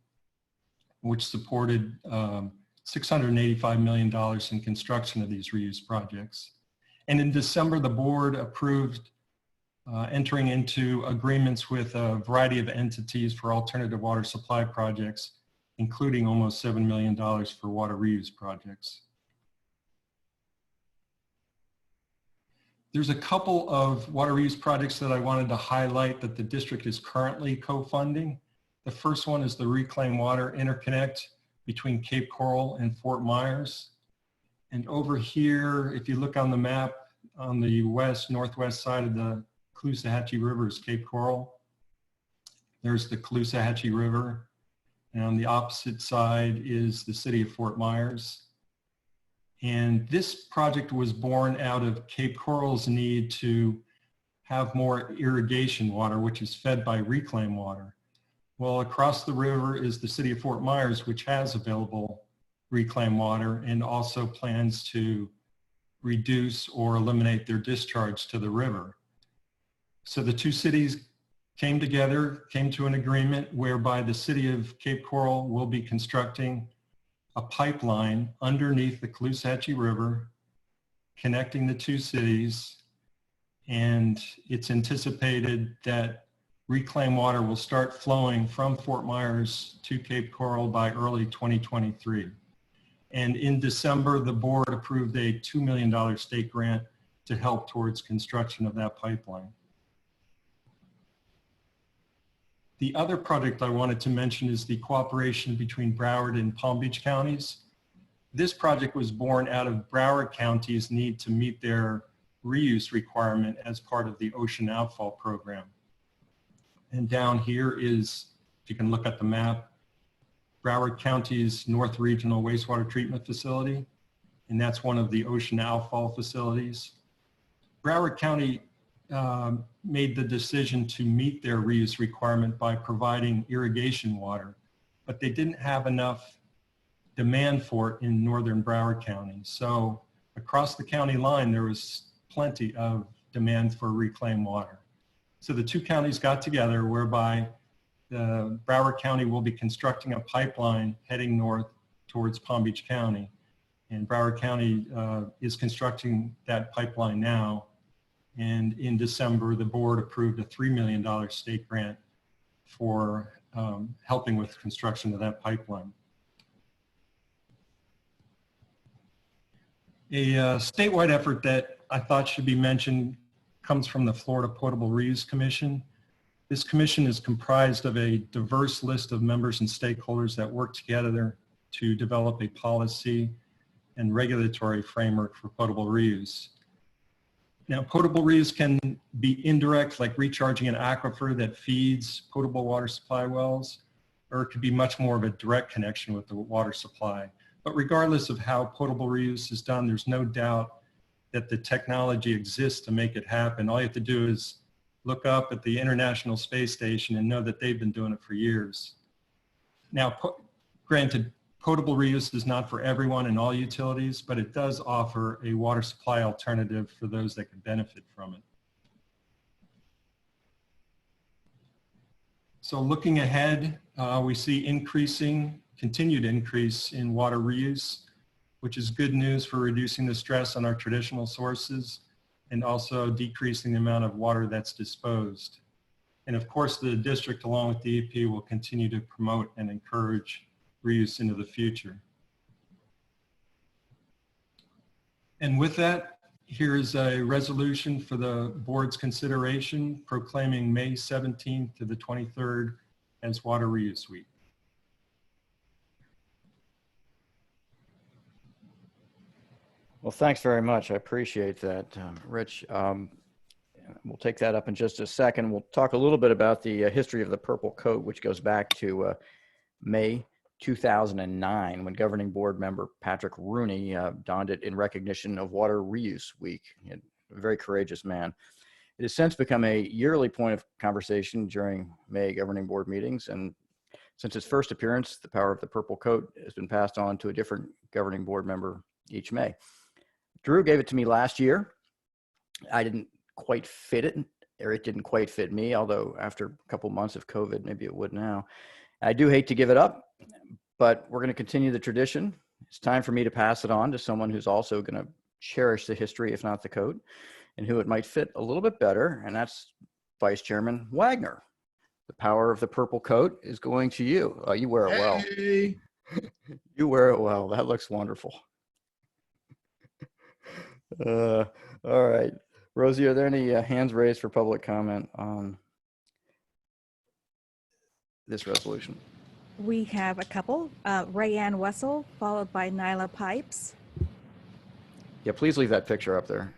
which supported $685 million in construction of these reuse projects. And in December, the board approved entering into agreements with a variety of entities for alternative water supply projects, including almost $7 million for water reuse projects. There's a couple of water reuse projects that I wanted to highlight that the district is currently co-funding. The first one is the Reclaimed Water Interconnect between Cape Coral and Fort Myers. And over here, if you look on the map, on the northwest side of the Caloosahatchee River is Cape Coral. There's the Caloosahatchee River. And on the opposite side is the city of Fort Myers. And this project was born out of Cape Coral's need to have more irrigation water, which is fed by reclaimed water. Well, across the river is the city of Fort Myers, which has available reclaimed water and also plans to reduce or eliminate their discharge to the river. So the two cities came together, came to an agreement whereby the city of Cape Coral will be constructing a pipeline underneath the Caloosahatchee River, connecting the two cities, and it's anticipated that reclaimed water will start flowing from Fort Myers to Cape Coral by early 2023. And in December, the board approved a $2 million state grant to help towards construction of that pipeline. The other project I wanted to mention is the cooperation between Broward and Palm Beach counties. This project was born out of Broward County's need to meet their reuse requirement as part of the ocean outfall program. And down here is, if you can look at the map, Broward County's North Regional Wastewater Treatment Facility, and that's one of the ocean outfall facilities. Broward County made the decision to meet their reuse requirement by providing irrigation water, but they didn't have enough demand for it in northern Broward County. So across the county line, there was plenty of demand for reclaimed water. So the two counties got together whereby Broward County will be constructing a pipeline heading north towards Palm Beach County. And Broward County is constructing that pipeline now. And in December, the board approved a $3 million state grant for helping with construction of that pipeline. A statewide effort that I thought should be mentioned comes from the Florida Potable Reuse Commission. This commission is comprised of a diverse list of members and stakeholders that work together to develop a policy and regulatory framework for potable reuse. Now, potable reuse can be indirect, like recharging an aquifer that feeds potable water supply wells, or it could be much more of a direct connection with the water supply. But regardless of how potable reuse is done, there's no doubt that the technology exists to make it happen. All you have to do is look up at the International Space Station and know that they've been doing it for years. Now, granted, potable reuse is not for everyone in all utilities, but it does offer a water supply alternative for those that could benefit from it. So looking ahead, we see continued increase in water reuse, which is good news for reducing the stress on our traditional sources and also decreasing the amount of water that's disposed. And of course, the district, along with the EP, will continue to promote and encourage reuse into the future. And with that, here's a resolution for the board's consideration proclaiming May 17th to the 23rd as Water Reuse Week. Well, thanks very much. I appreciate that, Rich. We'll take that up in just a second. We'll talk a little bit about the history of the Purple Coat, which goes back to May 2009, when governing board member Patrick Rooney donned it in recognition of Water Reuse Week. A very courageous man. It has since become a yearly point of conversation during May governing board meetings, and since its first appearance, the power of the Purple Coat has been passed on to a different governing board member each May. Drew gave it to me last year. I didn't quite fit it, or it didn't quite fit me, although after a couple months of COVID, maybe it would now. I do hate to give it up, but we're going to continue the tradition. It's time for me to pass it on to someone who's also going to cherish the history, if not the coat, and who it might fit a little bit better, and that's Vice Chairman Wagner. The power of the Purple Coat is going to you. You wear it well. Hey. You wear it well. That looks wonderful. All right. Rosie, are there any hands raised for public comment on this resolution? We have a couple. Rayanne Wessel, followed by Nyla Pipes. Yeah, please leave that picture up there.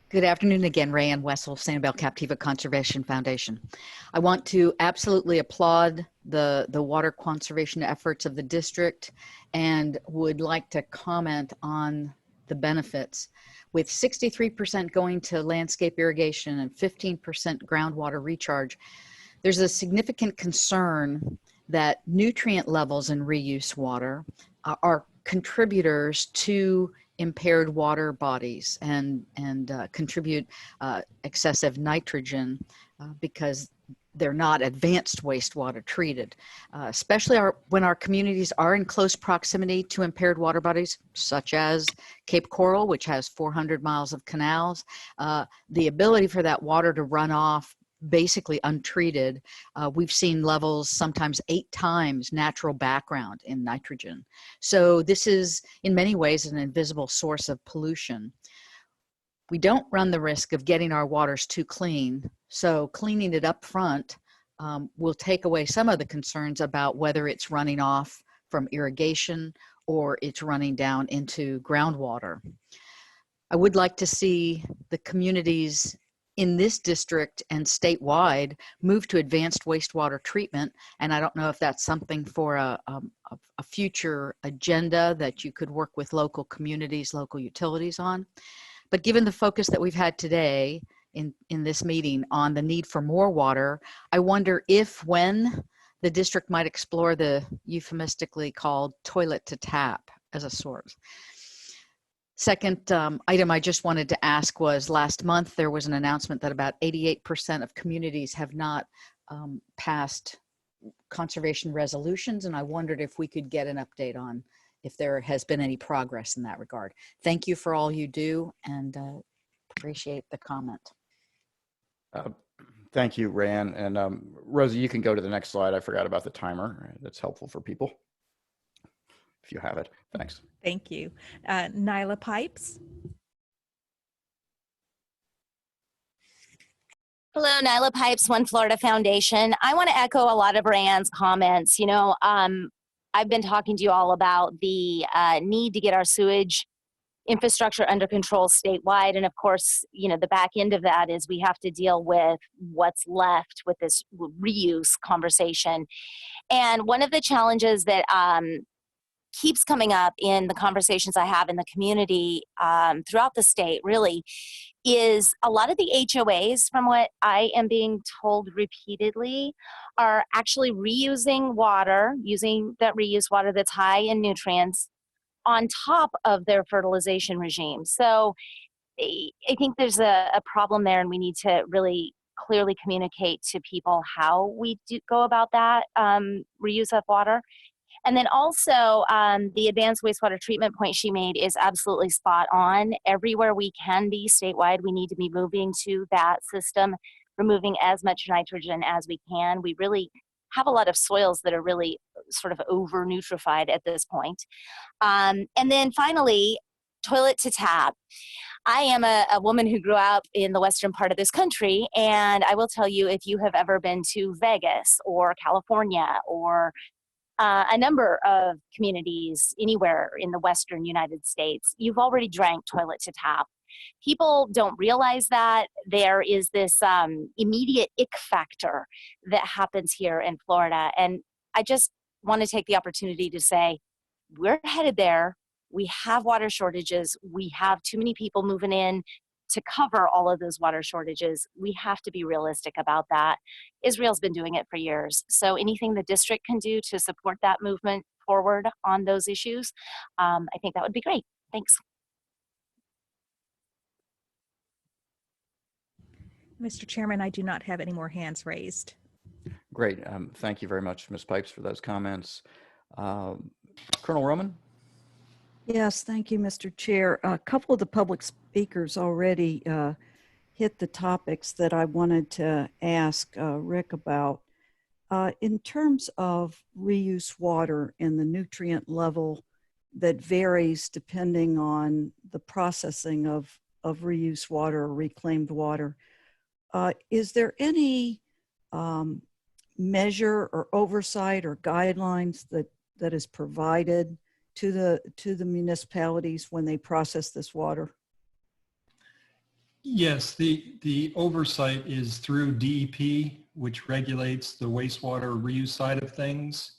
Good afternoon again, Rayanne Wessel, Sanibel Captiva Conservation Foundation. I want to absolutely applaud the water conservation efforts of the district and would like to comment on the benefits. With 63% going to landscape irrigation and 15% groundwater recharge, there's a significant concern that nutrient levels in reuse water are contributors to impaired water bodies and contribute excessive nitrogen because they're not advanced wastewater treated, especially when our communities are in close proximity to impaired water bodies, such as Cape Coral, which has 400 miles of canals. The ability for that water to run off basically untreated, we've seen levels sometimes 8 times natural background in nitrogen. So this is in many ways an invisible source of pollution. we don't run the risk of getting our waters too clean. So cleaning it up front will take away some of the concerns about whether it's running off from irrigation or it's running down into groundwater. I would like to see the communities in this district and statewide move to advanced wastewater treatment. And I don't know if that's something for a future agenda that you could work with local communities, local utilities on. But given the focus that we've had today in this meeting on the need for more water, I wonder if, when the district might explore the euphemistically called toilet to tap as a source. Second item I just wanted to ask was, last month there was an announcement that about 88% of communities have not passed conservation resolutions, and I wondered if we could get an update on if there has been any progress in that regard. Thank you for all you do, and appreciate the comment. Thank you, Ran. And Rosie, you can go to the next slide. I forgot about the timer. That's helpful for people if you have it. Thanks. Thank you. Nyla Pipes. Hello, Nyla Pipes, One Florida Foundation. I want to echo a lot of Rand's comments. You know, I've been talking to you all about the need to get our sewage infrastructure under control statewide. And of course, you know, the back end of that is we have to deal with what's left with this reuse conversation. And one of the challenges that keeps coming up in the conversations I have in the community throughout the state really is a lot of the HOAs, from what I am being told repeatedly, are actually reusing water, using that reused water that's high in nutrients on top of their fertilization regime. So I think there's a problem there, and we need to really clearly communicate to people how we go about that reuse of water. And then also the advanced wastewater treatment point she made is absolutely spot on. Everywhere we can be statewide, we need to be moving to that system, removing as much nitrogen as we can. We really have a lot of soils that are really sort of over nutrified at this point. And then finally, toilet to tap. I am a woman who grew up in the western part of this country, and I will tell you, if you have ever been to Vegas or California or a number of communities anywhere in the western United States, you've already drank toilet to tap. People don't realize that there is this immediate ick factor that happens here in Florida. And I just want to take the opportunity to say, we're headed there. We have water shortages. We have too many people moving in to cover all of those water shortages. We have to be realistic about that. Israel's been doing it for years. So anything the district can do to support that movement forward on those issues, I think that would be great. Thanks. Mr. Chairman, I do not have any more hands raised. Great. Thank you very much, Ms. Pipes, for those comments. Colonel Roman? Yes, thank you, Mr. Chair. A couple of the public speakers already hit the topics that I wanted to ask Rick about. In terms of reuse water and the nutrient level that varies depending on the processing of reuse water or reclaimed water, is there any measure or oversight or guidelines that is provided to the municipalities when they process this water? Yes, the oversight is through DEP, which regulates the wastewater reuse side of things,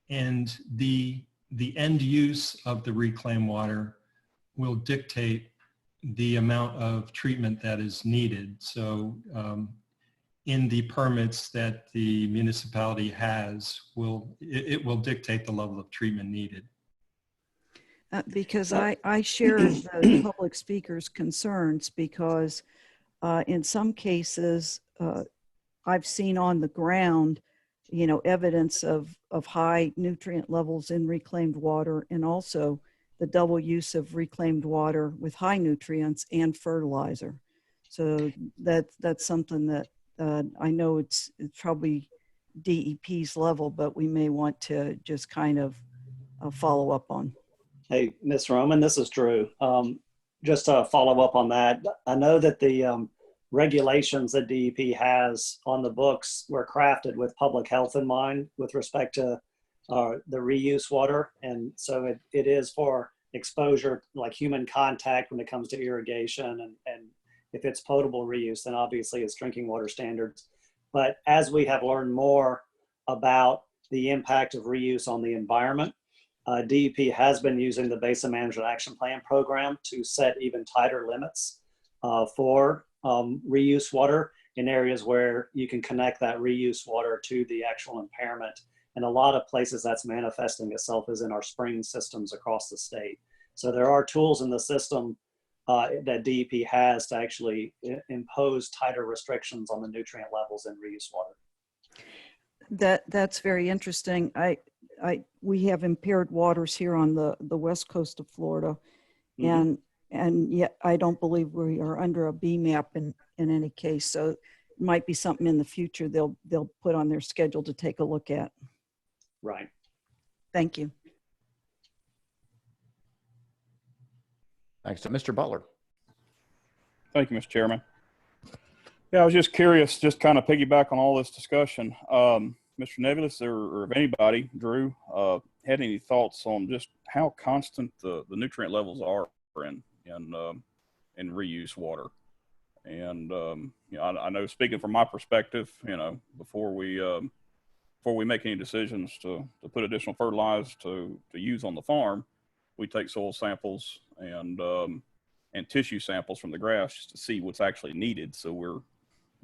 and the end use of the reclaimed water will dictate the amount of treatment that is needed. So in the permits that the municipality has, it will dictate the level of treatment needed. Because I share the public speaker's concerns, because in some cases I've seen on the ground, you know, evidence of high nutrient levels in reclaimed water, and also the double use of reclaimed water with high nutrients and fertilizer. So that's something that I know it's probably DEP's level, but we may want to just kind of follow up on. Hey, Ms. Roman, this is Drew. just to follow up on that, I know that the regulations that DEP has on the books were crafted with public health in mind with respect to the reuse water. And so it is for exposure, like human contact when it comes to irrigation. And if it's potable reuse, then obviously it's drinking water standards. But as we have learned more about the impact of reuse on the environment, DEP has been using the Basin Management Action Plan program to set even tighter limits for reuse water in areas where you can connect that reuse water to the actual impairment. And a lot of places that's manifesting itself is in our spring systems across the state. So there are tools in the system that DEP has to actually impose tighter restrictions on the nutrient levels in reuse water. That's very interesting. We have impaired waters here on the west coast of Florida, and yet I don't believe we are under a BMAP in any case. So it might be something in the future they'll put on their schedule to take a look at. Right. Thank you. Thanks to Mr. Butler. Thank you, Mr. Chairman. Yeah, I was just curious, just kind of piggyback on all this discussion. Mr. Nebulis or if anybody, Drew, had any thoughts on just how constant the nutrient levels are in reuse water? And you know, I know, speaking from my perspective, you know, before we make any decisions to put additional fertilizer to use on the farm, we take soil samples and tissue samples from the grass just to see what's actually needed. So we're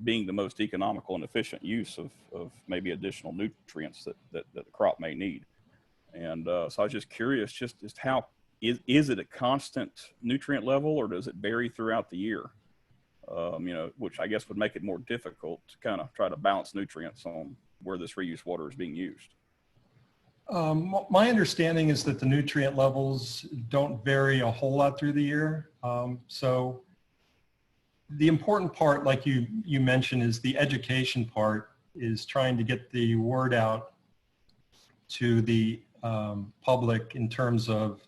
being the most economical and efficient use of maybe additional nutrients that the crop may need. And so I was just curious, just how, is it a constant nutrient level or does it vary throughout the year? You know, which I guess would make it more difficult to kind of try to balance nutrients on where this reuse water is being used. My understanding is that the nutrient levels don't vary a whole lot through the year. So the important part, like you mentioned, is the education part, is trying to get the word out to the public in terms of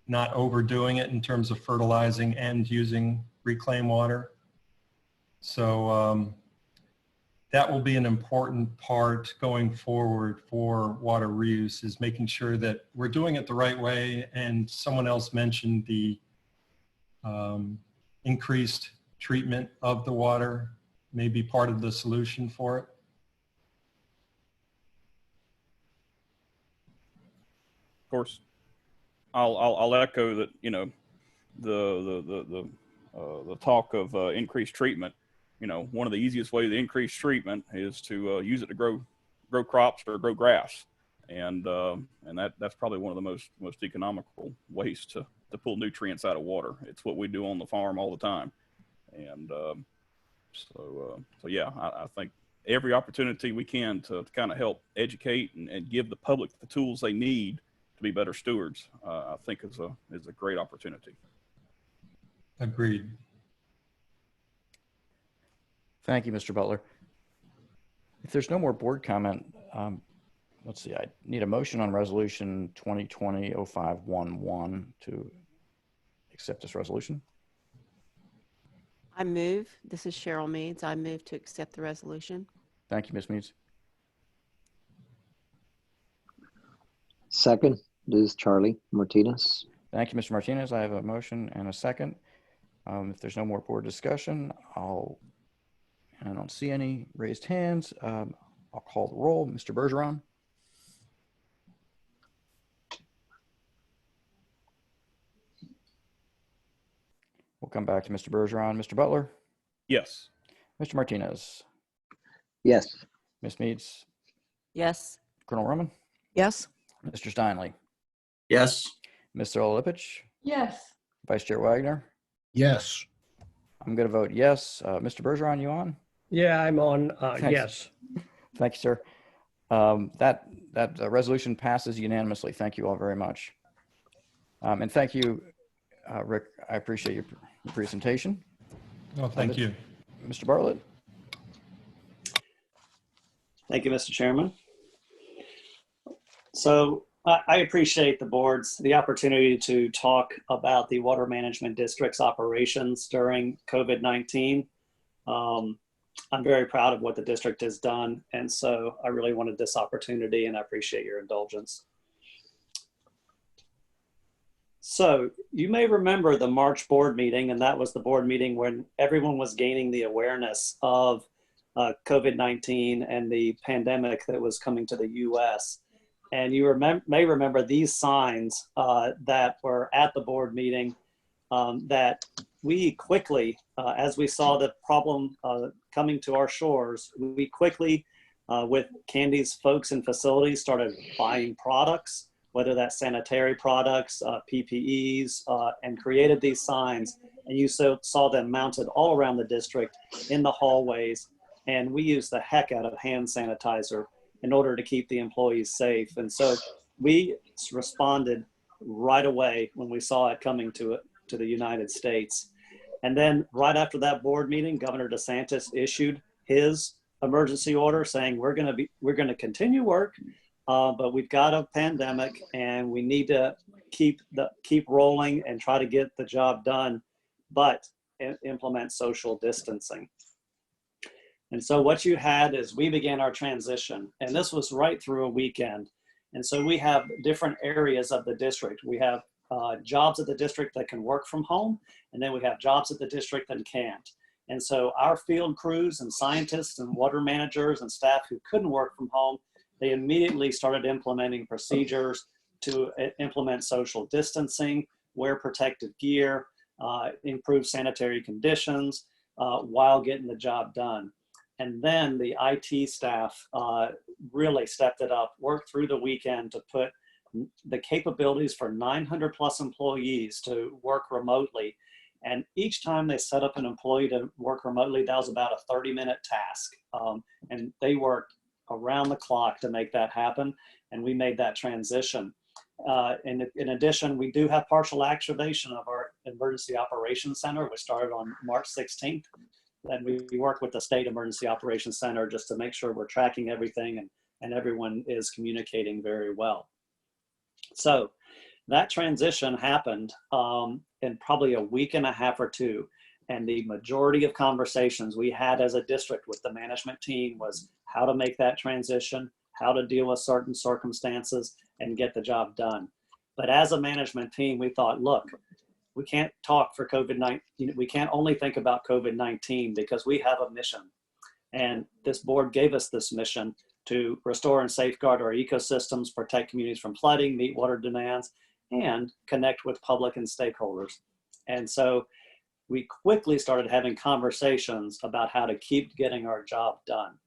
not overdoing it in terms of fertilizing and using reclaimed water. So that will be an important part going forward for water reuse, is making sure that we're doing it the right way. And someone else mentioned the increased treatment of the water may be part of the solution for it. Of course, I'll echo that. You know, the talk of increased treatment. You know, one of the easiest ways to increase treatment is to use it to grow crops or grow grass, and that's probably one of the most economical ways to pull nutrients out of water. It's what we do on the farm all the time, and so yeah, I think every opportunity we can to kind of help educate and give the public the tools they need to be better stewards, I think is a great opportunity. Agreed. Thank you, Mr. Butler. If there's no more board comment, let's see, I need a motion on resolution 2020-0511 to accept this resolution. I move, this is Cheryl Meads, I move to accept the resolution. Thank you, Ms. Meads. Second, this is Charlie Martinez. Thank you, Mr. Martinez. I have a motion and a second. If there's no more board discussion, I don't see any raised hands. I'll call the roll. Mr. Bergeron. We'll come back to Mr. Bergeron. Mr. Butler. Yes. Mr. Martinez. Yes. Ms. Meads. Yes. Colonel Roman. Yes. Mr. Steinle. Yes. Mr. Olipich. Yes. Vice Chair Wagner. Yes. I'm going to vote yes. Mr. Bergeron, you on? Yeah, I'm on. Yes. Thank you, sir. That resolution passes unanimously. Thank you all very much. And thank you, Rick. I appreciate your presentation. Oh, thank you. Mr. Bartlett. Thank you, Mr. Chairman. So I appreciate the opportunity to talk about the Water Management District's operations during COVID-19. I'm very proud of what the district has done, and so I really wanted this opportunity, and I appreciate your indulgence. So you may remember the March board meeting, and that was the board meeting when everyone was gaining the awareness of COVID-19 and the pandemic that was coming to the US. And you may remember these signs that were at the board meeting that we quickly, as we saw the problem coming to our shores, we quickly, with Candy's folks and facilities, started buying products, whether that's sanitary products, PPEs, and created these signs. And you saw them mounted all around the district in the hallways. And we used the heck out of hand sanitizer in order to keep the employees safe. And so we responded right away when we saw it coming to the United States. And then right after that board meeting, Governor DeSantis issued his emergency order saying we're going to continue work, but we've got a pandemic and we need to keep rolling and try to get the job done, but implement social distancing. And so what you had is we began our transition, and this was right through a weekend. And so we have different areas of the district. We have jobs at the district that can work from home, and then we have jobs at the district that can't. And so our field crews and scientists and water managers and staff who couldn't work from home, they immediately started implementing procedures to implement social distancing, wear protective gear, improve sanitary conditions while getting the job done. And then the IT staff really stepped it up, worked through the weekend to put the capabilities for 900 plus employees to work remotely. And each time they set up an employee to work remotely, that was about a 30-minute task. And they worked around the clock to make that happen. And we made that transition. And in addition, we do have partial activation of our Emergency Operations Center, which started on March 16th. And we work with the State Emergency Operations Center just to make sure we're tracking everything and everyone is communicating very well. So that transition happened in probably a week and a half or two. And the majority of conversations we had as a district with the management team was how to make that transition, how to deal with certain circumstances and get the job done. But as a management team, we thought, look, we can't talk for COVID-19. We can't only think about COVID-19 because we have a mission. And this board gave us this mission to restore and safeguard our ecosystems, protect communities from flooding, meet water demands, and connect with public and stakeholders. And so we quickly started having conversations about how to keep getting our job done.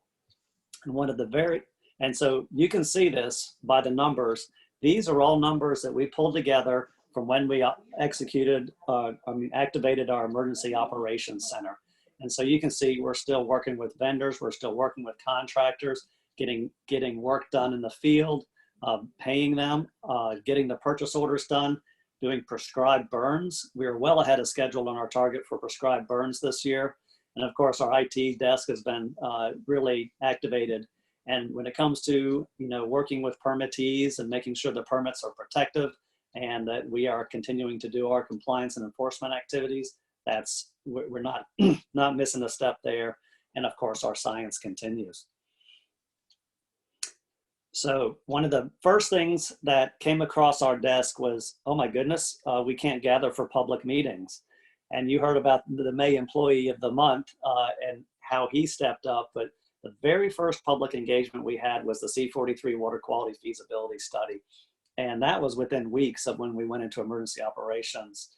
And so you can see this by the numbers. These are all numbers that we pulled together from when we activated our Emergency Operations Center. And so you can see we're still working with vendors, we're still working with contractors, getting work done in the field, paying them, getting the purchase orders done, doing prescribed burns. We are well ahead of schedule on our target for prescribed burns this year. And of course, our IT desk has been really activated. And when it comes to working with permittees and making sure the permits are protective and that we are continuing to do our compliance and enforcement activities, we're not missing a step there. And of course, our science continues. So one of the first things that came across our desk was, oh my goodness, we can't gather for public meetings. And you heard about the May Employee of the Month and how he stepped up. But the very first public engagement we had was the C43 Water Quality Feasibility Study. And that was within weeks of when we went into emergency operations.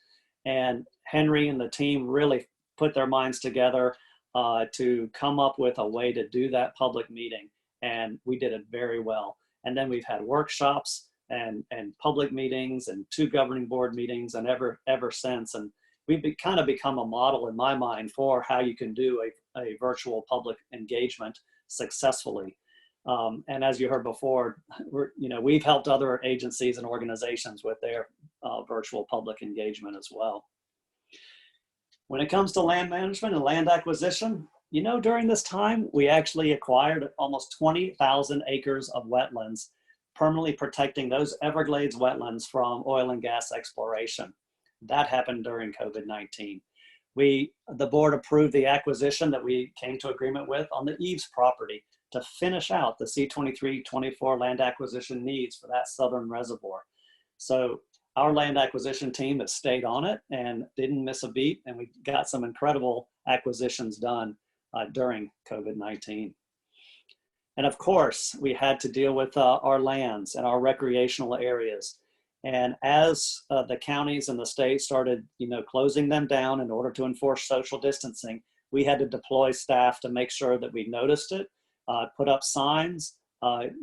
And Henry and the team really put their minds together to come up with a way to do that public meeting. And we did it very well. And then we've had workshops and public meetings and 2 governing board meetings and ever since. And we've kind of become a model in my mind for how you can do a virtual public engagement successfully. And as you heard before, we've helped other agencies and organizations with their virtual public engagement as well. When it comes to land management and land acquisition, during this time, we actually acquired almost 20,000 acres of wetlands permanently protecting those Everglades wetlands from oil and gas exploration. That happened during COVID-19. The board approved the acquisition that we came to agreement with on the Eaves property to finish out the C-23-24 land acquisition needs for that southern reservoir. So our land acquisition team has stayed on it and didn't miss a beat, and we got some incredible acquisitions done during COVID-19. And of course, we had to deal with our lands and our recreational areas. And as the counties and the state started, closing them down in order to enforce social distancing, we had to deploy staff to make sure that we noticed it, put up signs,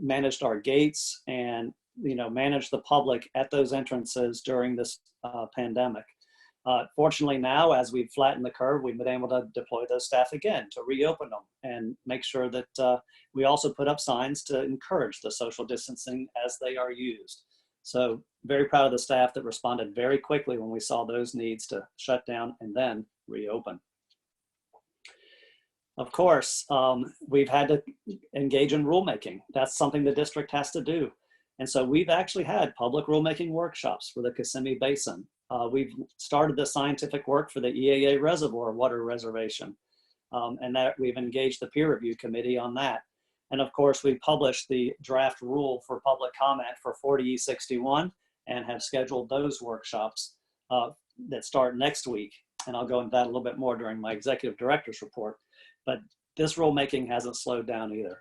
managed our gates, and managed the public at those entrances during this pandemic. Fortunately now, as we've flattened the curve, we've been able to deploy those staff again to reopen them and make sure that we also put up signs to encourage the social distancing as they are used. So very proud of the staff that responded very quickly when we saw those needs to shut down and then reopen. Of course, we've had to engage in rulemaking. That's something the district has to do. And so we've actually had public rulemaking workshops for the Kissimmee Basin. We've started the scientific work for the EAA Reservoir Water Reservation, and that we've engaged the peer review committee on that. And of course, we published the draft rule for public comment for 40E61 and have scheduled those workshops that start next week. And I'll go into that a little bit more during my executive director's report. But this rulemaking hasn't slowed down either.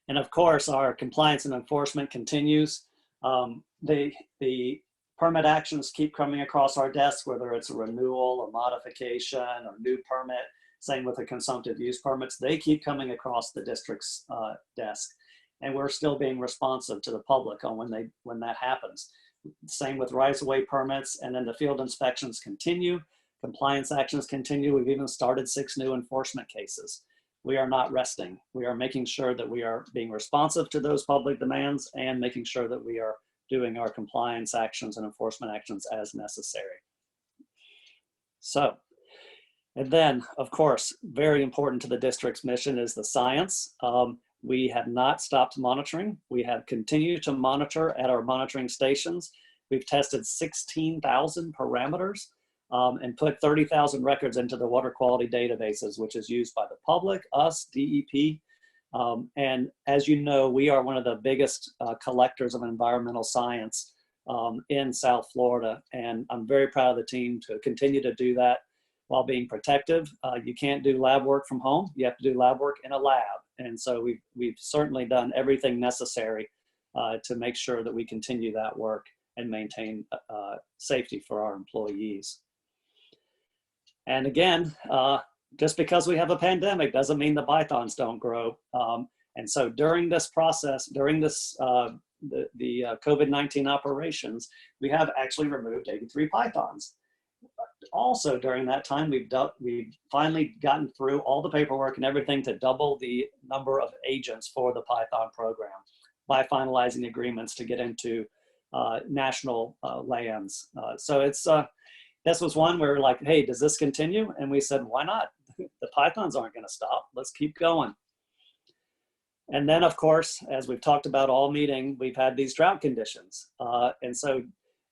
And of course, our compliance and enforcement continues. The permit actions keep coming across our desk, whether it's a renewal, a modification, or new permit. Same with the consumptive use permits. They keep coming across the district's desk. And we're still being responsive to the public on when that happens. Same with rights-of-way permits, and then the field inspections continue. Compliance actions continue. We've even started 6 new enforcement cases. We are not resting. We are making sure that we are being responsive to those public demands and making sure that we are doing our compliance actions and enforcement actions as necessary. So, and then, of course, very important to the district's mission is the science. We have not stopped monitoring. We have continued to monitor at our monitoring stations. We've tested 16,000 parameters and put 30,000 records into the water quality databases, which is used by the public, us, DEP. And as you know, we are one of the biggest collectors of environmental science in South Florida. And I'm very proud of the team to continue to do that while being protective. You can't do lab work from home. You have to do lab work in a lab. And so we've certainly done everything necessary to make sure that we continue that work and maintain safety for our employees. And again, just because we have a pandemic doesn't mean the pythons don't grow. And so during this process, during this the COVID-19 operations, we have actually removed 83 pythons. Also during that time, we've finally gotten through all the paperwork and everything to double the number of agents for the Python program by finalizing agreements to get into national lands. So it's this was one where we're like, hey, does this continue? And we said, why not? The pythons aren't going to stop. Let's keep going. And then, of course, as we've talked about all meeting, we've had these drought conditions. And so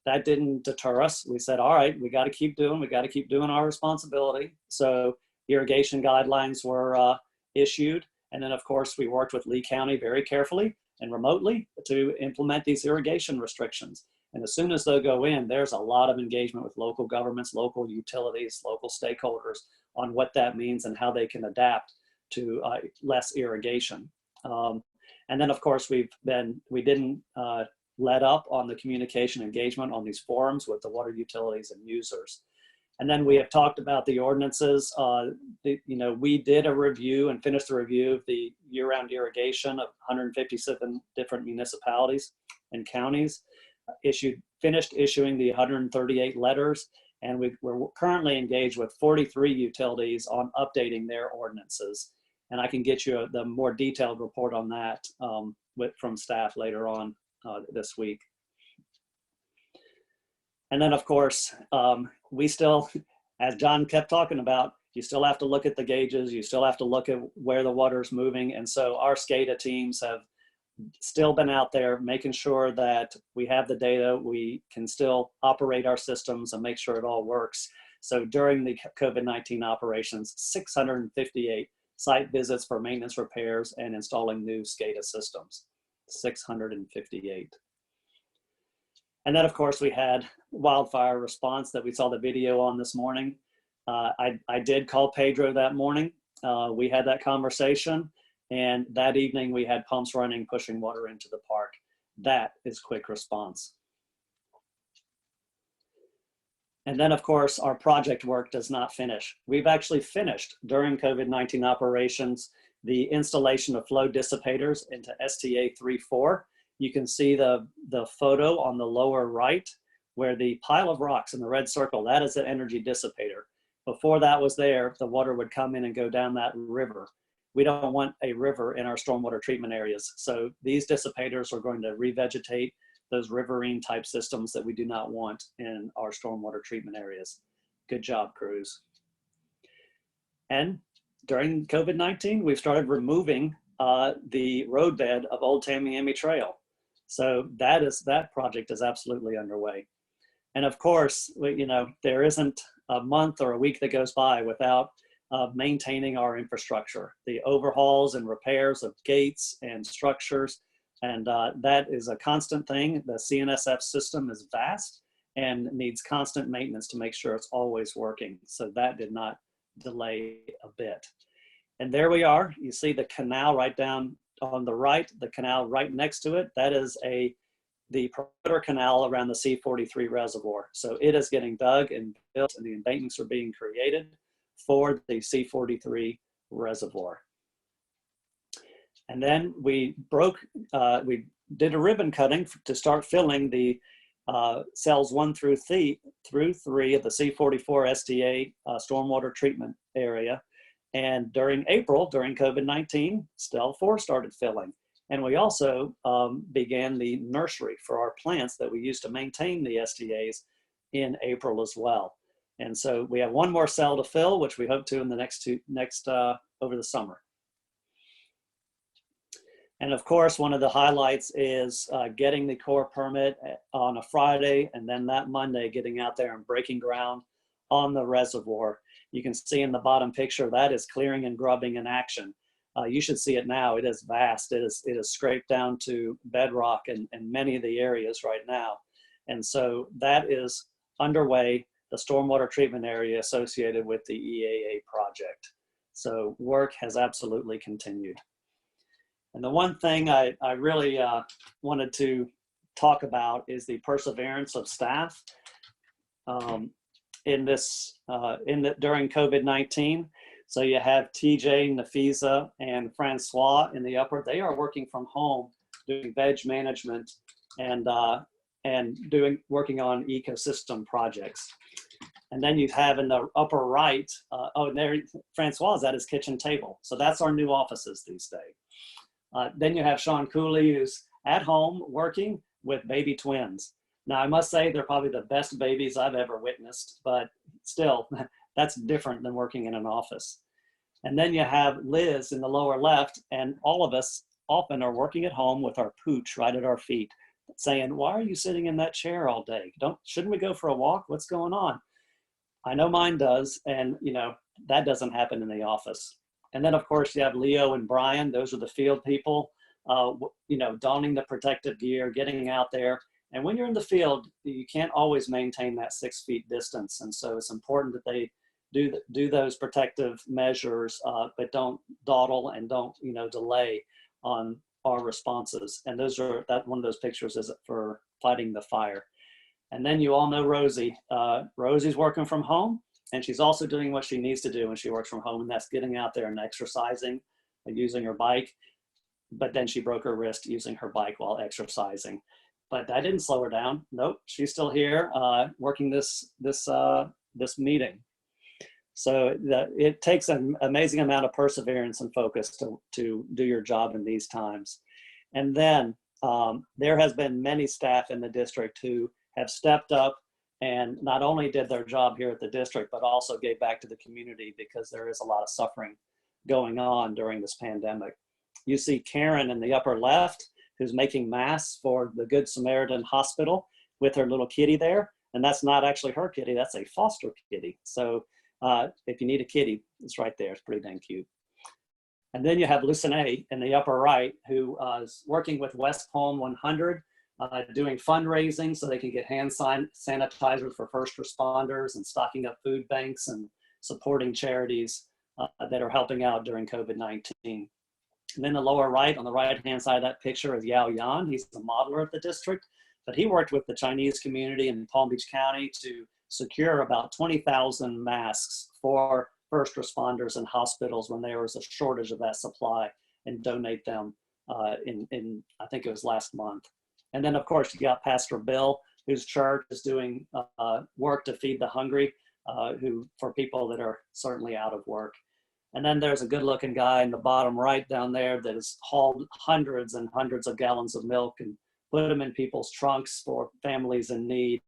that didn't deter us. We said, all right, we got to keep doing our responsibility. So irrigation guidelines were issued. And then, of course, we worked with Lee County very carefully and remotely to implement these irrigation restrictions. And as soon as they go in, there's a lot of engagement with local governments, local utilities, local stakeholders on what that means and how they can adapt to less irrigation. And then, of course, we didn't let up on the communication engagement on these forums with the water utilities and users. And then we have talked about the ordinances. We did a review and finished the review of the year-round irrigation of 157 different municipalities and counties. Finished issuing the 138 letters, and we're currently engaged with 43 utilities on updating their ordinances. And I can get you the more detailed report on that from staff later on this week. And then, of course, we still, as John kept talking about, you still have to look at the gauges, you still have to look at where the water is moving. And so our SCADA teams have still been out there making sure that we have the data, we can still operate our systems and make sure it all works. So during the COVID-19 operations, 658 site visits for maintenance repairs and installing new SCADA systems, 658. And then of course we had wildfire response that we saw the video on this morning. I did call Pedro that morning. We had that conversation, and that evening we had pumps running, pushing water into the park. That is quick response. And then of course, our project work does not finish. We've actually finished during COVID-19 operations, the installation of flow dissipators into STA 3-4. You can see the photo on the lower right where the pile of rocks in the red circle, that is an energy dissipator. Before that was there, the water would come in and go down that river. We don't want a river in our stormwater treatment areas. So these dissipators are going to revegetate those riverine type systems that we do not want in our stormwater treatment areas. Good job, crews. And during COVID-19, we've started removing the roadbed of Old Tamiami Trail. So that project is absolutely underway. And of course, you know, there isn't a month or a week that goes by without maintaining our infrastructure, the overhauls and repairs of gates and structures. And that is a constant thing. The CNSF system is vast and needs constant maintenance to make sure it's always working. So that did not delay a bit. And there we are. You see the canal right down on the right, the canal right next to it. That is the perimeter canal around the C43 reservoir. So it is getting dug and built, and the embankments are being created for the C43 reservoir. And then we did a ribbon cutting to start filling the cells 1 through 3 of the C44 STA stormwater treatment area. And during April, during COVID-19, Cell 4 started filling. And we also began the nursery for our plants that we use to maintain the STAs in April as well. And so we have one more cell to fill, which we hope to in the over the summer. And of course, one of the highlights is getting the Corps permit on a Friday, and then that Monday getting out there and breaking ground on the reservoir. You can see in the bottom picture, that is clearing and grubbing in action. You should see it now. It is vast. It is scraped down to bedrock in many of the areas right now. And so that is underway, the stormwater treatment area associated with the EAA project. So work has absolutely continued. And the one thing I really wanted to talk about is the perseverance of staff during COVID-19. So you have TJ, Nafisa, and Francois in the upper. They are working from home, doing veg management and working on ecosystem projects. And then you have in the upper right, and there Francois is at his kitchen table. So that's our new offices these days. Then you have Sean Cooley, who's at home working with baby twins. Now, I must say they're probably the best babies I've ever witnessed, but still, that's different than working in an office. And then you have Liz in the lower left, and all of us often are working at home with our pooch right at our feet, saying, why are you sitting in that chair all day? Shouldn't we go for a walk? What's going on? I know mine does, and you know that doesn't happen in the office. And then of course you have Leo and Brian. Those are the field people, donning the protective gear, getting out there. And when you're in the field, you can't always maintain that 6 feet distance. And so it's important that they do those protective measures, but don't dawdle and don't delay on our responses. And one of those pictures is for fighting the fire. And then you all know Rosie. Rosie's working from home, and she's also doing what she needs to do when she works from home, and that's getting out there and exercising and using her bike. But then she broke her wrist using her bike while exercising. But that didn't slow her down. Nope, she's still here working this meeting. So it takes an amazing amount of perseverance and focus to do your job in these times. And then there has been many staff in the district who have stepped up and not only did their job here at the district, but also gave back to the community because there is a lot of suffering going on during this pandemic. You see Karen in the upper left, who's making masks for the Good Samaritan Hospital with her little kitty there. And that's not actually her kitty, that's a foster kitty. So if you need a kitty, it's right there. It's pretty dang cute. And then you have Lucine in the upper right, who is working with West Palm 100, doing fundraising so they can get hand sanitizers for first responders and stocking up food banks and supporting charities that are helping out during COVID-19. And then the lower right, on the right-hand side of that picture is Yao Yan. He's the modeler of the district, but he worked with the Chinese community in Palm Beach County to secure about 20,000 masks for first responders and hospitals when there was a shortage of that supply, and donate them in I think it was last month. And then of course you got Pastor Bill, whose church is doing work to feed the hungry, for people that are certainly out of work. And then there's a good looking guy in the bottom right down there that has hauled hundreds and hundreds of gallons of milk and put them in people's trunks for families in need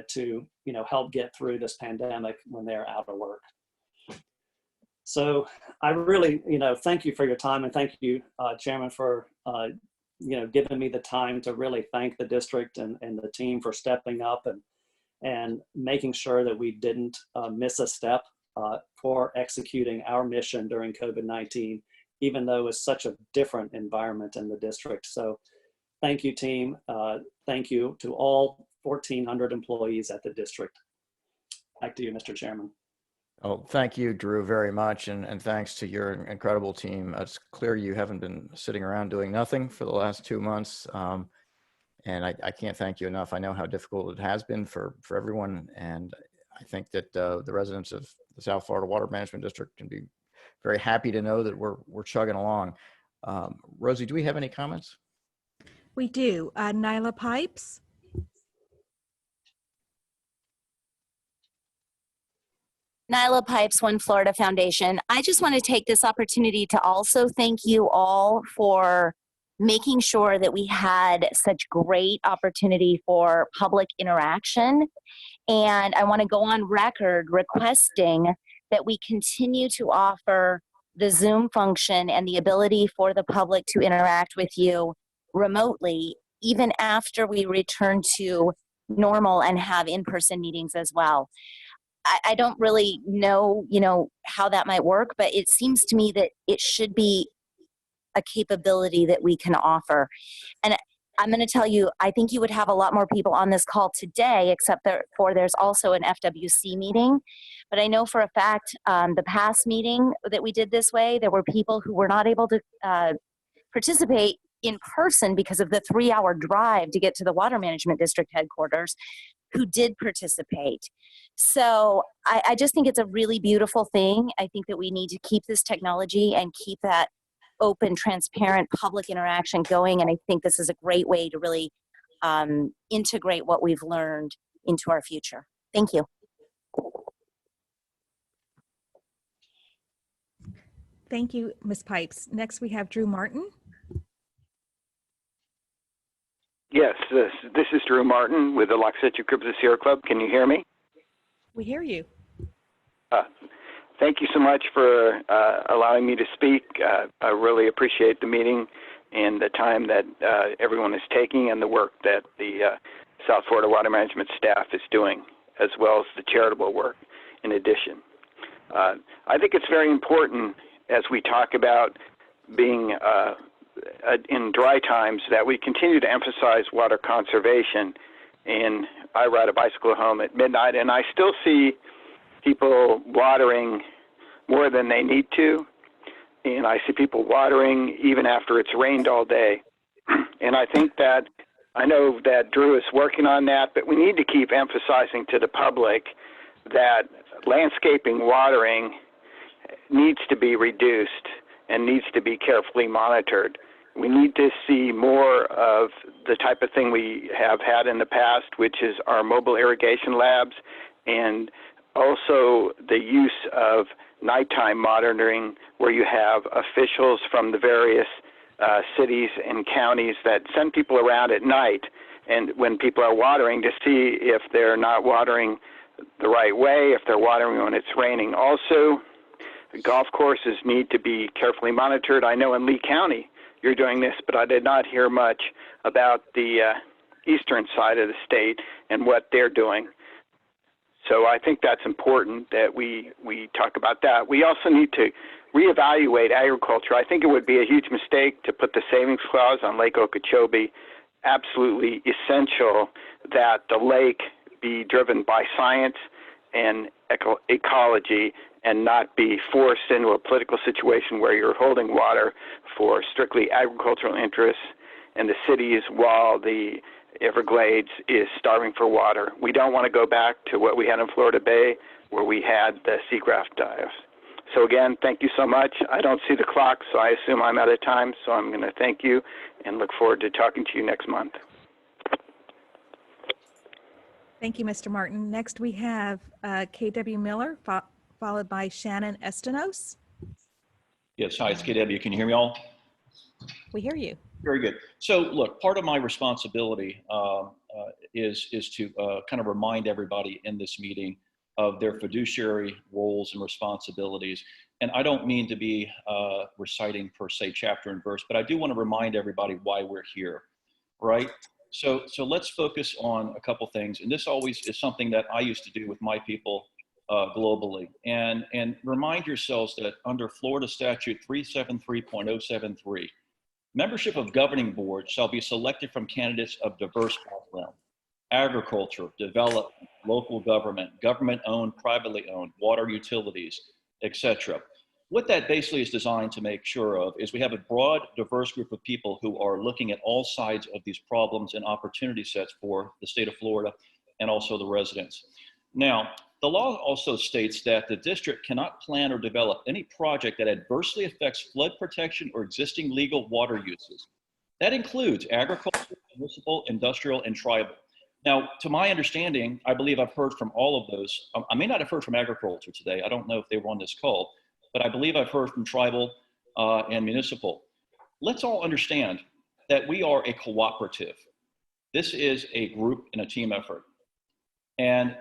to help get through this pandemic when they're out of work. So I really, thank you for your time, and thank you, Chairman, for giving me the time to really thank the district and the team for stepping up and making sure that we didn't miss a step for executing our mission during COVID-19, even though it's such a different environment in the district. So thank you, team. Thank you to all 1,400 employees at the district. Back to you, Mr. Chairman. Oh, thank you, Drew, very much. And thanks to your incredible team. It's clear you haven't been sitting around doing nothing for the last 2 months. And I can't thank you enough. I know how difficult it has been for everyone. And I think that the residents of the South Florida Water Management District can be very happy to know that we're chugging along. Rosie, do we have any comments? We do. Nyla Pipes. Nyla Pipes, One Florida Foundation. I just want to take this opportunity to also thank you all for making sure that we had such great opportunity for public interaction. And I want to go on record requesting that we continue to offer the Zoom function and the ability for the public to interact with you remotely, even after we return to normal and have in-person meetings as well. I don't really know, how that might work, but it seems to me that it should be a capability that we can offer. And I'm going to tell you, I think you would have a lot more people on this call today, except for there's also an FWC meeting. But I know for a fact, the past meeting that we did this way, there were people who were not able to participate in person because of the 3-hour drive to get to the Water Management District headquarters, who did participate. So I just think it's a really beautiful thing. I think that we need to keep this technology and keep that open, transparent public interaction going. And I think this is a great way to really integrate what we've learned into our future. Thank you. Thank you, Ms. Pipes. Next, we have Drew Martin. Yes, this is Drew Martin with the Loch Crypto Sierra Club. Can you hear me? We hear you. Thank you so much for allowing me to speak. I really appreciate the meeting and the time that everyone is taking and the work that the South Florida Water Management staff is doing, as well as the charitable work in addition. I think it's very important as we talk about being in dry times that we continue to emphasize water conservation. And I ride a bicycle home at midnight, and I still see people watering more than they need to. And I see people watering even after it's rained all day. And I think that, I know that Drew is working on that, but we need to keep emphasizing to the public that landscaping watering needs to be reduced and needs to be carefully monitored. We need to see more of the type of thing we have had in the past, which is our mobile irrigation labs, and also the use of nighttime monitoring, where you have officials from the various cities and counties that send people around at night, and when people are watering, to see if they're not watering the right way, if they're watering when it's raining. Also, golf courses need to be carefully monitored. I know in Lee County, you're doing this, but I did not hear much about the eastern side of the state and what they're doing. So I think that's important that we talk about that. We also need to reevaluate agriculture. I think it would be a huge mistake to put the savings clause on Lake Okeechobee. Absolutely essential that the lake be driven by science and ecology and not be forced into a political situation where you're holding water for strictly agricultural interests in the cities while the Everglades is starving for water. We don't want to go back to what we had in Florida Bay where we had the seagrass dives. So again, thank you so much. I don't see the clock, so I assume I'm out of time. So I'm going to thank you and look forward to talking to you next month. Thank you, Mr. Martin. Next, we have KW Miller, followed by Shannon Estanos. Yes, hi, it's KW. Can you hear me all? We hear you. Very good. So look, part of my responsibility is to kind of remind everybody in this meeting of their fiduciary roles and responsibilities. And I don't mean to be reciting per se chapter and verse, but I do want to remind everybody why we're here, right? So let's focus on a couple things. And this always is something that I used to do with my people globally. And remind yourselves that under Florida Statute 373.073, membership of governing boards shall be selected from candidates of diverse background: agriculture, development, local government, government-owned, privately owned, water utilities, etc. What that basically is designed to make sure of is we have a broad, diverse group of people who are looking at all sides of these problems and opportunity sets for the state of Florida and also the residents. Now, the law also states that the district cannot plan or develop any project that adversely affects flood protection or existing legal water uses. That includes agriculture, municipal, industrial, and tribal. Now, to my understanding, I believe I've heard from all of those. I may not have heard from agriculture today. I don't know if they were on this call, but I believe I've heard from tribal and municipal. Let's all understand that we are a cooperative. This is a group and a team effort. And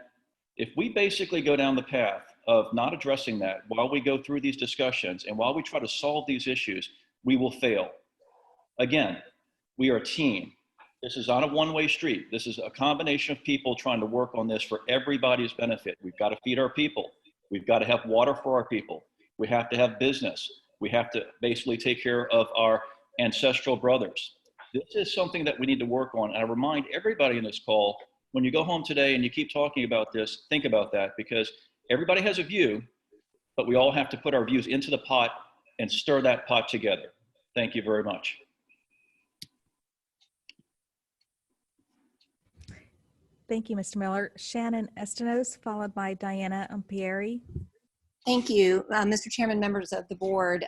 if we basically go down the path of not addressing that while we go through these discussions and while we try to solve these issues, we will fail. Again, we are a team. This is not a one-way street. This is a combination of people trying to work on this for everybody's benefit. We've got to feed our people. We've got to have water for our people. We have to have business. We have to basically take care of our ancestral brothers. This is something that we need to work on. And I remind everybody in this call, when you go home today and you keep talking about this, think about that, because everybody has a view, but we all have to put our views into the pot and stir that pot together. Thank you very much. Thank you, Mr. Miller. Shannon Estanos, followed by Diana Umpieri. Thank you, Mr. Chairman, members of the board.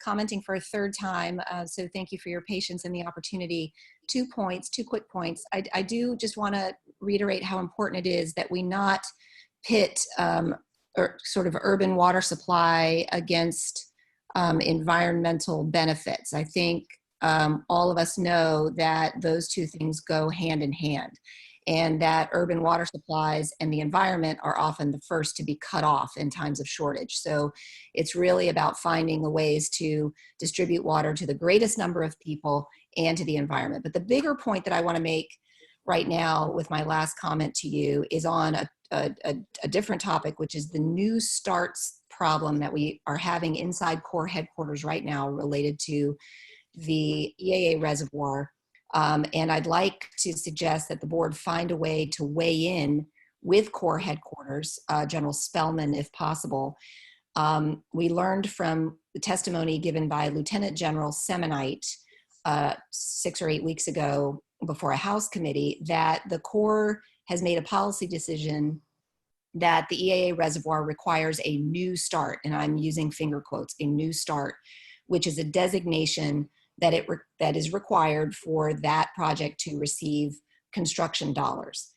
Commenting for a third time, so thank you for your patience and the opportunity. 2 points, 2 quick points. I do just want to reiterate how important it is that we not pit or sort of urban water supply against environmental benefits. I think all of us know that those two things go hand in hand, and that urban water supplies and the environment are often the first to be cut off in times of shortage. So it's really about finding the ways to distribute water to the greatest number of people and to the environment. But the bigger point that I want to make right now with my last comment to you is on a different topic, which is the new starts problem that we are having inside Corps headquarters right now related to the EAA reservoir. And I'd like to suggest that the board find a way to weigh in with Corps headquarters, General Spellman, if possible. We learned from the testimony given by Lieutenant General Semonite 6 or 8 weeks ago before a House committee that the Corps has made a policy decision that the EAA reservoir requires a new start, and I'm using finger quotes, a new start, which is a designation that is required for that project to receive construction dollars.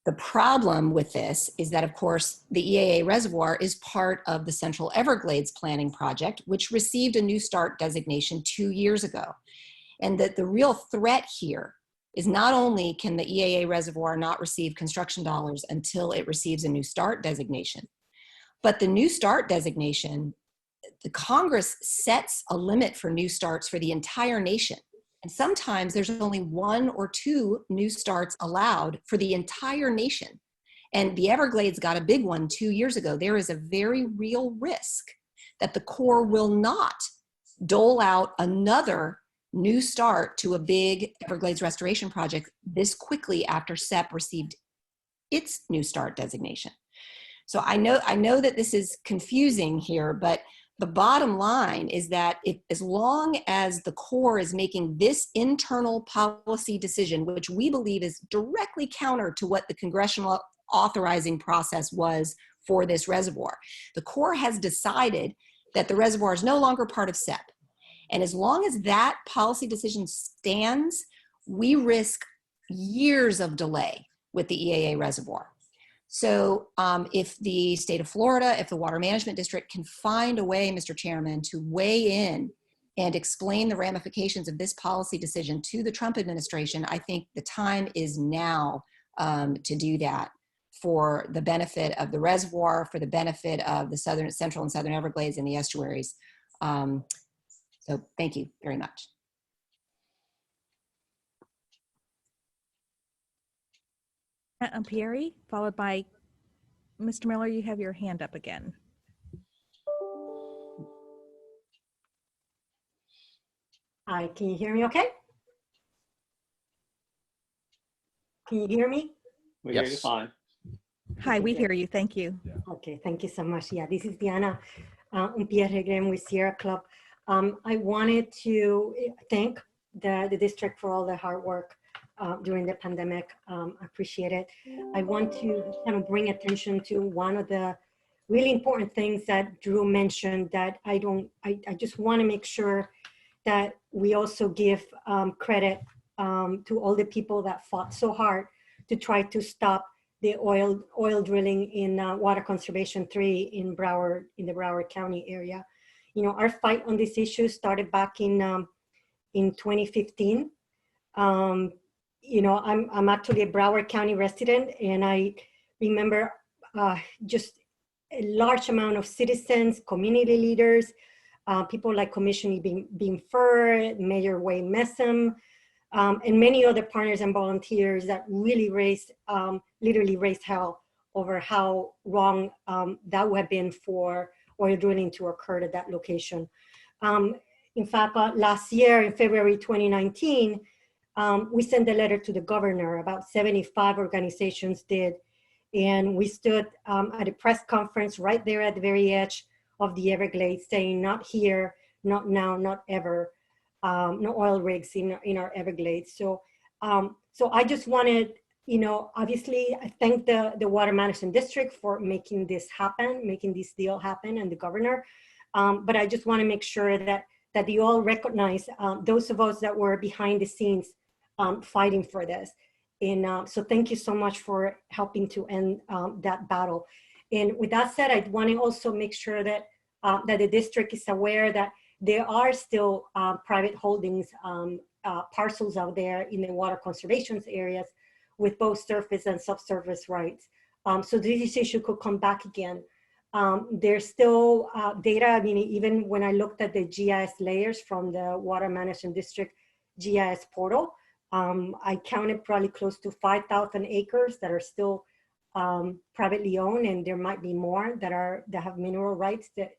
The problem with this is that, of course, the EAA reservoir is part of the Central Everglades Planning Project, which received a New Start designation 2 years ago. And that the real threat here is not only can the EAA reservoir not receive construction dollars until it receives a New Start designation, but the New Start designation the Congress sets a limit for new starts for the entire nation. And sometimes there's only 1 or 2 new starts allowed for the entire nation. And the Everglades got a big one 2 years ago. There is a very real risk that the Corps will not dole out another new start to a big Everglades restoration project this quickly after SEP received its new start designation. So I know that this is confusing here, but the bottom line is that as long as the Corps is making this internal policy decision, which we believe is directly counter to what the congressional authorizing process was for this reservoir, the Corps has decided that the reservoir is no longer part of SEP. And as long as that policy decision stands, we risk years of delay with the EAA reservoir. So if the state of Florida, if the Water Management District can find a way, Mr. Chairman, to weigh in and explain the ramifications of this policy decision to the Trump administration, I think the time is now to do that for the benefit of the reservoir, for the benefit of the central and southern Everglades and the estuaries. So thank you very much. Ampieri, followed by Mr. Miller, you have your hand up again. Hi, can you hear me okay? Can you hear me? We hear you fine. Hi, we hear you. Thank you. Okay, thank you so much. Yeah, this is Diana Ampieri again with Sierra Club. I wanted to thank the district for all the hard work during the pandemic. I appreciate it. I want to kind of bring attention to one of the really important things that Drew mentioned that I just want to make sure that we also give credit to all the people that fought so hard to try to stop the oil drilling in Water Conservation 3 in the Broward County area. You know, our fight on this issue started back in 2015. You know, I'm actually a Broward County resident, and I remember just a large amount of citizens, community leaders, people like Commissioner Beam Fur, Mayor Wayne Messam, and many other partners and volunteers that really literally raised hell over how wrong that would have been for oil drilling to occur at that location. In fact, last year in February 2019, we sent a letter to the governor. About 75 organizations did. And we stood at a press conference right there at the very edge of the Everglades saying, not here, not now, not ever, no oil rigs in our Everglades. So, so I just wanted, you know, obviously I thank the Water Management District for making this happen, making this deal happen, and the governor. But I just want to make sure that you all recognize those of us that were behind the scenes fighting for this. And so thank you so much for helping to end that battle. And with that said, I want to also make sure that that the district is aware that there are still private holdings, parcels out there in the water conservation areas with both surface and subsurface rights. So this issue could come back again. There's still data. I mean, even when I looked at the GIS layers from the Water Management District GIS portal, I counted probably close to 5,000 acres that are still privately owned, and there might be more that have mineral rights that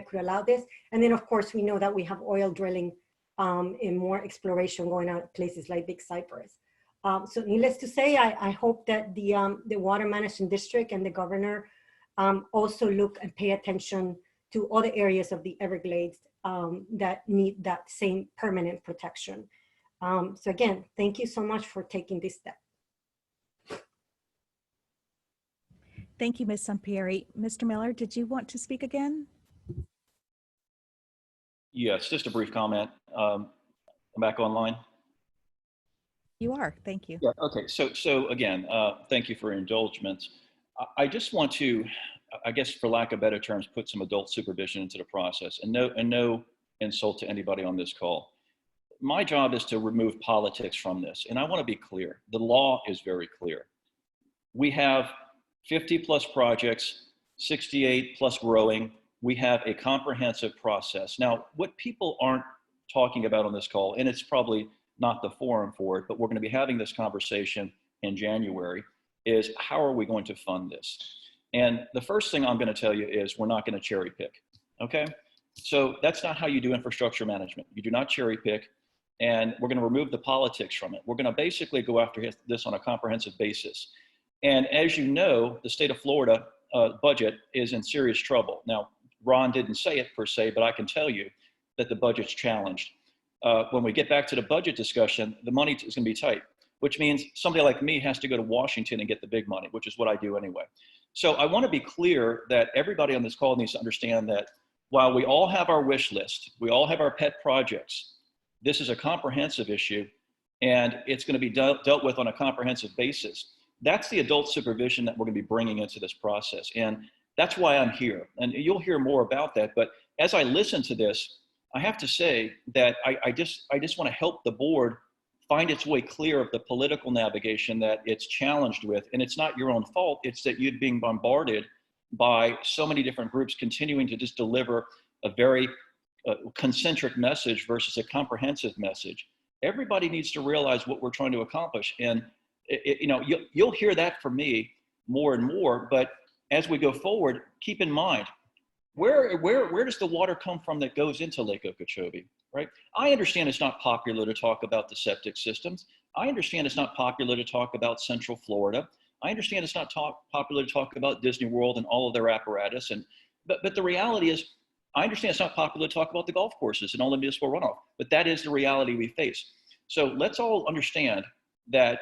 could allow this. And then, of course, we know that we have oil drilling and more exploration going on at places like Big Cypress. So needless to say, I hope that the Water Management District and the governor also look and pay attention to other areas of the Everglades that need that same permanent protection. So again, thank you so much for taking this step. Thank you, Ms. Sampieri. Mr. Miller, did you want to speak again? Yes, just a brief comment. I'm back online. You are, thank you. Yeah, okay, so again, thank you for your indulgence. I just want to, I guess for lack of better terms, put some adult supervision into the process, and no insult to anybody on this call. My job is to remove politics from this, and I want to be clear. The law is very clear. We have 50 plus projects, 68 plus growing. we have a comprehensive process. Now, what people aren't talking about on this call, and it's probably not the forum for it, but we're going to be having this conversation in January, is how are we going to fund this? And the first thing I'm going to tell you is we're not going to cherry pick, okay? So that's not how you do infrastructure management. You do not cherry pick, and we're going to remove the politics from it. We're going to basically go after this on a comprehensive basis. And as you know, the state of Florida budget is in serious trouble. Now, Ron didn't say it per se, but I can tell you that the budget's challenged. When we get back to the budget discussion, the money is going to be tight, which means somebody like me has to go to Washington and get the big money, which is what I do anyway. So I want to be clear that everybody on this call needs to understand that while we all have our wish list, we all have our pet projects, this is a comprehensive issue, and it's going to be dealt with on a comprehensive basis. That's the adult supervision that we're going to be bringing into this process. And that's why I'm here. And you'll hear more about that. But as I listen to this, I have to say that I just want to help the board find its way clear of the political navigation that it's challenged with. And it's not your own fault. It's that you're being bombarded by so many different groups continuing to just deliver a very concentric message versus a comprehensive message. Everybody needs to realize what we're trying to accomplish. And you know, you'll hear that from me more and more, but as we go forward, keep in mind, where does the water come from that goes into Lake Okeechobee, right? I understand it's not popular to talk about the septic systems. I understand it's not popular to talk about Central Florida. I understand it's not popular to talk about Disney World and all of their apparatus. But the reality is, I understand it's not popular to talk about the golf courses and all the municipal runoff, but that is the reality we face. So let's all understand that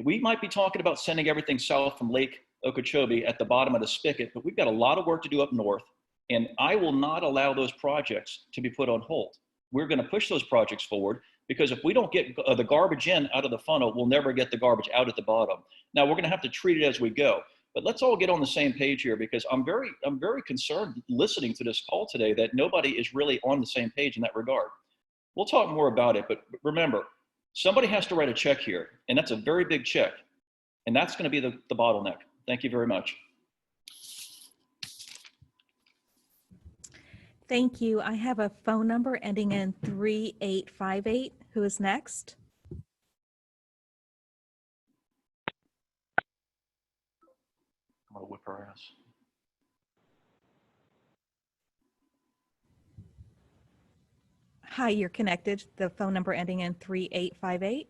we might be talking about sending everything south from Lake Okeechobee at the bottom of the spigot, but we've got a lot of work to do up north, and I will not allow those projects to be put on hold. We're going to push those projects forward, because if we don't get the garbage in out of the funnel, we'll never get the garbage out at the bottom. Now, we're going to have to treat it as we go, but let's all get on the same page here, because I'm very concerned listening to this call today that nobody is really on the same page in that regard. We'll talk more about it, but remember, somebody has to write a check here, and that's a very big check, and that's going to be the bottleneck. Thank you very much. Thank you. I have a phone number ending in 3858. Who is next? I'm going to whip her ass. Hi, you're connected. The phone number ending in 3858.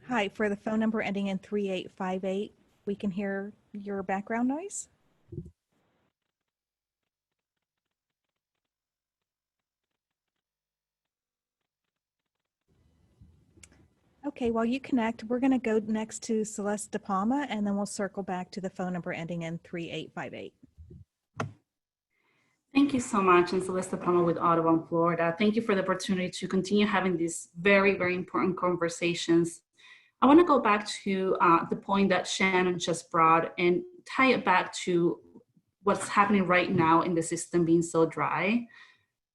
Hi, for the phone number ending in 3858, we can hear your background noise. Okay, while you connect, we're going to go next to Celeste De Palma, and then we'll circle back to the phone number ending in 3858. Thank you so much. I'm Celeste De Palma with Audubon, Florida. Thank you for the opportunity to continue having these very, very important conversations. I want to go back to the point that Shannon just brought and tie it back to what's happening right now in the system being so dry.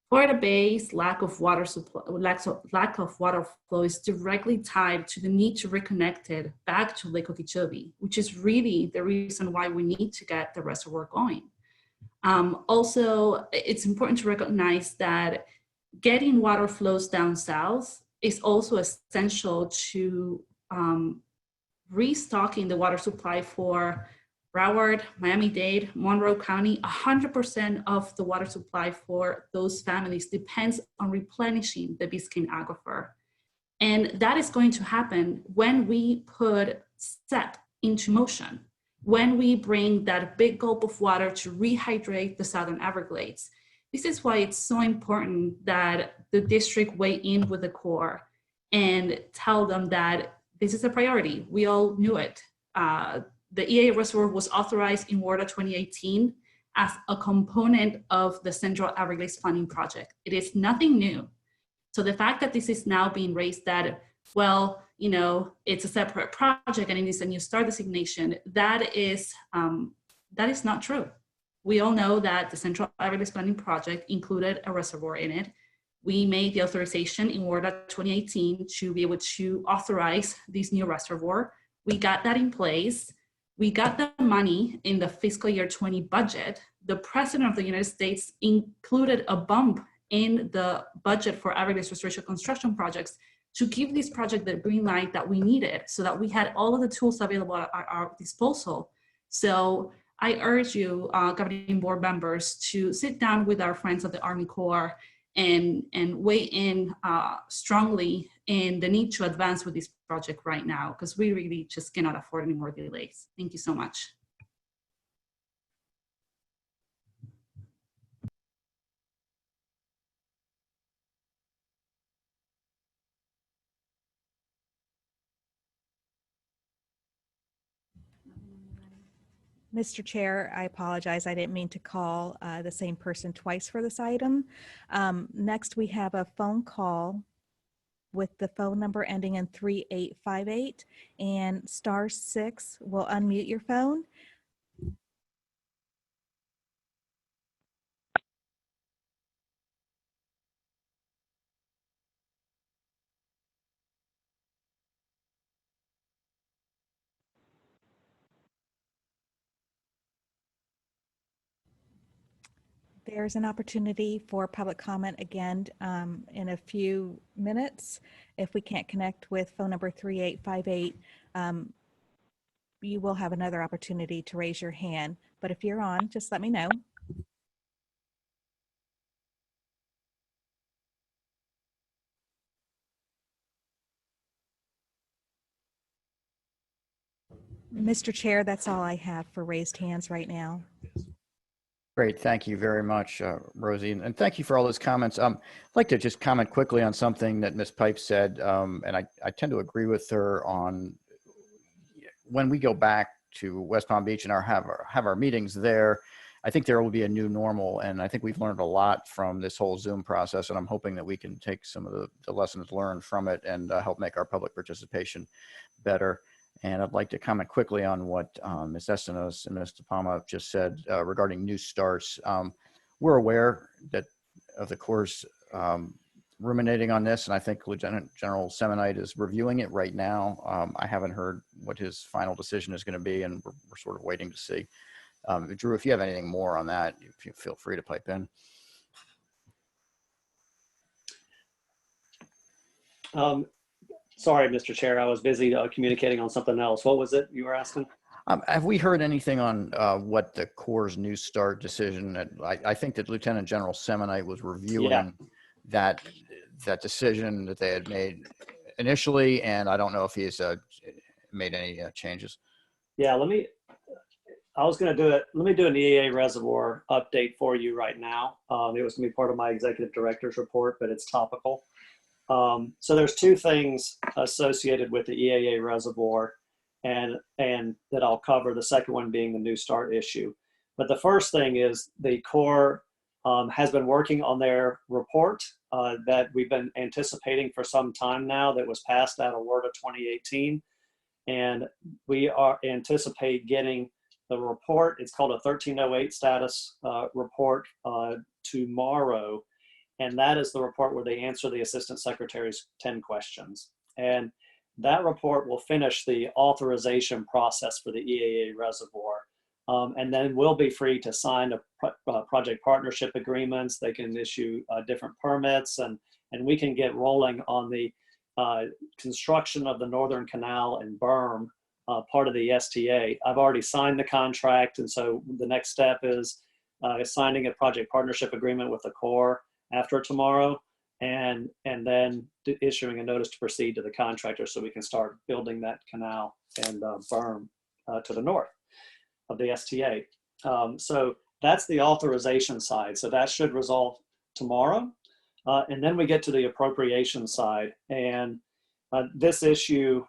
Florida Bay's lack of water supply, lack of water flow is directly tied to the need to reconnect it back to Lake Okeechobee, which is really the reason why we need to get the reservoir going. Also, it's important to recognize that getting water flows down south is also essential to restocking the water supply for Broward, Miami-Dade, Monroe County. 100% of the water supply for those families depends on replenishing the Biscayne Aquifer. And that is going to happen when we put SEP into motion, when we bring that big gulp of water to rehydrate the Southern Everglades. This is why it's so important that the district weigh in with the Corps and tell them that this is a priority. We all knew it. The EA Reservoir was authorized in WRDA 2018 as a component of the Central Everglades Funding Project. It is nothing new. So the fact that this is now being raised that, well, you know, it's a separate project and it needs a new STAR designation, that is not true. We all know that the Central Everglades Planning Project included a reservoir in it. We made the authorization in WRDA 2018 to be able to authorize this new reservoir. We got that in place. We got the money in the fiscal year 20 budget. The President of the United States included a bump in the budget for Everglades restoration construction projects to give this project the green light that we needed so that we had all of the tools available at our disposal. So I urge you, governing board members, to sit down with our friends of the Army Corps and weigh in strongly in the need to advance with this project right now, because we really just cannot afford any more delays. Thank you so much. Mr. Chair, I apologize. I didn't mean to call the same person twice for this item. Next, we have a phone call with the phone number ending in 3858, and *6 will unmute your phone. There's an opportunity for public comment again in a few minutes. If we can't connect with phone number 3858, you will have another opportunity to raise your hand. But if you're on, just let me know. Mr. Chair, that's all I have for raised hands right now. Great, thank you very much, Rosie, and thank you for all those comments. I'd like to just comment quickly on something that Ms. Pipe said, and I tend to agree with her on when we go back to West Palm Beach and have our meetings there. I think there will be a new normal, and I think we've learned a lot from this whole Zoom process, and I'm hoping that we can take some of the lessons learned from it and help make our public participation better. And I'd like to comment quickly on what Ms. Estenos and Ms. DePalma just said regarding new starts. We're aware of the Corps' ruminating on this, and I think Lieutenant General Semonite is reviewing it right now. I haven't heard what his final decision is going to be, and we're sort of waiting to see. Drew, if you have anything more on that, if you feel free to pipe in. Sorry, Mr. Chair, I was busy communicating on something else. What was it you were asking? Have we heard anything on what the Corps' new start decision? I think that Lieutenant General Semonite was reviewing that decision that they had made initially, and I don't know if he's made any changes. Yeah, let me do an EAA reservoir update for you right now. It was going to be part of my executive director's report, but it's topical. So there's two things associated with the EAA reservoir and that I'll cover, the second one being the new start issue. But the first thing is the Corps has been working on their report that we've been anticipating for some time now, that was passed out of WRDA 2018. And we anticipate getting the report. It's called a 1308 status report tomorrow. And that is the report where they answer the Assistant Secretary's 10 questions. And that report will finish the authorization process for the EAA reservoir. And then we'll be free to sign project partnership agreements. They can issue different permits, and we can get rolling on the construction of the Northern Canal and berm, part of the STA. I've already signed the contract, and so the next step is signing a project partnership agreement with the Corps after tomorrow, and then issuing a notice to proceed to the contractor so we can start building that canal and berm to the north of the STA. So that's the authorization side. So that should resolve tomorrow. And then we get to the appropriation side. And this issue,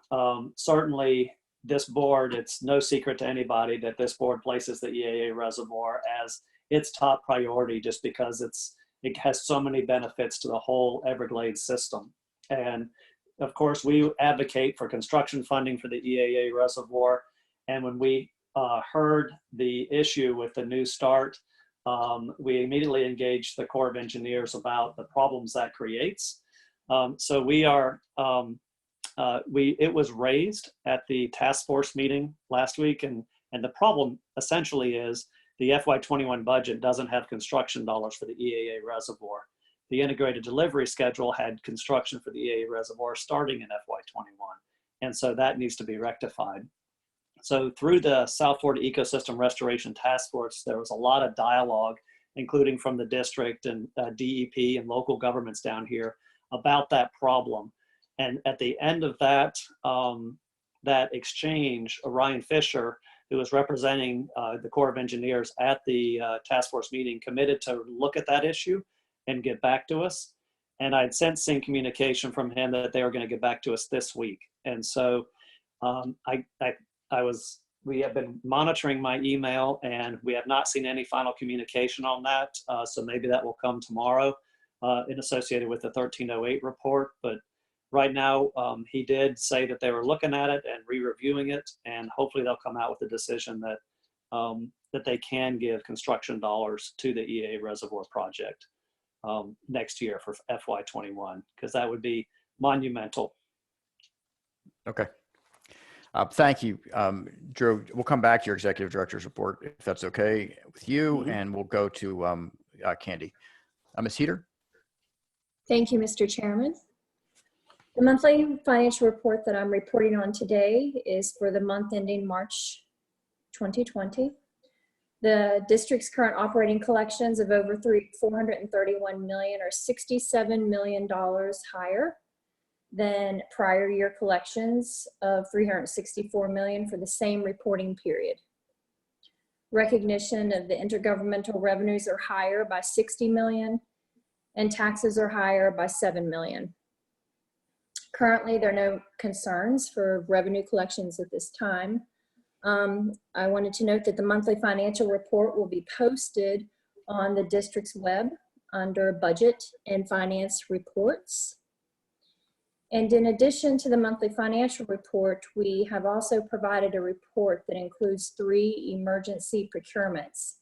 certainly this board, it's no secret to anybody that this board places the EAA reservoir as its top priority, just because it has so many benefits to the whole Everglades system. And of course, we advocate for construction funding for the EAA reservoir. And when we heard the issue with the New Start, we immediately engaged the Corps of Engineers about the problems that creates. So we are, it was raised at the task force meeting last week, and the problem essentially is the FY21 budget doesn't have construction dollars for the EAA reservoir. The integrated delivery schedule had construction for the EAA reservoir starting in FY21. And so that needs to be rectified. So through the South Florida Ecosystem Restoration Task Force, there was a lot of dialogue, including from the district and DEP and local governments down here about that problem. And at the end of that, that exchange, Ryan Fisher, who was representing the Corps of Engineers at the task force meeting, committed to look at that issue and get back to us. And I'd sensing communication from him that they were going to get back to us this week. And so we have been monitoring my email, and we have not seen any final communication on that. So maybe that will come tomorrow in associated with the 1308 report. But right now, he did say that they were looking at it and re-reviewing it, and hopefully they'll come out with a decision that that they can give construction dollars to the EA reservoir project next year for FY21, because that would be monumental. Okay. Thank you, Drew. We'll come back to your executive director's report if that's okay with you, and we'll go to Candy. Ms. Heater. Thank you, Mr. Chairman. The monthly financial report that I'm reporting on today is for the month ending March 2020. The district's current operating collections of over $431 million are $67 million higher than prior year collections of $364 million for the same reporting period. Recognition of the intergovernmental revenues are higher by $60 million, and taxes are higher by $7 million. Currently, there are no concerns for revenue collections at this time. I wanted to note that the monthly financial report will be posted on the district's web under Budget and Finance Reports. And in addition to the monthly financial report, we have also provided a report that includes 3 emergency procurements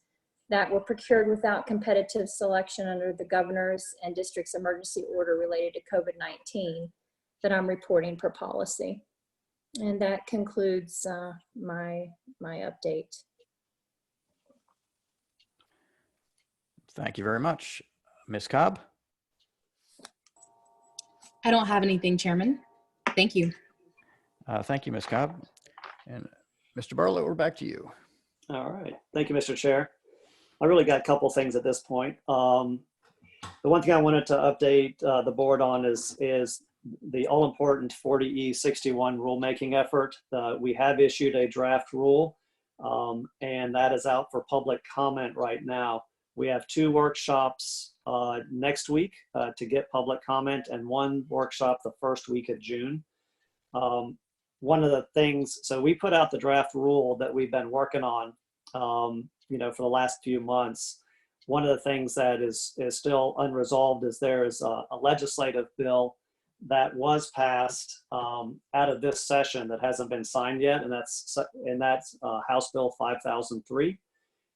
that were procured without competitive selection under the governor's and district's emergency order related to COVID-19 that I'm reporting per policy. And that concludes my update. Thank you very much. Ms. Cobb? I don't have anything, Chairman. Thank you. Thank you, Ms. Cobb. And Mr. Barlow, we're back to you. All right. Thank you, Mr. Chair. I really got a couple things at this point. The one thing I wanted to update the board on is the all-important 40E61 rulemaking effort. We have issued a draft rule, and that is out for public comment right now. We have 2 workshops next week to get public comment, and 1 workshop the first week of June. One of the things, so we put out the draft rule that we've been working on, you know, for the last few months. One of the things that is still unresolved is there is a legislative bill that was passed out of this session that hasn't been signed yet, and that's House Bill 5003.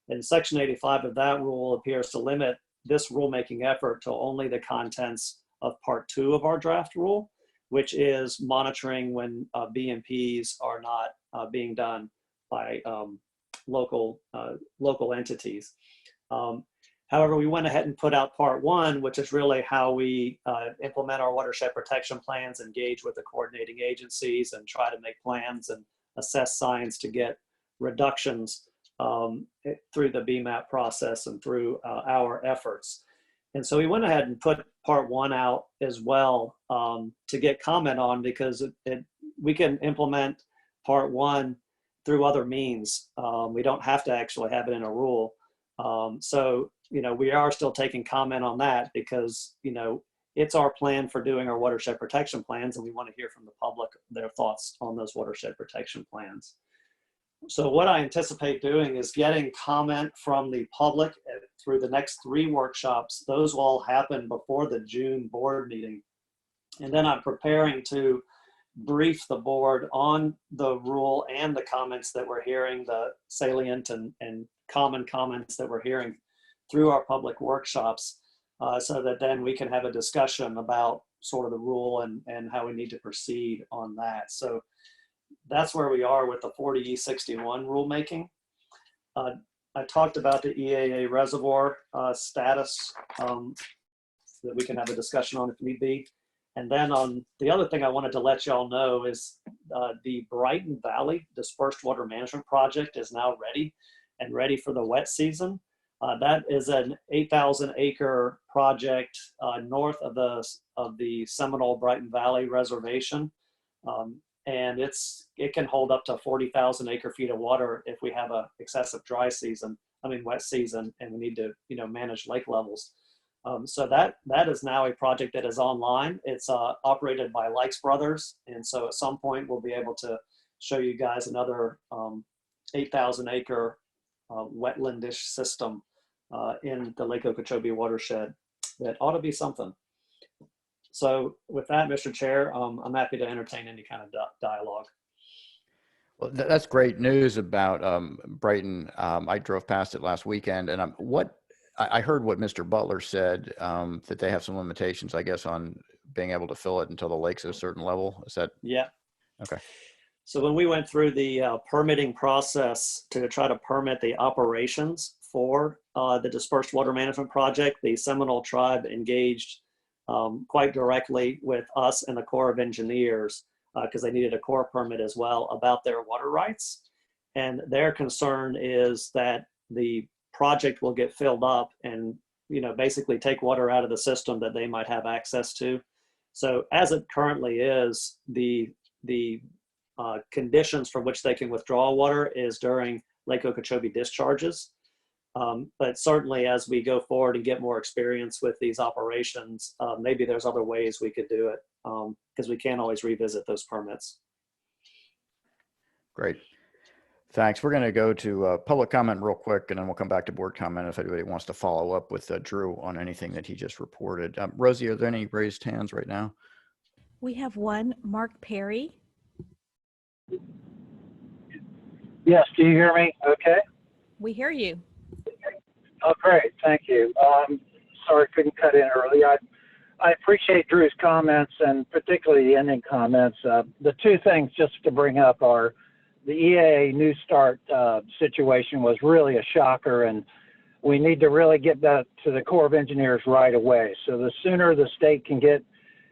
And Section 85 of that rule appears to limit this rulemaking effort to only the contents of Part 2 of our draft rule, which is monitoring when BMPs are not being done by local entities. However, we went ahead and put out Part 1, which is really how we implement our watershed protection plans, engage with the coordinating agencies, and try to make plans and assess signs to get reductions through the BMAP process and through our efforts. And so we went ahead and put Part 1 out as well to get comment on, because we can implement Part 1 through other means. We don't have to actually have it in a rule. So, you know, we are still taking comment on that because, you know, it's our plan for doing our watershed protection plans, and we want to hear from the public their thoughts on those watershed protection plans. So what I anticipate doing is getting comment from the public through the next 3 workshops. Those will all happen before the June board meeting. And then I'm preparing to brief the board on the rule and the comments that we're hearing, the salient and common comments that we're hearing through our public workshops, so that then we can have a discussion about sort of the rule and how we need to proceed on that. So that's where we are with the 40E61 rulemaking. I talked about the EAA reservoir status that we can have a discussion on if need be. And then the other thing I wanted to let y'all know is the Brighton Valley Dispersed Water Management Project is now ready for the wet season. That is an 8,000 acre project north of the Seminole Brighton Valley Reservation. And it can hold up to 40,000 acre feet of water if we have a excessive wet season, and we need to, manage lake levels. So that is now a project that is online. It's operated by Likes Brothers. And so at some point we'll be able to show you guys another 8,000 acre wetlandish system in the Lake Okeechobee watershed. That ought to be something. So with that, Mr. Chair, I'm happy to entertain any kind of dialogue. Well, that's great news about Brighton. I drove past it last weekend, and I heard what Mr. Butler said, that they have some limitations, I guess, on being able to fill it until the lake's at a certain level. Is that? Yeah. Okay. So when we went through the permitting process to try to permit the operations for the Dispersed Water Management Project, the Seminole Tribe engaged quite directly with us and the Corps of Engineers because they needed a Corps permit as well about their water rights. And their concern is that the project will get filled up and, basically take water out of the system that they might have access to. So as it currently is, the conditions for which they can withdraw water is during Lake Okeechobee discharges. But certainly as we go forward and get more experience with these operations, maybe there's other ways we could do it because we can't always revisit those permits. Great. Thanks. We're going to go to public comment real quick, and then we'll come back to board comment if anybody wants to follow up with Drew on anything that he just reported. Rosie, are there any raised hands right now? We have one, Mark Perry. Yes, do you hear me okay? We hear you. Oh, great, thank you. Sorry, couldn't cut in early. I appreciate Drew's comments and particularly the ending comments. The two things just to bring up are the EAA New Start situation was really a shocker, and we need to really get that to the Corps of Engineers right away. So the sooner the state can get,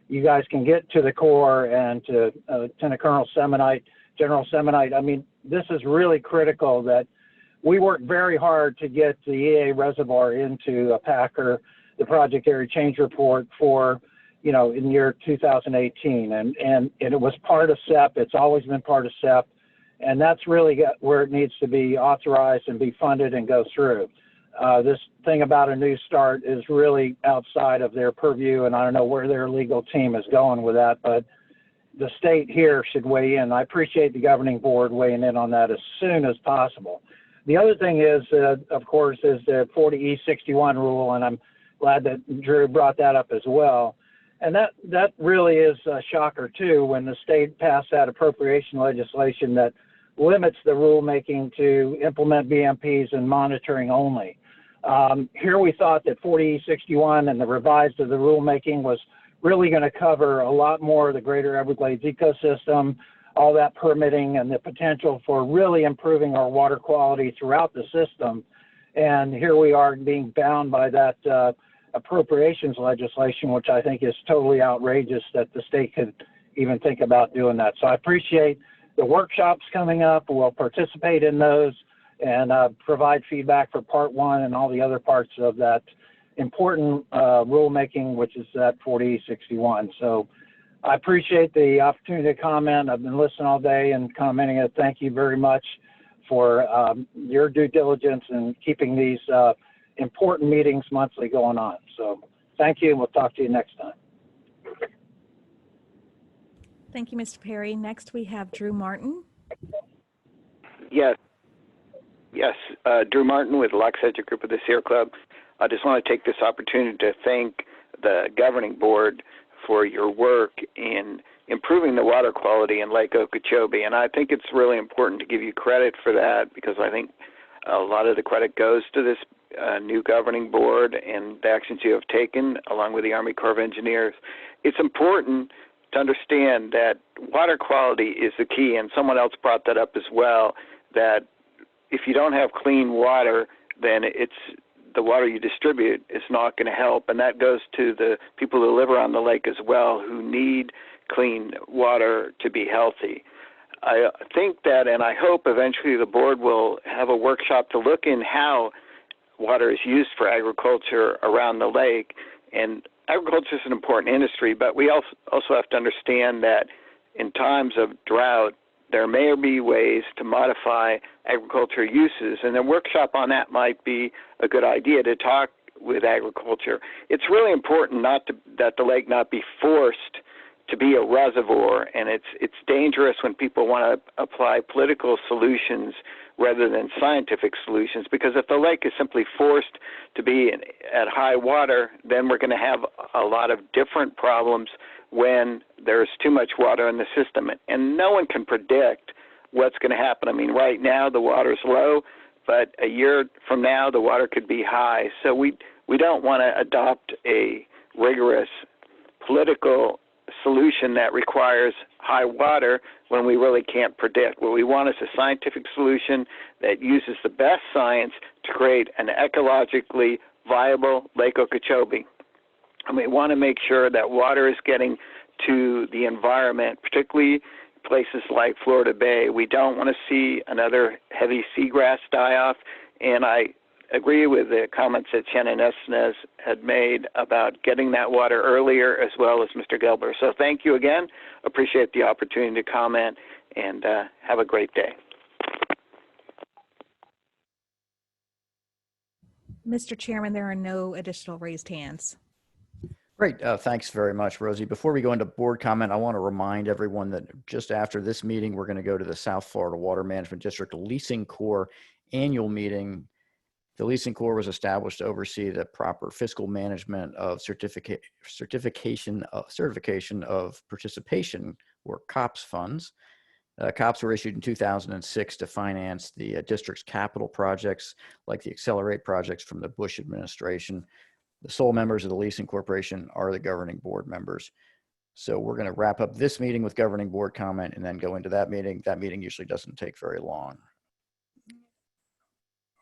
you guys can get to the Corps and to Lieutenant Colonel Semonite, General Semonite. I mean, this is really critical that we worked very hard to get the EAA reservoir into a Packer, the project area change report for, in the year 2018. And it was part of SEP. It's always been part of SEP. And that's really where it needs to be authorized and be funded and go through. This thing about a New Start is really outside of their purview, and I don't know where their legal team is going with that, but the state here should weigh in. I appreciate the governing board weighing in on that as soon as possible. The other thing is, of course, is the 40E61 rule, and I'm glad that Drew brought that up as well. And that really is a shocker, too, when the state passed that appropriation legislation that limits the rulemaking to implement BMPs and monitoring only. Here we thought that 40E61 and the revised of the rulemaking was really going to cover a lot more of the greater Everglades ecosystem, all that permitting and the potential for really improving our water quality throughout the system. And here we are being bound by that appropriations legislation, which I think is totally outrageous that the state could even think about doing that. So I appreciate the workshops coming up. We'll participate in those and provide feedback for part one and all the other parts of that important rulemaking, which is that 40E61. So I appreciate the opportunity to comment. I've been listening all day and commenting it. Thank you very much for your due diligence in keeping these important meetings monthly going on. So thank you, and we'll talk to you next time. Thank you, Mr. Perry. Next, we have Drew Martin. Yes. Drew Martin with Lox Hedges Group of the Sierra Club. I just want to take this opportunity to thank the governing board for your work in improving the water quality in Lake Okeechobee. And I think it's really important to give you credit for that, because I think a lot of the credit goes to this new governing board and the actions you have taken along with the Army Corps of Engineers. It's important to understand that water quality is the key, and someone else brought that up as well, that if you don't have clean water, then the water you distribute is not going to help, and that goes to the people who live around the lake as well, who need clean water to be healthy. I think that, and I hope eventually the board will have a workshop to look in how water is used for agriculture around the lake. And agriculture is an important industry, but we also have to understand that in times of drought, there may be ways to modify agriculture uses, and a workshop on that might be a good idea to talk with agriculture. It's really important that the lake not be forced to be a reservoir, and it's dangerous when people want to apply political solutions rather than scientific solutions, because if the lake is simply forced to be at high water, then we're going to have a lot of different problems when there's too much water in the system. And no one can predict what's going to happen. I mean, right now the water's low, but a year from now the water could be high. So we don't want to adopt a rigorous political solution that requires high water when we really can't predict. What we want is a scientific solution that uses the best science to create an ecologically viable Lake Okeechobee. And we want to make sure that water is getting to the environment, particularly places like Florida Bay. We don't want to see another heavy seagrass die-off, and I agree with the comments that Shannon Esnes had made about getting that water earlier, as well as Mr. Gelber. So thank you again. Appreciate the opportunity to comment, and have a great day. Mr. Chairman, there are no additional raised hands. Great. Thanks very much, Rosie. Before we go into board comment, I want to remind everyone that just after this meeting, we're going to go to the South Florida Water Management District Leasing Corps annual meeting. The Leasing Corps was established to oversee the proper fiscal management of certification of participation, or COPS funds. COPS were issued in 2006 to finance the district's capital projects, like the Accelerate projects from the Bush administration. The sole members of the Leasing Corporation are the governing board members. So we're going to wrap up this meeting with governing board comment and then go into that meeting. That meeting usually doesn't take very long.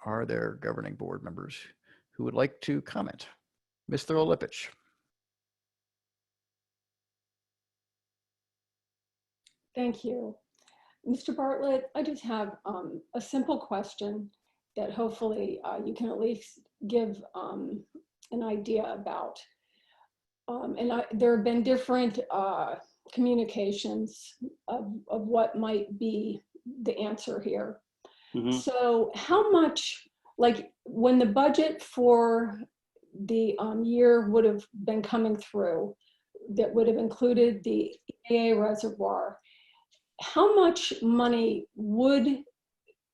Are there governing board members who would like to comment? Ms. Thurl-Lipich. Thank you. Mr. Bartlett, I just have a simple question that hopefully you can at least give an idea about. There have been different communications of what might be the answer here. Mm-hmm. So how much, like when the budget for the year would have been coming through, that would have included the EAA reservoir, how much money would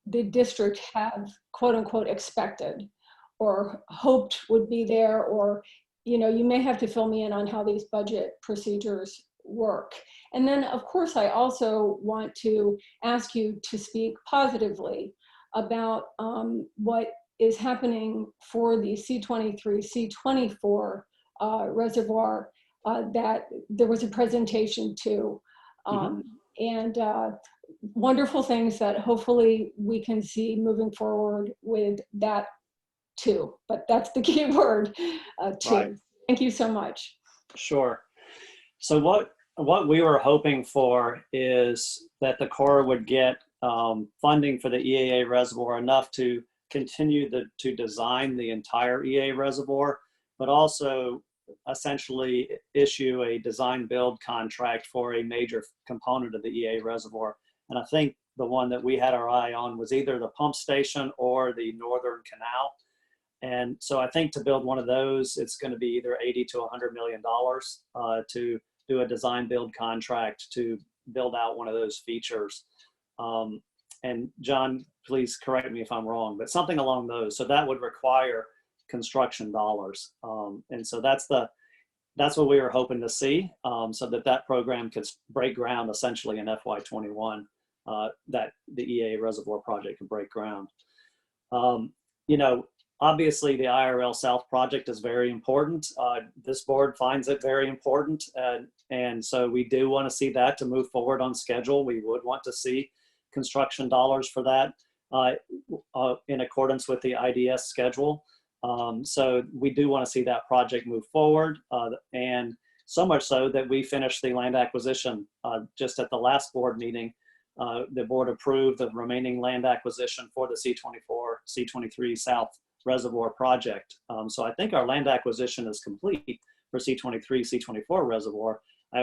the district have, quote unquote, expected or hoped would be there? Or, you know, you may have to fill me in on how these budget procedures work. And then, of course, I also want to ask you to speak positively about what is happening for the C23, C24 reservoir that there was a presentation to. And wonderful things that hopefully we can see moving forward with that too. But that's the key word, too. Right. Thank you so much. Sure. So what we were hoping for is that the Corps would get funding for the EAA reservoir enough to continue to design the entire EAA reservoir, but also essentially issue a design build contract for a major component of the EAA reservoir. And I think the one that we had our eye on was either the pump station or the northern canal. And so I think to build one of those, it's going to be either $80 to $100 million to do a design build contract to build out one of those features. And John, please correct me if I'm wrong, but something along those. So that would require construction dollars. And so that's the that's what we were hoping to see, so that program could break ground essentially in FY21, that the EA Reservoir project could break ground. You know, obviously the IRL South project is very important. This board finds it very important. And so we do want to see that to move forward on schedule. We would want to see construction dollars for that in accordance with the IDS schedule. So we do want to see that project move forward, and so much so that we finished the land acquisition just at the last board meeting. The board approved the remaining land acquisition for the C24, C23 South Reservoir project. So I think our land acquisition is complete for C23, C24 Reservoir.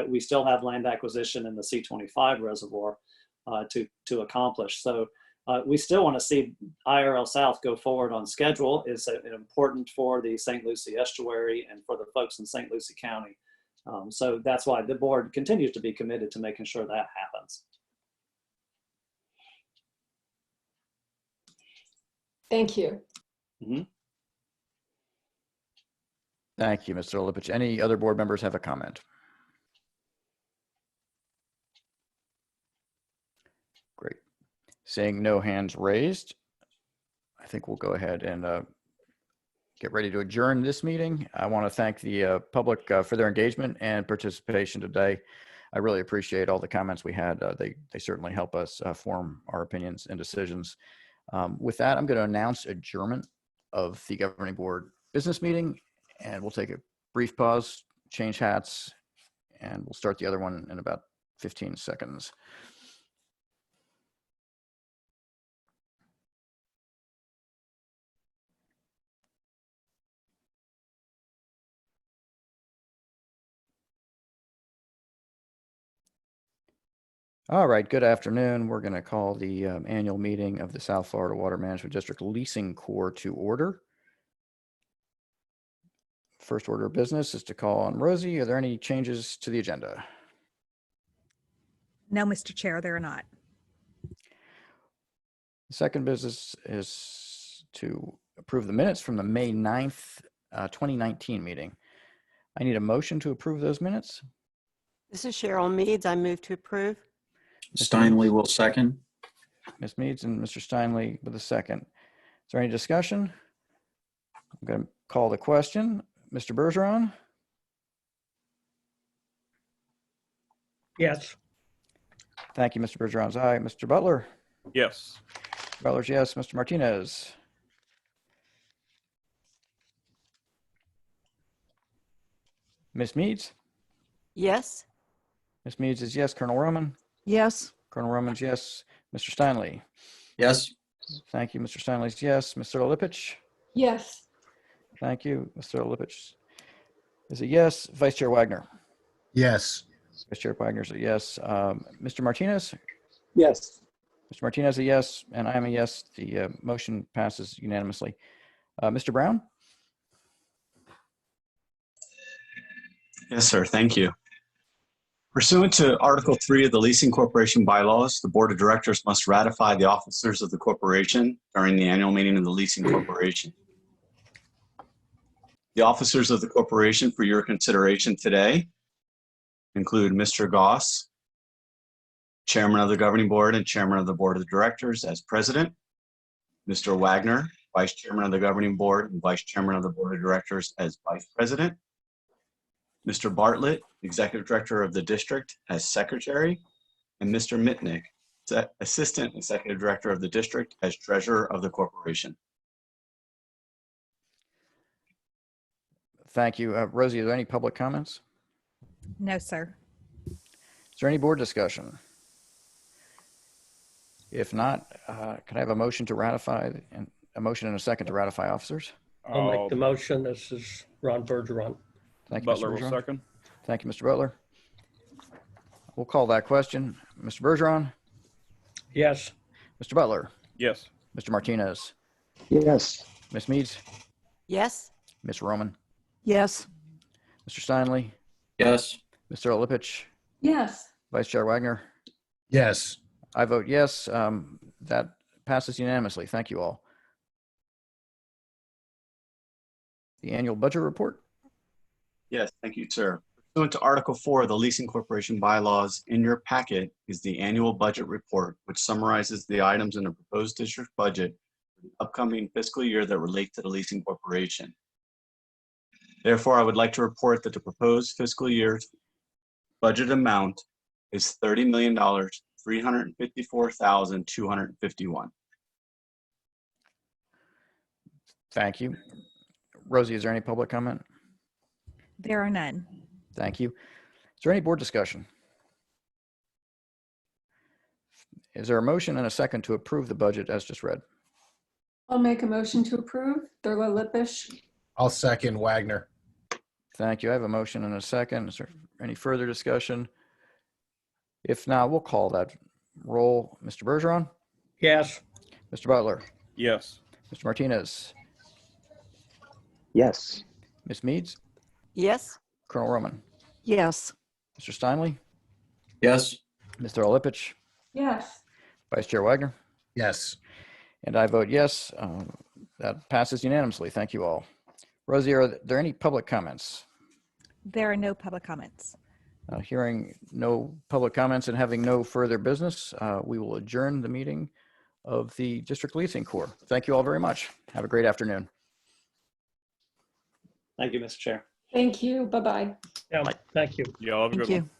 We still have land acquisition in the C25 Reservoir to accomplish. So we still want to see IRL South go forward on schedule. It's important for the St. Lucie estuary and for the folks in St. Lucie County. So that's why the board continues to be committed to making sure that happens. Thank you. Mm-hmm. Thank you, Mr. Lipich. Any other board members have a comment? Great. Seeing no hands raised, I think we'll go ahead and get ready to adjourn this meeting. I want to thank the public for their engagement and participation today. I really appreciate all the comments we had. They certainly help us form our opinions and decisions. With that, I'm going to announce adjournment of the governing board business meeting, and we'll take a brief pause, change hats, and we'll start the other one in about 15 seconds. All right, good afternoon. We're going to call the annual meeting of the South Florida Water Management District Leasing Corps to order. First order of business is to call on Rosie. Are there any changes to the agenda? No, Mr. Chair, there are not. The second business is to approve the minutes from the May 9th, 2019 meeting. I need a motion to approve those minutes. This is Cheryl Meads. I move to approve. Steinley will second. Ms. Meads and Mr. Steinley with a second. Is there any discussion? I'm going to call the question. Mr. Bergeron? Yes. Thank you, Mr. Bergeron's aye. Mr. Butler? Yes. Butler's yes. Mr. Martinez? Ms. Meads? Yes. Ms. Meads is yes. Colonel Roman? Yes. Colonel Roman's yes. Mr. Steinley? Yes. Thank you. Mr. Steinley's yes. Mr. Lipich? Yes. Thank you. Mr. Lipich is a yes. Vice Chair Wagner? Yes. Vice Chair Wagner's a yes. Mr. Martinez? Yes. Mr. Martinez a yes, and I am a yes. The motion passes unanimously. Mr. Brown? Yes, sir. Thank you. Pursuant to Article 3 of the Leasing Corporation bylaws, the Board of Directors must ratify the officers of the corporation during the annual meeting of the Leasing Corporation. The officers of the corporation for your consideration today include Mr. Goss, Chairman of the Governing Board and Chairman of the Board of Directors as President, Mr. Wagner, Vice Chairman of the Governing Board and Vice Chairman of the Board of Directors as Vice President, Mr. Bartlett, Executive Director of the District as Secretary, and Mr. Mitnick, Assistant Executive Director of the District as Treasurer of the Corporation. Thank you. Rosie, are there any public comments? No, sir. Is there any board discussion? If not, can I have a motion to ratify, and a motion and a second to ratify officers? I'll make the motion. This is Ron Bergeron. Thank you, Butler Mr. will Bergeron. second. Thank you, Mr. Butler. We'll call that question. Mr. Bergeron? Yes. Mr. Butler? Yes. Mr. Martinez? Yes. Ms. Meads? Yes. Ms. Roman? Yes. Mr. Steinley? Yes. Mr. Lipich? Yes. Vice Chair Wagner? Yes. I vote yes. That passes unanimously. Thank you all. The annual budget report? Yes, thank you, sir. Pursuant to Article 4 of the Leasing Corporation bylaws, in your packet is the annual budget report, which summarizes the items in the proposed district budget for the upcoming fiscal year that relate to the leasing corporation. Therefore, I would like to report that the proposed fiscal year's budget amount is $30,354,251. Thank you. Rosie, is there any public comment? There are none. Thank you. Is there any board discussion? Is there a motion and a second to approve the budget as just read? I'll make a motion to approve. Thurlow Lippish. I'll second Wagner. Thank you. I have a motion and a second. Is there any further discussion? If not, we'll call that roll. Mr. Bergeron? Yes. Mr. Butler? Yes. Mr. Martinez? Yes. Ms. Meads? Yes. Colonel Roman? Yes. Mr. Steinley? Yes. Mr. Lipich? Yes. Vice Chair Wagner? Yes. And I vote yes. That passes unanimously. Thank you all. Rosie, are there any public comments? There are no public comments. Hearing no public comments and having no further business, we will adjourn the meeting of the District Leasing Corps. Thank you all very much. Have a great afternoon. Thank you, Mr. Chair. Thank you. Bye-bye. Yeah, thank you. Yeah, have a Thank good one. you.